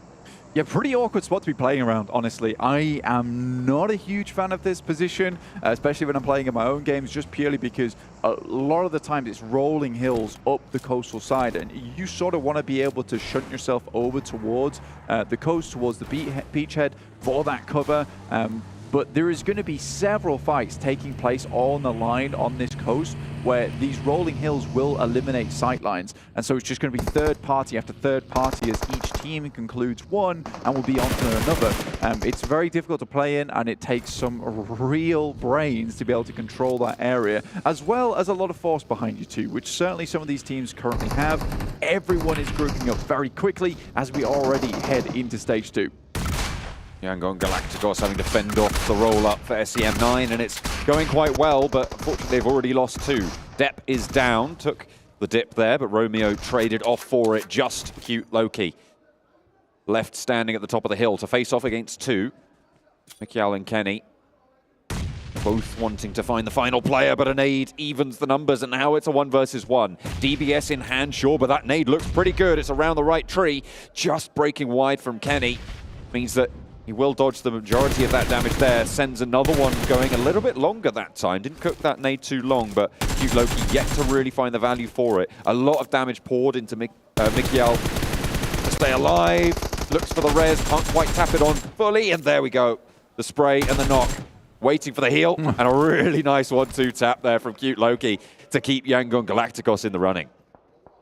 Yeah, pretty awkward spot to be playing around, honestly. I am not a huge fan of this position, especially when I'm playing in my own games, just purely because a lot of the time it's rolling hills up the coastal side, and you sort of want to be able to shunt yourself over towards the coast, towards the beachhead for that cover. But there is going to be several fights taking place all on the line on this coast, where these rolling hills will eliminate sightlines. And so it's just going to be third party after third party as each team concludes one and will be on to another. It's very difficult to play in, and it takes some real brains to be able to control that area, as well as a lot of force behind you too, which certainly some of these teams currently have. Everyone is grouping up very quickly as we already head into Stage 2. AGONxI8 having to fend off the roll-up for SEM9, and it's going quite well, but unfortunately they've already lost two. Depp is down, took the dip there, but Romeo traded off for it. Just cute Loki left standing at the top of the hill to face off against two. Mikhail and Kenny both wanting to find the final player, but a nade evens the numbers, and now it's a 1 versus 1. DBS in hand, sure, but that nade looks pretty good. It's around the right tree, just breaking wide from Kenny. Means that he will dodge the majority of that damage there. Sends another one going a little bit longer that time. Didn't cook that nade too long, but cute Loki yet to really find the value for it. A lot of damage poured into Mikhail to stay alive. Looks for the res, can't quite tap it on fully, and there we go. The spray and the knock. Waiting for the heal, and a really nice 1-2 tap there from cute Loki to keep AGONxI8 in the running.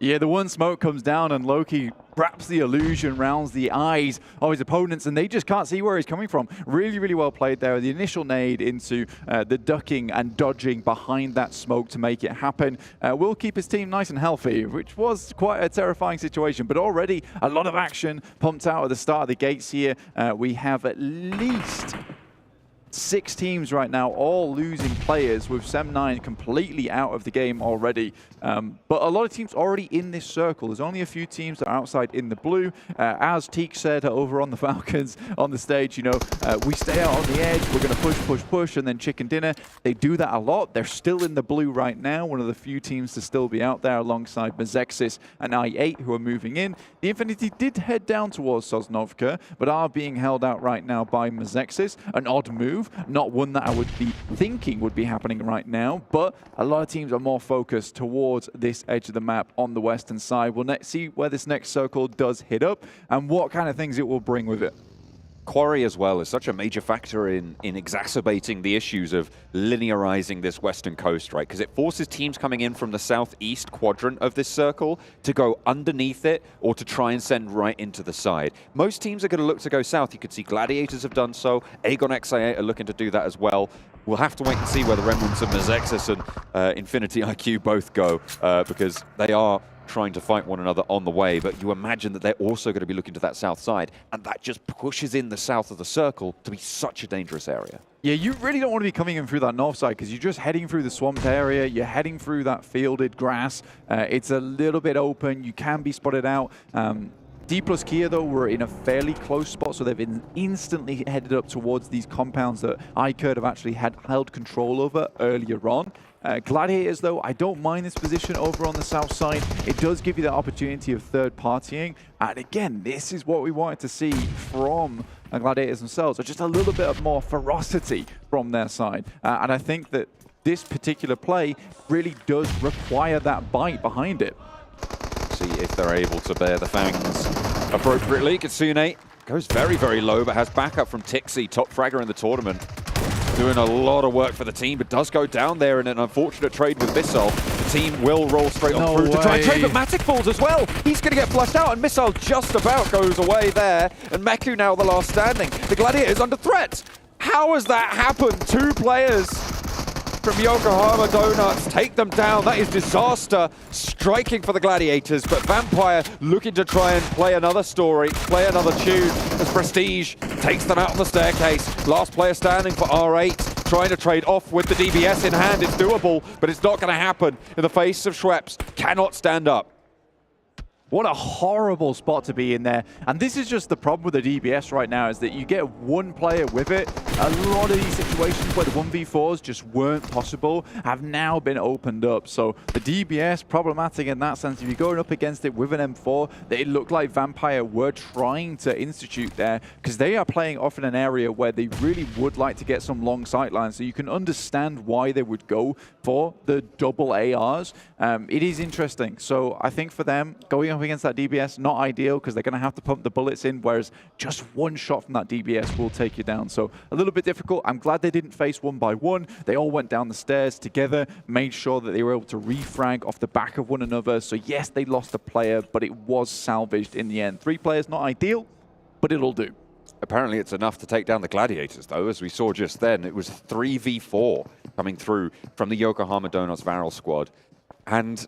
Yeah, the one smoke comes down and Loki wraps the illusion, rounds the eyes of his opponents, and they just can't see where he's coming from. Really, really well played there. The initial nade into the ducking and dodging behind that smoke to make it happen will keep his team nice and healthy, which was quite a terrifying situation. But already a lot of action pumped out at the start of the gates here. We have at least 6 teams right now, all losing players, with SEM9 completely out of the game already. But a lot of teams already in this circle. There's only a few teams that are outside in the blue. As Teak said over on the Falcons on the stage, you know, we stay out on the edge, we're going to push, push, push, and then chicken dinner. They do that a lot. They're still in the blue right now, one of the few teams to still be out there alongside Mazexis and i8, who are moving in. The Infinity did head down towards Sosnovka, but are being held out right now by Mazexis. An odd move, move, not one that I would be thinking would be happening right now, but a lot of teams are more focused towards this edge of the map on the western side. We'll see where this next circle does hit up and what kind of things it will bring with it. Quarry as well is such a major factor in exacerbating the issues of linearizing this western coast, right? Because it forces teams coming in from the southeast quadrant of this circle to go underneath it or to try and send right into the side. Most teams are going to look to go south. You could see Gladiators have done so. AGONxI8 are looking to do that as well. We'll have to wait and see where the remnants of Mezexus and Infinity IQ both go because they are trying to fight one another on the way, but you imagine that they're also going to be looking to that south side, and that just pushes in the south of the circle to be such a dangerous area. Yeah, you really don't want to be coming in through that north side because you're just heading through the swamped area, you're heading through that fielded grass. It's a little bit open, you can be spotted out. D plus Kia, though, were in a fairly close spot, so they've been instantly headed up towards these compounds that iKURD have actually held control over earlier on. Gladiators, though, I don't mind this position over on the south side. It does give you the opportunity of third partying. And again, this is what we wanted to see from Gladiators themselves, or just a little bit of more ferocity from their side. And I think that this particular play really does require that bite behind it. See if they're able to bear the fangs appropriately. Kitsune goes very, very low, but has backup from Tixi, top fragger in the tournament. Doing a lot of work for the team, but does go down there in an unfortunate trade with Missile. The team will roll straight on through to try and trade, but Matic falls as well. He's going to get flushed out, and Missile just about goes away there. And Meku now the last standing. The Gladiators under threat. How has that happened? 2 players from Yokohama Donuts take them down. That is disaster striking for the Gladiators, but Vampire looking to try and play another story, play another tune as Prestige takes them out on the staircase. Last player standing for R8, trying to trade off with the DBS in hand. It's doable, but it's not going to happen in the face of Schweppes. Cannot stand up. What a horrible spot to be in there. And this is just the problem with the DBS right now, is that you get one player with it. A lot of these situations where the 1v4s just weren't possible have now been opened up. So the DBS, problematic in that sense. If you're going up against it with an M4, it looked like Vampire were trying to institute there, because they are playing off in an area where they really would like to get some long sightlines. So you can understand why they would go for the double ARs. It is interesting. So I think for them, going up against that DBS, not ideal, because they're going to have to pump the bullets in, whereas just one shot from that DBS will take you down. So a little bit difficult. I'm glad they didn't face one by one. They all went down the stairs together, made sure that they were able to refrag off the back of one another. So yes, they lost a player, but it was salvaged in the end. 3 players, not ideal, but it'll do. Apparently it's enough to take down the Gladiators, though, as we saw just then. It was 3v4 coming through from the Yokohama Donuts Varel squad. And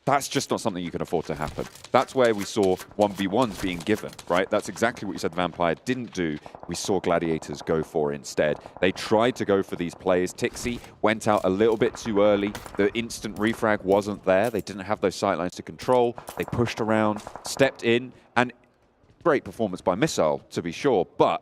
that's just not something you can afford to happen. That's where we saw 1v1s being given, right? That's exactly what you said Vampire didn't do. We saw Gladiators go for instead. They tried to go for these plays. Tixi went out a little bit too early. The instant refrag wasn't there. They didn't have those sightlines to control. They pushed around, stepped in, and great performance by Missile, to be sure, but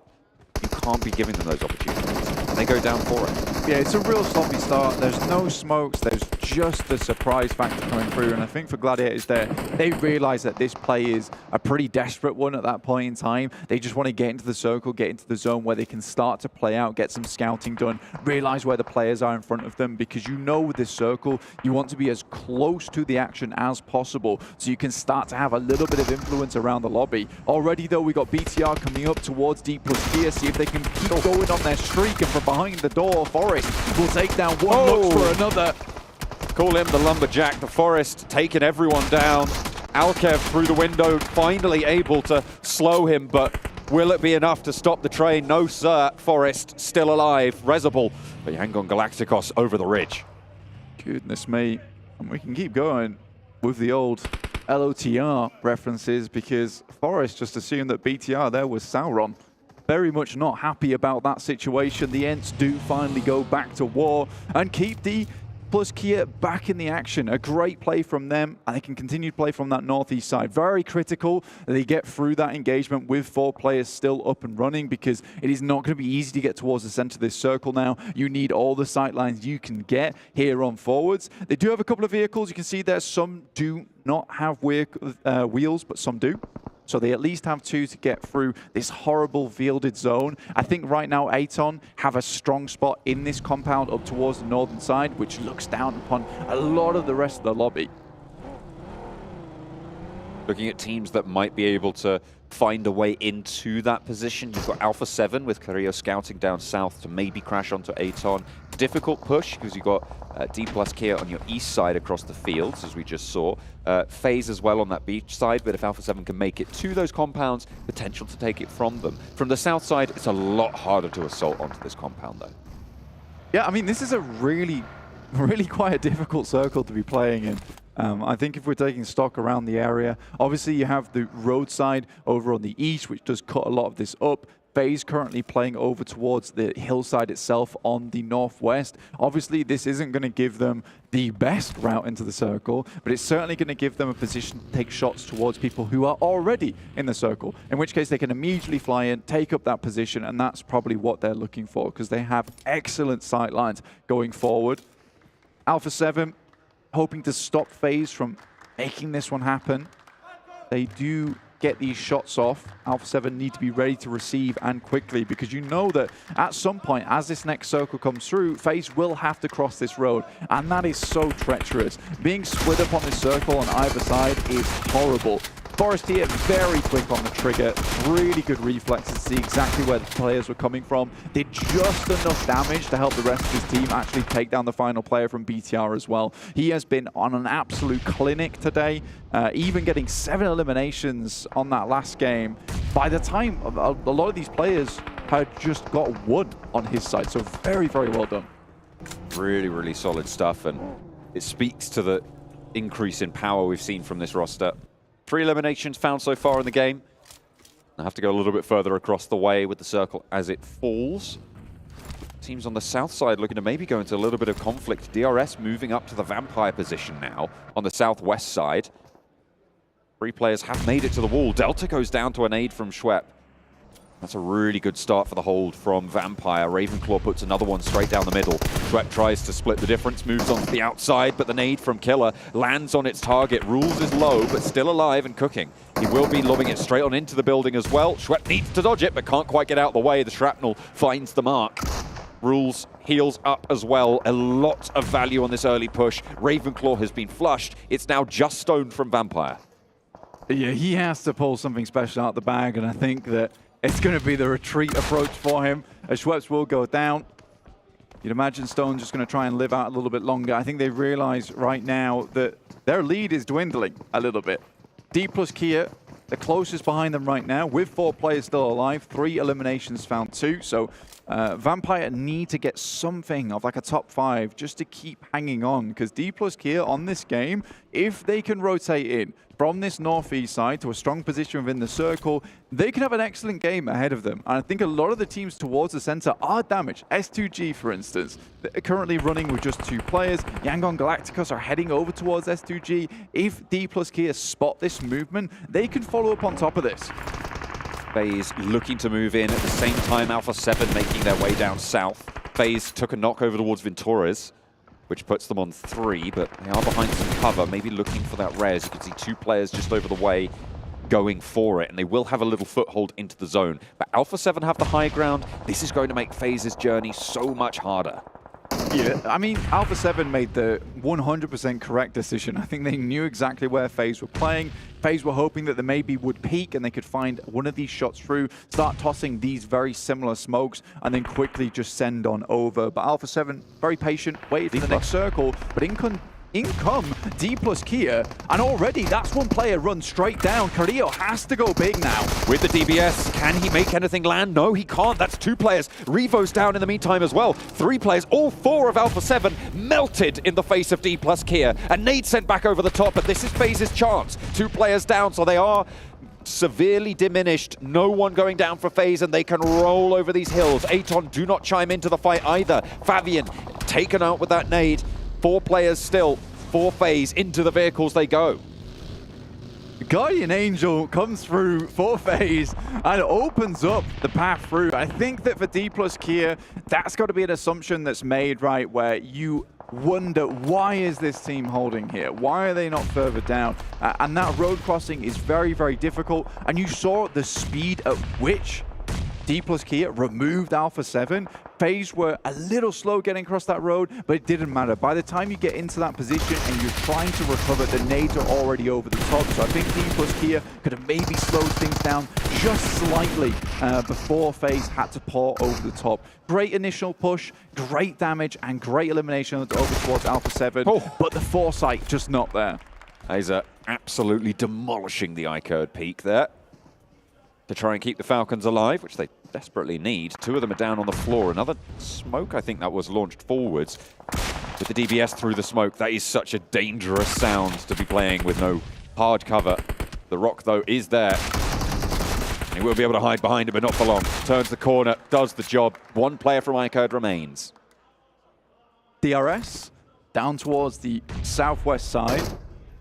you can't be giving them those opportunities. And they go down for it. Yeah, it's a real sloppy start. There's no smokes. There's just the surprise factor coming through. And I think for Gladiators there, they realize that this play is a pretty desperate one at that point in time. They just want to get into the circle, get into the zone where they can start to play out, get some scouting done, realize where the players are in front of them, because you know with this circle, you want to be as close to the action as possible so you can start to have a little bit of influence around the lobby. Already, though, we got BTR coming up towards D plus Kia, see if they can keep going on their streak, and from behind the door, Forest will take down one, looks for another. Call him the Lumberjack. The Forest taking everyone down. Alkev through the window, finally able to slow him, but will it be enough to stop the train? No, sir. Forest still alive. Rezable, but Yangon Galacticos over the ridge. Goodness me. And we can keep going with the old LOTR references, because Forest just assumed that BTR there was Sauron. Very much not happy about that situation. The Ents do finally go back to war and keep D plus Kia back in the action. A great play from them, and they can continue to play from that northeast side. Very critical that they get through that engagement with 4 players still up and running, because it is not going to be easy to get towards the center of this circle now. You need all the sightlines you can get here on forwards. They do have a couple of vehicles. You can see there some do not have wheels, but some do. so they at least have 2 to get through this horrible fielded zone. I think right now Aton have a strong spot in this compound up towards the northern side, which looks down upon a lot of the rest of the lobby. Looking at teams that might be able to find a way into that position. You've got Alpha7 with Carrillo scouting down south to maybe crash onto Aton. Difficult push because you've got D plus Kia on your east side across the fields, as we just saw. FaZe as well on that beach side, but if Alpha7 can make it to those compounds, potential to take it from them. From the south side, it's a lot harder to assault onto this compound though. Yeah, I mean, this is a really quite a difficult circle to be playing in. I think if we're taking stock around the area, obviously you have the roadside over on the east, which does cut a lot of this up. FaZe currently playing over towards the hillside itself on the northwest. Obviously, this isn't going to give them the best route into the circle, but it's certainly going to give them a position to take shots towards people who are already in the circle, in which case they can immediately fly in, take up that position, and that's probably what they're looking for, because they have excellent sight lines going forward. Alpha7 hoping to stop FaZe from making this one happen. They do get these shots off. Alpha7 need to be ready to receive and quickly, because you know that at some point, as this next circle comes through, FaZe will have to cross this road, and that is so treacherous. Being split up on this circle on either side is horrible. Forest here, very quick on the trigger, really good reflexes to see exactly where the players were coming from. Did just enough damage to help the rest of his team actually take down the final player from BTR as well. He has been on an absolute clinic today, even getting 7 eliminations on that last game. By the time, a lot of these players had just got 1 on his side, so very, very well done. Really, really solid stuff, and it speaks to the increase in power we've seen from this roster. 3 eliminations found so far in the game. I have to go a little bit further across the way with the circle as it falls. Teams on the south side looking to maybe go into a little bit of conflict. DRS moving up to the Vampire position now on the southwest side. 3 players have made it to the wall. Delta goes down to a nade from Schwepp. That's a really good start for the hold from Vampire. Ravenclaw puts another one straight down the middle. Schwepp tries to split the difference, moves on to the outside, but the nade from Killer lands on its target. Rules is low, but still alive and cooking. He will be lobbing it straight on into the building as well. Schwepp needs to dodge it, but can't quite get out of the way. The shrapnel finds the mark. Rules heals up as well. A lot of value on this early push. Ravenclaw has been flushed. It's now just stoned from Vampire. Yeah, he has to pull something special out the bag, and I think that it's going to be the retreat approach for him, as Schweppes will go down. You'd imagine Stone's just going to try and live out a little bit longer. I think they realize right now that their lead is dwindling a little bit. D plus Kia, the closest behind them right now, with 4 players still alive, 3 eliminations found 2. So Vampire need to get something of like a top 5 just to keep hanging on, because D plus Kia on this game, if they can rotate in from this northeast side to a strong position within the circle, they can have an excellent game ahead of them. And I think a lot of the teams towards the center are damaged. S2G, for instance, they're currently running with just 2 players. Yangon Galacticos are heading over towards S2G. If D plus Kia spot this movement, they can follow up on top of this. FaZe looking to move in at the same time. Alpha7 making their way down south. FaZe took a knock over towards Ventores, which puts them on 3, but they are behind some cover, maybe looking for that res. You can see 2 players just over the way going for it, and they will have a little foothold into the zone. But Alpha7 have the high ground. This is going to make FaZe's journey so much harder. Yeah, I mean, Alpha7 made the 100% correct decision. I think they knew exactly where FaZe were playing. FaZe were hoping that they maybe would peek and they could find one of these shots through, start tossing these very similar smokes, and then quickly just send on over. But Alpha7, very patient, waited for the next circle, but in come D plus Kia, and already that's 1 player run straight down. Carrillo has to go big now. With the DBS, can he make anything land? No, he can't. That's 2 players. Revo's down in the meantime as well. 3 players, all 4 of Alpha7 melted in the face of D plus Kia. And nade sent back over the top, but this is FaZe's chance. 2 players down, so they are severely diminished. No one going down for FaZe, and they can roll over these hills. Aton do not chime into the fight either. Fabian taken out with that nade. 4 players still, 4 FaZe, into the vehicles they go. Guardian Angel comes through for FaZe and opens up the path through. I think that for D plus Kia, that's got to be an assumption that's made, right, where you wonder, why is this team holding here? Why are they not further down? And that road crossing is very, very difficult. And you saw the speed at which D+Kia removed Alpha7. FaZe were a little slow getting across that road, but it didn't matter. By the time you get into that position and you're trying to recover, the nades are already over the top. So I think D+Kia could have maybe slowed things down just slightly before FaZe had to pour over the top. Great initial push, great damage, and great elimination over towards Alpha7, but the foresight just not there. Aza absolutely demolishing the iKURD peak there to try and keep the Falcons alive, which they desperately need. Two of them are down on the floor. Another smoke, I think that was launched forwards with the DBS through the smoke. That is such a dangerous sound to be playing with no hard cover. The rock, though, is there. He will be able to hide behind it, but not for long. Turns the corner, does the job. One player from iKURD remains. DRS down towards the southwest side.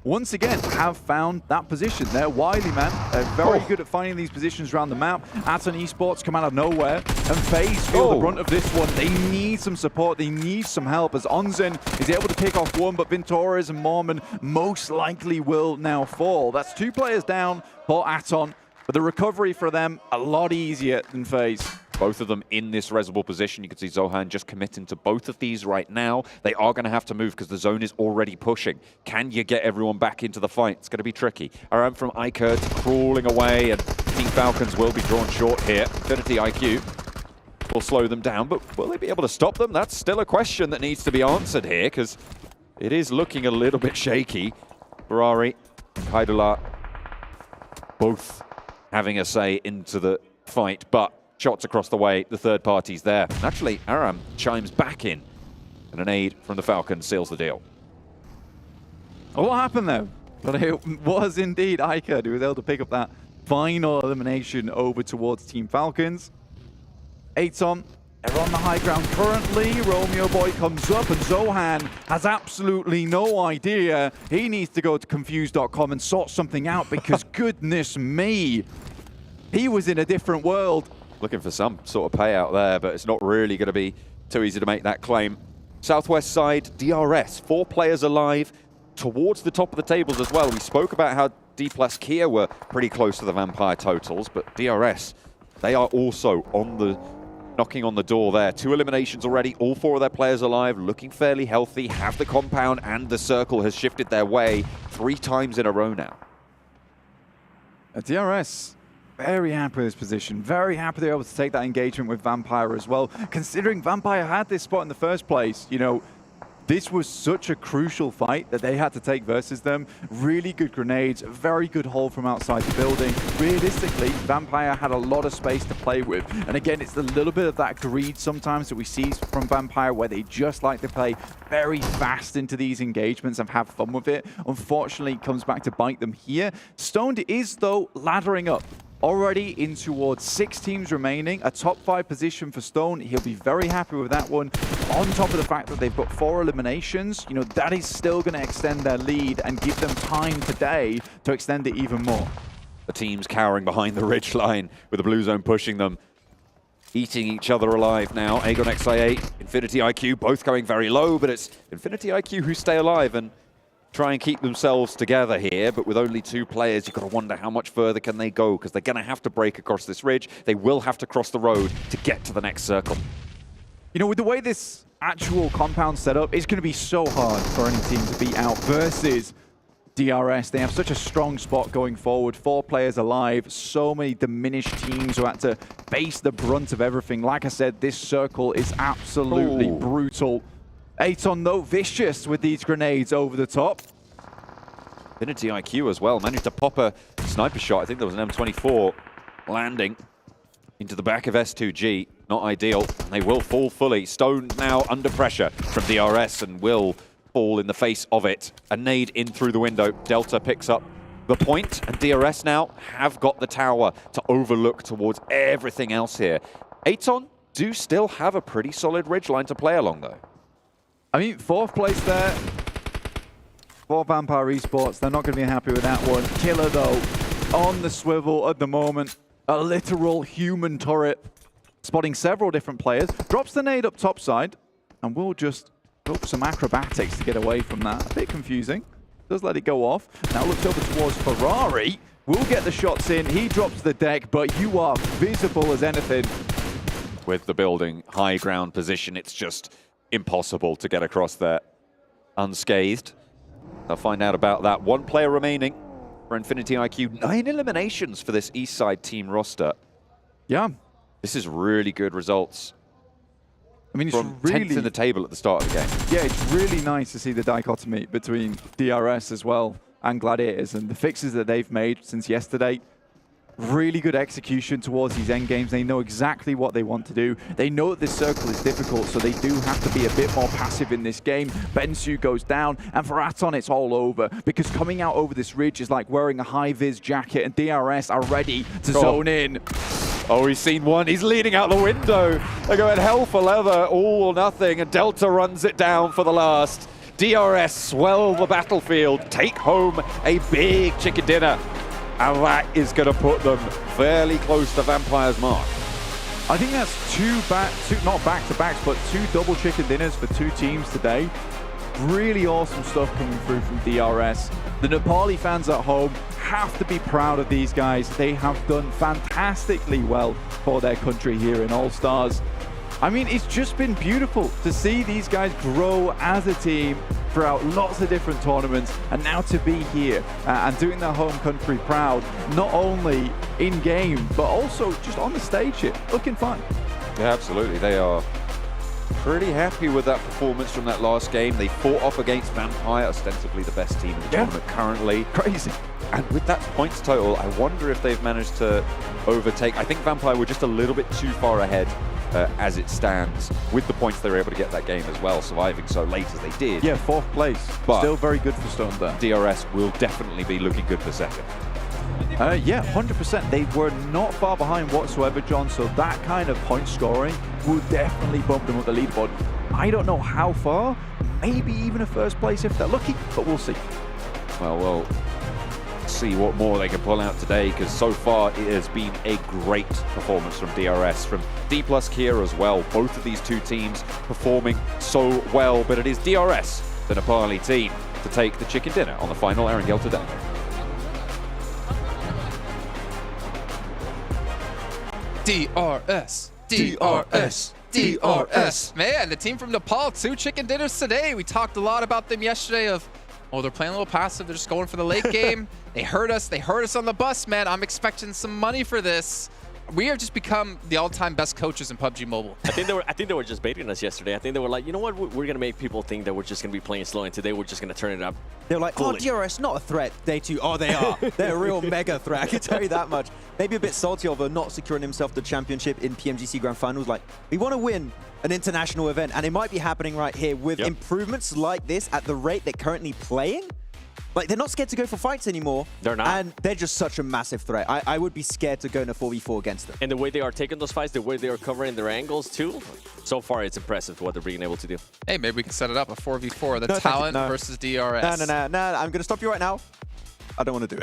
Once again, have found that position. They're wily, man. They're very good at finding these positions around the map. Aton Esports come out of nowhere, and FaZe feel the brunt of this one. They need some support. They need some help, as Onzen is able to pick off one, but Vintorez and Mormon most likely will now fall. That's 2 players down for Aton, but the recovery for them a lot easier than FaZe. Both of them in this reservoir position. You can see Zohan just committing to both of these right now. They are going to have to move because the zone is already pushing. Can you get everyone back into the fight? It's going to be tricky. Aram from iKURD crawling away, and Team Falcons will be drawn short here. Infinity IQ will slow them down, but will they be able to stop them? That's still a question that needs to be answered here, because it is looking a little bit shaky. Ferrari and Kaidula both having a say into the fight, but shots across the way, the third party's there. Naturally, Aram chimes back in, and an aid from the Falcons seals the deal. What happened though? But it was indeed iKURD who was able to pick up that final elimination over towards Team Falcons. Aton, they're on the high ground currently. Romeo Boy comes up, and Zohan has absolutely no idea. He needs to go to confused.com and sort something out, because goodness me, he was in a different world. Looking for some sort of payout there, but it's not really going to be too easy to make that claim. Southwest side, DRS, 4 players alive towards the top of the tables as well. We spoke about how D+Kia were pretty close to the Vampire totals, but DRS, they are also on the knocking on the door there. 2 eliminations already, all 4 of their players alive, looking fairly healthy, have the compound, and the circle has shifted their way 3 times in a row now. DRS, very happy with this position. Very happy they're able to take that engagement with Vampire as well. Considering Vampire had this spot in the first place, you know, this was such a crucial fight that they had to take versus them. Really good grenades, very good hold from outside the building. Realistically, Vampire had a lot of space to play with. And again, it's a little bit of that greed sometimes that we see from Vampire, where they just like to play very fast into these engagements and have fun with it. Unfortunately, it comes back to bite them here. Stoned is, though, laddering up. Already in towards 6 teams remaining, a top 5 position for Stone. He'll be very happy with that one. On top of the fact that they've got 4 eliminations, you know, that is still going to extend their lead and give them time today to extend it even more. The teams cowering behind the ridge line with the blue zone pushing them, eating each other alive now. AGONxI8, Infinity IQ, both going very low, but it's Infinity IQ who stay alive and try and keep themselves together here, but with only 2 players, you've got to wonder how much further can they go, because they're going to have to break across this ridge. They will have to cross the road to get to the next circle. You know, with the way this actual compound set up, it's going to be so hard for any team to beat out versus DRS. They have such a strong spot going forward. 4 players alive, so many diminished teams who had to face the brunt of everything. Like I said, this circle is absolutely brutal. Aton, though, vicious with these grenades over the top. Infinity IQ as well, managed to pop a sniper shot. I think there was an M24 landing into the back of S2G. Not ideal. They will fall fully. Stone now under pressure from DRS and will fall in the face of it. A nade in through the window. Delta picks up the point, and DRS now have got the tower to overlook towards everything else here. Aton do still have a pretty solid ridgeline to play along, though. I mean, 4th place there for Vampire Esports. They're not going to be happy with that one. Killer, though, on the swivel at the moment. A literal human turret. Spotting several different players. Drops the nade up topside and will just some acrobatics to get away from that. A bit confusing. Does let it go off. Now looks over towards Ferrari. Will get the shots in. He drops the deck, but you are visible as anything. With the building high ground position, it's just impossible to get across there unscathed. I'll find out about that. One player remaining for Infinity IQ. 9 eliminations for this East Side team roster. Yeah. This is really good results. I mean, it's from really 10th in the table at the start of the game. Yeah, it's really nice to see the dichotomy between DRS as well and Gladiators and the fixes that they've made since yesterday. Really good execution towards these end games. They know exactly what they want to do. They know that this circle is difficult, so they do have to be a bit more passive in this game. Bensu goes down, and for Aton, it's all over, because coming out over this ridge is like wearing a high-vis jacket, and DRS are ready to zone in. Oh, he's seen one. He's leading out the window. They're going hell for leather, all or nothing, and Delta runs it down for the last. DRS swell the battlefield, take home a big chicken dinner. And that is going to put them fairly close to Vampire's mark. I think that's not back-to-backs, but 2 double chicken dinners for 2 teams today. Really awesome stuff coming through from DRS. The Nepali fans at home have to be proud of these guys. They have done fantastically well for their country here in All-Stars. I mean, it's just been beautiful to see these guys grow as a team throughout lots of different tournaments, and now to be here and doing their home country proud, not only in-game, but also just on the stage here. Looking fun. Yeah, absolutely. They are pretty happy with that performance from that last game. They fought off against Vampire, ostensibly the best team in the tournament currently. Crazy. And with that points total, I wonder if they've managed to overtake. I think Vampire were just a little bit too far ahead as it stands. With the points, they were able to get that game as well, surviving so late as they did. Yeah, 4th place. But still very good for Stone there. DRS will definitely be looking good for 2nd. Yeah, 100%. They were not far behind whatsoever, John, so that kind of point scoring will definitely bump them up the leaderboard. I don't know how far, maybe even a 1st place if they're lucky, but we'll see. Well, we'll see what more they can pull out today, because so far it has been a great performance from DRS, from D+ Kia as well. Both of these 2 teams performing so well, but it is DRS, the Nepali team, to take the chicken dinner on the final Erangel today. DRS, DRS, DRS. Man, the team from Nepal, 2 chicken dinners today. We talked a lot about them yesterday of, oh, they're playing a little passive. They're just going for the late game. They heard us on the bus, man. I'm expecting some money for this. We have just become the all-time best coaches in PUBG Mobile. I think they were just baiting us yesterday. I think they were like, you know what, we're gonna make people think that we're just gonna be playing slow, and today we're just gonna turn it up. They're like, oh, DRS not a threat. Day 2, oh, they are. They're a real mega threat. I can tell you that much. Maybe a bit salty over not securing himself the championship in PMGC Grand Finals. Like, we want to win an international event, and it might be happening right here with improvements like this at the rate they're currently playing. Like, they're not scared to go for fights anymore. They're not. And they're just such a massive threat. I would be scared to go in a 4v4 against them. And the way they are taking those fights, the way they are covering their angles too, so far it's impressive what they're being able to do. Hey, maybe we can set it up, a 4v4, the talent versus DRS. No, I'm going to stop you right now. I don't want to do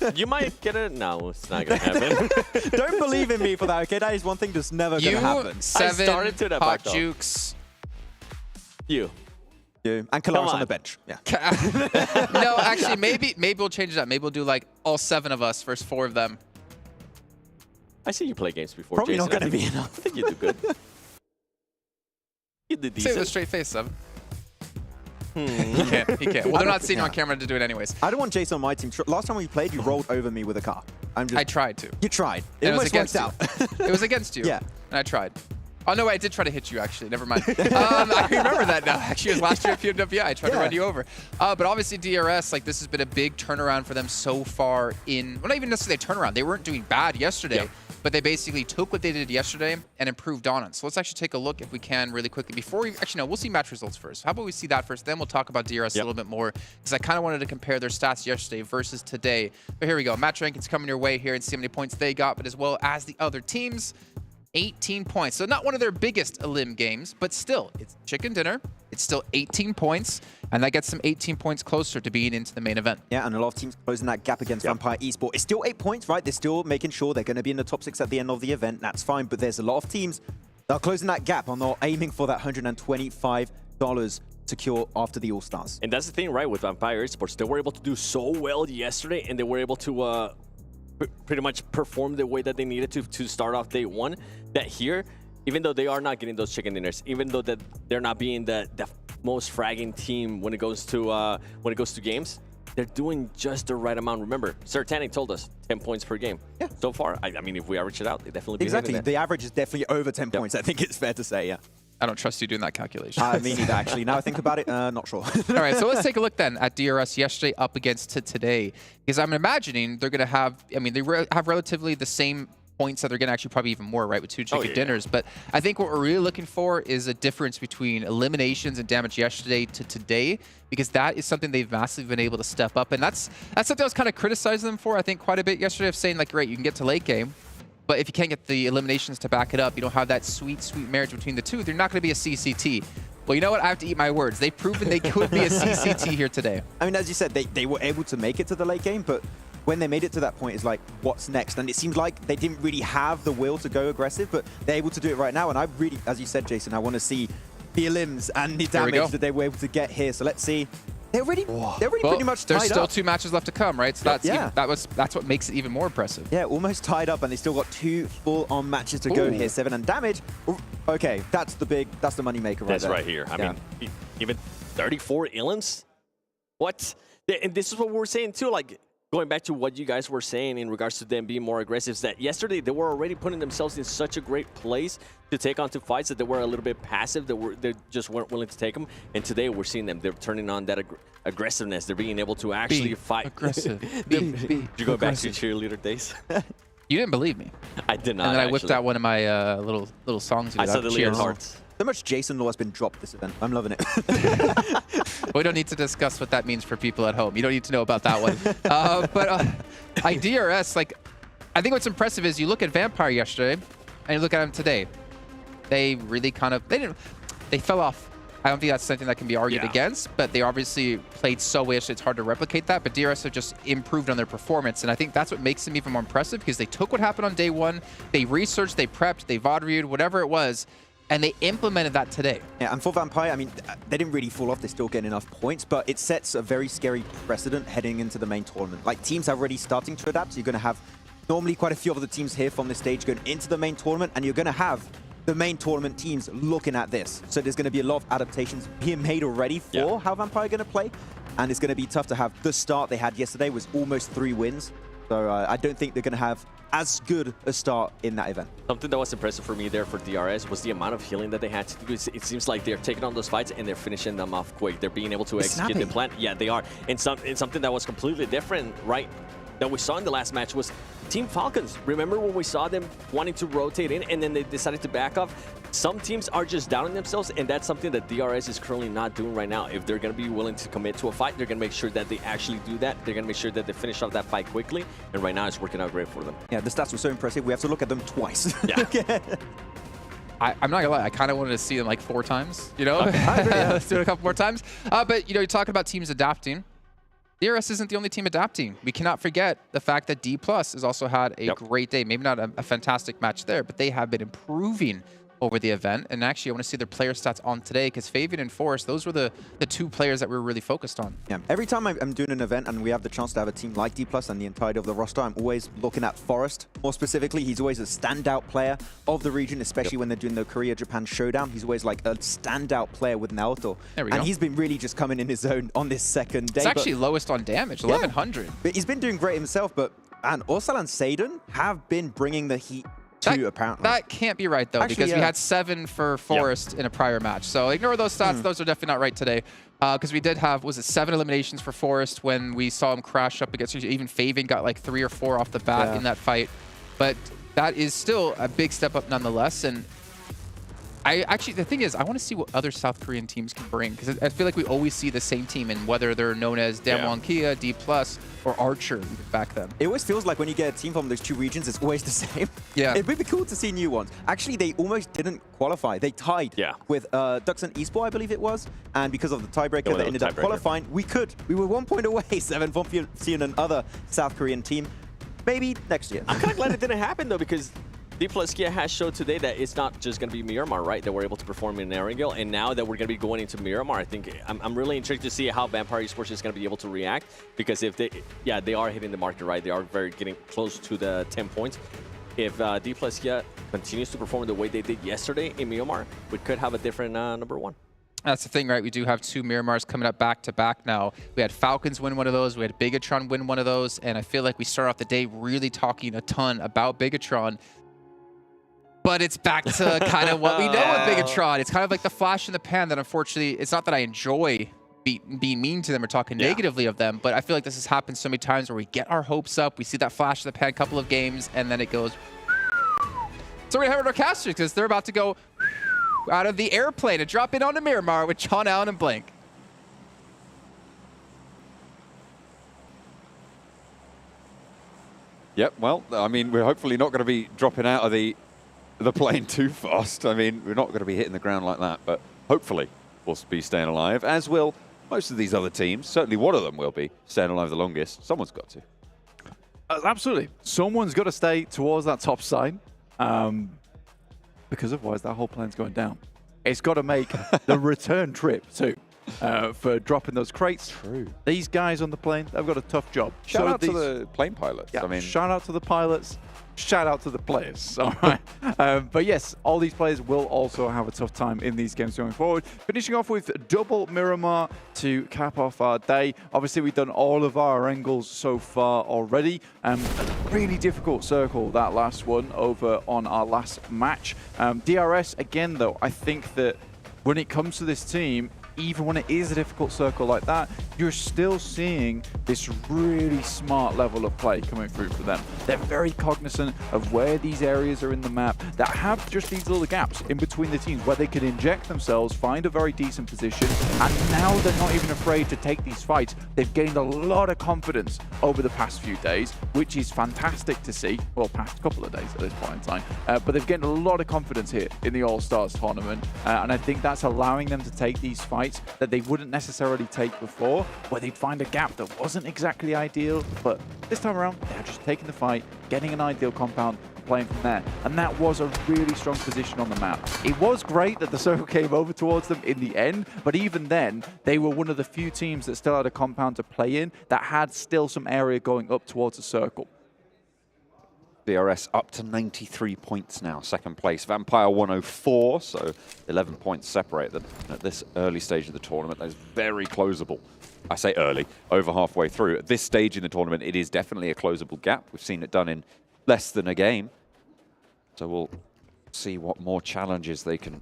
it. You might get it. No, it's not going to happen. Don't believe in me for that, okay? That is one thing that's never going to happen. Seven, I started to that Hot Jukes. You. And Kalaris on the bench. Yeah. No, actually, maybe we'll change it up. Maybe we'll do like all 7 of us versus 4 of them. I see you play games before, Probably Jason. not going to be enough. I think you do good. You did decent. Say it with a straight face, 7. He can't. Well, they're not seeing you on camera to do it anyways. I don't want Jason on my team. Last time we played, you rolled over me with a car. I tried to. You tried. It was against you. It was against you. Yeah. And I tried. Oh, no, I did try to hit you, actually. Never mind. I remember that now. Actually, it was last year at PMWI. I tried to run you over. But obviously, DRS, like, this has been a big turnaround for them so far in... Well, not even necessarily a turnaround. They weren't doing bad yesterday, but they basically took what they did yesterday and improved on it. So let's actually take a look, if we can, really quickly. Before we... Actually, no, we'll see match results first. How about we see that first? Then we'll talk about DRS a little bit more, because I kind of wanted to compare their stats yesterday versus today. But here we go. Match rankings coming your way here and see how many points they got, but as well as the other teams. 18 points. So not one of their biggest elim games, but still, it's chicken dinner. It's still 18 points, and that gets them 18 points closer to being into the main event. Yeah, and a lot of teams closing that gap against Vampire Esports. It's still 8 points, right? They're still making sure they're going to be in the top 6 at the end of the event. That's fine, but there's a lot of teams that are closing that gap and they're aiming for that 125 secure after the All-Stars. And that's the thing, right, with Vampire Esports. They were able to do so well yesterday, and they were able to pretty much perform the way that they needed to start off day one. That here, even though they are not getting those chicken dinners, even though that they're not being the most fragging team when it goes to games, they're doing just the right amount. Remember, Sir Tanning told us 10 points per game. Yeah. So far, I mean, if we average it out, they definitely be exactly. hitting The average is definitely over 10 points. I think it's fair to say, yeah. I don't trust you doing that calculation. Me neither, actually. Now I think about it, not sure. All right, so let's take a look then at DRS yesterday up against today. Because I'm imagining they're going to have, I mean, they have relatively the same points that they're going to actually probably even more, right, with 2 chicken dinners. But I think what we're really looking for is a difference between eliminations and damage yesterday to today, because that is something they've massively been able to step up. And that's something I was kind of criticizing them for, I think, quite a bit yesterday, of saying, like, right, you can get to late game, but if you can't get the eliminations to back it up, you don't have that sweet, sweet marriage between the two, they're not going to be a CCT. Well, you know what? I have to eat my words. They've proven they could be a CCT here today. I mean, as you said, they were able to make it to the late game, but when they made it to that point, it's like, what's next? And it seems like they didn't really have the will to go aggressive, but they're able to do it right now. And I really, as you said, Jason, I want to see the elims and the damage that they were able to get here. So let's see. They're already pretty much tied up. There's still 2 matches left to come, right? So that's what makes it even more impressive. Yeah, almost tied up, and they still got 2 full-on matches to go here. 7 and damage. Okay, that's the money maker right there. That's right here. I mean, even 34 elims? What? And this is what we were saying too, like, going back to what you guys were saying in regards to them being more aggressive, is that yesterday they were already putting themselves in such a great place to take on 2 fights that they were a little bit passive, they just weren't willing to take them. And today we're seeing them, they're turning on that aggressiveness. They're being able to actually fight. Aggressive. Did you go back to your cheerleader days? You didn't believe me. I did not. And then I whipped out one of my little songs. I saw the Leon hearts. So much Jason law has been dropped this event. I'm loving it. We don't need to discuss what that means for people at home. You don't need to know about that one. DRS, like, I think what's impressive is you look at Vampire yesterday and you look at them today. They really kind of, they fell off. I don't think that's something that can be argued against, but they obviously played so well, it's hard to replicate that. But DRS have just improved on their performance, and I think that's what makes them even more impressive, because they took what happened on day one, they researched, they prepped, they VOD reviewed, whatever it was, and they implemented that today. Yeah, and for Vampire, I mean, they didn't really fall off. They're still getting enough points, but it sets a very scary precedent heading into the main tournament. Like, teams are already starting to adapt, so you're going to have normally quite a few of the teams here from this stage going into the main tournament, and you're going to have the main tournament teams looking at this. So there's going to be a lot of adaptations being made already for how Vampire are going to play, and it's going to be tough to have. The start they had yesterday was almost 3 wins, so I don't think they're going to have as good a start in that event. Something that was impressive for me there for DRS was the amount of healing that they had to do. It seems like they're taking on those fights and they're finishing them off quick. They're being able to execute the plan. Yeah, they are. And something that was completely different, right, that we saw in the last match was Team Falcons. Remember when we saw them wanting to rotate in and then they decided to back off? Some teams are just downing themselves, and that's something that DRS is currently not doing right now. If they're going to be willing to commit to a fight, they're going to make sure that they actually do that. They're going to make sure that they finish off that fight quickly, and right now it's working out great for them. Yeah, the stats were so impressive, we have to look at them twice. Yeah. I'm not gonna lie, I kind of wanted to see them like 4 times, you know? Let's do it a couple more times. But, you know, you're talking about teams adapting. DRS isn't the only team adapting. We cannot forget the fact that D+ has also had a great day. Maybe not a fantastic match there, but they have been improving over the event. And actually, I want to see their player stats on today, because Fabian and Forrest, those were the 2 players that we were really focused on. Yeah. Every time I'm doing an event and we have the chance to have a team like D+ and the entirety of the roster, I'm always looking at Forrest. More specifically, he's always a standout player of the region, especially when they're doing the Korea-Japan showdown. He's always like a standout player with Naoto. There we go. And he's been really just coming in his own on this second day. It's actually lowest on damage, 1100. But he's been doing great himself, but Orsal and Seidon have been bringing the heat apparently. That can't be right, though, actually, because we had 7 for Forrest in a prior match. So ignore those stats. Those are definitely not right today. Because we did have, was it 7 eliminations for Forrest when we saw him crash up against, even Fabian got like 3 or 4 off the bat in that fight. But that is still a big step up nonetheless. And the thing is, I want to see what other South Korean teams can bring, because I feel like we always see the same team, and whether they're known as Daewon Kia, D+, or Archer back then. It always feels like when you get a team from those 2 regions, it's always the same. Yeah. It'd be cool to see new ones. Actually, they almost didn't qualify. They tied with Duxon Esports, I believe it was, and because of the tiebreaker, they ended up qualifying. We were 1 point away, 7 from seeing another South Korean team. Maybe next year. I'm kind of glad it didn't happen, though, because D+Kia has showed today that it's not just going to be Miramar, right? That we're able to perform in Erangel, and now that we're going to be going into Miramar, I think I'm really intrigued to see how Vampire Esports is going to be able to react, because if they are hitting the market, right? They are getting close to the 10 points. If D+Kia continues to perform the way they did yesterday in Miramar, we could have a different number one. That's the thing, right? We do have 2 Miramars coming up back-to-back now. We had Falcons win one of those. We had Bigetron win one of those. And I feel like we start off the day really talking a ton about Bigetron. But it's back to kind of what we know with Bigetron. It's kind of like the flash in the pan that, unfortunately, it's not that I enjoy being mean to them or talking negatively of them, but I feel like this has happened so many times where we get our hopes up, we see that flash in the pan a couple of games, and then it goes. So we're going to have our casters because they're about to go out of the airplane and drop in onto Miramar with John Allen and Blink. Yep, well, I mean, we're hopefully not going to be dropping out of the plane too fast. I mean, we're not going to be hitting the ground like that, but hopefully we'll be staying alive, as will most of these other teams. Certainly one of them will be staying alive the longest. Someone's got to. Absolutely. Someone's got to stay towards that top side. Because otherwise that whole plane's going down. It's got to make the return trip too for dropping those crates. True. These guys on the plane, they've got a tough job. Shout out to the plane pilots. Yeah, I mean, shout out to the pilots. Shout out to the players. All right. But yes, all these players will also have a tough time in these games going forward. Finishing off with double Miramar to cap off our day. Obviously, we've done all of our angles so far already. A really difficult circle, that last one, over on our last match. DRS, again, though, I think that when it comes to this team, even when it is a difficult circle like that, you're still seeing this really smart level of play coming through for them. They're very cognizant of where these areas are in the map that have just these little gaps in between the teams where they could inject themselves, find a very decent position, and now they're not even afraid to take these fights. They've gained a lot of confidence over the past few days, which is fantastic to see. Well, past couple of days at this point in time. But they've gained a lot of confidence here in the All-Stars tournament, and I think that's allowing them to take these fights that they wouldn't necessarily take before, where they'd find a gap that wasn't exactly ideal, but this time around, they're just taking the fight, getting an ideal compound, playing from there. And that was a really strong position on the map. It was great that the circle came over towards them in the end, but even then, they were one of the few teams that still had a compound to play in that had still some area going up towards the circle. DRS up to 93 points now, second place. Vampire 104, so 11 points separate them at this early stage of the tournament. That is very closable. I say early, over halfway through. At this stage in the tournament, it is definitely a closable gap. We've seen it done in less than a game. So we'll see what more challenges they can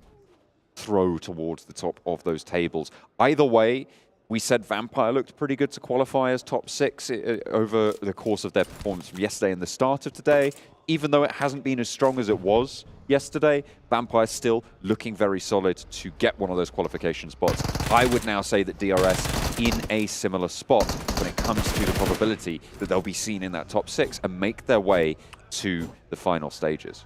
throw towards the top of those tables. Either way, we said Vampire looked pretty good to qualify as top 6 over the course of their performance from yesterday and the start of today. Even though it hasn't been as strong as it was yesterday, Vampire's still looking very solid to get one of those qualification spots. I would now say that DRS in a similar spot when it comes to the probability that they'll be seen in that top 6 and make their way to the final stages.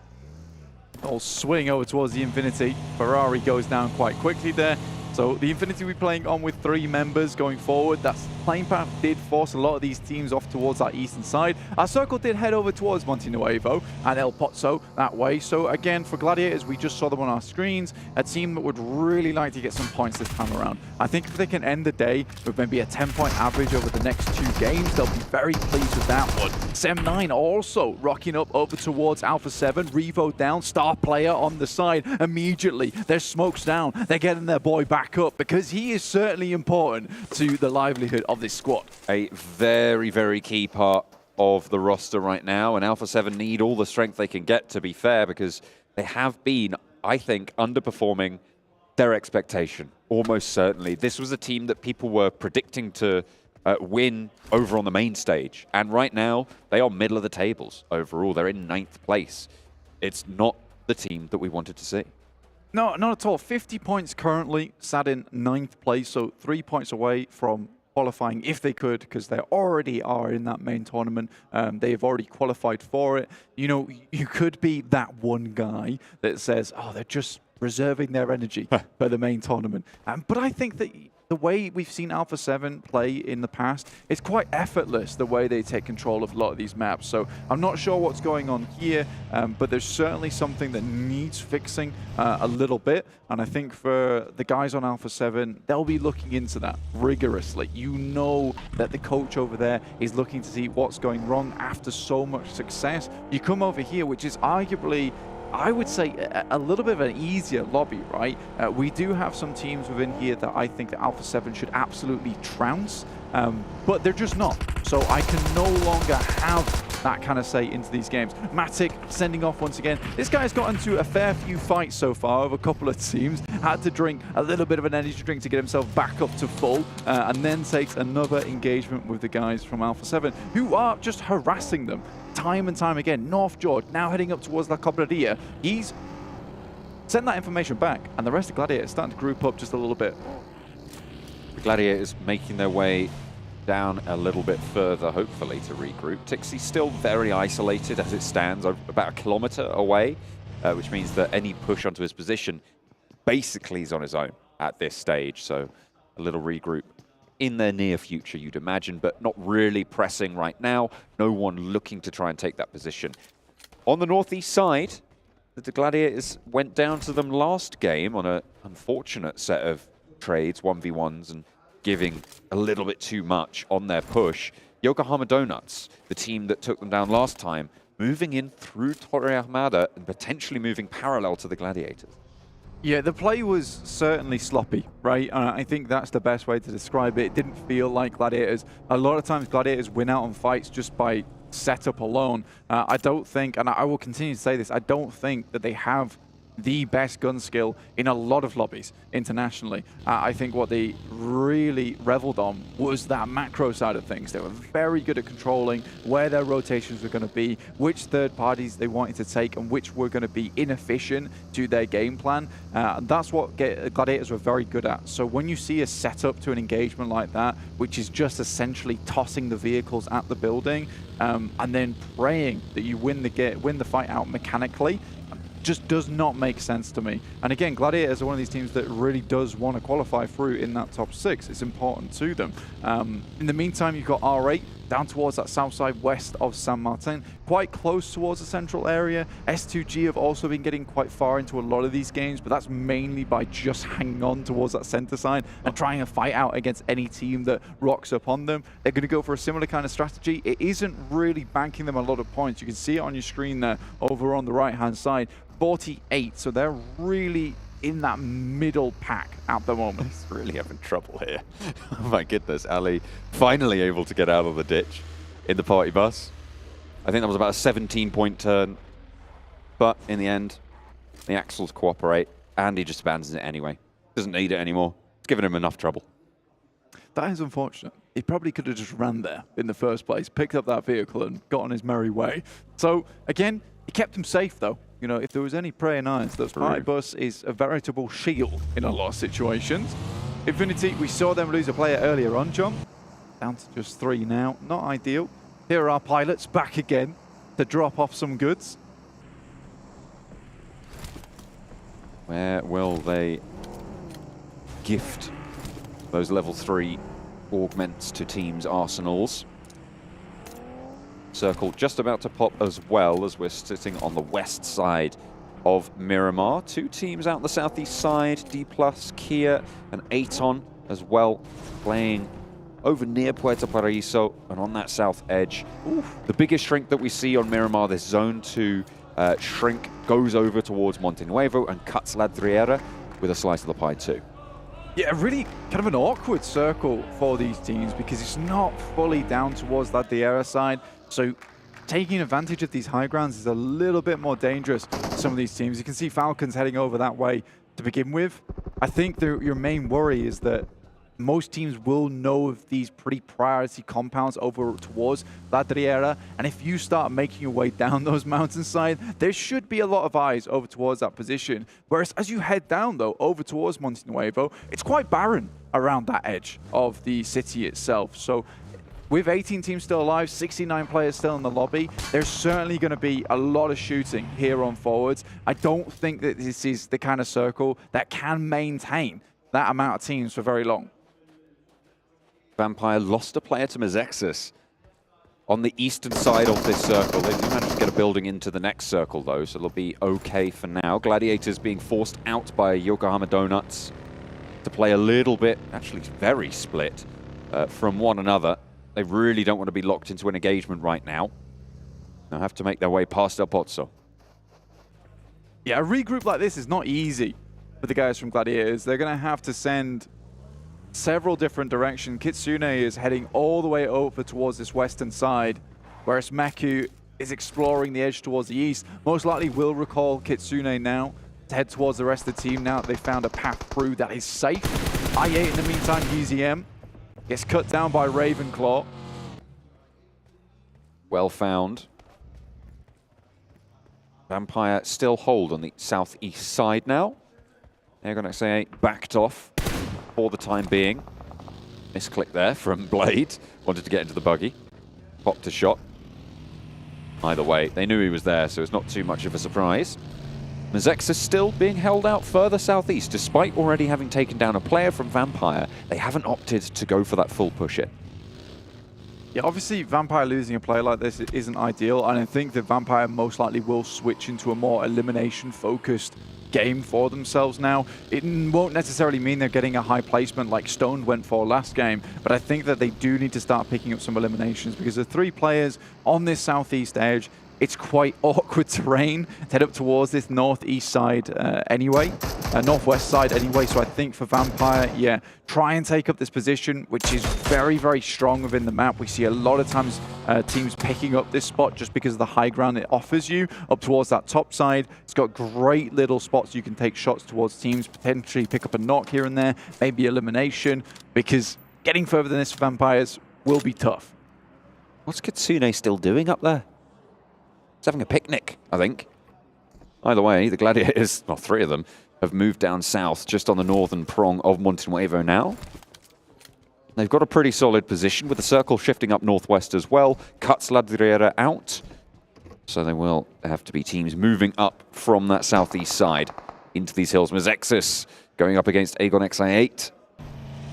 I'll swing over towards the Infinity. Ferrari goes down quite quickly there. So the Infinity will be playing on with 3 members going forward. That playing path did force a lot of these teams off towards our eastern side. Our circle did head over towards Monte Nuevo and El Pozo that way. So again, for Gladiators, we just saw them on our screens. A team that would really like to get some points this time around. I think if they can end the day with maybe a 10-point average over the next 2 games, they'll be very pleased with that one. Sem9 also rocking up over towards Alpha7. Revo down, star player on the side. Immediately, their smoke's down. They're getting their boy back up because he is certainly important to the livelihood of this squad. A very, very key part of the roster right now, and Alpha7 need all the strength they can get, to be fair, because they have been, I think, underperforming their expectation, almost certainly. This was a team that people were predicting to win over on the main stage, and right now, they are middle of the tables overall. They're in 9th place. It's not the team that we wanted to see. No, not at all. 50 points currently, sat in 9th place, so 3 points away from qualifying if they could, because they already are in that main tournament. They've already qualified for it. You know, you could be that one guy that says, oh, they're just reserving their energy for the main tournament. But I think that the way we've seen Alpha7 play in the past, it's quite effortless the way they take control of a lot of these maps. So I'm not sure what's going on here, but there's certainly something that needs fixing a little bit. And I think for the guys on Alpha7, they'll be looking into that rigorously. You know that the coach over there is looking to see what's going wrong after so much success. You come over here, which is arguably, I would say, a little bit of an easier lobby, right? We do have some teams within here that I think that Alpha7 should absolutely trounce, but they're just not. So I can no longer have that kind of say into these games. Matic sending off once again. This guy's got into a fair few fights so far of a couple of teams. Had to drink a little bit of an energy drink to get himself back up to full, and then takes another engagement with the guys from Alpha7, who are just harassing them time and time again. North George now heading up towards La Cobradilla. He's sent that information back, and the rest of Gladiators starting to group up just a little bit. The Gladiators making their way down a little bit further, hopefully, to regroup. Tixie's still very isolated as it stands, about a kilometer away, which means that any push onto his position basically is on his own at this stage. So a little regroup in the near future, you'd imagine, but not really pressing right now. No one looking to try and take that position. On the northeast side, the Gladiators went down to them last game on an unfortunate set of trades, 1v1s, and giving a little bit too much on their push. Yokohama Donuts, the team that took them down last time, moving in through Torre Armada and potentially moving parallel to the Gladiators. Yeah, the play was certainly sloppy, right? I think that's the best way to describe it. It didn't feel like Gladiators. A lot of times Gladiators win out on fights just by setup alone. I don't think, and I will continue to say this, I don't think that they have the best gun skill in a lot of lobbies internationally. I think what they really reveled on was that macro side of things. They were very good at controlling where their rotations were going to be, which third parties they wanted to take, and which were going to be inefficient to their game plan. And that's what Gladiators were very good at. So when you see a setup to an engagement like that, which is just essentially tossing the vehicles at the building, and then praying that you win the fight out mechanically, just does not make sense to me. And again, Gladiators are one of these teams that really does want to qualify through in that top 6. It's important to them. In the meantime, you've got R8 down towards that south side west of San Martin, quite close towards the central area. S2G have also been getting quite far into a lot of these games, but that's mainly by just hanging on towards that center side and trying to fight out against any team that rocks up on them. They're going to go for a similar kind of strategy. It isn't really banking them a lot of points. You can see it on your screen there over on the right-hand side. 48, so they're really in that middle pack at the moment. He's really having trouble here. Oh my goodness, Ali finally able to get out of the ditch in the party bus. I think that was about a 17-point turn, but in the end, the axles cooperate, and he just abandons it anyway. Doesn't need it anymore. It's given him enough trouble. That is unfortunate. He probably could have just ran there in the first place, picked up that vehicle and got on his merry way. So again, he kept him safe though. You know, if there was any praying eyes, that party bus is a veritable shield in a lot of situations. Infinity, we saw them lose a player earlier on, John. Down to just 3 now. Not ideal. Here are our pilots back again to drop off some goods. Where will they gift those level 3 augments to teams' arsenals? Circle just about to pop as well, as we're sitting on the west side of Miramar. 2 teams out on the southeast side, D+, Kia and Aton as well, playing over near Puerto Paraíso and on that south edge. The biggest shrink that we see on Miramar, this zone 2 shrink, goes over towards Monte Nuevo and cuts La Driera with a slice of the pie too. Yeah, really kind of an awkward circle for these teams because it's not fully down towards that Driera side. So taking advantage of these high grounds is a little bit more dangerous for some of these teams. You can see Falcons heading over that way to begin with. I think your main worry is that most teams will know of these pretty priority compounds over towards La Driera, and if you start making your way down those mountainside, there should be a lot of eyes over towards that position. Whereas as you head down, though, over towards Monte Nuevo, it's quite barren around that edge of the city itself. So with 18 teams still alive, 69 players still in the lobby, there's certainly going to be a lot of shooting here on forwards. I don't think that this is the kind of circle that can maintain that amount of teams for very long. Vampire lost a player to Mezexus on the eastern side of this circle. They do manage to get a building into the next circle, though, so they'll be okay for now. Gladiators being forced out by Yokohama Donuts to play a little bit, actually very split from one another. They really don't want to be locked into an engagement right now. They'll have to make their way past El Pozzo. Yeah, a regroup like this is not easy for the guys from Gladiators. They're going to have to send several different directions. Kitsune is heading all the way over towards this western side, whereas Meku is exploring the edge towards the east. Most likely will recall Kitsune now to head towards the rest of the team now that they found a path through that is safe. i8 in the meantime, UZM gets cut down by Ravenclaw. Well found. Vampire still hold on the southeast side now. AGONxI8 backed off for the time being. Misclick there from Blade. Wanted to get into the buggy. Popped a shot. Either way, they knew he was there, so it's not too much of a surprise. Mezexus still being held out further southeast, despite already having taken down a player from Vampire. They haven't opted to go for that full push in. Yeah, obviously Vampire losing a player like this isn't ideal, and I think that Vampire most likely will switch into a more elimination-focused game for themselves now. It won't necessarily mean they're getting a high placement like Stoned went for last game, but I think that they do need to start picking up some eliminations because the 3 players on this southeast edge, it's quite awkward terrain to head up towards this northeast side anyway, northwest side anyway. So I think for Vampire, yeah, try and take up this position, which is very, very strong within the map. We see a lot of times teams picking up this spot just because of the high ground it offers you up towards that top side. It's got great little spots you can take shots towards teams, potentially pick up a knock here and there, maybe elimination, because getting further than this for Vampires will be tough. What's Kitsune still doing up there? He's having a picnic, I think. Either way, the Gladiators, well, 3 of them, have moved down south, just on the northern prong of Monte Nuevo now. They've got a pretty solid position, with the circle shifting up northwest as well. Cuts Ladriera out. So they will have to be teams moving up from that southeast side into these hills. Mezexus going up against AGONxI8.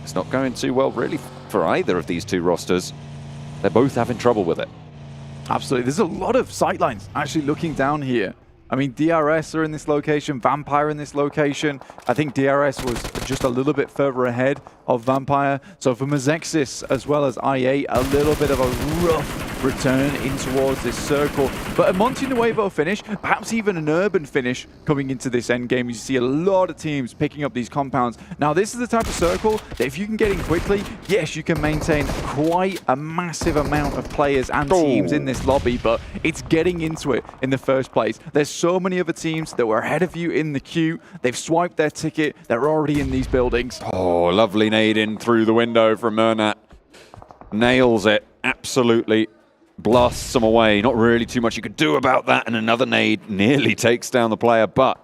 It's not going too well, really, for either of these 2 rosters. They're both having trouble with it. Absolutely. There's a lot of sightlines actually looking down here. I mean, DRS are in this location, Vampire in this location. I think DRS was just a little bit further ahead of Vampire. So for Mezexus as well as i8, a little bit of a rough return in towards this circle. But a Monte Nuevo finish, perhaps even an urban finish coming into this end game. You see a lot of teams picking up these compounds. Now, this is the type of circle that if you can get in quickly, yes, you can maintain quite a massive amount of players and teams in this lobby, but it's getting into it in the first place. There's so many other teams that were ahead of you in the queue. They've swiped their ticket. They're already in these buildings. Oh, lovely nade in through the window from Murnat. Nails it. Absolutely blasts them away. Not really too much you could do about that. And another nade nearly takes down the player, but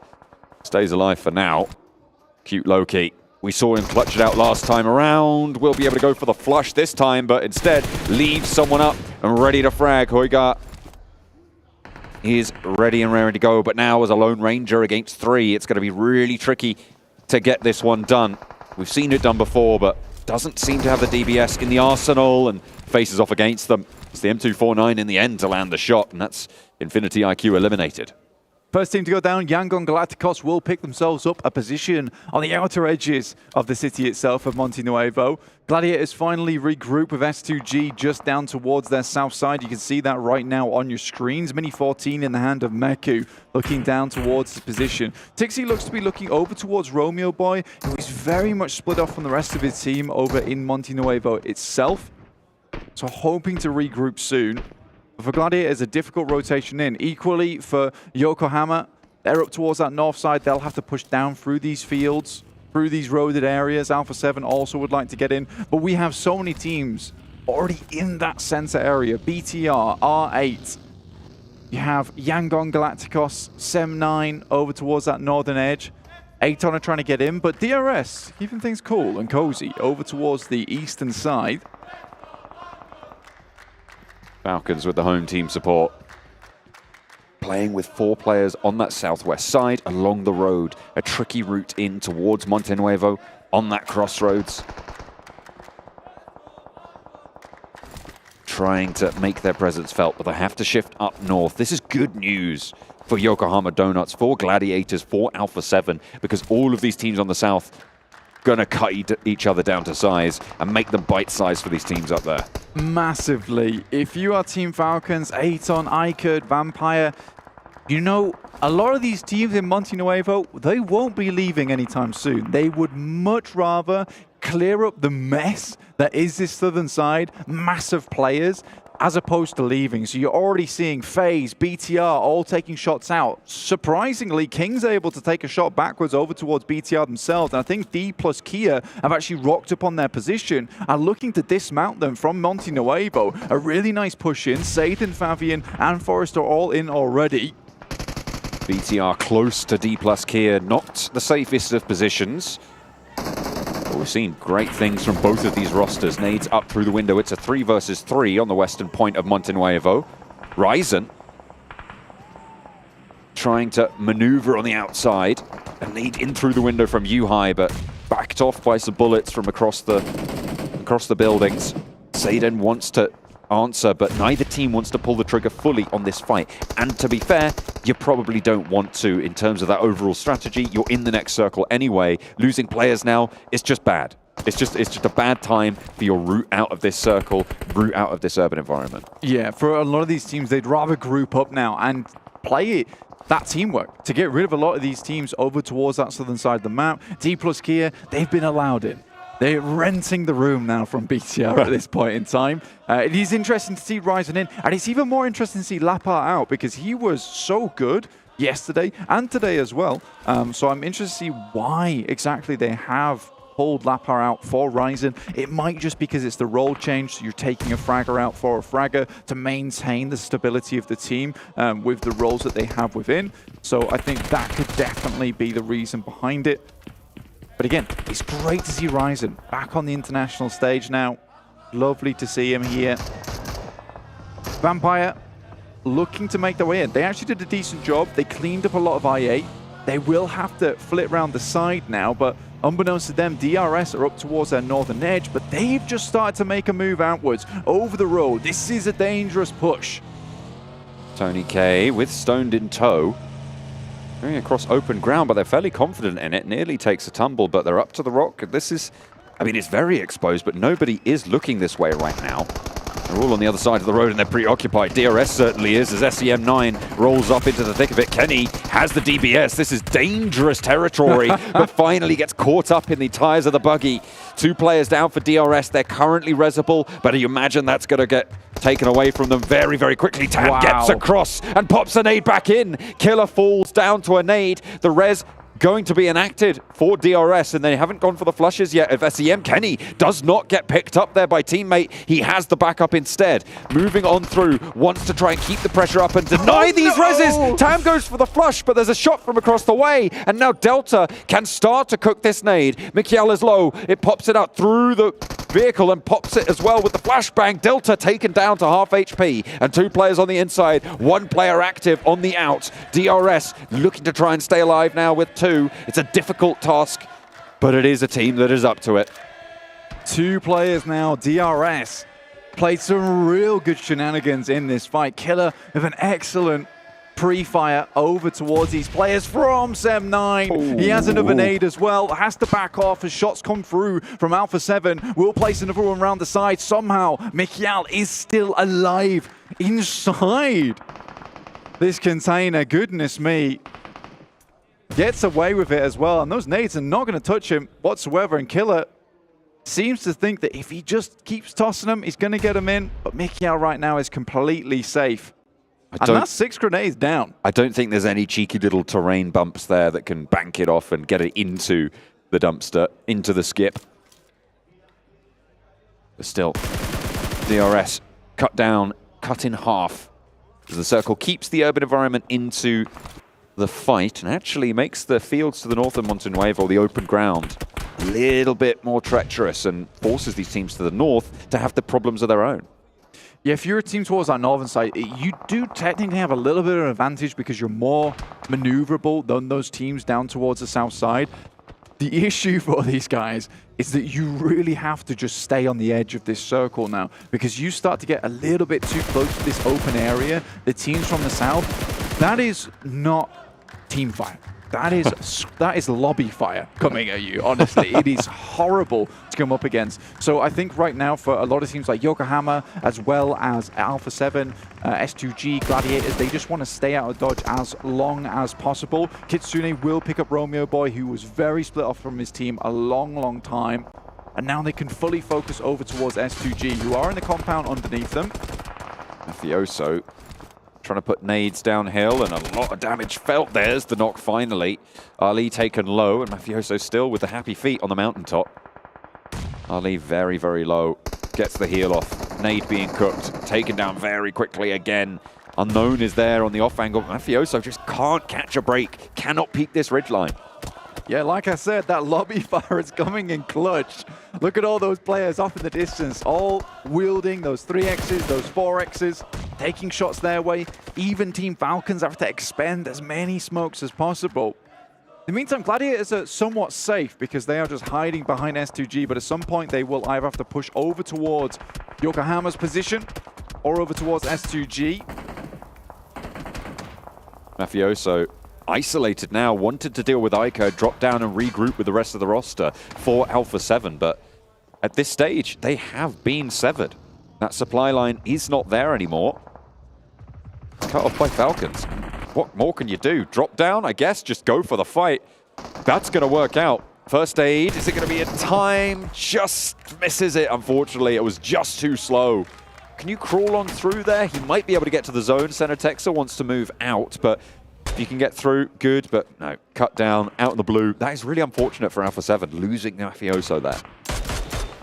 stays alive for now. Cute Loki. We saw him clutch it out last time around. We'll be able to go for the flush this time, but instead leaves someone up and ready to frag. Hoigar is ready and ready to go, but now as a Lone Ranger against 3, it's going to be really tricky to get this one done. We've seen it done before, but doesn't seem to have the DBS in the arsenal and faces off against them. It's the M249 in the end to land the shot, and that's Infinity IQ eliminated. First team to go down, Yangon Galacticos will pick themselves up a position on the outer edges of the city itself of Monte Nuevo. Gladiators finally regroup with S2G just down towards their south side. You can see that right now on your screens. Mini 14 in the hand of Meku, looking down towards his position. Tixie looks to be looking over towards Romeo Boy, who is very much split off from the rest of his team over in Monte Nuevo itself. So hoping to regroup soon. For Gladiators, a difficult rotation in. Equally for Yokohama, they're up towards that north side. They'll have to push down through these fields, through these roaded areas. Alpha7 also would like to get in. But we have so many teams already in that center area. BTR, R8. You have Yangon Galacticos, Sem9 over towards that northern edge. Aton are trying to get in, but DRS keeping things cool and cozy over towards the eastern side. Falcons with the home team support. Playing with 4 players on that southwest side along the road. A tricky route in towards Monte Nuevo on that crossroads. trying to make their presence felt, but they have to shift up north. This is good news for Yokohama Donuts, for Gladiators, for Alpha7, because all of these teams on the south going to cut each other down to size and make them bite-sized for these teams up there. Massively. If you are Team Falcons, Aton, iKURD, Vampire, you know, a lot of these teams in Monte Nuevo, they won't be leaving anytime soon. They would much rather clear up the mess that is this southern side, massive players, as opposed to leaving. So you're already seeing FaZe, BTR all taking shots out. Surprisingly, King's able to take a shot backwards over towards BTR themselves. And I think D plus Kia have actually rocked up on their position and looking to dismount them from Monte Nuevo. A really nice push in. Satan, Fabian, and Forrester all in already. BTR close to D plus Kia, not the safest of positions. We've seen great things from both of these rosters. Nades up through the window. It's a 3 versus 3 on the western point of Monte Nuevo. Ryzen trying to maneuver on the outside. A nade in through the window from Yuhai, but backed off by some bullets from across the buildings. Satan wants to answer, but neither team wants to pull the trigger fully on this fight. And to be fair, you probably don't want to in terms of that overall strategy. You're in the next circle anyway. Losing players now is just bad. It's just a bad time for your route out of this circle, route out of this urban environment. Yeah, for a lot of these teams, they'd rather group up now and play that teamwork to get rid of a lot of these teams over towards that southern side of the map. D plus Kia, they've been allowed in. They're renting the room now from BTR at this point in time. It is interesting to see Ryzen in, and it's even more interesting to see Lapar out because he was so good yesterday and today as well. So I'm interested to see why exactly they have pulled Lapar out for Ryzen. It might just because it's the role change, so you're taking a fragger out for a fragger to maintain the stability of the team with the roles that they have within. So I think that could definitely be the reason behind it. But again, it's great to see Ryzen back on the international stage now. Lovely to see him here. Vampire looking to make their way in. They actually did a decent job. They cleaned up a lot of I8. They will have to flip around the side now, but unbeknownst to them, DRS are up towards their northern edge, but they've just started to make a move outwards over the road. This is a dangerous push. Tony K with Stoned in tow. Going across open ground, but they're fairly confident in it. Nearly takes a tumble, but they're up to the rock. This is, I mean, it's very exposed, but nobody is looking this way right now. They're all on the other side of the road and they're preoccupied. DRS certainly is as SEM9 rolls up into the thick of it. Kenny has the DBS. This is dangerous territory, but finally gets caught up in the tires of the buggy. 2 players down for DRS. They're currently resable, but you imagine that's going to get taken away from them very, very quickly. Tam gets across and pops a nade back in. Killer falls down to a nade. The res going to be enacted for DRS, and they haven't gone for the flushes yet of SEM. Kenny does not get picked up there by teammate. He has the backup instead. Moving on through, wants to try and keep the pressure up and deny these reses. Tam goes for the flush, but there's a shot from across the way, and now Delta can start to cook this nade. Mikiel is low. It pops it out through the vehicle and pops it as well with the flashbang. Delta taken down to half HP, and 2 players on the inside, 1 player active on the out. DRS looking to try and stay alive now with 2. It's a difficult task, but it is a team that is up to it. 2 players now. DRS played some real good shenanigans in this fight. Killer with an excellent pre-fire over towards these players from SEM9. Ooh. He has another nade as well. Has to back off as shots come through from Alpha7. Will place another one around the side. Somehow, Mikiel is still alive inside this container. Goodness me. Gets away with it as well, and those nades are not going to touch him whatsoever, and Killer seems to think that if he just keeps tossing them, he's going to get them in, but Mikiel right now is completely safe. And that's 6 grenades down. I don't think there's any cheeky little terrain bumps there that can bank it off and get it into the dumpster, into the skip. But still, DRS cut down, cut in half, as the circle keeps the urban environment into the fight and actually makes the fields to the north of Monte Nuevo, the open ground, a little bit more treacherous and forces these teams to the north to have the problems of their own. Yeah, if you're a team towards that northern side, you do technically have a little bit of an advantage because you're more maneuverable than those teams down towards the south side. The issue for these guys is that you really have to just stay on the edge of this circle now, because you start to get a little bit too close to this open area. The teams from the south, that is not team fight. That is lobby fire coming at you, honestly. It is horrible to come up against. So I think right now for a lot of teams like Yokohama, as well as Alpha7, S2G, Gladiators, they just want to stay out of dodge as long as possible. Kitsune will pick up Romeo Boy, who was very split off from his team a long time. And now they can fully focus over towards S2G, who are in the compound underneath them. Mafioso trying to put nades downhill, and a lot of damage felt. There's the knock finally. Ali taken low, and Mafioso still with the happy feet on the mountaintop. Ali very, very low. Gets the heal off. Nade being cooked. Taken down very quickly again. Unknown is there on the off angle. Mafioso just can't catch a break. Cannot peek this ridgeline. Yeah, like I said, that lobby fire is coming in clutch. Look at all those players off in the distance, all wielding those 3Xs, those 4Xs, taking shots their way. Even Team Falcons have to expend as many smokes as possible. In the meantime, Gladiators are somewhat safe because they are just hiding behind S2G, but at some point they will either have to push over towards Yokohama's position or over towards S2G. Mafioso isolated now, wanted to deal with iKURD, drop down and regroup with the rest of the roster for Alpha7, but at this stage, they have been severed. That supply line is not there anymore. Cut off by Falcons. What more can you do? Drop down, I guess, just go for the fight. That's going to work out. First aid, is it going to be in time? Just misses it, unfortunately. It was just too slow. Can you crawl on through there? He might be able to get to the zone. Center Texas wants to move out, but if you can get through, good, but no, cut down, out in the blue. That is really unfortunate for Alpha7, losing Mafioso there.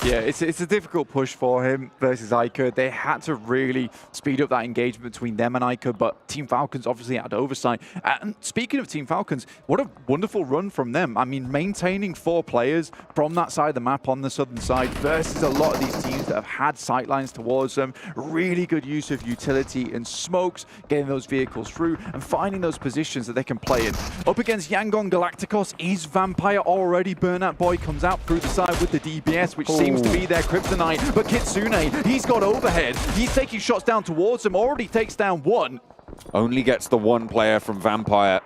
Yeah, it's a difficult push for him versus iKURD. They had to really speed up that engagement between them and iKURD, but Team Falcons obviously had oversight. And speaking of Team Falcons, what a wonderful run from them. I mean, maintaining 4 players from that side of the map on the southern side versus a lot of these teams that have had sightlines towards them. Really good use of utility and smokes, getting those vehicles through and finding those positions that they can play in. Up against Yangon Galacticos is Vampire already. Burnout Boy comes out through the side with the DBS, which seems to be their kryptonite, but Kitsune, he's got overhead. He's taking shots down towards him, already takes down 1. Only gets the 1 player from Vampire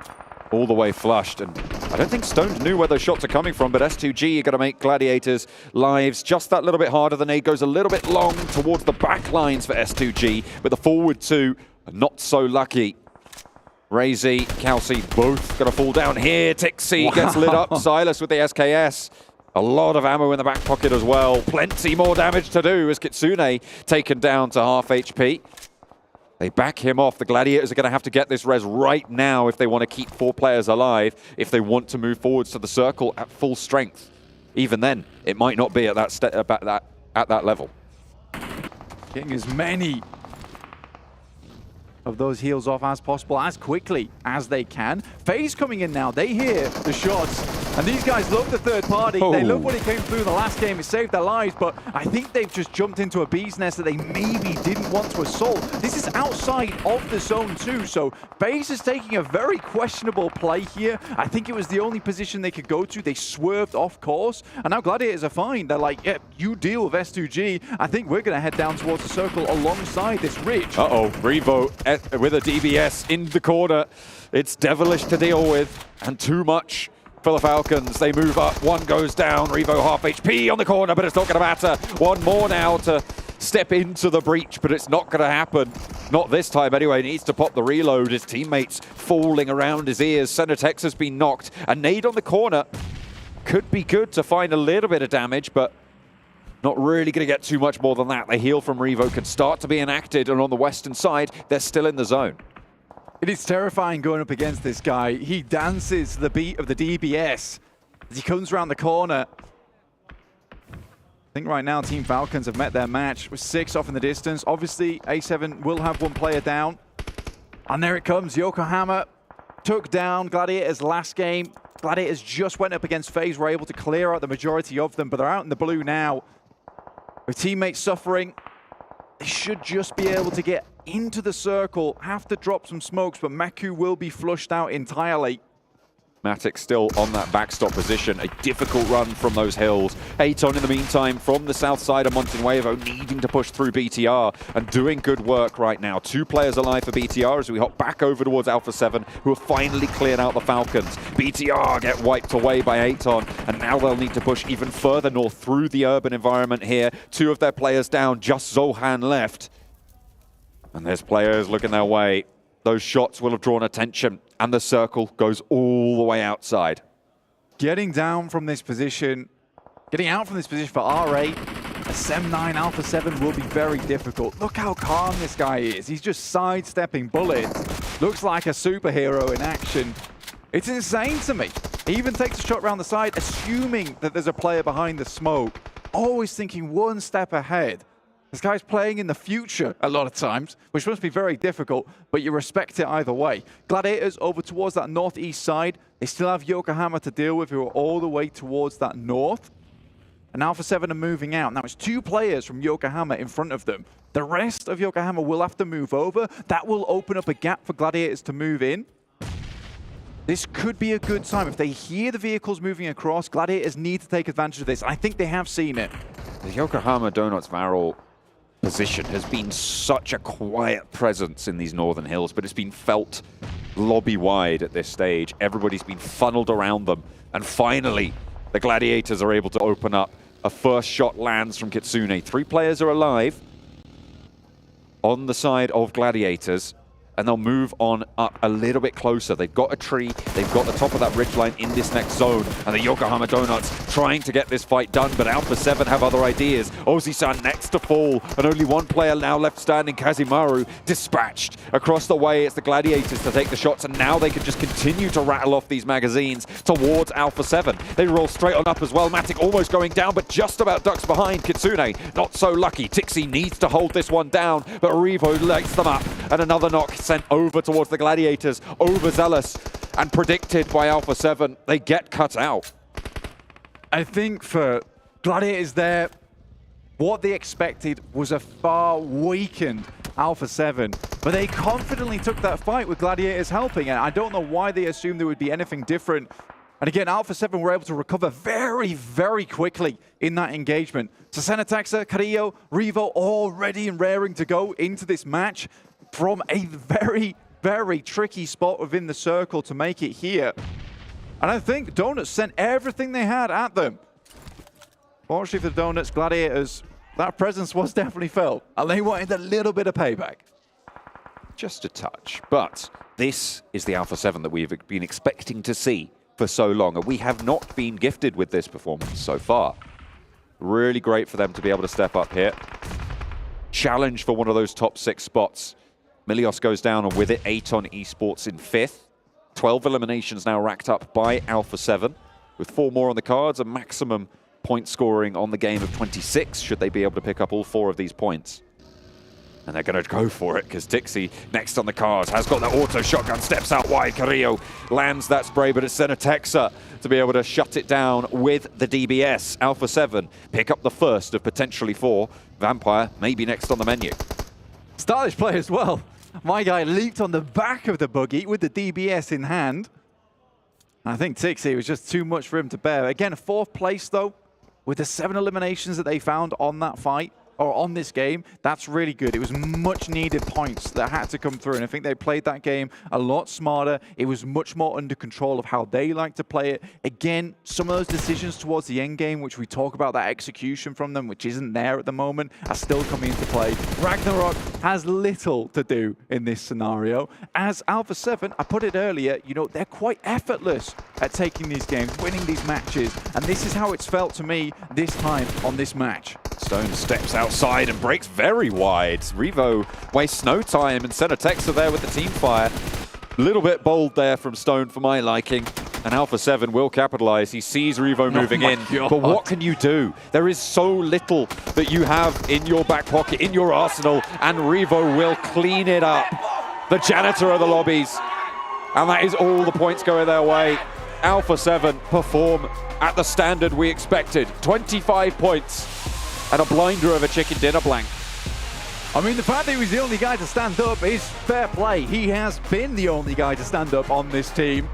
all the way flushed, and I don't think Stones knew where those shots are coming from, but S2G are going to make Gladiators' lives just that little bit harder. The nade goes a little bit long towards the back lines for S2G, but the forward 2 are not so lucky. Razy, Kelsey, both going to fall down here. Tixie gets lit up. Silas with the SKS. A lot of ammo in the back pocket as well. Plenty more damage to do as Kitsune taken down to half HP. They back him off. The Gladiators are going to have to get this res right now if they want to keep 4 players alive, if they want to move forwards to the circle at full strength. Even then, it might not be at that level. Getting as many of those heals off as possible, as quickly as they can. FaZe coming in now. They hear the shots. And these guys love the third party. They love what he came through in the last game. It saved their lives, but I think they've just jumped into a bee's nest that they maybe didn't want to assault. This is outside of the zone too, so FaZe is taking a very questionable play here. I think it was the only position they could go to. They swerved off course, and now Gladiators are fine. They're like, yeah, you deal with S2G. I think we're going to head down towards the circle alongside this ridge. Uh-oh, Revo with a DBS in the corner. It's devilish to deal with, and too much for the Falcons. They move up, 1 goes down, Revo half HP on the corner, but it's not going to matter. 1 more now to step into the breach, but it's not going to happen. Not this time anyway. He needs to pop the reload. His teammates falling around his ears. Cenetex has been knocked. A nade on the corner could be good to find a little bit of damage, but not really going to get too much more than that. The heal from Revo could start to be enacted, and on the western side, they're still in the zone. It is terrifying going up against this guy. He dances the beat of the DBS as he comes around the corner. I think right now Team Falcons have met their match with 6 off in the distance. Obviously, A7 will have 1 player down. And there it comes. Yokohama took down Gladiators last game. Gladiators just went up against FaZe, were able to clear out the majority of them, but they're out in the blue now. With teammates suffering, they should just be able to get into the circle, have to drop some smokes, but Maku will be flushed out entirely. Matic still on that backstop position. A difficult run from those hills. Aton, in the meantime, from the south side of Montenuevo, needing to push through BTR and doing good work right now. 2 players alive for BTR as we hop back over towards Alpha7, who have finally cleared out the Falcons. BTR get wiped away by Aton, and now they'll need to push even further north through the urban environment here. 2 of their players down, just Zohan left. And there's players looking their way. Those shots will have drawn attention, and the circle goes all the way outside. Getting down from this position, getting out from this position for R8, a Sem9 Alpha7 will be very difficult. Look how calm this guy is. He's just sidestepping bullets. Looks like a superhero in action. It's insane to me. He even takes a shot around the side, assuming that there's a player behind the smoke. Always thinking one step ahead. This guy's playing in the future a lot of times, which must be very difficult, but you respect it either way. Gladiators over towards that northeast side. They still have Yokohama to deal with, who are all the way towards that north. And Alpha7 are moving out. Now it's 2 players from Yokohama in front of them. The rest of Yokohama will have to move over. That will open up a gap for Gladiators to move in. This could be a good time. If they hear the vehicles moving across, Gladiators need to take advantage of this. I think they have seen it. The Yokohama Donuts Varel position has been such a quiet presence in these northern hills, but it's been felt lobby-wide at this stage. Everybody's been funneled around them, and finally, the Gladiators are able to open up. A first shot lands from Kitsune. 3 players are alive on the side of Gladiators, and they'll move on up a little bit closer. They've got a tree, they've got the top of that ridgeline in this next zone, and the Yokohama Donuts trying to get this fight done, but Alpha7 have other ideas. Ozi-san next to fall, and only 1 player now left standing, Kazimaru, dispatched. Across the way, it's the Gladiators to take the shots, and now they can just continue to rattle off these magazines towards Alpha7. They roll straight on up as well. Matic almost going down, but just about ducks behind. Kitsune, not so lucky. Tixi needs to hold this one down, but Revo lights them up, and another knock sent over towards the Gladiators, overzealous and predicted by Alpha7. They get cut out. I think for Gladiators there, what they expected was a far weakened Alpha7, but they confidently took that fight with Gladiators helping, and I don't know why they assumed there would be anything different. And again, Alpha7 were able to recover very, very quickly in that engagement. So Senatexa, Carrillo, Revo all ready and raring to go into this match from a very, very tricky spot within the circle to make it here. And I think Donuts sent everything they had at them. Fortunately for the Donuts, Gladiators, that presence was definitely felt, and they wanted a little bit of payback. Just a touch, but this is the Alpha7 that we've been expecting to see for so long, and we have not been gifted with this performance so far. Really great for them to be able to step up here. Challenge for one of those top 6 spots. Milios goes down, and with it, Aton Esports in 5th. 12 eliminations now racked up by Alpha7, with 4 more on the cards, a maximum point scoring on the game of 26, should they be able to pick up all 4 of these points. And they're going to go for it, because Tixi, next on the cards, has got that auto shotgun, steps out wide. Carrillo lands that spray, but it's Senatexa to be able to shut it down with the DBS. Alpha7 pick up the first of potentially 4. Vampire maybe next on the menu. Stylish play as well. My guy leaped on the back of the buggy with the DBS in hand. I think Tixi was just too much for him to bear. Again, 4th place though, with the 7 eliminations that they found on that fight, or on this game, that's really good. It was much needed points that had to come through, and I think they played that game a lot smarter. It was much more under control of how they like to play it. Again, some of those decisions towards the end game, which we talk about, that execution from them, which isn't there at the moment, are still coming into play. Ragnarok has little to do in this scenario. As Alpha7, I put it earlier, you know, they're quite effortless at taking these games, winning these matches, and this is how it's felt to me this time on this match. Stone steps outside and breaks very wide. Revo wastes no time, and Senatexa there with the team fire. A little bit bold there from Stone for my liking. And Alpha7 will capitalize. He sees Revo moving in. God. But what can you do? There is so little that you have in your back pocket, in your arsenal, and Revo will clean it up. The janitor of the lobbies. And that is all the points going their way. Alpha7 perform at the standard we expected. 25 points. And a blinder of a chicken dinner blank. I mean, the fact that he was the only guy to stand up is fair play. He has been the only guy to stand up on this team.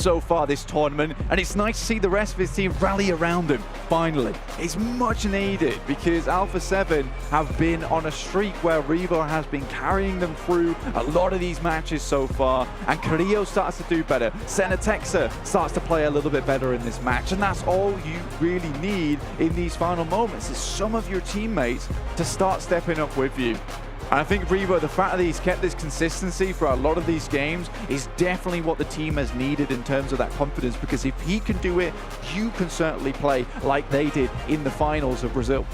so far this tournament, and it's nice to see the rest of his team rally around him, finally. It's much needed, because Alpha7 have been on a streak where Revo has been carrying them through a lot of these matches so far, and Carrillo starts to do better. Senatexa starts to play a little bit better in this match, and that's all you really need in these final moments, is some of your teammates to start stepping up with you. And I think Revo, the fact that he's kept this consistency for a lot of these games is definitely what the team has needed in terms of that confidence, because if he can do it, you can certainly play like they did in the finals of Brazil.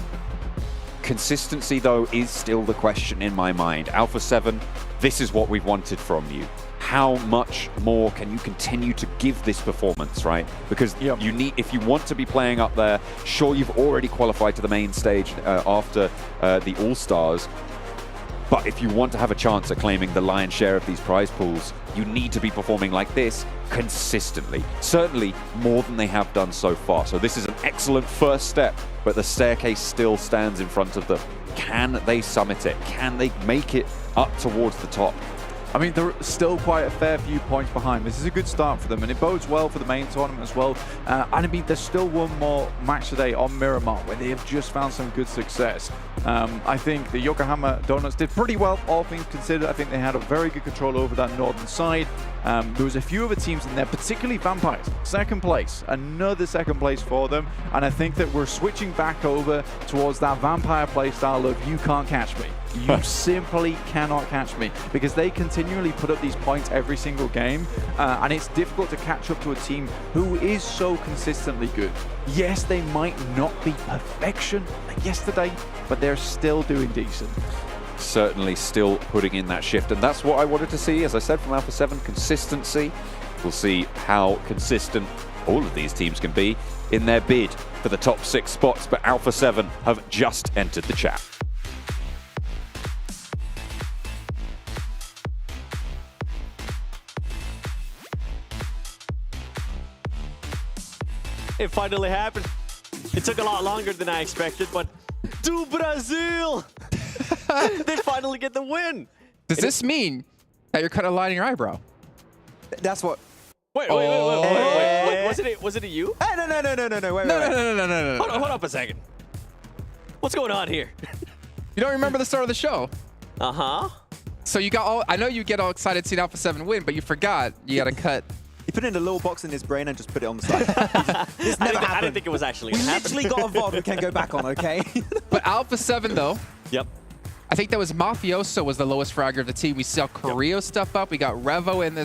Consistency, though, is still the question in my mind. Alpha7, this is what we've wanted from you. How much more can you continue to give this performance, right? Because you need, if you want to be playing up there, sure, you've already qualified to the main stage after the All-Stars, but if you want to have a chance at claiming the lion's share of these prize pools, you need to be performing like this consistently. Certainly more than they have done so far. So this is an excellent first step, but the staircase still stands in front of them. Can they summit it? Can they make it up towards the top? I mean, they're still quite a fair few points behind. This is a good start for them, and it bodes well for the main tournament as well. And I mean, there's still one more match today on Miramar where they have just found some good success. I think the Yokohama Donuts did pretty well, all things considered. I think they had a very good control over that northern side. There was a few other teams in there, particularly Vampires. Second place, another second place for them. And I think that we're switching back over towards that Vampire play style of you can't catch me. You simply cannot catch me, because they continually put up these points every single game, and it's difficult to catch up to a team who is so consistently good. Yes, they might not be perfection like yesterday, but they're still doing decent. Certainly still putting in that shift, and that's what I wanted to see, as I said, from Alpha7, consistency. We'll see how consistent all of these teams can be in their bid for the top 6 spots, but Alpha7 have just entered the chat. It finally happened. It took a lot longer than I expected, but do Brazil! They finally get the win. Does this mean that you're kind of lining your eyebrow? That's what. Wait. Was it a you? Hey, no. Wait. No. Hold up a second. What's going on here? You don't remember the start of the show? Uh-huh. So you got all, I know you get all excited seeing Alpha7 win, but you forgot you got to cut. He put it in a little box in his brain and just put it on the side. This never happened. I didn't think it was actually We happening. literally got a VOD we can go back on, okay? But Alpha7 though. Yep. I think that was Mafioso was the lowest fragger of the team. We saw Carrillo step up. We got Revo in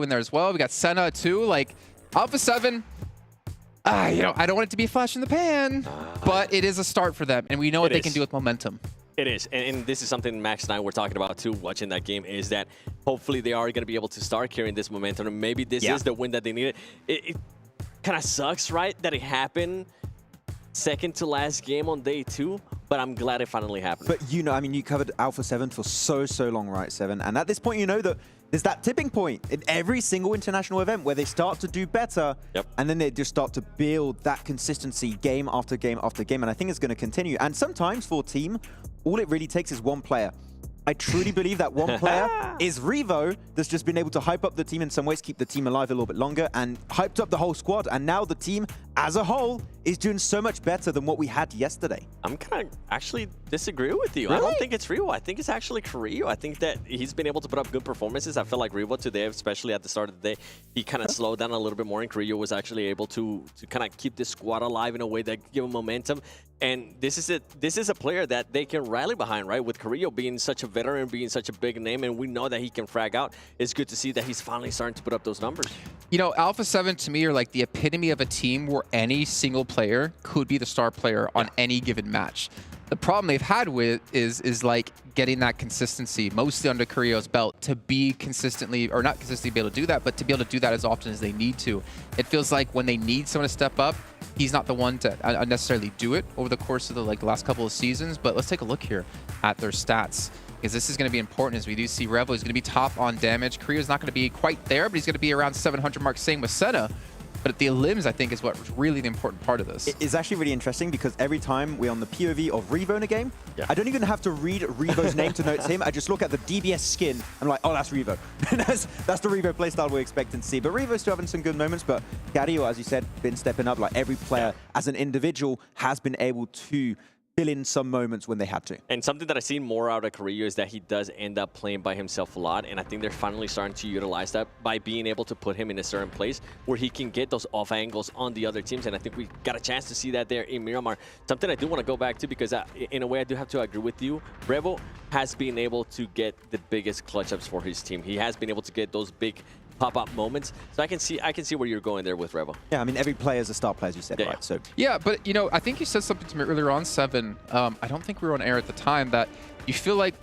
there as well. We got Senna too. Like Alpha7, you know, I don't want it to be a flash in the pan, but it is a start for them, and we know what they can do with momentum. It is, and this is something Max and I were talking about too, watching that game, is that hopefully they are going to be able to start carrying this momentum, and maybe this is the win that they needed. It kind of sucks, right, that it happened second to last game on day 2, but I'm glad it finally happened. But you know, I mean, you covered Alpha7 for so long, right, Seven? And at this point, you know that there's that tipping point in every single international event where they start to do better, and then they just start to build that consistency game after game after game, and I think it's going to continue. And sometimes for a team, all it really takes is one player. I truly believe that one player is Revo that's just been able to hype up the team in some ways, keep the team alive a little bit longer, and hyped up the whole squad. And now the team as a whole is doing so much better than what we had yesterday. I'm kind of actually disagree with you. Really? I don't think it's Revo. I think it's actually Carrillo. I think that he's been able to put up good performances. I feel like Revo today, especially at the start of the day, he kind of slowed down a little bit more, and Carrillo was actually able to kind of keep this squad alive in a way that give him momentum. And this is a player that they can rally behind, right? With Carrillo being such a veteran, being such a big name, and we know that he can frag out. It's good to see that he's finally starting to put up those numbers. You know, Alpha7 to me are like the epitome of a team where any single player could be the star player on any given match. The problem they've had with is like getting that consistency, mostly under Carrillo's belt, to be consistently, or not consistently be able to do that, but to be able to do that as often as they need to. It feels like when they need someone to step up, he's not the one to necessarily do it over the course of the last couple of seasons. But let's take a look here at their stats, because this is going to be important, as we do see Revo is going to be top on damage. Carrillo's not going to be quite there, but he's going to be around 700 mark, same with Senna. But the limbs, I think, is what's really the important part of this. It's actually really interesting because every time we're on the POV of Revo in a game, I don't even have to read Revo's name to know it's him. I just look at the DBS skin and I'm like, oh, that's Revo. that's the Revo playstyle we're expecting to see. But Revo's still having some good moments. But Gadio, as you said, been stepping up. Like every player as an individual has been able to fill in some moments when they had to. And something that I've seen more out of Carrillo is that he does end up playing by himself a lot, and I think they're finally starting to utilize that by being able to put him in a certain place where he can get those off angles on the other teams, and I think we got a chance to see that there in Miramar. Something I do want to go back to, because in a way I do have to agree with you. Revo has been able to get the biggest clutch ups for his team. He has been able to get those big pop-up moments. So I can see where you're going there with Revo. Yeah, I mean, every player is a star player, as you said, right? So yeah, but, you know, I think you said something to me earlier on, Seven. I don't think we were on air at the time, that you feel like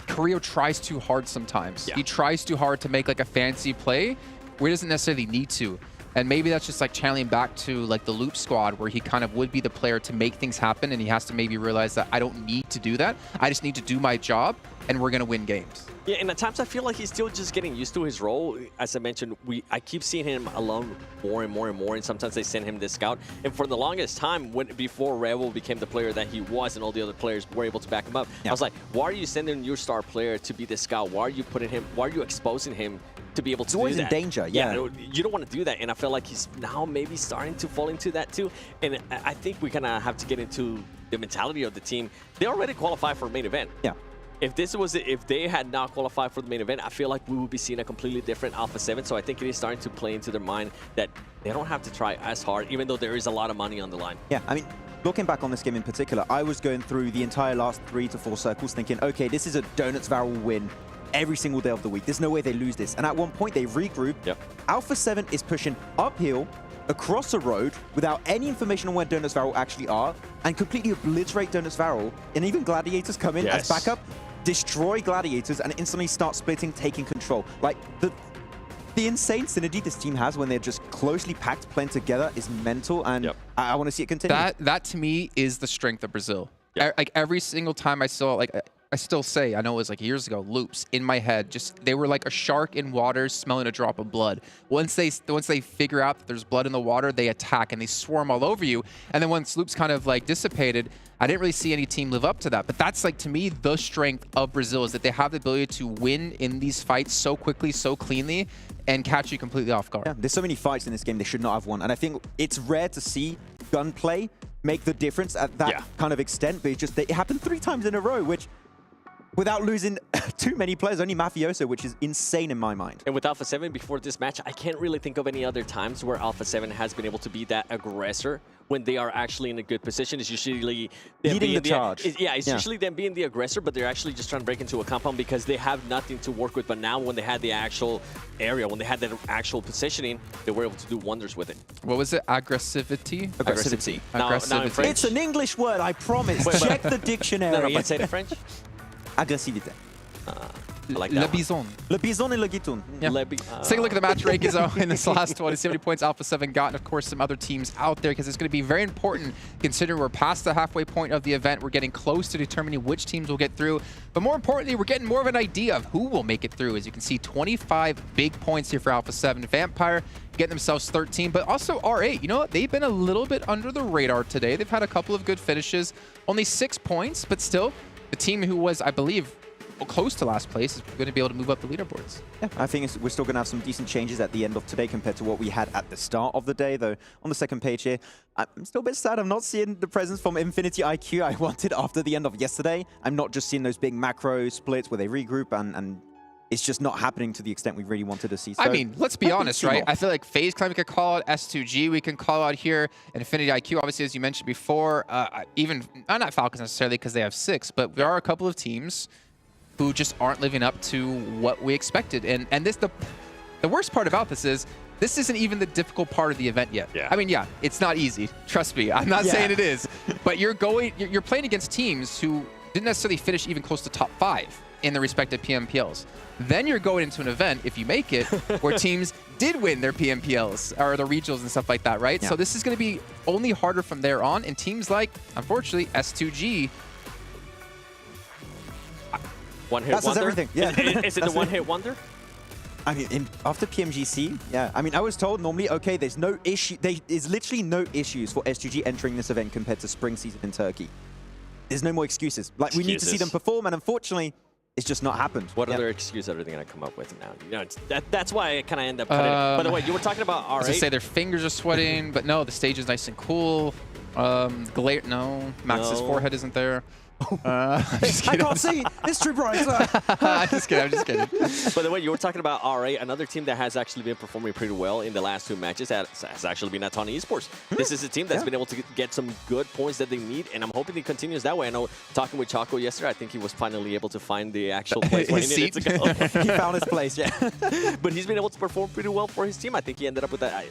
Carrillo tries too hard sometimes. He tries too hard to make, like, a fancy play where he doesn't necessarily need to. And maybe that's just like channeling back to like the Loop squad, where he kind of would be the player to make things happen, and he has to maybe realize that I don't need to do that. I just need to do my job, and we're going to win games. Yeah, and at times I feel like he's still just getting used to his role. As I mentioned, I keep seeing him alone more and more and more, and sometimes they send him the scout. And for the longest time, before Revo became the player that he was and all the other players were able to back him up, I was like, why are you sending your star player to be the scout? Why are you putting him, why are you exposing him to be able to do that? He's always in danger, You don't want to do that, and I feel like he's now maybe starting to fall into that too. And I think we kind of have to get into the mentality of the team. They already qualified for main event. Yeah. If they had not qualified for the main event, I feel like we would be seeing a completely different Alpha7. So I think it is starting to play into their mind that they don't have to try as hard, even though there is a lot of money on the line. Yeah, I mean, looking back on this game in particular, I was going through the entire last 3 to 4 circles thinking, okay, this is a Donuts Barrel win every single day of the week. There's no way they lose this. And at one point, they regroup. Alpha7 is pushing uphill across the road without any information on where Donuts Barrel actually are, and completely obliterate Donuts Barrel. And even Gladiators come in as backup, destroy Gladiators, and instantly start splitting, taking control. Like, the insane synergy this team has when they're just closely packed, playing together is mental, and I want to see it continue. That to me is the strength of Brazil. Like every single time I saw, like, I still say, I know it was like years ago, loops in my head, just they were like a shark in water smelling a drop of blood. Once they figure out that there's blood in the water, they attack and they swarm all over you. And then once loops kind of like dissipated, I didn't really see any team live up to that. But that's like, to me, the strength of Brazil is that they have the ability to win in these fights so quickly, so cleanly, and catch you completely off guard. Yeah, there's so many fights in this game they should not have won. And I think it's rare to see gunplay make the difference at that kind of extent. But it's just, it happened 3 times in a row, which, without losing too many players, only Mafioso, which is insane in my mind. And with Alpha7 before this match, I can't really think of any other times where Alpha7 has been able to be that aggressor when they are actually in a good position. It's usually them leading the charge. It's usually them being the aggressor, but they're actually just trying to break into a compound because they have nothing to work with. But now when they had the actual area, when they had that actual positioning, they were able to do wonders with it. What was it? Aggressivity? Aggressivity. Now in French. It's an English word, I promise. Check the dictionary. No, but say it in French. Agressivité. I like Le that Bison. Le Bison et le Guitoun. Yeah. Let's take a look at the match rankings in this last one. 70 points Alpha7 got, and of course some other teams out there, because it's going to be very important considering we're past the halfway point of the event. We're getting close to determining which teams will get through. But more importantly, we're getting more of an idea of who will make it through. As you can see, 25 big points here for Alpha7. Vampire getting themselves 13, but also R8. You know what? They've been a little bit under the radar today. They've had a couple of good finishes. Only 6 points, but still, the team who was, I believe, close to last place is going to be able to move up the leaderboards. Yeah, I think we're still going to have some decent changes at the end of today compared to what we had at the start of the day, though. On the second page here, I'm still a bit sad I'm not seeing the presence from Infinity IQ I wanted after the end of yesterday. I'm not just seeing those big macro splits where they regroup, and it's just not happening to the extent we really wanted to see. So, I mean, let's be honest, right? I feel like FaZe Clan we could call out, S2G we can call out here, and Infinity IQ, obviously, as you mentioned before, even, not Falcons necessarily because they have 6, but there are a couple of teams who just aren't living up to what we expected. And this, the worst part about this is, this isn't even the difficult part of the event yet. I mean, yeah, it's not easy. Trust me, I'm not saying it is. But you're playing against teams who didn't necessarily finish even close to top 5 in the respective PMPLs. Then you're going into an event, if you make it, where teams did win their PMPLs or the regionals and stuff like that, right? So this is going to be only harder from there on. And teams like, unfortunately, S2G, one hit That's wonder. Everything. Yeah. Is it the one hit wonder? I mean, after PMGC, yeah. I mean, I was told normally, okay, there's no issue. There's literally no issues for SGG entering this event compared to spring season in Turkey. There's no more excuses. Like, we need to see them perform, and unfortunately, it's just not happened. What other excuse are they going to come up with now? You know, that's why I kind of end up cutting it. By the way, you were talking about R8. I was going to say their fingers are sweating, but no, the stage is nice and cool. No, Max's forehead isn't there. I can't see. It's too bright. I'm just kidding. By the way, you were talking about R8. Another team that has actually been performing pretty well in the last 2 matches has actually been Aton Esports. This is a team that's been able to get some good points that they need, and I'm hoping it continues that way. I know, talking with Choco yesterday, I think he was finally able to find the actual place where he needed to go. He found his place, yeah. But he's been able to perform pretty well for his team. I think he ended up with that,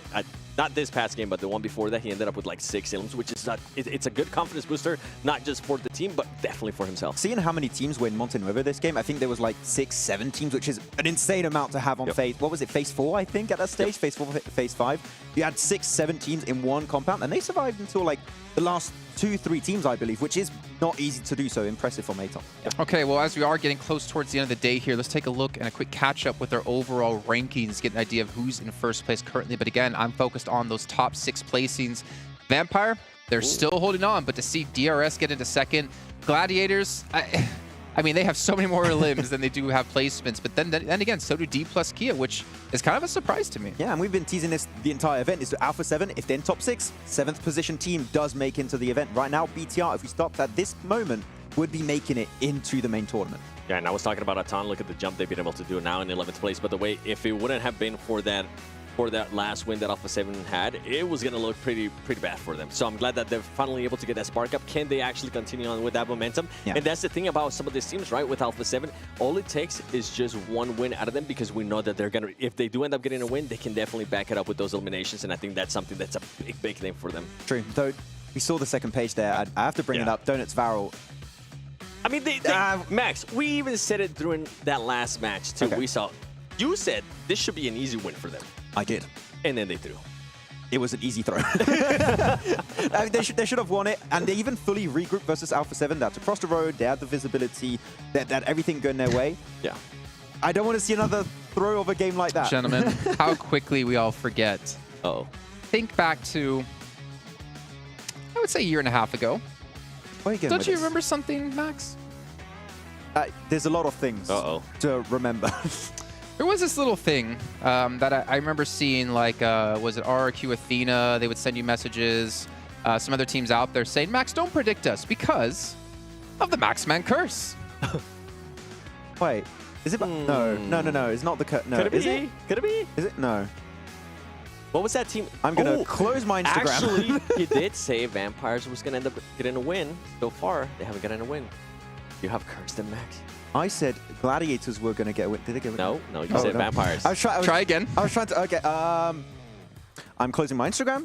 not this past game, but the one before that, he ended up with like 6 elims, which is it's a good confidence booster, not just for the team, but definitely for himself. Seeing how many teams were in Montenuevo this game, I think there was like 6, 7 teams, which is an insane amount to have on phase. What was it, phase 4, I think, at that stage? Phase 4, phase 5. You had 6, 7 teams in one compound, and they survived until like the last 2, 3 teams, I believe, which is not easy to do, so impressive from Aton. Okay, well, as we are getting close towards the end of the day here, let's take a look and a quick catch-up with our overall rankings, get an idea of who's in first place currently. But again, I'm focused on those top 6 placings. Vampire, they're still holding on, but to see DRS get into second, Gladiators, I mean, they have so many more limbs than they do have placements, but then again, so do D plus Kia, which is kind of a surprise to me. Yeah, and we've been teasing this the entire event. Is Alpha7, if they're in top 6, 7th position team does make into the event. Right now, BTR, if we stopped at this moment, would be making it into the main tournament. Yeah, and I was talking about Aton. Look at the jump they've been able to do now in 11th place. But the way, if it wouldn't have been for that last win that Alpha7 had, it was going to look pretty bad for them. So I'm glad that they're finally able to get that spark up. Can they actually continue on with that momentum? Yeah. And that's the thing about some of these teams, right? With Alpha7, all it takes is just one win out of them, because we know that they're going to, if they do end up getting a win, they can definitely back it up with those eliminations. And I think that's something that's a big thing for them. True. Though we saw the second page there. I have to bring it up. Donuts Varel. I mean, Max, we even said it during that last match, too. Okay. We saw, you said this should be an easy win for them. I did. And then they threw. It was an easy throw. I mean, they should have won it, and they even fully regrouped versus Alpha7. That's across the road. They had the visibility. That everything going their way. Yeah. I don't want to see another throw of a game like that. Gentlemen, how quickly we all forget. Uh-oh. Think back to, I would say, a year and a half ago. Don't you remember something, Max? There's a lot of things to remember. There was this little thing that I remember seeing, like, was it RRQ Athena? They would send you messages. Some other teams out there saying, Max, don't predict us because of the Maxman curse. Wait, is it? No. It's not the curse. No, Could it is be? it? Could it be? Is it? No. What was that team? I'm going to close my Instagram. Actually, he did say Vampires was going to end up getting a win. So far, they haven't gotten a win. You have cursed them, Max. I said Gladiators were going to get a win. Did they get a win? No, you said Vampires. Try again. I was trying to... Okay, I'm closing my Instagram.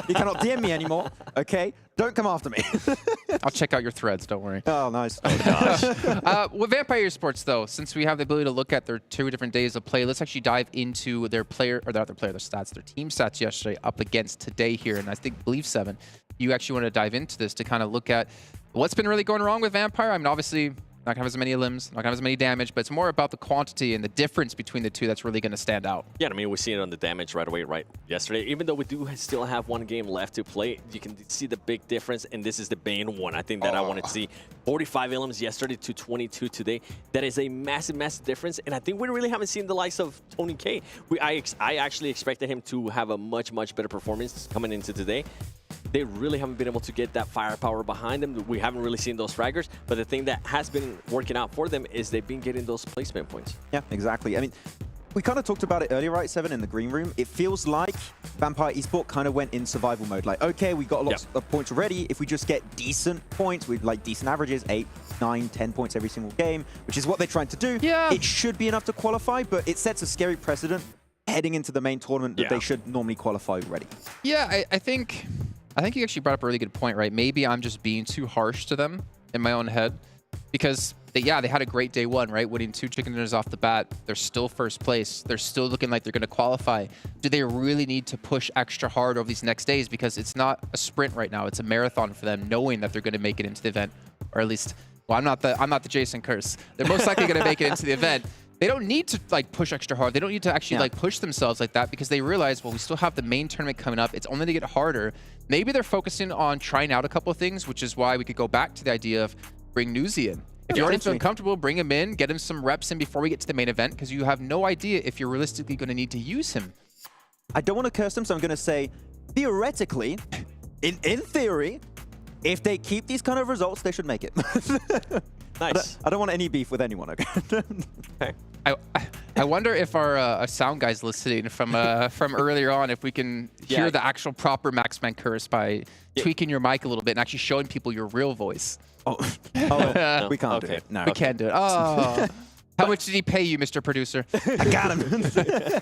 You cannot DM me anymore, okay? Don't come after me. I'll check out your threads, don't worry. Oh, nice. Oh, gosh. With Vampire Esports, though, since we have the ability to look at their 2 different days of play, let's actually dive into their their stats, their team stats yesterday up against today here. And I believe 7, you actually want to dive into this to kind of look at what's been really going wrong with Vampire. I mean, obviously, not going to have as many limbs, not going to have as many damage, but it's more about the quantity and the difference between the 2 that's really going to stand out. Yeah, I mean, we see it on the damage right away, yesterday. Even though we do still have 1 game left to play, you can see the big difference, and this is the main one. I think that I wanted to see 45 elims yesterday to 22 today. That is a massive, massive difference, and I think we really haven't seen the likes of Tony K. I actually expected him to have a much, much better performance coming into today. They really haven't been able to get that firepower behind them. We haven't really seen those fraggers, but the thing that has been working out for them is they've been getting those placement points. Yeah, exactly. I mean, we kind of talked about it earlier, right, 7, in the green room. It feels like Vampire Esports kind of went in survival mode. Like, okay, we got a lot of points already. If we just get decent points with like decent averages, 8, 9, 10 points every single game, which is what they're trying to do, it should be enough to qualify, but it sets a scary precedent heading into the main tournament that they should normally qualify already. Yeah, I think you actually brought up a really good point, right? Maybe I'm just being too harsh to them in my own head because, they had a great day 1, right? Winning 2 chicken dinners off the bat. They're still first place. They're still looking like they're going to qualify. Do they really need to push extra hard over these next days? Because it's not a sprint right now. It's a marathon for them, knowing that they're going to make it into the event, or at least, well, I'm not the Jason Curse. They're most likely going to make it into the event. they don't need to like push extra hard. They don't need to actually like push themselves like that because they realize, well, we still have the main tournament coming up. It's only to get harder. Maybe they're focusing on trying out a couple of things, which is why we could go back to the idea of bring Newsy in. If you're already feeling comfortable, bring him in, get him some reps in before we get to the main event, because you have no idea if you're realistically going to need to use him. I don't want to curse them, so I'm going to say, theoretically, in theory, if they keep these kind of results, they should make it. Nice. I don't want any beef with anyone. Okay. I wonder if our sound guy's listening from earlier on, if we can hear the actual proper Maxman curse by tweaking your mic a little bit and actually showing people your real voice. We can't do it. No. We can't do it. Oh. How much did he pay you, Mr. Producer? I got him.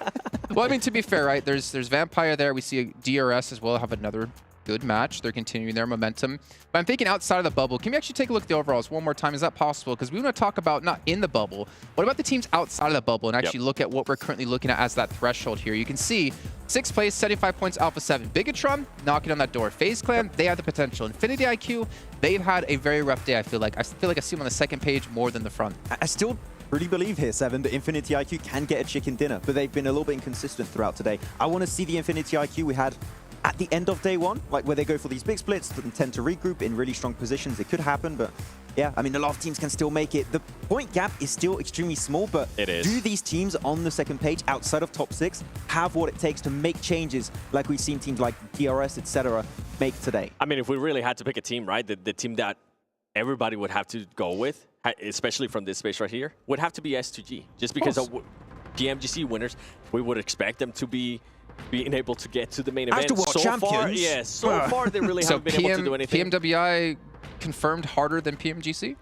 Well, I mean, to be fair, right? There's Vampire there. We see a DRS as well have another good match. They're continuing their momentum. But I'm thinking outside of the bubble. Can we actually take a look at the overalls one more time? Is that possible? Because we want to talk about not in the bubble. What about the teams outside of the bubble and actually look at what we're currently looking at as that threshold here? You can see 6th place, 75 points, Alpha7. Bigetron knocking on that door. FaZe Clan, they have the potential. Infinity IQ, they've had a very rough day, I feel like. I see them on the second page more than the front. I still really believe here, Seven, that Infinity IQ can get a chicken dinner, but they've been a little bit inconsistent throughout today. I want to see the Infinity IQ we had at the end of day one, like where they go for these big splits and tend to regroup in really strong positions. It could happen, but yeah, I mean, a lot of teams can still make it. The point gap is still extremely small, but do these teams on the second page outside of top 6 have what it takes to make changes like we've seen teams like DRS, etc. make today? I mean, if we really had to pick a team, right, the team that everybody would have to go with, especially from this space right here, would have to be S2G. Just because of PMGC winners, we would expect them to be being able to get to the main event. So far, they really haven't been able to do anything. PMWI confirmed harder than PMGC?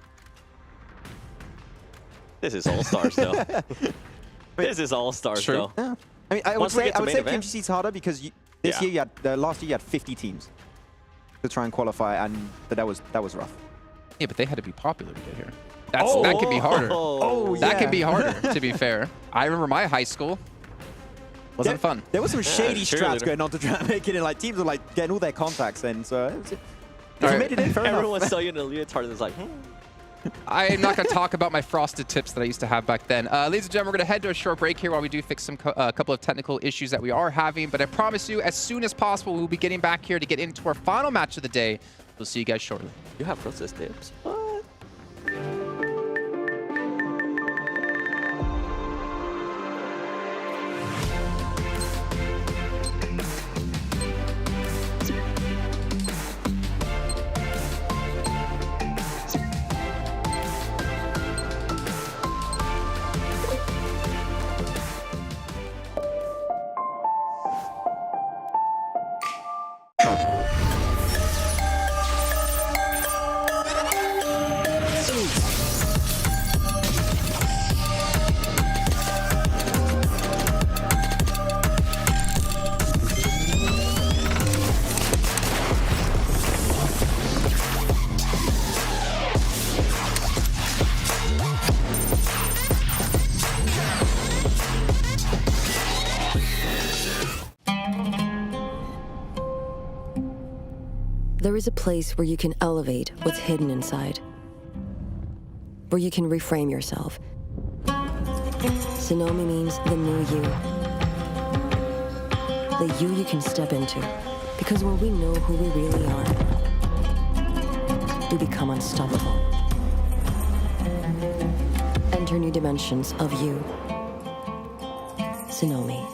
This is All-Stars, though. This is All-Stars, though. Yeah. I mean, I would say PMGC is harder because this year you had, last year you had 50 teams to try and qualify, and that was rough. Yeah, but they had to be popular to get here. That could be harder. That could be harder, to be fair. I remember my high school. Wasn't fun. There was some shady strats going on to try and make it in. Like, teams were like getting all their contacts in, so if you made it in, fair enough. Everyone saw you in a leotard and was like, I'm not going to talk about my frosted tips that I used to have back then. Ladies and gentlemen, we're going to head to a short break here while we do fix some couple of technical issues that we are having. But I promise you, as soon as possible, we'll be getting back here to get into our final match of the day. We'll see you guys shortly. You have frosted tips? What? There is a place where you can elevate what's hidden inside, where you can reframe yourself. Sonomi means the new you. The you can step into. Because when we know who we really are, we become unstoppable. Enter new dimensions of you. Sonomi.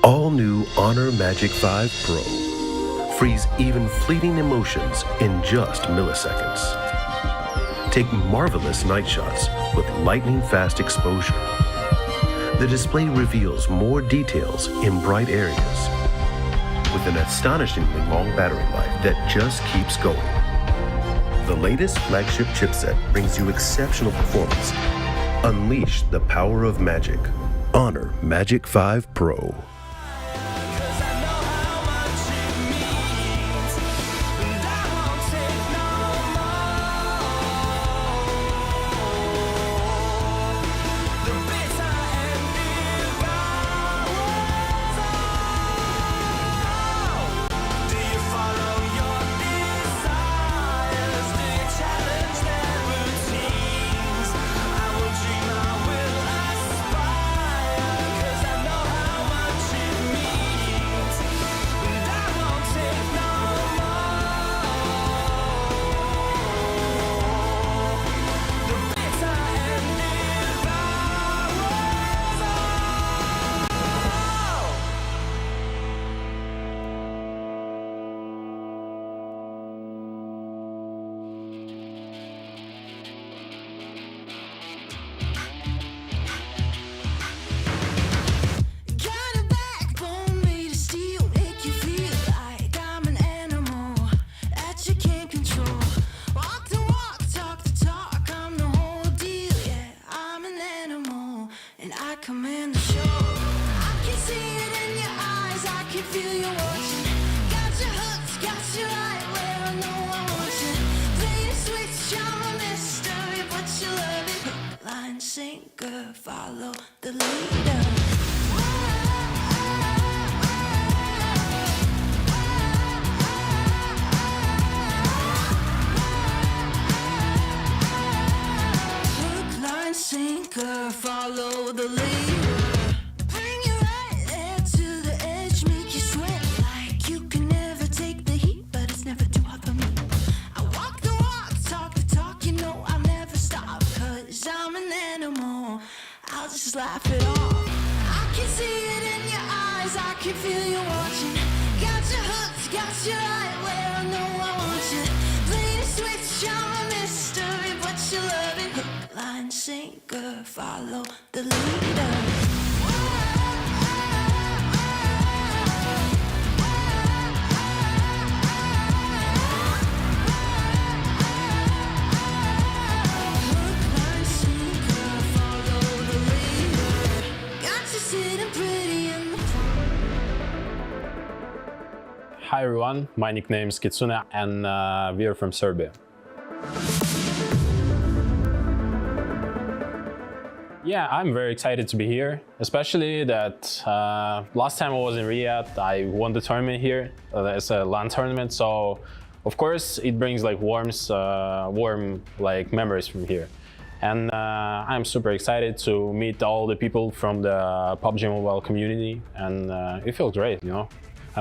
All new Honor Magic 5 Pro. Freeze even fleeting emotions in just milliseconds. Take marvelous night shots with lightning-fast exposure. The display reveals more details in bright areas with an astonishingly long battery life that just keeps going. The latest flagship chipset brings you exceptional performance Unleash the power of magic. Honor Magic 5 Pro. Command the show. I can see it in your eyes. I can feel you watching. Got your hooks, got you right where I know I want you. Play the switch, I'm a mystery, but you love it. Hook, line, sinker, follow the leader. Hook, line, sinker, follow the leader. Just laugh it off. I can see it in your eyes. I can feel you watching. Got your hooks, got you right where I know I want you. Play the switch, I'm a mystery, but you love it. Hook, line, sinker, follow the leader. Hi everyone, my nickname is Kitsune and we are from Serbia. Yeah, I'm very excited to be here, especially that last time I was in Riyadh, I won the tournament here. It's a LAN tournament, so of course it brings like warm like memories from here. And I'm super excited to meet all the people from the PUBG Mobile community, and it feels great, you know.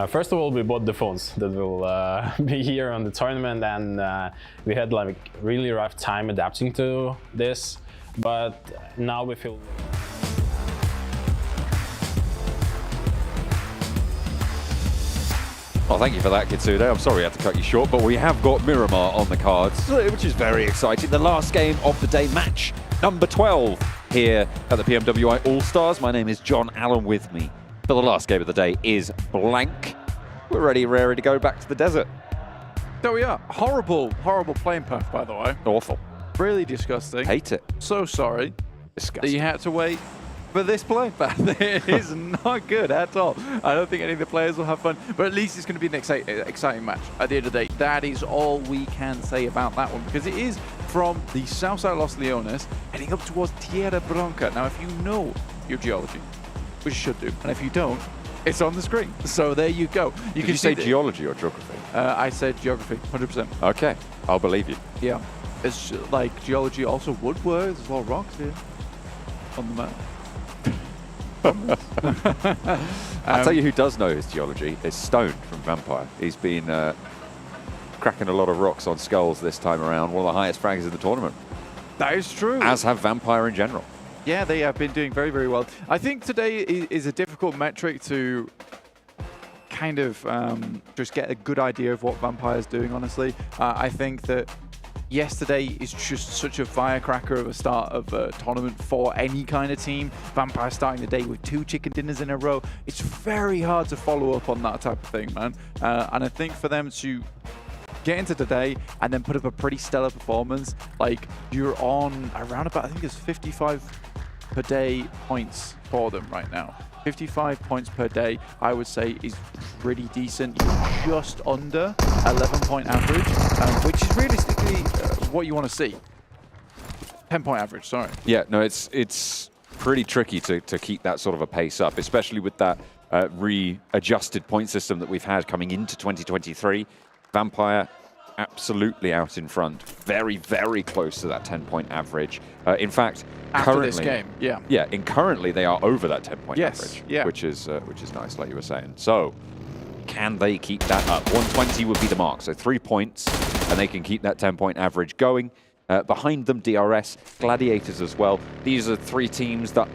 First of all, we bought the phones that will be here on the tournament, and we had like really rough time adapting to this, but now we feel. Well, thank you for that, Kitsune. I'm sorry I had to cut you short, but we have got Miramar on the cards, which is very exciting. The last game of the day, match number 12 here at the PMWI Allstars. My name is John Allen. With me for the last game of the day is Blank. We're ready to go back to the desert. There we are. Horrible playing path, by the way. Awful. Really disgusting. Hate it. So sorry Disgusting. that you had to wait for this playing path. It is not good at all. I don't think any of the players will have fun, but at least it's going to be an exciting match at the end of the day. That is all we can say about that one, because it is from the south side of Los Leones, heading up towards Tierra Blanca. Now, if you know your geology, which you should do, and if you don't, it's on the screen. So there you go. Did you say geology or geography? I said geography, 100%. Okay, I'll believe you. Yeah. It's like geology also would work. There's a lot of rocks here on the map. I'll tell you who does know his geology. It's Stone from Vampire. He's been cracking a lot of rocks on skulls this time around. One of the highest frags in the tournament. That is true. As have Vampire in general. Yeah, they have been doing very, very well. I think today is a difficult metric to kind of just get a good idea of what Vampire's doing, honestly. I think that yesterday is just such a firecracker of a start of a tournament for any kind of team. Vampire starting the day with 2 chicken dinners in a row. It's very hard to follow up on that type of thing, man. And I think for them to get into today and then put up a pretty stellar performance, like you're on around about, I think it's 55 per day points for them right now. 55 points per day, I would say, is pretty decent. You're just under 11-point average, which is realistically what you want to see. 10-point average, sorry. Yeah, no, it's pretty tricky to keep that sort of a pace up, especially with that readjusted point system that we've had coming into 2023. Vampire absolutely out in front, very, very close to that 10-point average. In fact, after currently, this game, yeah. Yeah, currently they are over that 10-point average, yeah. which is nice, like you were saying. So, can they keep that up? 120 would be the mark, so 3 points, and they can keep that 10-point average going. Behind them, DRS, Gladiators as well. These are 3 teams that,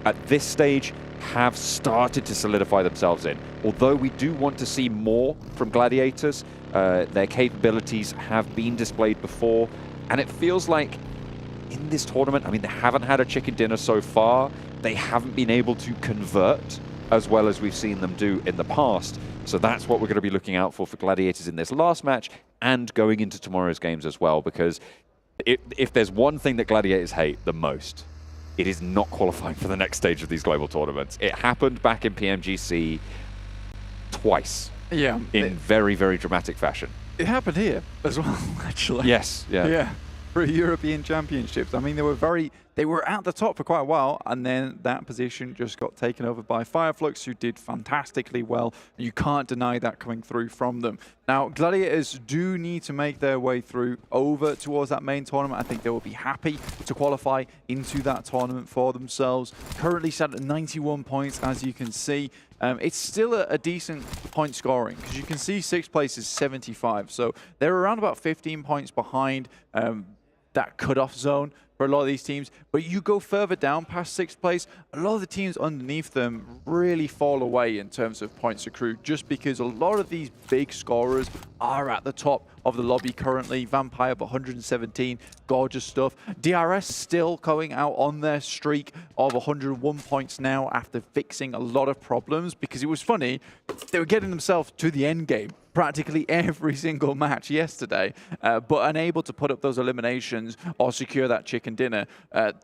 at this stage, have started to solidify themselves in. Although we do want to see more from Gladiators, their capabilities have been displayed before, and it feels like in this tournament, I mean, they haven't had a chicken dinner so far. They haven't been able to convert as well as we've seen them do in the past. So that's what we're going to be looking out for Gladiators in this last match and going into tomorrow's games as well, because if there's one thing that Gladiators hate the most, it is not qualifying for the next stage of these global tournaments. It happened back in PMGC twice. Yeah. In very, very dramatic fashion. It happened here as well, actually. Yes, yeah. Yeah. For European Championships. I mean, they were at the top for quite a while, and then that position just got taken over by Fireflux, who did fantastically well. You can't deny that coming through from them. Now, Gladiators do need to make their way through over towards that main tournament. I think they will be happy to qualify into that tournament for themselves. Currently set at 91 points, as you can see. It's still a decent point scoring, because you can see 6th place is 75. So they're around about 15 points behind that cutoff zone for a lot of these teams. But you go further down past 6th place, a lot of the teams underneath them really fall away in terms of points accrued, just because a lot of these big scorers are at the top of the lobby currently. Vampire up 117, gorgeous stuff. DRS still going out on their streak of 101 points now after fixing a lot of problems, because it was funny, they were getting themselves to the end game practically every single match yesterday, but unable to put up those eliminations or secure that chicken dinner.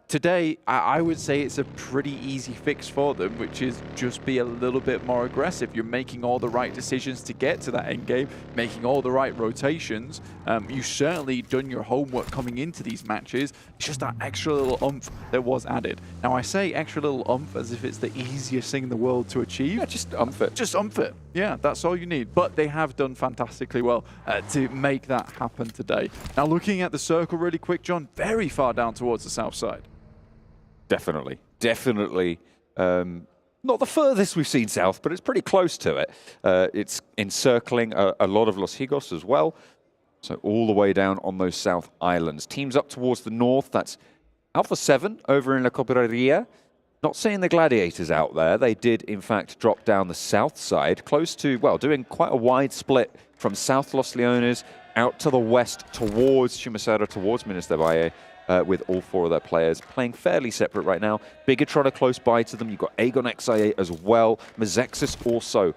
Today, I would say it's a pretty easy fix for them, which is just be a little bit more aggressive. You're making all the right decisions to get to that end game, making all the right rotations. You've certainly done your homework coming into these matches. It's just that extra little oomph that was added. Now, I say extra little oomph as if it's the easiest thing in the world to achieve. Yeah, just oomph it. Just oomph it. Yeah, that's all you need. But they have done fantastically well to make that happen today. Now, looking at the circle really quick, John, very far down towards the south side. Definitely. Definitely. Not the furthest we've seen south, but it's pretty close to it. It's encircling a lot of Los Higos as well. So all the way down on those south islands. Teams up towards the north, that's Alpha7 over in La Copperia. Not seeing the Gladiators out there. They did, in fact, drop down the south side, close to, well, doing quite a wide split from South Los Leones out to the west towards Chumacera, towards Minas de Valle, with all 4 of their players playing fairly separate right now. Bigetron are close by to them. You've got AGONxI8 as well. Mazexis also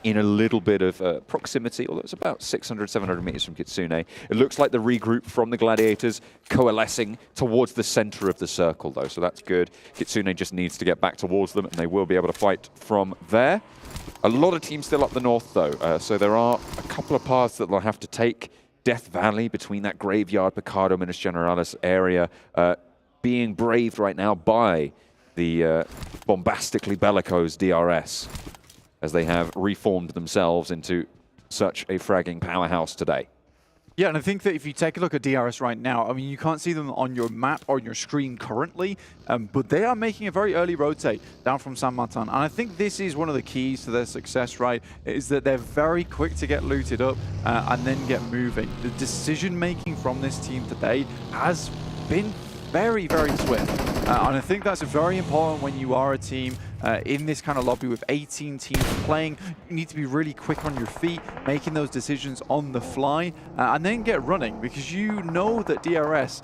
in a little bit of proximity, although it's about 600, 700 meters from Kitsune. It looks like the regroup from the Gladiators coalescing towards the center of the circle, though, so that's good. Kitsune just needs to get back towards them, and they will be able to fight from there. A lot of teams still up the north, though, so there are a couple of paths that they'll have to take. Death Valley, between that graveyard, Picado, Minas Generalis area, being braved right now by the bombastically bellicose DRS, as they have reformed themselves into such a fragging powerhouse today. Yeah, and I think that if you take a look at DRS right now, I mean, you can't see them on your map or on your screen currently, but they are making a very early rotate down from San Martin. And I think this is one of the keys to their success, right, is that they're very quick to get looted up and then get moving. The decision-making from this team today has been very, very swift. And I think that's very important when you are a team in this kind of lobby with 18 teams playing. You need to be really quick on your feet, making those decisions on the fly, and then get running, because you know that DRS,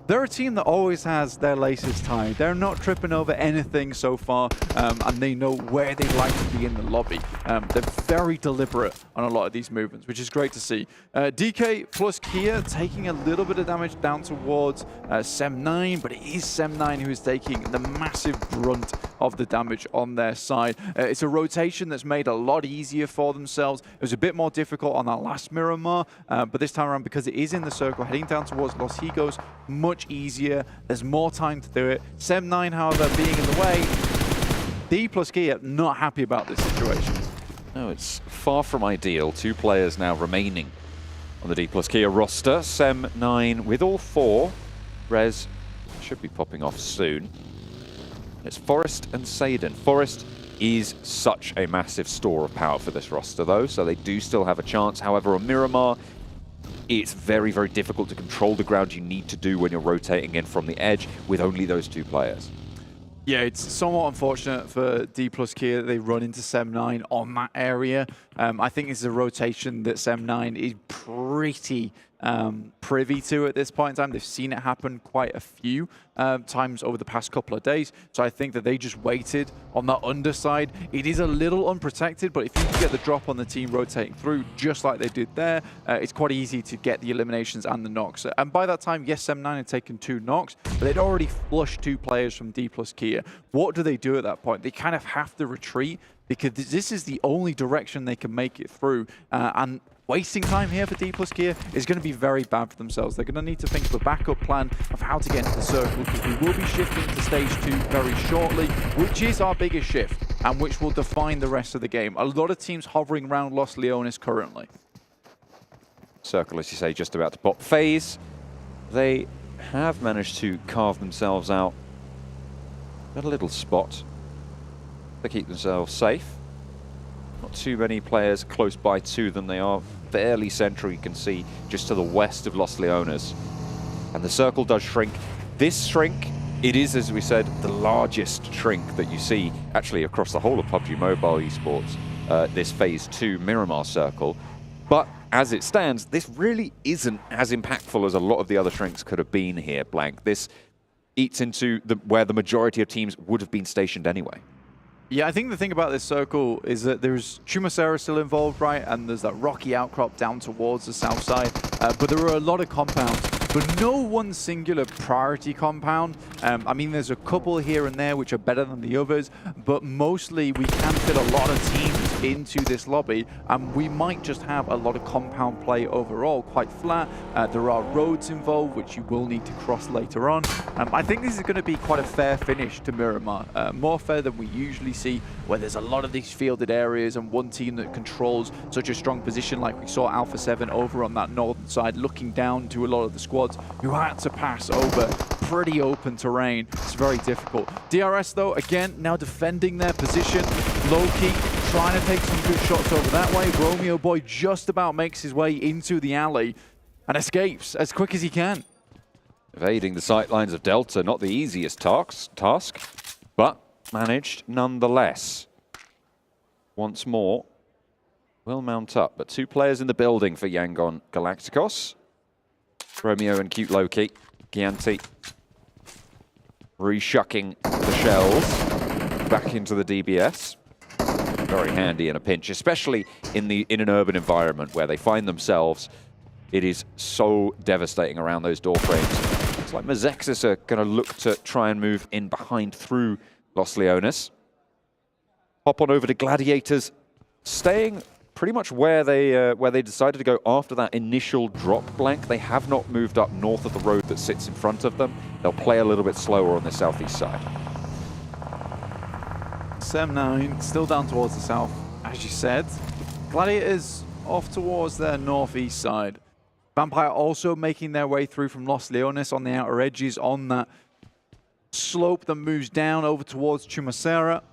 they're a team that always has their laces tied. They're not tripping over anything so far, and they know where they'd like to be in the lobby. They're very deliberate on a lot of these movements, which is great to see. DK plus Kia taking a little bit of damage down towards Sem9, but it is Sem9 who is taking the massive brunt of the damage on their side. It's a rotation that's made a lot easier for themselves. It was a bit more difficult on that last Miramar, but this time around, because it is in the circle, heading down towards Los Higos, much easier. There's more time to do it. Sem9, however, being in the way. D plus Kia not happy about this situation. No, it's far from ideal. 2 players now remaining on the D plus Kia roster. Sem9 with all 4. Rez should be popping off soon. It's Forest and Saden. Forest is such a massive store of power for this roster, though, so they do still have a chance. However, on Miramar, it's very, very difficult to control the ground you need to do when you're rotating in from the edge with only those 2 players. Yeah, it's somewhat unfortunate for D plus Kia that they run into Sem9 on that area. I think it's a rotation that Sem9 is pretty privy to at this point in time. They've seen it happen quite a few times over the past couple of days. So I think that they just waited on that underside. It is a little unprotected, but if you can get the drop on the team rotating through, just like they did there, it's quite easy to get the eliminations and the knocks. And by that time, yes, Sem9 had taken 2 knocks, but they'd already flushed 2 players from D plus Kia. What do they do at that point? They kind of have to retreat, because this is the only direction they can make it through. And wasting time here for D plus Kia is going to be very bad for themselves. They're going to need to think of a backup plan of how to get into the circle, because we will be shifting to stage 2 very shortly, which is our biggest shift and which will define the rest of the game. A lot of teams hovering around Los Leones currently. Circle, as you say, just about to pop. FaZe, they have managed to carve themselves out a little spot to keep themselves safe. Not too many players close by to them. They are fairly central, you can see, just to the west of Los Leones. And the circle does shrink. This shrink, it is, as we said, the largest shrink that you see actually across the whole of PUBG MOBILE Esports, this Phase 2 Miramar circle. But as it stands, this really isn't as impactful as a lot of the other shrinks could have been here, Blank. This eats into where the majority of teams would have been stationed anyway. Yeah, I think the thing about this circle is that there's Chumacera still involved, right? And there's that rocky outcrop down towards the south side. But there are a lot of compounds, but no one singular priority compound. I mean, there's a couple here and there which are better than the others, but mostly we can fit a lot of teams into this lobby, and we might just have a lot of compound play overall, quite flat. There are roads involved, which you will need to cross later on. I think this is going to be quite a fair finish to Miramar, more fair than we usually see, where there's a lot of these fielded areas and one team that controls such a strong position, like we saw Alpha7 over on that northern side, looking down to a lot of the squads who had to pass over pretty open terrain. It's very difficult. DRS, though, again, now defending their position. Low-key, trying to take some good shots over that way. Romeo Boy just about makes his way into the alley and escapes as quick as he can. Evading the sightlines of Delta, not the easiest task, but managed nonetheless. Once more, will mount up, but 2 players in the building for Yangon Galacticos. Romeo and Cute Loki. Gianti reshucking the shells back into the DBS. Very handy in a pinch, especially in an urban environment where they find themselves. It is so devastating around those door frames. Looks like Mazexis are going to look to try and move in behind through Los Leones. Hop on over to Gladiators, staying pretty much where they decided to go after that initial drop, Blank. They have not moved up north of the road that sits in front of them. They'll play a little bit slower on the southeast side. Sem9 still down towards the south, as you said. Gladiators off towards their northeast side. Vampire also making their way through from Los Leones on the outer edges on that slope that moves down over towards Chumacera.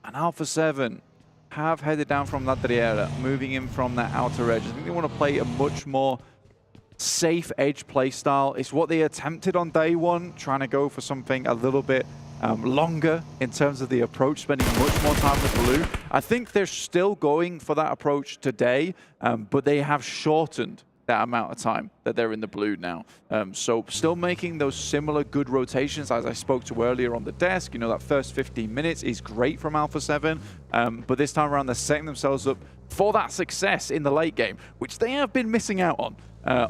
And Alpha7 have headed down from La Triera, moving in from that outer edge. I think they want to play a much more safe edge play style. It's what they attempted on day one, trying to go for something a little bit longer in terms of the approach, spending much more time with blue. I think they're still going for that approach today, but they have shortened that amount of time that they're in the blue now. So still making those similar good rotations as I spoke to earlier on the desk. You know, that first 15 minutes is great from Alpha7, but this time around they're setting themselves up for that success in the late game, which they have been missing out on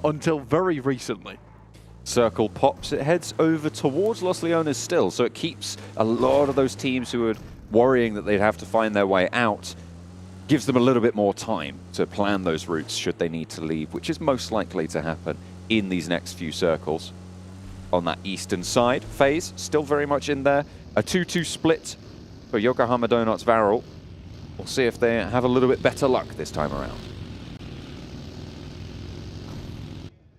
until very recently. Circle pops, it heads over towards Los Leones still, so it keeps a lot of those teams who are worrying that they'd have to find their way out, gives them a little bit more time to plan those routes should they need to leave, which is most likely to happen in these next few circles. On that eastern side, FaZe still very much in there. A 2-2 split for Yokohama Donuts Varel. We'll see if they have a little bit better luck this time around.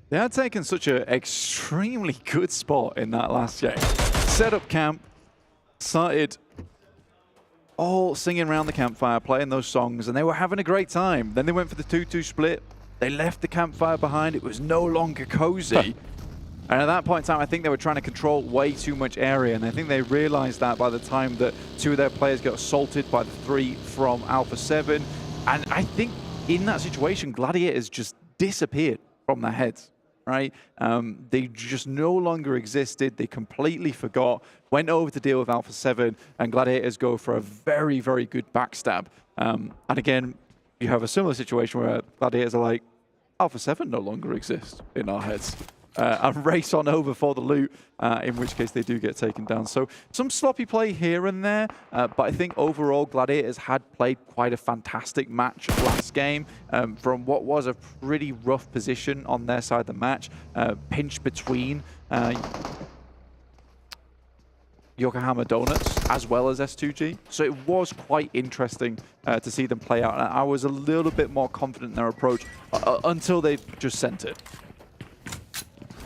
They had taken such an extremely good spot in that last game. Set up camp, started all singing around the campfire, playing those songs, and they were having a great time. Then they went for the 2-2 split. They left the campfire behind. It was no longer cozy. And at that point in time, I think they were trying to control way too much area, and I think they realized that by the time that 2 of their players got assaulted by the 3 from Alpha7. And I think in that situation, Gladiators just disappeared from their heads. Right? They just no longer existed. They completely forgot, went over to deal with Alpha7, and Gladiators go for a very, very good backstab. And again, you have a similar situation where Gladiators are like, Alpha7 no longer exists in our heads. And race on over for the loot, in which case they do get taken down. So some sloppy play here and there, but I think overall Gladiators had played quite a fantastic match last game from what was a pretty rough position on their side of the match, pinched between Yokohama Donuts as well as S2G. So it was quite interesting to see them play out. And I was a little bit more confident in their approach until they just sent it.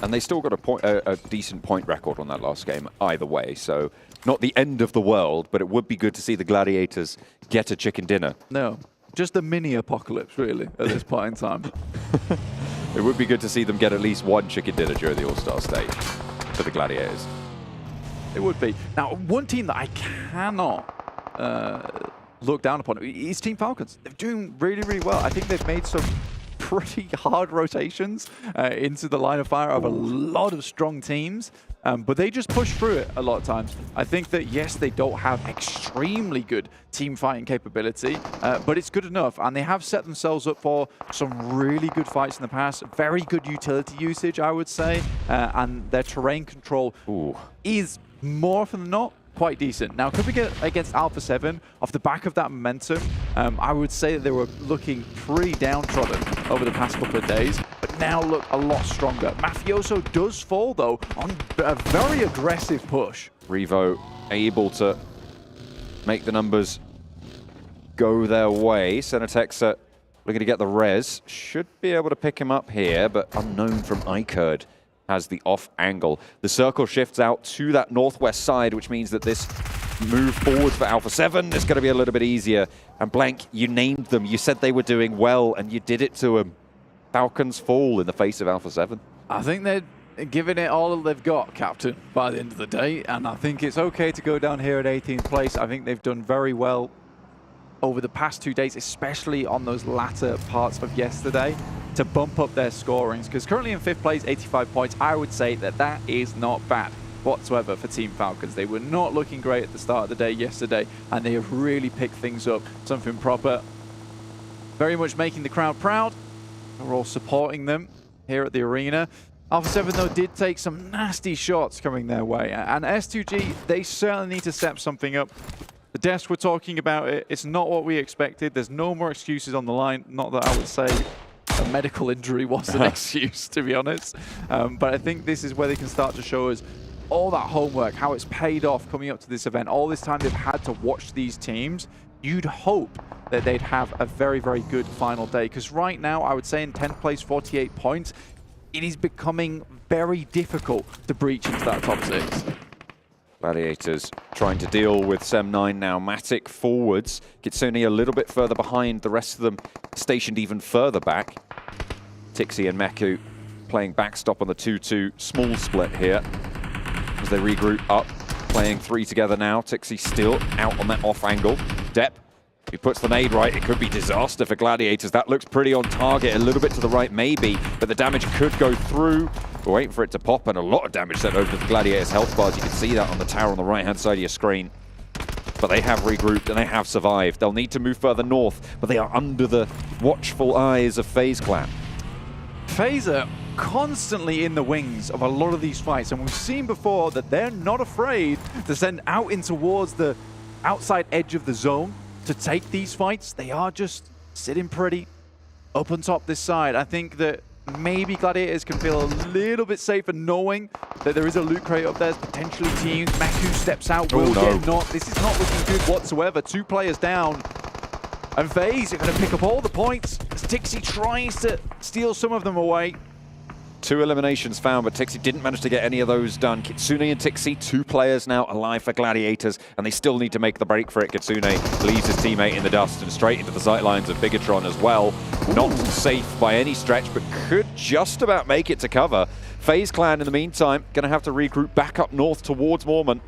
And they still got a decent point record on that last game either way, so not the end of the world, but it would be good to see the Gladiators get a chicken dinner. No, just a mini apocalypse, really, at this point in time. It would be good to see them get at least one chicken dinner during the All-Star Stage for the Gladiators. It would be. Now, one team that I cannot look down upon is Team Falcons. They're doing really, really well. I think they've made some pretty hard rotations into the line of fire of a lot of strong teams, but they just push through it a lot of times. I think that, yes, they don't have extremely good team fighting capability, but it's good enough, and they have set themselves up for some really good fights in the past, very good utility usage, I would say, and their terrain control is more often than not quite decent. Now, could we get against Alpha7 off the back of that momentum? I would say that they were looking pretty downtrodden over the past couple of days, but now look a lot stronger. Mafioso does fall, though, on a very aggressive push. Revo able to make the numbers go their way. Senatexa looking to get the res. Should be able to pick him up here, but unknown from iKURD has the off angle. The circle shifts out to that northwest side, which means that this move forward for Alpha7 is going to be a little bit easier. And Blank, you named them. You said they were doing well, and you did it to them. Falcons fall in the face of Alpha7. I think they're giving it all they've got, Captain, by the end of the day. And I think it's okay to go down here at 18th place. I think they've done very well over the past 2 days, especially on those latter parts of yesterday, to bump up their scorings. Because currently in 5th place, 85 points, I would say that that is not bad whatsoever for Team Falcons. They were not looking great at the start of the day yesterday, and they have really picked things up, something proper. Very much making the crowd proud. We're all supporting them here at the arena. Alpha7, though, did take some nasty shots coming their way. And S2G, they certainly need to step something up. The desk, we're talking about it. It's not what we expected. There's no more excuses on the line. Not that I would say a medical injury was an excuse, to be honest. But I think this is where they can start to show us all that homework, how it's paid off coming up to this event. All this time they've had to watch these teams. You'd hope that they'd have a very, very good final day. Because right now, I would say in 10th place, 48 points, it is becoming very difficult to breach into that top 6. Gladiators trying to deal with Sem9 now. Matic forwards. Kitsune a little bit further behind. The rest of them stationed even further back. Tixi and Meku playing backstop on the 2-2 small split here as they regroup up. Playing 3 together now. Tixi still out on that off angle. Depp He puts the nade right, it could be disaster for Gladiators. That looks pretty on target, a little bit to the right maybe, but the damage could go through. We're waiting for it to pop, and a lot of damage sent over to the Gladiators' health bars. You can see that on the tower on the right-hand side of your screen. But they have regrouped and they have survived. They'll need to move further north, but they are under the watchful eyes of FaZe Clan. FaZe are constantly in the wings of a lot of these fights, and we've seen before that they're not afraid to send out in towards the outside edge of the zone to take these fights. They are just sitting pretty up on top this side. I think that maybe Gladiators can feel a little bit safer knowing that there is a loot crate up there, potentially teams. Meku steps out, will get knocked. This is not looking good whatsoever. 2 players down. And FaZe are going to pick up all the points as Tixi tries to steal some of them away. 2 eliminations found, but Tixi didn't manage to get any of those done. Kitsune and Tixi, 2 players now alive for Gladiators, and they still need to make the break for it. Kitsune leaves his teammate in the dust and straight into the sightlines of Bigetron as well. Not safe by any stretch, but could just about make it to cover. FaZe Clan, in the meantime, going to have to regroup back up north towards Mormon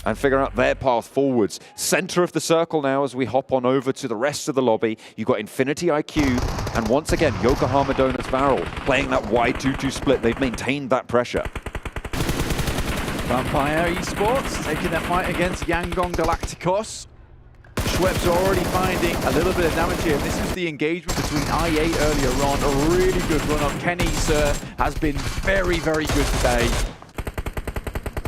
and figure out their path forwards. Center of the circle now as we hop on over to the rest of the lobby. You've got Infinity iKURD, and once again, Yokohama Donuts Varel playing that wide 2-2 split. They've maintained that pressure. Vampire Esports taking their fight against Yangon Galacticos. Schweppes already finding a little bit of damage here. This is the engagement between i8 earlier on. A really good run up. Kenny, sir, has been very, very good today.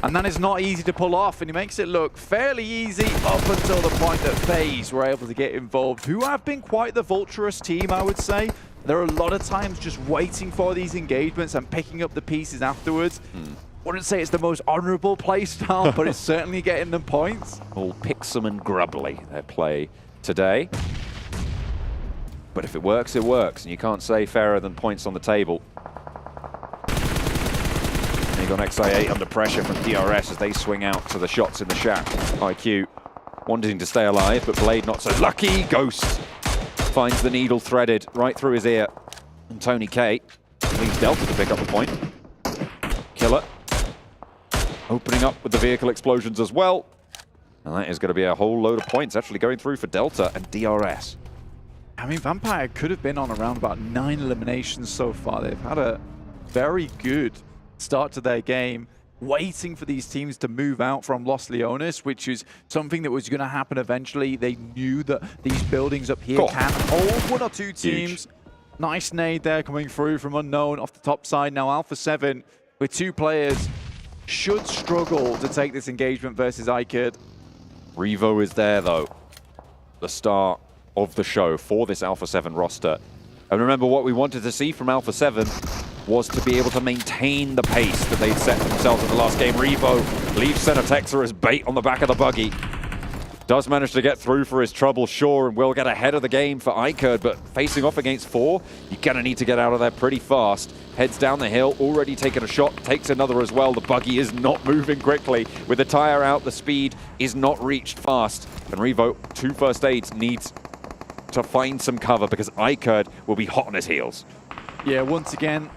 And that is not easy to pull off, and he makes it look fairly easy up until the point that FaZe were able to get involved, who have been quite the vulturous team, I would say. There are a lot of times just waiting for these engagements and picking up the pieces afterwards. Wouldn't say it's the most honourable play style, but it's certainly getting them points. All Pixum and Grubbly, their play today. But if it works, and you can't say fairer than points on the table. AGONxI8 under pressure from DRS as they swing out to the shots in the shack. iKURD wanting to stay alive, but Blade not so lucky. Ghost finds the needle threaded right through his ear. And Tony K leaves Delta to pick up the point. Killer opening up with the vehicle explosions as well. And that is going to be a whole load of points actually going through for Delta and DRS. I mean, Vampire could have been on around about 9 eliminations so far. They've had a very good start to their game, waiting for these teams to move out from Los Leones, which is something that was going to happen eventually. They knew that these buildings up here can hold 1 or 2 teams. Huge. Nice nade there coming through from Unknown off the top side. Now Alpha7 with 2 players should struggle to take this engagement versus iKURD. Revo is there though, the star of the show for this Alpha7 roster. And remember, what we wanted to see from Alpha7 was to be able to maintain the pace that they'd set themselves in the last game. Revo leaves Center Texer as bait on the back of the buggy. Does manage to get through for his trouble, sure, and will get ahead of the game for iKURD, but facing off against 4, you're going to need to get out of there pretty fast. Heads down the hill, already taken a shot, takes another as well. The buggy is not moving quickly. With the tire out, the speed is not reached fast. And Revo, 2 first aids, needs to find some cover because iKURD will be hot on his heels. Yeah, once again,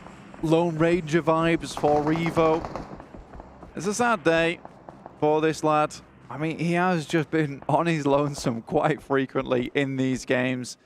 Lone Ranger vibes for Revo. It's a sad day for this lad. I mean, he has just been on his lonesome quite frequently in these games.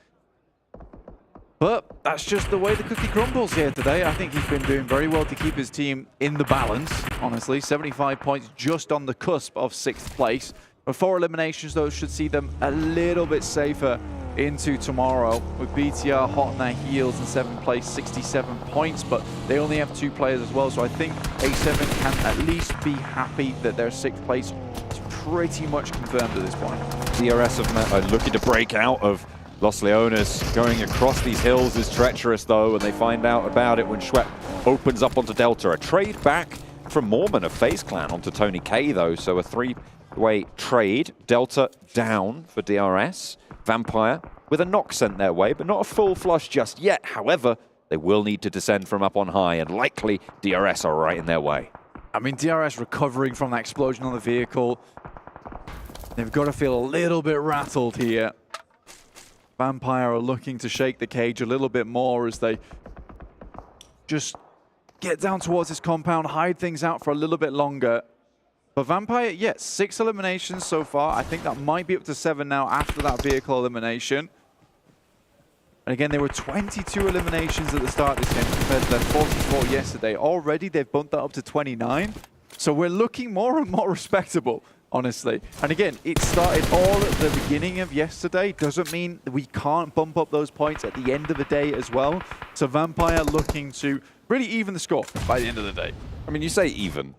But that's just the way the cookie crumbles here today. I think he's been doing very well to keep his team in the balance, honestly. 75 points just on the cusp of 6th place. But 4 eliminations, though, should see them a little bit safer into tomorrow, with BTR hot on their heels in 7th place, 67 points, but they only have 2 players as well, so I think A7 can at least be happy that their 6th place is pretty much confirmed at this point. DRS are looking to break out of Los Leones. Going across these hills is treacherous, though, and they find out about it when Schwepp opens up onto Delta. A trade back from Mormon of FaZe Clan onto Tony K, though, so a 3-way trade. Delta down for DRS. Vampire with a knock sent their way, but not a full flush just yet. However, they will need to descend from up on high, and likely DRS are right in their way. I mean, DRS recovering from that explosion on the vehicle. They've got to feel a little bit rattled here. Vampire are looking to shake the cage a little bit more as they just get down towards this compound, hide things out for a little bit longer. For Vampire, yeah, 6 eliminations so far. I think that might be up to 7 now after that vehicle elimination. And again, there were 22 eliminations at the start of this game compared to their 44 yesterday. Already, they've bumped that up to 29. So we're looking more and more respectable, honestly. And again, it started all at the beginning of yesterday. Doesn't mean that we can't bump up those points at the end of the day as well. So Vampire looking to really even the score by the end of the day. I mean, you say even.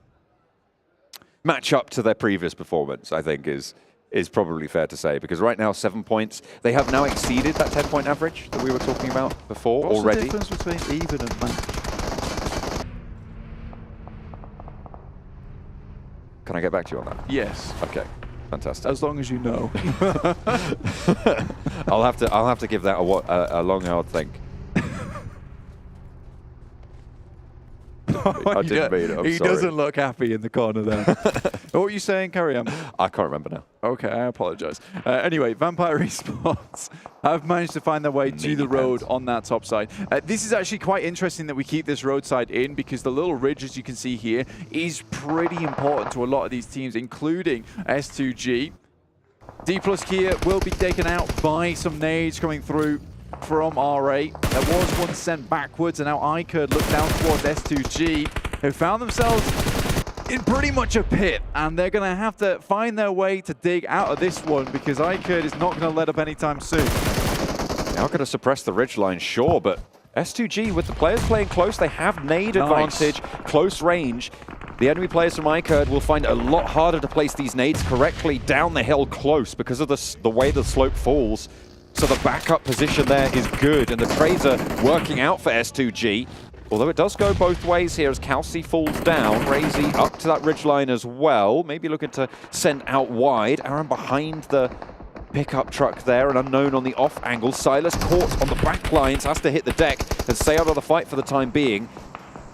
Match up to their previous performance, I think, is probably fair to say, because right now 7 points. They have now exceeded that 10-point average that we were talking about before already. What's the difference between even and match? Can I get back to you on that? Yes. Okay. Fantastic. As long as you know. I'll have to give that a long hard think. I didn't mean it. I'm he sorry. doesn't look happy in the corner there. What were you saying? Carry on. I can't remember now. Okay, I apologize. Anyway, Vampire Esports have managed to find their way to the road on that top side. This is actually quite interesting that we keep this roadside in, because the little ridge, as you can see here, is pretty important to a lot of these teams, including S2G. D+ here will be taken out by some nades coming through from R8. There was one sent backwards, and now iKURD look down towards S2G, who found themselves in pretty much a pit, and they're going to have to find their way to dig out of this one, because iKURD is not going to let up anytime soon. Now going to suppress the ridgeline, sure, but S2G, with the players playing close, they have nade advantage, close range. The enemy players from iKURD will find it a lot harder to place these nades correctly down the hill close because of the way the slope falls. So the backup position there is good, and the trades are working out for S2G. Although it does go both ways here as Calci falls down. Razy up to that ridgeline as well. Maybe looking to send out wide. Aaron behind the pickup truck there, an unknown on the off angle. Silas caught on the back lines, has to hit the deck and stay out of the fight for the time being.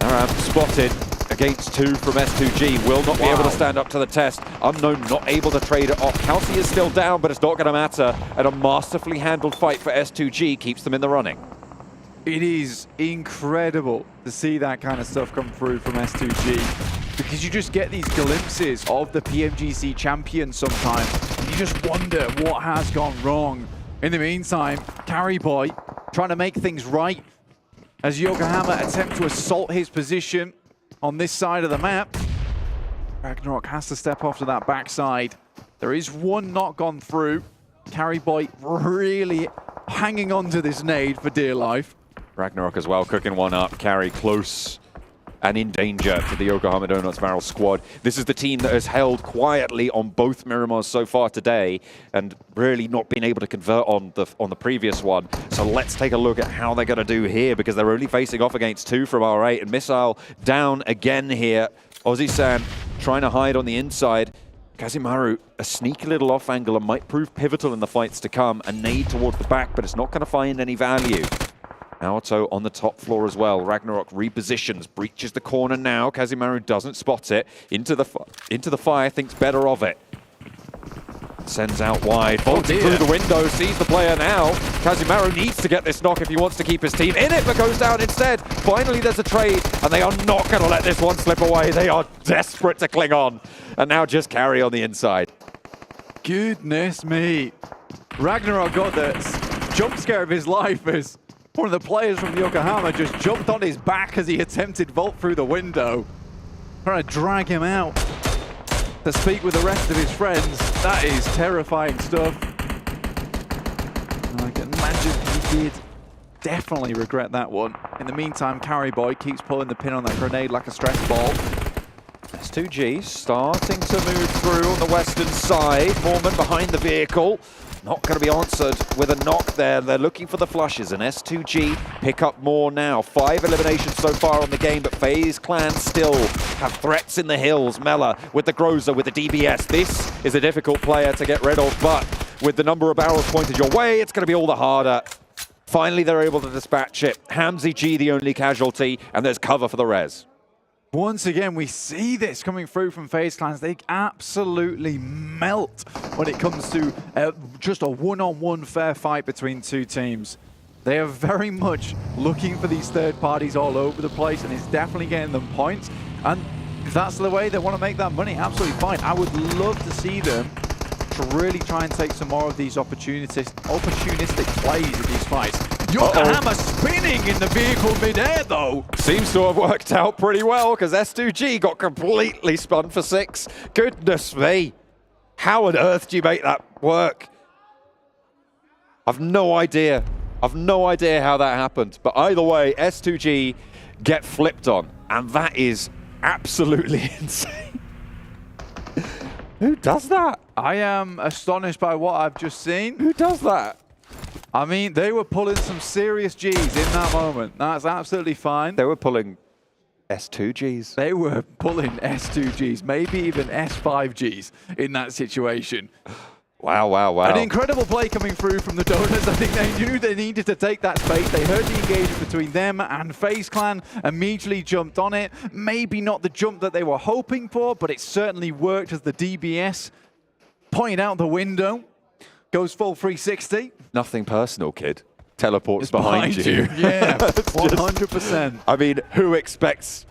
Aaron spotted against 2 from S2G, will not be able to stand up to the test. Unknown not able to trade it off. Calci is still down, but it's not going to matter. And a masterfully handled fight for S2G keeps them in the running. It is incredible to see that kind of stuff come through from S2G, because you just get these glimpses of the PMGC champion sometimes, and you just wonder what has gone wrong. In the meantime, Carry Boy trying to make things right as Yokohama attempt to assault his position on this side of the map. Ragnarok has to step off to that backside. There is one not gone through. Carry Boy really hanging on to this nade for dear life. Ragnarok as well, cooking one up. Carry close and in danger to the Yokohama Donuts Barrel squad. This is the team that has held quietly on both Miramars so far today and really not been able to convert on the previous one. So let's take a look at how they're going to do here, because they're only facing off against 2 from R8, and Missile down again here. Ozzy-san trying to hide on the inside. Kazimaru, a sneaky little off angle and might prove pivotal in the fights to come. A nade towards the back, but it's not going to find any value. Naoto on the top floor as well. Ragnarok repositions, breaches the corner now. Kazimaru doesn't spot it. Into the fire, thinks better of it. Sends out wide, bolting through the window, sees the player now. Kazimaru needs to get this knock if he wants to keep his team in it, but goes down instead. Finally, there's a trade, and they are not going to let this one slip away. They are desperate to cling on. And now just Carry on the inside. Goodness me. Ragnarok got the jump scare of his life as one of the players from Yokohama just jumped on his back as he attempted vault through the window. Trying to drag him out to speak with the rest of his friends. That is terrifying stuff. I can imagine he did definitely regret that one. In the meantime, Carry Boy keeps pulling the pin on that grenade like a stress ball. S2G starting to move through on the western side. Mormon behind the vehicle. Not going to be answered with a knock there. They're looking for the flushes, and S2G pick up more now. 5 eliminations so far on the game, but FaZe Clan still have threats in the hills. Mela with the Groza, with the DBS. This is a difficult player to get rid of, but with the number of barrels pointed your way, it's going to be all the harder. Finally, they're able to dispatch it. Hamzy G, the only casualty, and there's cover for the res. Once again, we see this coming through from FaZe Clans. They absolutely melt when it comes to just a one-on-one fair fight between 2 teams. They are very much looking for these third parties all over the place, and it's definitely getting them points. And If that's the way they want to make that money, absolutely fine. I would love to see them to really try and take some more of these opportunistic plays in these fights. Yokohama spinning in the vehicle mid-air, though. Seems to have worked out pretty well, because S2G got completely spun for 6. Goodness me. How on earth do you make that work? I've no idea. I've no idea how that happened. But either way, S2G get flipped on. And that is absolutely insane. Who does that? I am astonished by what I've just seen. Who does that? I mean, they were pulling some serious Gs in that moment. That's absolutely fine. They were pulling S2Gs. They were pulling S2Gs, maybe even S5Gs in that situation. Wow, wow, wow. An incredible play coming through from the Donuts. I think they knew they needed to take that space. They heard the engagement between them and FaZe Clan, immediately jumped on it. Maybe not the jump that they were hoping for, but it certainly worked as the DBS pointed out the window. Goes full 360. Nothing personal, kid. Teleports behind you. Yeah, 100%. I mean, who expects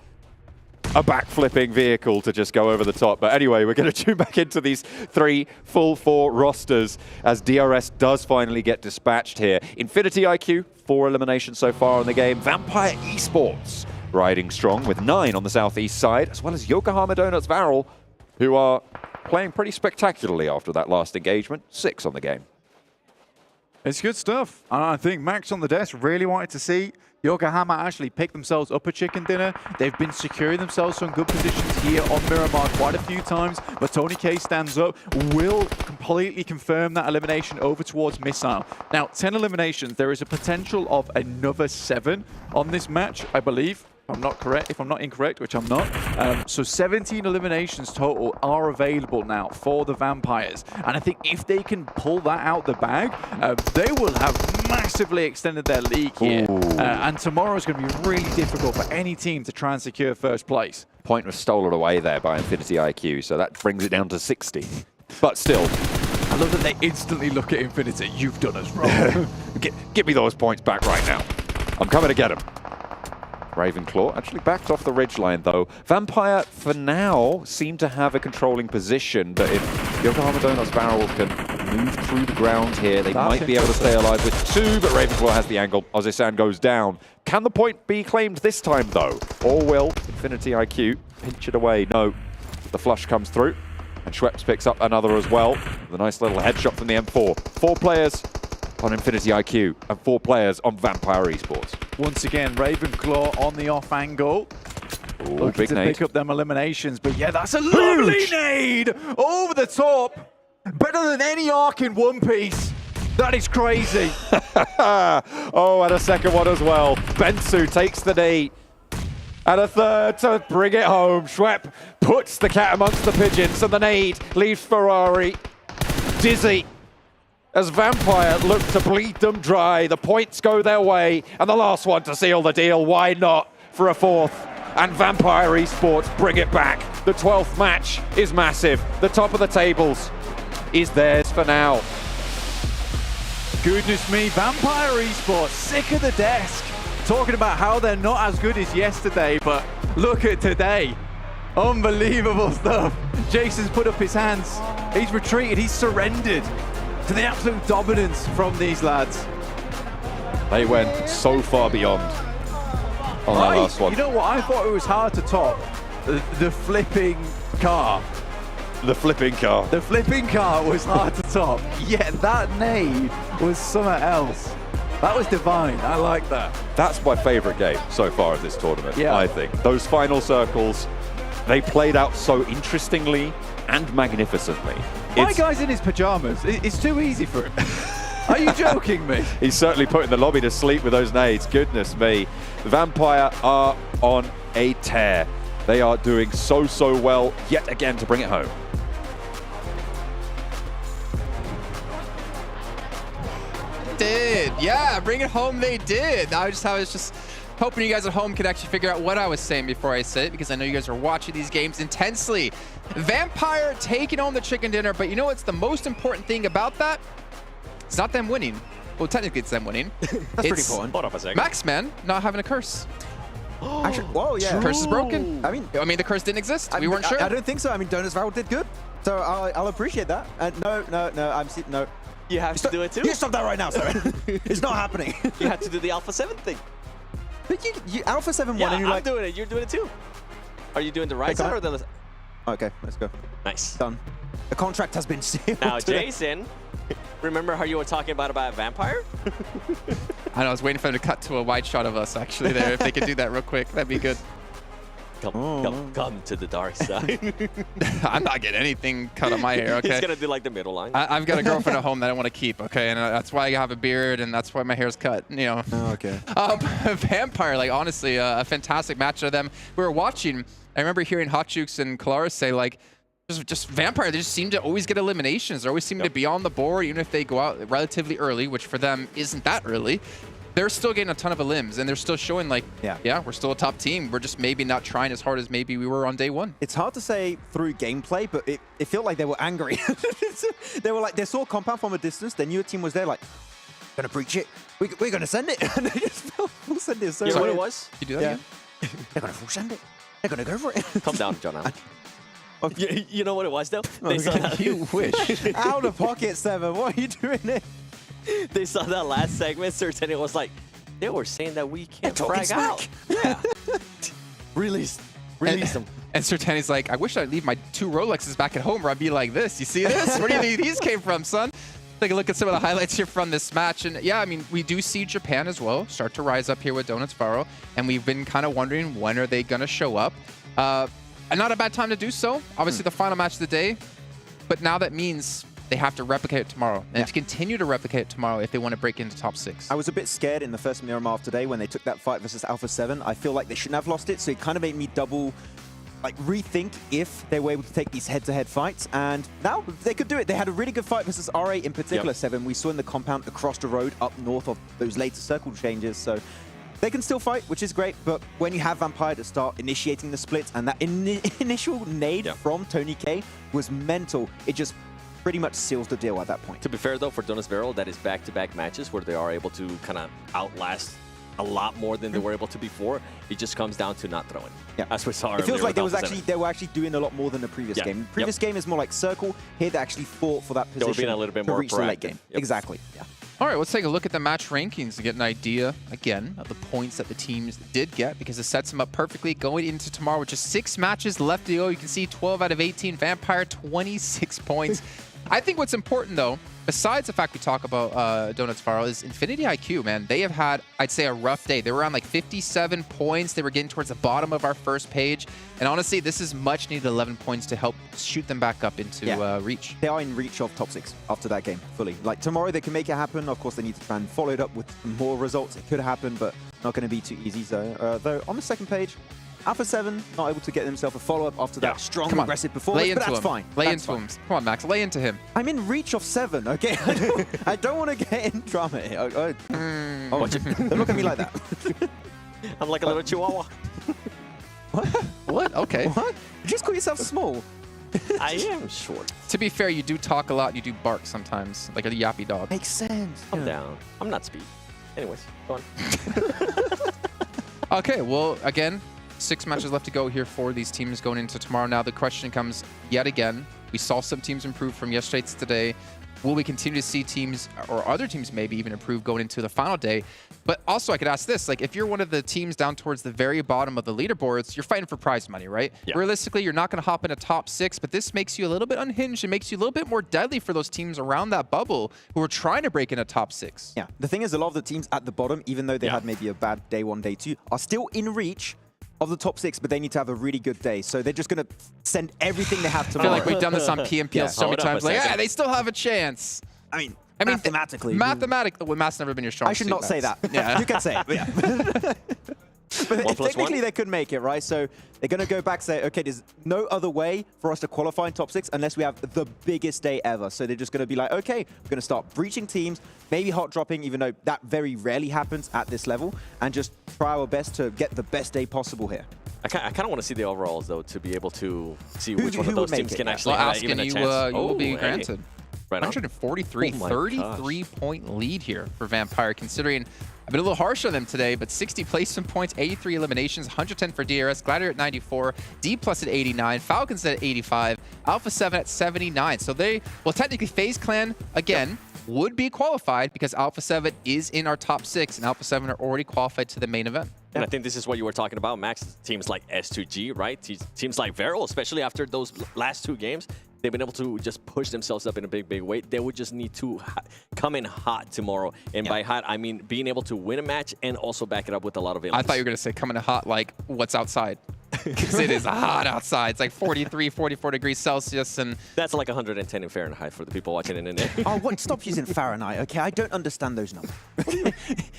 a backflipping vehicle to just go over the top? But anyway, we're going to tune back into these 3 full 4 rosters as DRS does finally get dispatched here. Infinity IQ, 4 eliminations so far in the game. Vampire Esports riding strong with 9 on the southeast side, as well as Yokohama Donuts Varel, who are playing pretty spectacularly after that last engagement. 6 on the game. It's good stuff. And I think Max on the desk really wanted to see Yokohama actually pick themselves up a chicken dinner. They've been securing themselves some good positions here on Miramar quite a few times, but Tony K stands up, will completely confirm that elimination over towards Missile. Now, 10 eliminations, there is a potential of another 7 on this match, I believe. If I'm not incorrect, which I'm not. So 17 eliminations total are available now for the Vampires. And I think if they can pull that out the bag, they will have massively extended their league here. And tomorrow is going to be really difficult for any team to try and secure first place. Point was stolen away there by Infinity IQ, so that brings it down to 60. But still, I love that they instantly look at Infinity. You've done us wrong. Give me those points back right now. I'm coming to get them. Ravenclaw actually backed off the ridgeline, though. Vampire, for now, seem to have a controlling position, but if Yokohama Donuts Barrel can move through the ground here, they might be able to stay alive with 2, but Ravenclaw has the angle. Ozisan goes down. Can the point be claimed this time, though? Or will Infinity IQ pinch it away? No. The flush comes through, and Schweppes picks up another as well. With a nice little headshot from the M4. 4 players on Infinity IQ and 4 players on Vampire Esports. Once again, Ravenclaw on the off angle. Looking big to nade. pick up them eliminations, but yeah, that's a lovely nade over the top. Better than any arc in One Piece. That is crazy. Oh, and a second one as well. Bensu takes the knee. And a third to bring it home. Schwepp puts the cat amongst the pigeons, and the nade leaves Ferrari dizzy. As Vampire look to bleed them dry, the points go their way, and the last one to seal the deal, why not, for a 4th? And Vampire Esports bring it back. The 12th match is massive. The top of the tables is theirs for now. Goodness me, Vampire Esports, sick of the desk. Talking about how they're not as good as yesterday, but look at today. Unbelievable stuff. Jason's put up his hands. He's retreated, he's surrendered to the absolute dominance from these lads. They went so far beyond on that last one. You know what? I thought it was hard to top the flipping car. The flipping car. The flipping car was hard to top. Yet that nade was something else. That was divine. I like that. That's my favorite game so far of this tournament, Yeah. I think. Those final circles, they played out so interestingly and magnificently. My guy's in his pajamas. It's too easy for him. Are you joking me? He's certainly putting the lobby to sleep with those nades. Goodness me. The Vampire are on a tear. They are doing so well yet again to bring it home. Yeah, bring it home they did. I was just hoping you guys at home could actually figure out what I was saying before I said it, because I know you guys are watching these games intensely. Vampire taking home the chicken dinner, but you know what's the most important thing about that? It's not them winning. Well, technically it's them winning. That's pretty important. Hold up a second. Max, man, not having a curse. Actually, whoa, yeah. Curse is broken. I mean, the curse didn't exist. We weren't sure. I don't think so. I mean, Donuts Viral did good. So I'll appreciate that. No, no. You have to do it too? You stop that right now, sir. It's not happening. You have to do the Alpha7 thing. But you Alpha7 won, Yeah, and you're I'm like... doing it. You're doing it too. Are you doing the right side or the left? Okay, let's go. Nice. Done. The contract has been sealed. Now, today. Jason, remember how you were talking about Vampire? I know, I was waiting for them to cut to a wide shot of us, actually, there. If they could do that real quick, that'd be good. Come to the dark side. I'm not getting anything cut on my hair, okay? He's going to do like the middle line. I've got a girlfriend at home that I want to keep, okay? And that's why I have a beard, and that's why my hair's cut, you know. Oh, okay. Vampire, like, honestly, a fantastic match of them. We were watching, I remember hearing Hot Jukes and Kalaris say, like, just Vampire, they just seem to always get eliminations. They always seem to be on the board, even if they go out relatively early, which for them isn't that early. They're still getting a ton of elims, and they're still showing like, yeah, we're still a top team. We're just maybe not trying as hard as maybe we were on day one. It's hard to say through gameplay, but it felt like they were angry. They were like, they saw Compound from a distance. Their newer team was there like, gonna breach it. We're gonna send it. And they just full send it. So you know what it was? You do that again? They're gonna full send it. They're gonna go for it. Calm down, John Allen. You know what it was, though? They saw that. You wish. Out of pocket, Seven. What are you doing there? They saw that last segment. Sertani was like, they were saying that we can't frag out. Yeah. Release them. And Sertani's like, I wish I'd leave my 2 Rolexes back at home where I'd be like this. You see this? Where do you think these came from, son? Take a look at some of the highlights here from this match. And yeah, I mean, we do see Japan as well start to rise up here with Donuts Viral. And we've been kind of wondering, when are they going to show up? And not a bad time to do so. Obviously, the final match of the day. But now that means they have to replicate it tomorrow. And to continue to replicate it tomorrow if they want to break into top 6. I was a bit scared in the first Miramar today when they took that fight versus Alpha7. I feel like they shouldn't have lost it. So it kind of made me rethink if they were able to take these head-to-head fights. And now they could do it. They had a really good fight versus R8 in particular, 7. We saw in the compound across the road up north of those later circle changes. So they can still fight, which is great, but when you have Vampire to start initiating the splits, and that initial nade from Tony K was mental, it just pretty much seals the deal at that point. To be fair, though, for Donuts Viral, that is back-to-back matches where they are able to kind of outlast a lot more than they were able to before. It just comes down to not throwing. Yeah, as we saw earlier. It feels like they were actually doing a lot more than the previous game. The previous game is more like circle. Here they actually fought for that position. They were being a little bit more reach the late game. Yep. Exactly. Yeah. All right, let's take a look at the match rankings to get an idea, again, of the points that the teams did get, because it sets them up perfectly going into tomorrow with just 6 matches left to go. You can see 12 out of 18. Vampire, 26 points. I think what's important, though, besides the fact we talk about Donuts Viral, is Infinity IQ, man. They have had, I'd say, a rough day. They were around like 57 points. They were getting towards the bottom of our first page. And honestly, this is much needed 11 points to help shoot them back up into reach. They are in reach of top 6 after that game, fully. Like, tomorrow they can make it happen. Of course, they need to try and follow it up with more results. It could happen, but not going to be too easy. So, though, on the second page, Alpha7 not able to get themselves a follow-up after that strong, aggressive performance, but that's fine. Lay into him. Come on, Max. Lay into him. I'm in reach of 7, okay? I don't want to get in drama here. Don't look at me like that. I'm like a little chihuahua. What? Okay. What? You just call yourself small. I am short. To be fair, you do talk a lot. You do bark sometimes, like a yappy dog. Makes sense. I'm down. I'm not speed. Anyways, go on. Okay, well, again, 6 matches left to go here for these teams going into tomorrow. Now the question comes yet again. We saw some teams improve from yesterday to today. Will we continue to see teams, or other teams maybe even improve going into the final day? But also I could ask this, like, if you're one of the teams down towards the very bottom of the leaderboards, you're fighting for prize money, right? Yeah. Realistically, you're not going to hop in a top 6, but this makes you a little bit unhinged and makes you a little bit more deadly for those teams around that bubble who are trying to break in a top 6. Yeah, the thing is, a lot of the teams at the bottom, even though they had maybe a bad day 1, day 2, are still in reach of the top 6, but they need to have a really good day. So they're just going to send everything they have tomorrow. I feel like we've done this on PMPL so many times. Like, yeah, they still have a chance. I mean, mathematically, well, math's never been your strong I should not say that. Yeah. You can say it, but yeah. But technically, they could make it, right? So they're going to go back and say, okay, there's no other way for us to qualify in top 6 unless we have the biggest day ever. So they're just going to be like, okay, we're going to start breaching teams, maybe hot dropping, even though that very rarely happens at this level, and just try our best to get the best day possible here. I kind of want to see the overalls, though, to be able to see which one of those teams can actually have even a chance. You will be granted. right now. 143, Oh my 33-point lead here for Vampire, considering I've been a little harsh on them today, but 60 placement points, 83 eliminations, 110 for DRS, Gladiator at 94, D+ at 89, Falcons at 85, Alpha7 at 79. So they, well, technically FaZe Clan, again, would be qualified because Alpha7 is in our top 6, and Alpha7 are already qualified to the main event. And I think this is what you were talking about, Max. Teams like S2G, right? Teams like Viral, especially after those last 2 games, they've been able to just push themselves up in a big way. They would just need to come in hot tomorrow. And by hot, I mean being able to win a match and also back it up with a lot of elements. I thought you were going to say coming in hot like what's outside. Because it is hot outside. It's like 43, 44 degrees Celsius. And that's like 110 in Fahrenheit for the people watching in India. Oh, what? Stop using Fahrenheit, okay? I don't understand those numbers.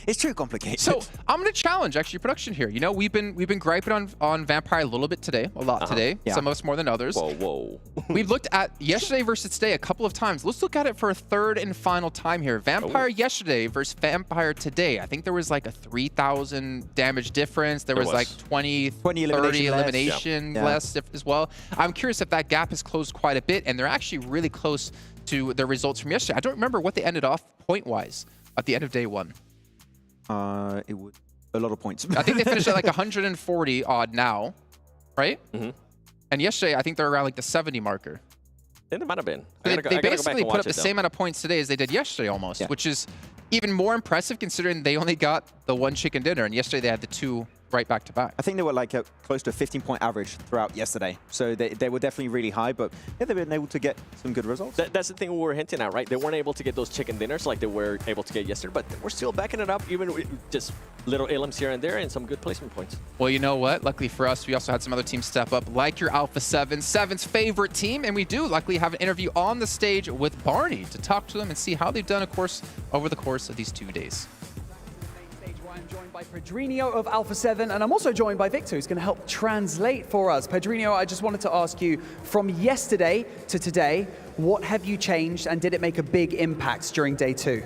It's too complicated. So I'm going to challenge actually production here. You know, we've been griping on Vampire a little bit today, a lot today. Yeah. Some of us more than others. Whoa. We've looked at yesterday versus today a couple of times. Let's look at it for a third and final time here. Vampire yesterday versus Vampire today. I think there was like a 3,000 damage difference. There was like 20 30 elimination less as well. I'm curious if that gap has closed quite a bit, and they're actually really close to their results from yesterday. I don't remember what they ended off point-wise at the end of day 1. It was a lot of points. I think they finished at like 140 odd now, right? Mm-hmm. And yesterday, I think they're around like the 70 marker. It might have been. They basically put up the same amount of points today as they did yesterday almost, which is even more impressive considering they only got the 1 chicken dinner, and yesterday they had the 2 right back to back. I think they were like close to a 15-point average throughout yesterday. So they were definitely really high, but yeah, they've been able to get some good results. That's the thing we were hinting at, right? They weren't able to get those chicken dinners like they were able to get yesterday, but we're still backing it up, even with just little elims here and there and some good placement points. Well, you know what? Luckily for us, we also had some other teams step up, like your Alpha7, 7's favorite team, and we do luckily have an interview on the stage with Barney to talk to them and see how they've done, of course, over the course of these 2 days. I'm joined by Pedrinho of Alpha7, and I'm also joined by Victor, who's going to help translate for us. Pedrinho, I just wanted to ask you, from yesterday to today, what have you changed, and did it make a big impact during day 2?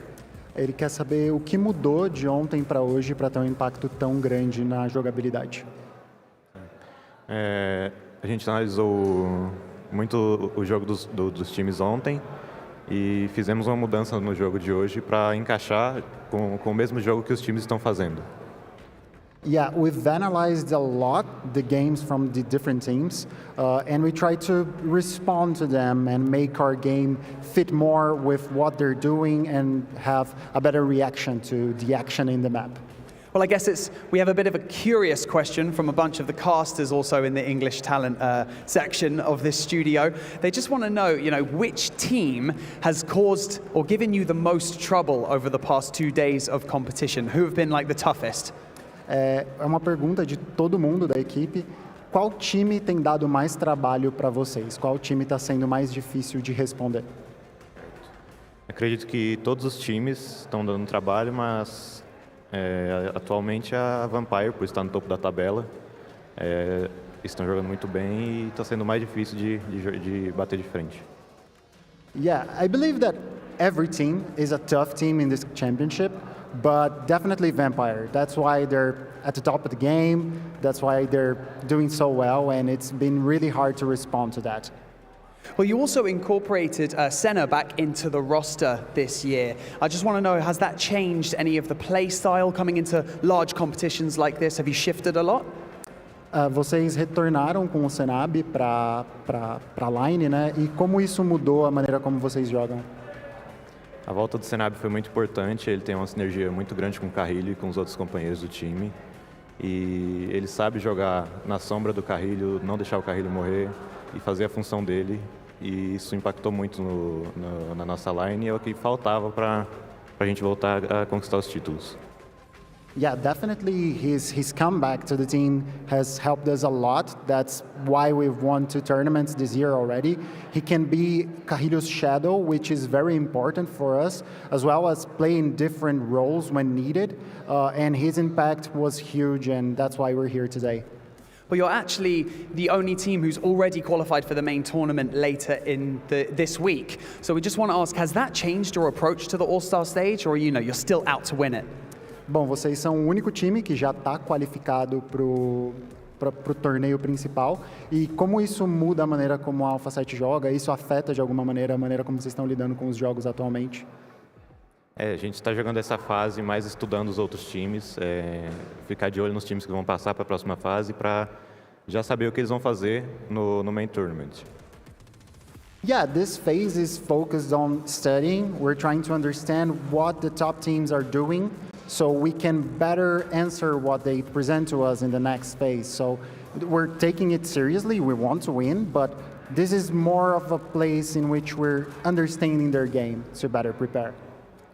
Ele quer saber o que mudou de ontem para hoje para ter impacto tão grande na jogabilidade. A gente analisou muito o jogo dos times ontem e fizemos uma mudança no jogo de hoje para encaixar com o mesmo jogo que os times estão fazendo. Yeah, we've analyzed a lot the games from the different teams, and we try to respond to them and make our game fit more with what they're doing and have a better reaction to the action in the map. Well, I guess we have a bit of a curious question from a bunch of the casters also in the English talent section of this studio. They just want to know, which team has caused or given you the most trouble over the past 2 days of competition? Who have been like the toughest? É uma pergunta de todo mundo da equipe. Qual time tem dado mais trabalho para vocês? Qual time está sendo mais difícil de responder? Acredito que todos os times estão dando trabalho, mas atualmente a Vampire, por estar no topo da tabela, estão jogando muito bem e está sendo mais difícil de bater de frente. Yeah, I believe that every team is a tough team in this championship, but definitely Vampire. That's why they're at the top of the game. That's why they're doing so well, and it's been really hard to respond to that. Well, you also incorporated Senna back into the roster this year. I just want to know, has that changed any of the play style coming into large competitions like this? Have you shifted a lot? Vocês retornaram com o Senab para a line, né? E como isso mudou a maneira como vocês jogam? A volta do Senab foi muito importante, ele tem uma sinergia muito grande com o Carrilho e com os outros companheiros do time. E ele sabe jogar na sombra do Carrilho, não deixar o Carrilho morrer e fazer a função dele. E isso impactou muito na nossa line e é o que faltava para a gente voltar a conquistar os títulos. Yeah, definitely his comeback to the team has helped us a lot. That's why we've won 2 tournaments this year already. He can be Carrilho's shadow, which is very important for us, as well as playing different roles when needed. And his impact was huge, and that's why we're here today. Well, you're actually the only team who's already qualified for the main tournament later in this week. So we just want to ask, has that changed your approach to the All-Star Stage, or you're still out to win it? Bom, vocês são o único time que já está qualificado pro torneio principal. E como isso muda a maneira como a Alpha7 joga? Isso afeta de alguma maneira a maneira como vocês estão lidando com os jogos atualmente? A gente está jogando essa fase mais estudando os outros times, ficar de olho nos times que vão passar para a próxima fase para já saber o que eles vão fazer no main tournament. Yeah, this phase is focused on studying. We're trying to understand what the top teams are doing so we can better answer what they present to us in the next phase. So we're taking it seriously. We want to win, but this is more of a place in which we're understanding their game to better prepare.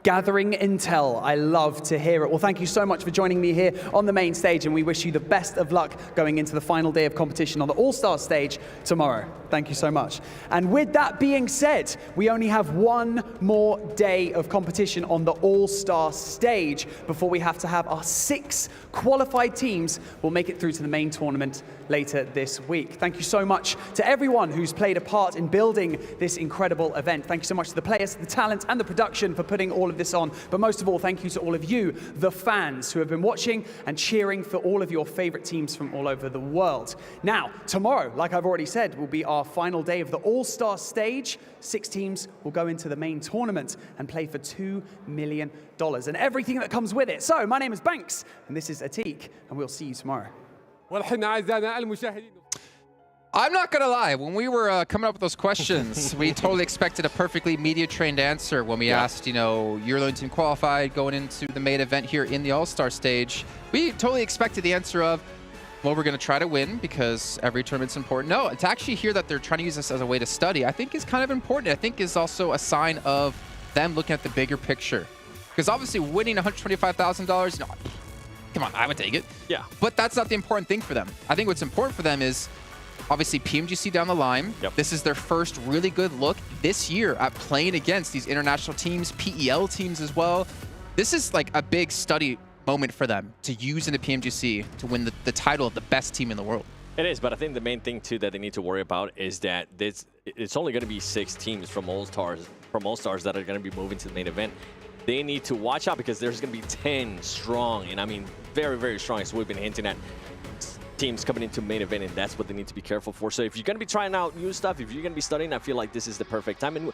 Gathering intel. I love to hear it. Well, thank you so much for joining me here on the main stage, and we wish you the best of luck going into the final day of competition on the All-Stars stage tomorrow. Thank you so much. And with that being said, we only have one more day of competition on the All-Stars stage before we have to have our 6 qualified teams will make it through to the main tournament later this week. Thank you so much to everyone who's played a part in building this incredible event. Thank you so much to the players, the talent, and the production for putting all of this on. But most of all, thank you to all of you, the fans, who have been watching and cheering for all of your favorite teams from all over the world. Now, tomorrow, like I've already said, will be our final day of the All-Star stage. 6 teams will go into the main tournament and play for $2 million and everything that comes with it. So, my name is Banks, and this is Atik, and we'll see you tomorrow. I'm not going to lie. When we were coming up with those questions, we totally expected a perfectly media-trained answer when we asked, you know, you're the only team qualified going into the main event here in the All-Star stage. We totally expected the answer of, well, we're going to try to win because every tournament's important. No, to actually hear that they're trying to use this as a way to study, I think is kind of important. I think is also a sign of them looking at the bigger picture. Because obviously winning $125,000, no, come on, I would take it. Yeah. But that's not the important thing for them. I think what's important for them is obviously PMGC down the line. Yep. This is their first really good look this year at playing against these international teams, PEL teams as well. This is like a big study moment for them to use in the PMGC to win the title of the best team in the world. It is, but I think the main thing too that they need to worry about is that it's only going to be 6 teams from All-Stars that are going to be moving to the main event. They need to watch out because there's going to be 10 strong, and I mean very, very strong, as we've been hinting at, teams coming into main event, and that's what they need to be careful for. So if you're going to be trying out new stuff, if you're going to be studying, I feel like this is the perfect time. And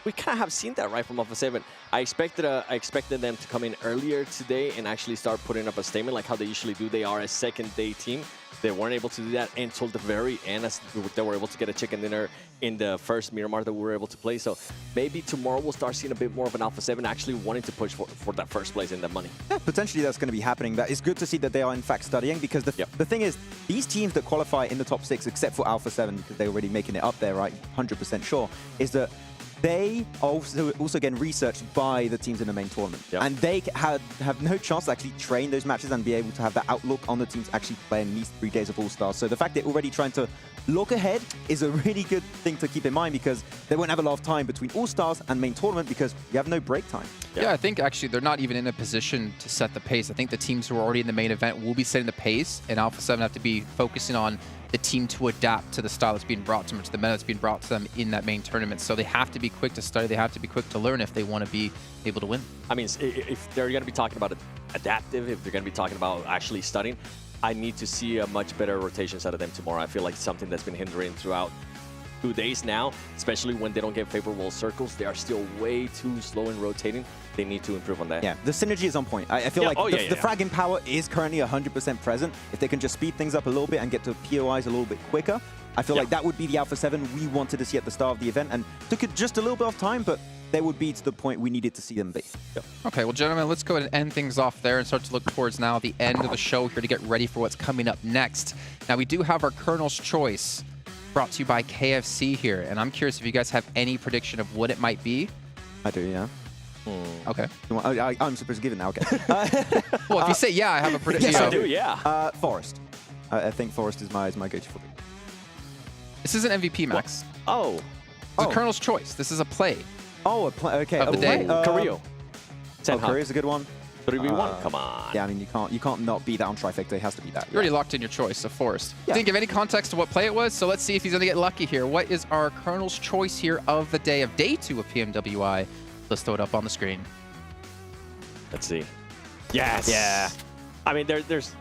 we kind of have seen that, right, from Alpha7. I expected them to come in earlier today and actually start putting up a statement like how they usually do. They are a second-day team. They weren't able to do that until the very end, as they were able to get a chicken dinner in the first Miramar that we were able to play. So maybe tomorrow we'll start seeing a bit more of an Alpha7 actually wanting to push for that first place and that money. Yeah, potentially that's going to be happening. That is good to see that they are in fact studying, because the thing is, these teams that qualify in the top 6, except for Alpha7, because they're already making it up there, right, 100% sure, is that they are also getting researched by the teams in the main tournament. Yep. And they have no chance to actually train those matches and be able to have that outlook on the teams actually playing these 3 days of All-Stars. So the fact they're already trying to look ahead is a really good thing to keep in mind, because they won't have a lot of time between All-Stars and main tournament because you have no break time. Yeah, I think actually they're not even in a position to set the pace. I think the teams who are already in the main event will be setting the pace, and Alpha7 have to be focusing on the team to adapt to the style that's being brought to them, to the meta that's being brought to them in that main tournament. So they have to be quick to study, they have to be quick to learn if they want to be able to win. I mean, if they're going to be talking about adaptive, if they're going to be talking about actually studying, I need to see a much better rotations out of them tomorrow. I feel like it's something that's been hindering throughout 2 days now, especially when they don't get favorable circles. They are still way too slow in rotating. They need to improve on that. Yeah, the synergy is on point. I feel like the fragging power is currently 100% present. If they can just speed things up a little bit and get to POIs a little bit quicker, I feel like that would be the Alpha7 we wanted to see at the start of the event, and took it just a little bit of time, but they would be to the point we needed to see them be. Okay, well, gentlemen, let's go ahead and end things off there and start to look towards now the end of the show here to get ready for what's coming up next. Now, we do have our Colonel's Choice brought to you by KFC here, and I'm curious if you guys have any prediction of what it might be. I do, yeah. Okay. I'm supposed to give it now, okay. Well, if you say yeah, I have a prediction. Yes, I do, yeah. Forest. I think Forest is my go-to for it. This is an MVP, Max. Oh. It's a Colonel's Choice. This is a play. Oh, a play, okay. Of the day. Carrillo. Carrillo's a good one. 3v1, come on. Yeah, I mean, you can't not be that on Trifecta. It has to be that. You already locked in your choice, of Forest. Didn't give any context to what play it was, so let's see if he's going to get lucky here. What is our Colonel's Choice here of the day, of day 2 of PMWI? Let's throw it up on the screen. Let's see. Yes. Yeah. I mean, there's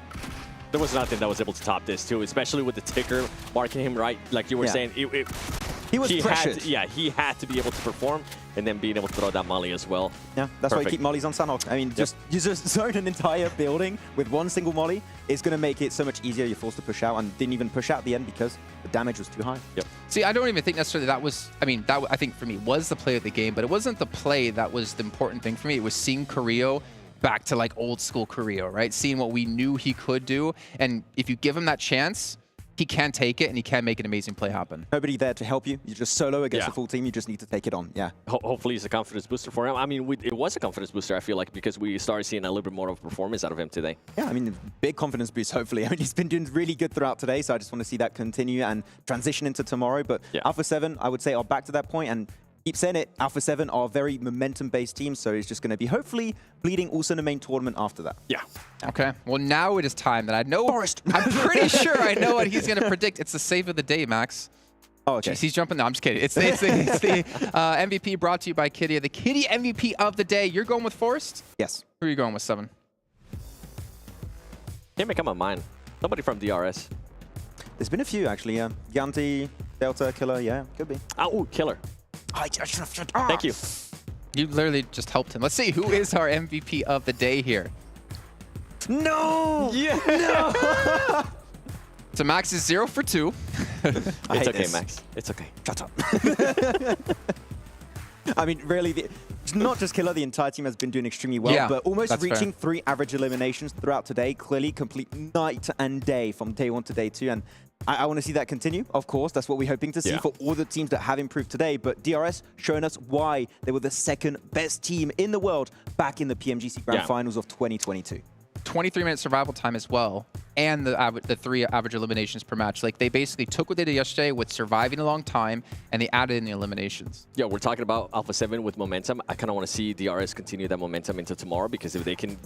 There was nothing that was able to top this too, especially with the ticker marking him right, like you were saying. He was pressured. He had to be able to perform and then being able to throw that molly as well. Yeah, that's why you keep mollies on Sanhok. I mean, you just zone an entire building with one single molly. It's going to make it so much easier. You're forced to push out and didn't even push out at the end because the damage was too high. Yep. See, I don't even think necessarily that was, I mean, that I think for me was the play of the game, but it wasn't the play that was the important thing for me. It was seeing Carrillo back to like old school Carrillo, right? Seeing what we knew he could do. And if you give him that chance, he can take it and he can make an amazing play happen. Nobody there to help you. You're just solo against a full team. You just need to take it on. Yeah. Hopefully it's a confidence booster for him. I mean, it was a confidence booster, I feel like, because we started seeing a little bit more of a performance out of him today. Yeah, I mean, big confidence boost, hopefully. I mean, he's been doing really good throughout today, so I just want to see that continue and transition into tomorrow. But Alpha7, I would say, are back to that point, and keep saying it, Alpha7 are a very momentum-based team, so it's just going to be hopefully bleeding also in the main tournament after that. Yeah. Okay. Well, now it is time that I know. Forrest. I'm pretty sure I know what he's going to predict. It's the save of the day, Max. Oh, okay. Jeez, he's jumping. No, I'm just kidding. It's the MVP brought to you by Kitty, the Kitty MVP of the day. You're going with Forrest? Yes. Who are you going with, 7? Can't make up my mind. Somebody from DRS. There's been a few, actually, yeah. Gianti, Delta, Killer, yeah, could be. Oh, Killer. Thank you. You literally just helped him. Let's see, who is our MVP of the day here? No! Yeah! No! So Max is 0 for 2. It's okay, Max. It's okay. Shut up. I mean, really, not just Killer, the entire team has been doing extremely well, but almost reaching 3 average eliminations throughout today. Clearly, complete night and day from day 1 to day 2. And I want to see that continue, of course. That's what we're hoping to see for all the teams that have improved today. But DRS showing us why they were the 2nd best team in the world back in the PMGC Grand Finals of 2022. 23-minute survival time as well, and the 3 average eliminations per match. Like, they basically took what they did yesterday with surviving a long time, and they added in the eliminations. Yeah, we're talking about Alpha7 with momentum. I kind of want to see DRS continue that momentum into tomorrow, because if they can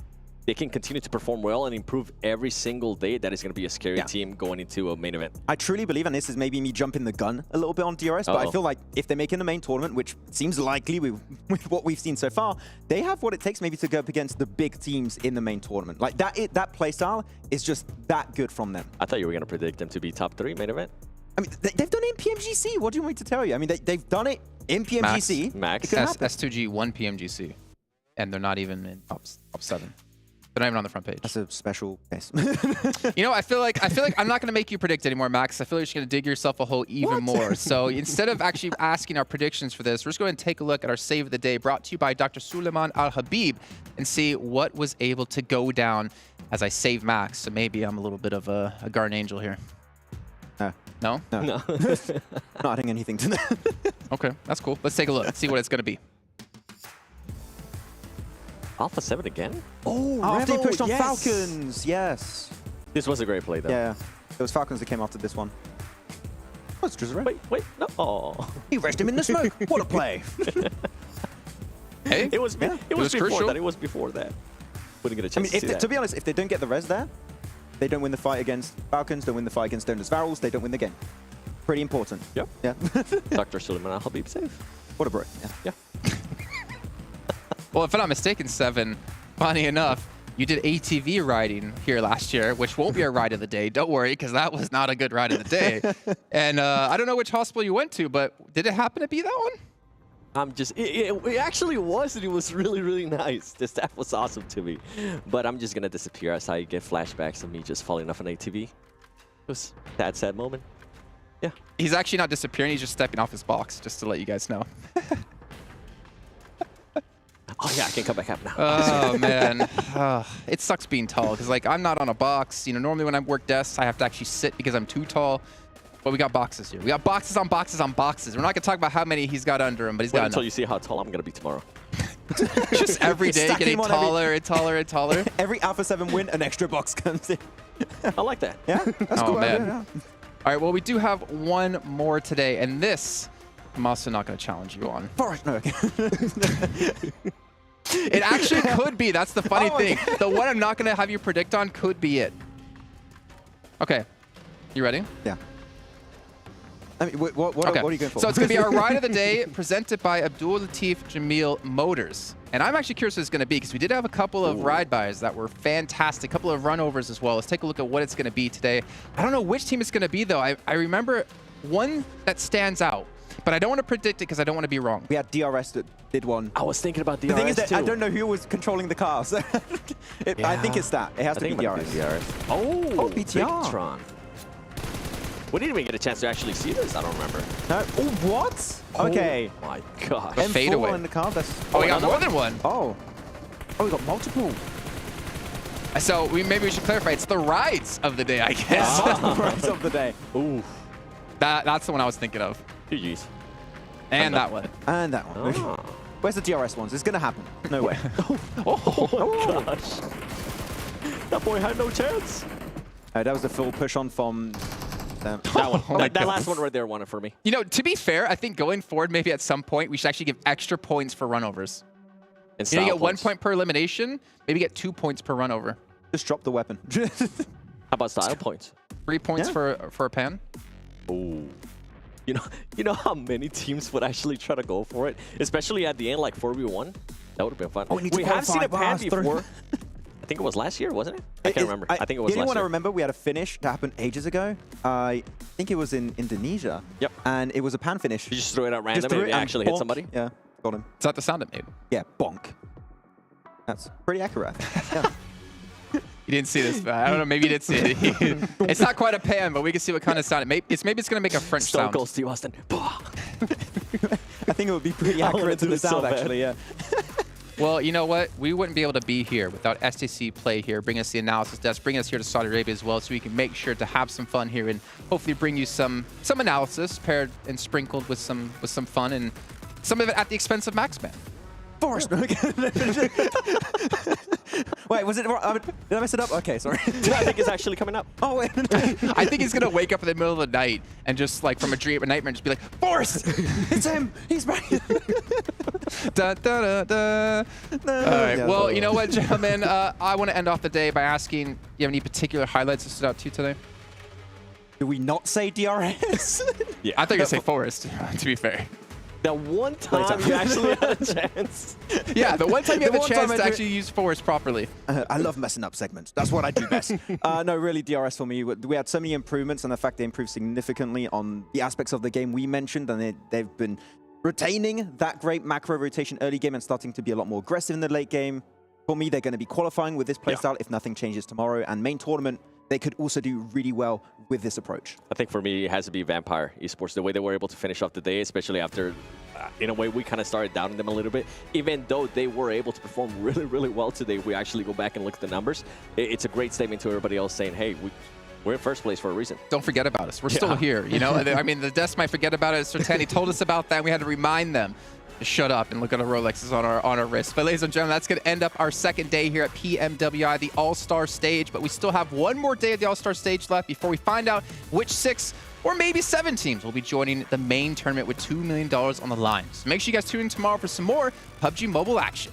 continue to perform well and improve every single day, that is going to be a scary team going into a main event. I truly believe, and this is maybe me jumping the gun a little bit on DRS, but I feel like if they make it in the main tournament, which seems likely with what we've seen so far, they have what it takes maybe to go up against the big teams in the main tournament. Like that playstyle is just that good from them. I thought you were going to predict them to be top 3 main event. I mean, they've done it in PMGC. What do you want me to tell you? I mean, they've done it in PMGC. Max. S2G won PMGC, and they're not even in top 7. They're not even on the front page. That's a special case. You know, I feel like I'm not going to make you predict anymore, Max. I feel like you're just going to dig yourself a hole even more. So instead of actually asking our predictions for this, we're just going to take a look at our save of the day brought to you by Dr. Suleiman Al-Habib and see what was able to go down as I save Max. So maybe I'm a little bit of a guardian angel here. No. No? No. Not adding anything to that. Okay, that's cool. Let's take a look, see what it's going to be. Alpha7 again? Oh, after he pushed on Falcons. Yes. This was a great play, though. Yeah. It was Falcons that came after this one. Oh, it's just Wait, no. Oh. He rushed him in the smoke. What a play. Hey, it was before crucial. that. It was before that. Wouldn't get a chance I mean, to see that. To be honest, if they don't get the res there, they don't win the fight against Falcons, don't win the fight against Donors Varals, they don't win the game. Pretty important. Yep. Yeah. Dr. Suleiman Al-Habib save. What a bro. Yeah. Well, if I'm not mistaken, 7, funny enough, you did ATV riding here last year, which won't be our ride of the day. Don't worry, because that was not a good ride of the day. And I don't know which hospital you went to, but did it happen to be that one? It actually was, and it was really, really nice. The staff was awesome to me. But I'm just going to disappear as I get flashbacks of me just falling off an ATV. It was a sad moment. Yeah. He's actually not disappearing. He's just stepping off his box, just to let you guys know. Oh, yeah, I can come back up now. Oh, man. It sucks being tall, because, like, I'm not on a box. You know, normally when I work desks, I have to actually sit because I'm too tall. But we got boxes here. We got boxes on boxes on boxes. We're not going to talk about how many he's got under him, but he's got enough. Until you see how tall I'm going to be tomorrow. Just every day getting taller and taller and taller. Every Alpha7 win, an extra box comes in. I like that. Yeah, that's cool. Man. Yeah. All right, well, we do have one more today, and this I'm also not going to challenge you on. Forrest, no, okay. It actually could be. That's the funny thing. The one I'm not going to have you predict on could be it. Okay. You ready? Yeah. I mean, what are you going for? So it's going to be our ride of the day presented by Abdul Latif Jamil Motors. And I'm actually curious what it's going to be because we did have a couple of ride buys that were fantastic, a couple of runovers as well. Let's take a look at what it's going to be today. I don't know which team it's going to be, though. I remember one that stands out, but I don't want to predict it because I don't want to be wrong. We had DRS that did one. I was thinking about DRS The thing is that too. I don't know who was controlling the car. So I think it's that. It has to be DRS. Oh, BTR. Bigetron. We didn't even get a chance to actually see this. I don't remember. No. Oh, what? Okay. Oh my gosh. A fadeaway. in the car. That's Oh, we got more than one. Oh, we got multiple. So maybe we should clarify. It's the rides of the day, I guess. Rides of the day. Ooh. That's the one I was thinking of. GG's. And that one. And that one. Where's the DRS ones? It's going to happen. No way. Oh, gosh. That boy had no chance. That was the full push on from... that one. That last one right there won it for me. You know, to be fair, I think going forward, maybe at some point, we should actually give extra points for runovers. And you get 1 point per elimination, maybe get 2 points per runover. Just drop the weapon. How about style points? 3 points for a pan. Oh. You know how many teams would actually try to go for it? Especially at the end, like 4v1? That would have been fun. Oh, we have seen a pan before. I think it was last year, wasn't it? I can't remember. I think it was last year. The only one I remember, we had a finish that happened ages ago. I think it was in Indonesia. Yep. And it was a pan finish. You just threw it out random and it actually hit somebody? Yeah, got him. Is that the sound it made? Yeah, bonk. That's pretty accurate. Yeah. You didn't see this, but I don't know, maybe you did see it. It's not quite a pan, but we can see what kind of sound it makes. Maybe it's going to make a French Stone sound. Cold Steve Austin. I think it would be pretty accurate to the sound, actually, yeah. Well, you know what? We wouldn't be able to be here without STC Play here, bring us the analysis desk, bring us here to Saudi Arabia as well, so we can make sure to have some fun here and hopefully bring you some analysis paired and sprinkled with some fun, and some of it at the expense of Maxman. Forrest. Wait, was it? Did I mess it up? Okay, sorry. I think it's actually coming up. Oh, wait. I think he's going to wake up in the middle of the night and just like from a dream, a nightmare, just be like, Forrest! It's him! He's back! Da, da, da, da. All right. Well, you know what, gentlemen? I want to end off the day by asking, do you have any particular highlights that stood out to you today? Do we not say DRS? Yeah. I think I say Forrest, to be fair. That one time you actually had a chance. Yeah, the one time you had the chance to actually use Forrest properly. I love messing up segments. That's what I do best. No, really, DRS for me. We had so many improvements, and the fact they improved significantly on the aspects of the game we mentioned, and they've been retaining that great macro rotation early game and starting to be a lot more aggressive in the late game. For me, they're going to be qualifying with this playstyle if nothing changes tomorrow, and main tournament, they could also do really well with this approach. I think for me, it has to be Vampire Esports. The way they were able to finish off the day, especially after, in a way, we kind of started doubting them a little bit. Even though they were able to perform really, really well today, we actually go back and look at the numbers. It's a great statement to everybody else saying, hey, we're in first place for a reason. Don't forget about us. We're still here, you know? I mean, the desk might forget about it. Sertani told us about that. We had to remind them to shut up and look at our Rolexes on our wrists. But ladies and gentlemen, that's going to end up our second day here at PMWI, the All-Star Stage. But we still have one more day of the All-Star Stage left before we find out which 6 or maybe 7 teams will be joining the main tournament with $2 million on the line. So make sure you guys tune in tomorrow for some more PUBG Mobile action.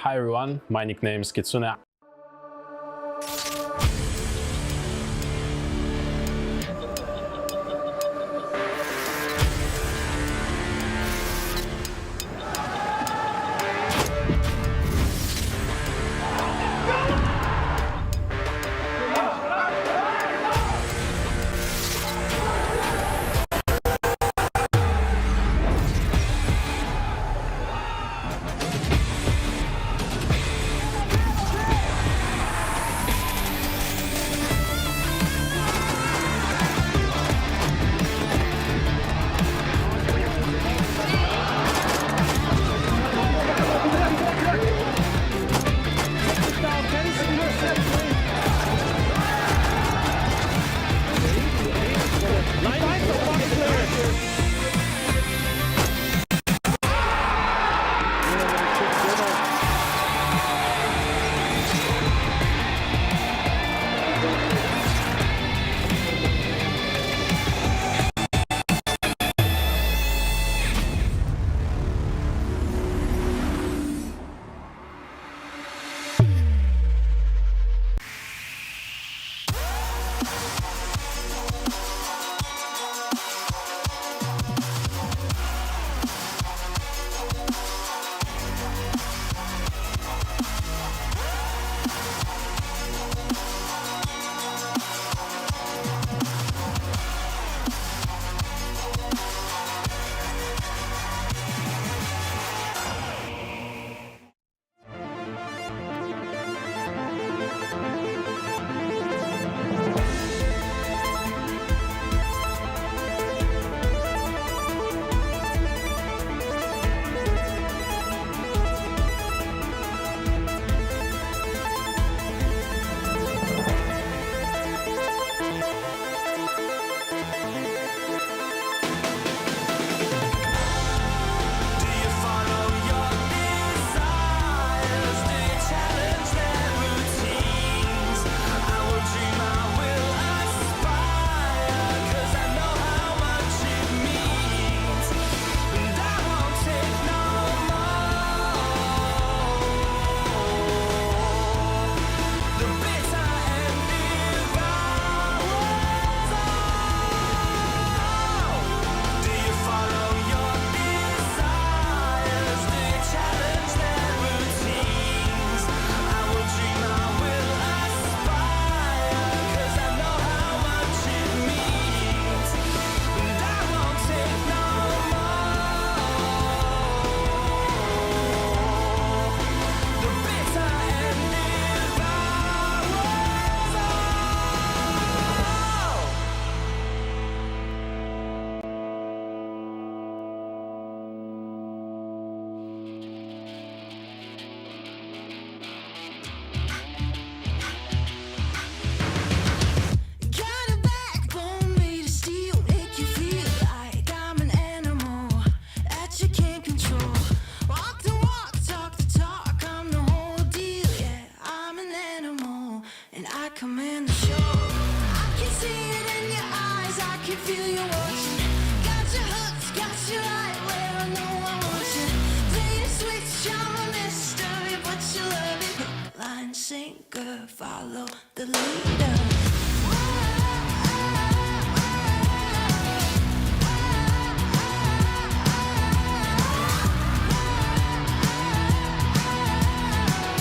Hi everyone, my nickname is Kitsune. Follow the leader.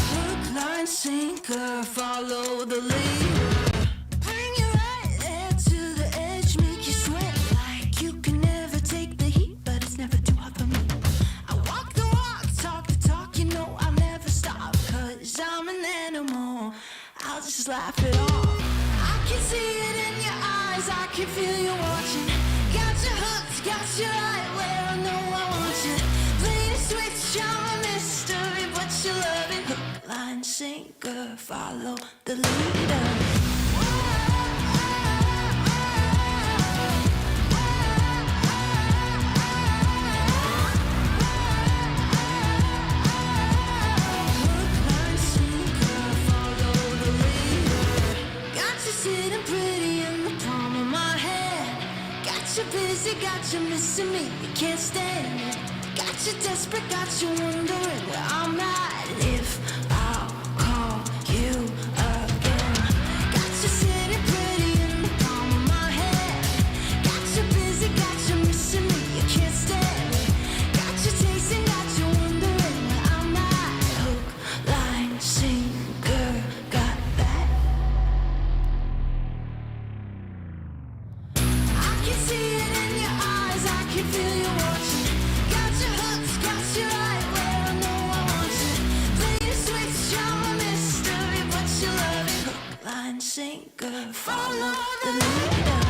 Hook, line, sinker, follow the leader. Bring you right there to the edge, make you sweat like you can never take the heat, but it's never too hot for me. I walk the walk, talk the talk, you know I'll never stop, 'cause I'm an animal. I'll just laugh it off. I can see it in your eyes, I can feel you watching. Got you hooked, got you right where I know I want you. Play the switch, I'm a mystery, but you love it. Hook, line, sinker, follow the leader. Busy, got you missing me, you can't stand it. Got Got you desperate, got you wondering where I'm at. If I'll call you again. Got you sitting pretty in the palm of my hand. Got you busy, got you missing me, you can't stand me. Got you tasting, got you wondering where I'm at. Hook, line, sinker, got that. I can see it in your eyes, I can feel you watching. Got your hooks, got you right where I know I want you. Play the switch, you're a mystery, but you love it. Hook, line, sinker, follow the leader.